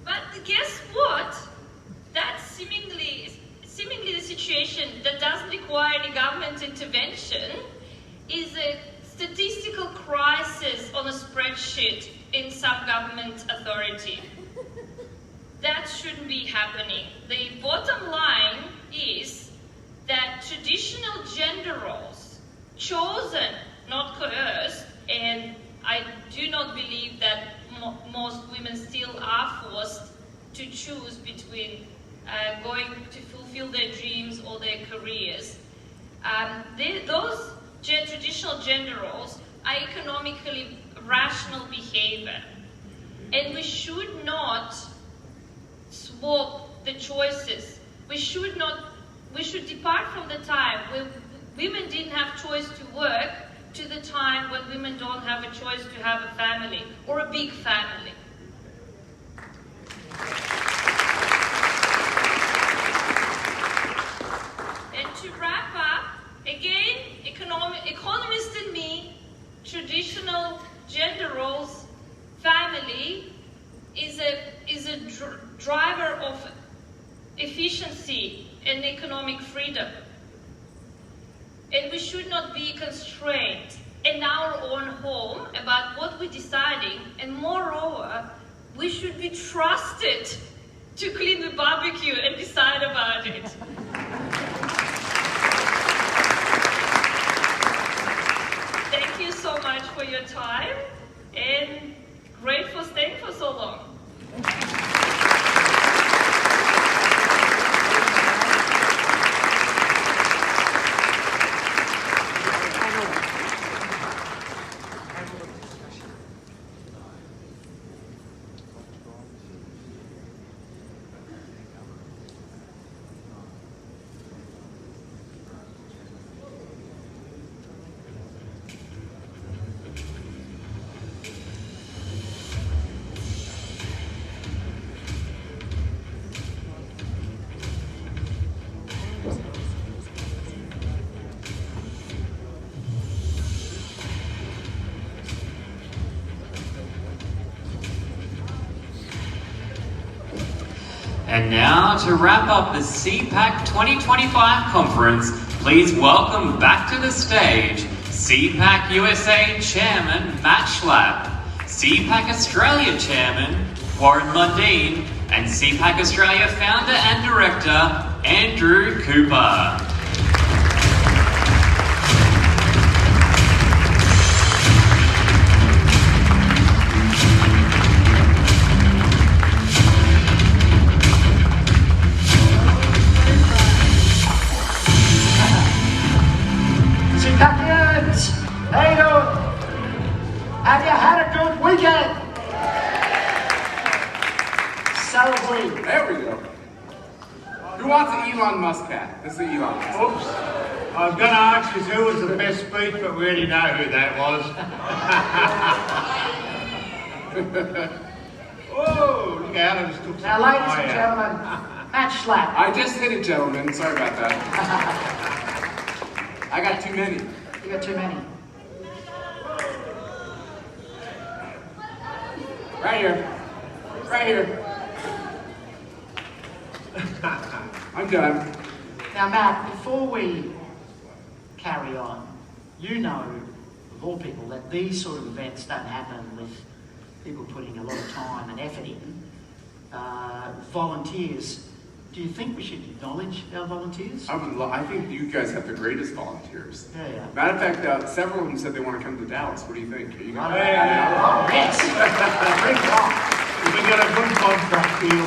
but guess what? That's seemingly the situation that doesn't require any government intervention is a statistical crisis on a spreadsheet in some government authority. That shouldn't be happening. The bottom line is that traditional gender roles, chosen, not coerced, and I do not believe that most women still are forced to choose between going to fulfill their dreams or their careers. Those traditional gender roles are economically rational behavior, and we should not swap the choices. We should depart from the time where women didn't have choice to work to the time when women don't have a choice to have a family or a big family. And to wrap up, again, economist in me, traditional gender roles, family is a driver of efficiency and economic freedom. And we should not be constrained in our own home about what we're deciding, and moreover, we should be trusted to clean the barbecue and decide about it. Thank you so much for your time, and great for staying for so long. And now, to wrap up the CPAC 2025 conference, please welcome back to the stage CPAC USA Chairman Matt Schlapp, CPAC Australia Chairman Warren Mundine, and CPAC Australia Founder and Director Andrew Cooper. How you doing? Have you had a good weekend? Celebrate. There we go. Who wants an Elon Musk hat? This is the Elon Musk. Oops. I was going to ask you who was the best speech, but we already know who that was. Oh, look out, I just took some Now, ladies fire. and gentlemen, Matt Schlapp. I just hit it, gentlemen. Sorry about that. I got too many. You got too many. Right here. Right here. I'm done. Now, Matt, before we carry on, you know, of all people, that these sort of events don't happen with people putting a lot of time and effort in. Volunteers. Do you think we should acknowledge our volunteers? I think you guys have the greatest volunteers. Yeah. Matter of fact, several of them said they want to come to Dallas. What do you think? Are you going to? Yes. We got a good contract deal.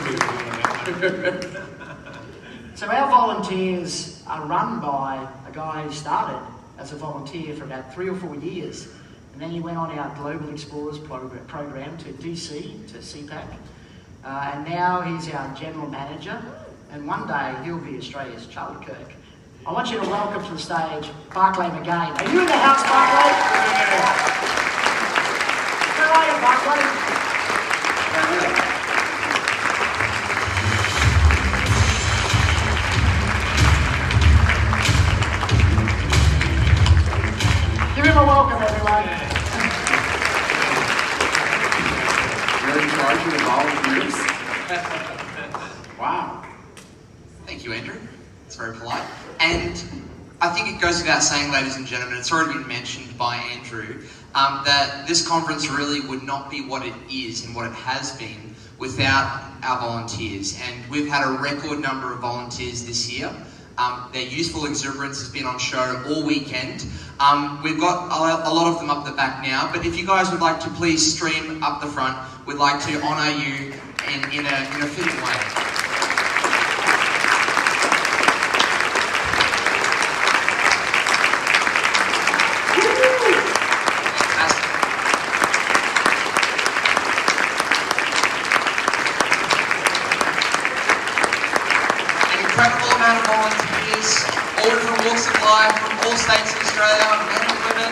So our volunteers are run by a guy who started as a volunteer for about 3 or 4 years. And then he went on our Global Explorers program to DC, to CPAC. And now he's our general manager. And one day he'll be Australia's Charlie Kirk. I want you to welcome to the stage Barclay McGain. Are you in the house, Barclay? Where are you, Barclay? Give him a welcome, everyone. You're in charge of the volunteers? Wow. Thank you, Andrew. It's very polite. And I think it goes without saying, ladies and gentlemen, it's already been mentioned by Andrew, that this conference really would not be what it is and what it has been without our volunteers. And we've had a record number of volunteers this year. Their youthful exuberance has been on show all weekend. We've got a lot of them up the back now, but if you guys would like to please stream up the front, we'd like to honour you in a fitting way. All different walks of life from all states in Australia, men and women.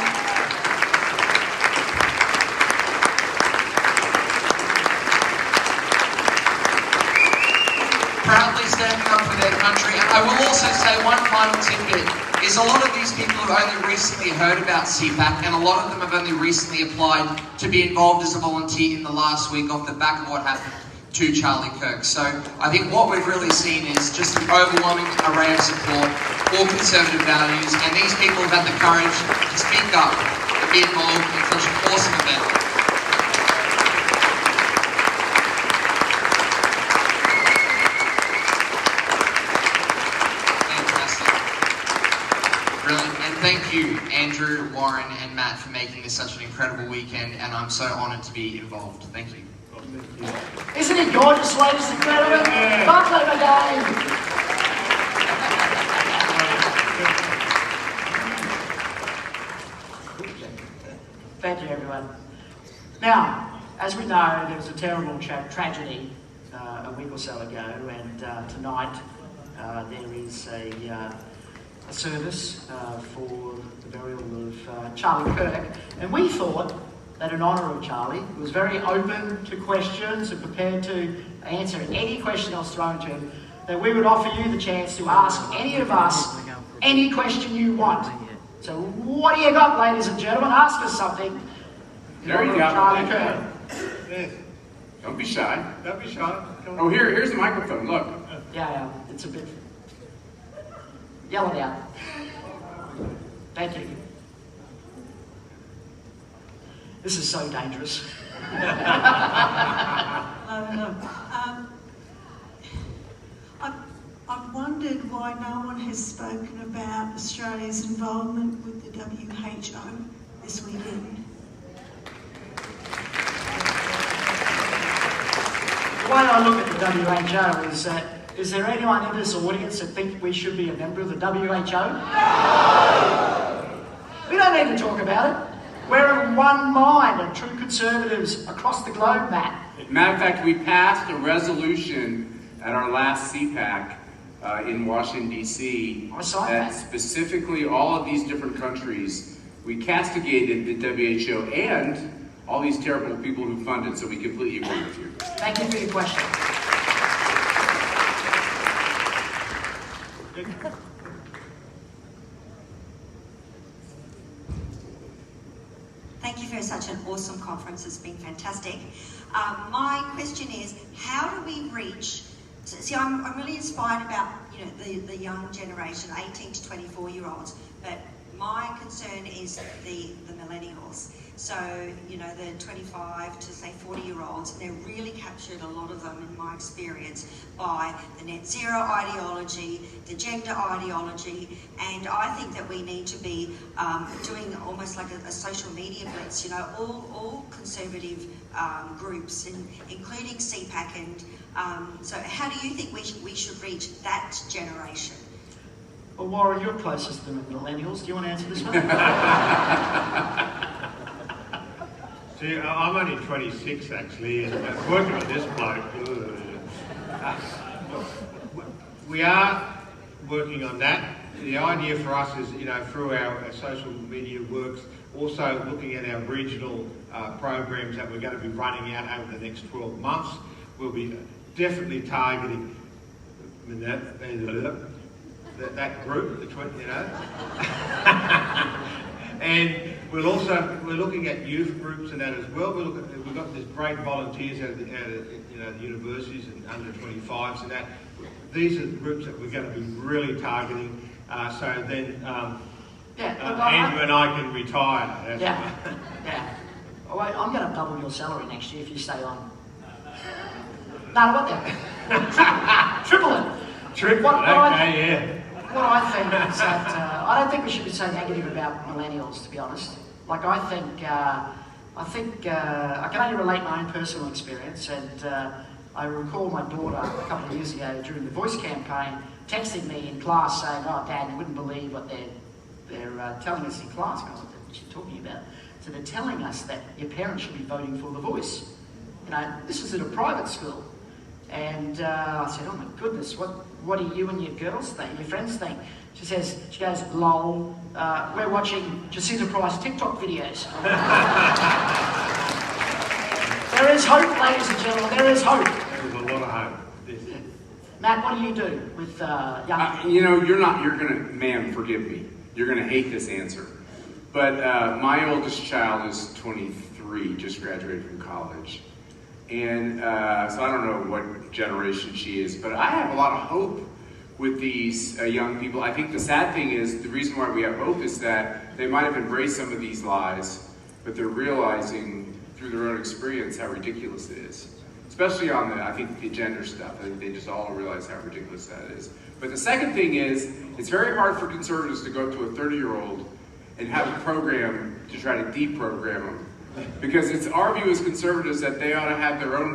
Proudly standing up for their country. And I will also say one final tidbit is a lot of these people have only recently heard about CPAC, and a lot of them have only recently applied to be involved as a volunteer in the last week off the back of what happened to Charlie Kirk. So I think what we've really seen is just an overwhelming array of support for conservative values, and these people have had the courage to speak up and be involved in such an awesome event. Fantastic. Brilliant. And thank you, Andrew, Warren, and Matt, for making this such an incredible weekend, and I'm so honoured to be involved. Thank you. Isn't it gorgeous, ladies and gentlemen? Barclay McGain. Thank you, everyone. Now, as we know, there was a terrible tragedy a week or so ago, and tonight there is a service for the burial of Charlie Kirk, and we thought that in honour of Charlie, who was very open to questions and prepared to answer any question that was thrown to him, that we would offer you the chance to ask any of us any question you want. So what do you got, ladies and gentlemen? Ask us something. There you go. Charlie Kirk. Don't be shy. Don't be shy. Oh, here's the microphone. Look. Yeah, it's a bit... Yell it out. Thank you. This is so dangerous. I've wondered why no one has spoken about Australia's involvement with the WHO this weekend. The way I look at the WHO is that, is there anyone in this audience that think we should be a member of the WHO? No! We don't need to talk about it. We're in one mind, and true conservatives across the globe, Matt. Matter of fact, we passed a resolution at our last CPAC in Washington, D.C. that specifically all of these different countries, we castigated the WHO and all these terrible people who fund it, so we completely agree with you. Thank you for your question. Thank you for such an awesome conference. It's been fantastic. My question is, how do we reach... See, I'm really inspired about the young generation, 18 to 24-year-olds, but my concern is the millennials. So, the 25 to, say, 40-year-olds, they're really captured, a lot of them, in my experience, by the net zero ideology, the gender ideology, and I think that we need to be doing almost like a social media blitz, all conservative groups, including CPAC, and so how do you think we should reach that generation? Well, Warren, you're closest to the millennials. Do you want to answer this one? See, I'm only 26 actually, and working on this bloke. We are working on that. The idea for us is, through our social media works, also looking at our regional programs that we're going to be running out over the next 12 months. We'll be definitely targeting that group, and we're looking at youth groups and that as well. We've got these great volunteers out of the universities and under 25s and that. These are the groups that we're going to be really targeting. So then Andrew and I can retire. Yeah. Oh, wait, I'm going to double your salary next year if you stay on. No, what the? Triple it. What I think is that I don't think we should be so negative about millennials, to be honest. Like I can only relate my own personal experience, and I recall my daughter a couple of years ago during the Voice campaign texting me in class saying, "Oh, Dad, you wouldn't believe what they're telling us in class." And I was like, "What are you talking about?" So they're telling us that your parents should be voting for the Voice. This was at a private school. And I said, "Oh my goodness, what do you and your girls think, your friends think?" She goes, "Lol, we're watching Jacinta Price TikTok videos." There is hope, ladies and gentlemen, there is hope. There's a lot of hope. Matt, what do you do with young people? Ma'am, forgive me. You're gonna hate this answer. But my oldest child is 23, just graduated from college. And so I don't know what generation she is, but I have a lot of hope with these young people. I think the sad thing is, the reason why we have hope is that they might have embraced some of these lies, but they're realizing through their own experience how ridiculous it is. Especially on the gender stuff. I think they just all realize how ridiculous that is. But the second thing is, it's very hard for conservatives to go up to a 30-year-old and have a program to try to deprogram them. Because it's our view as conservatives that they ought to have their own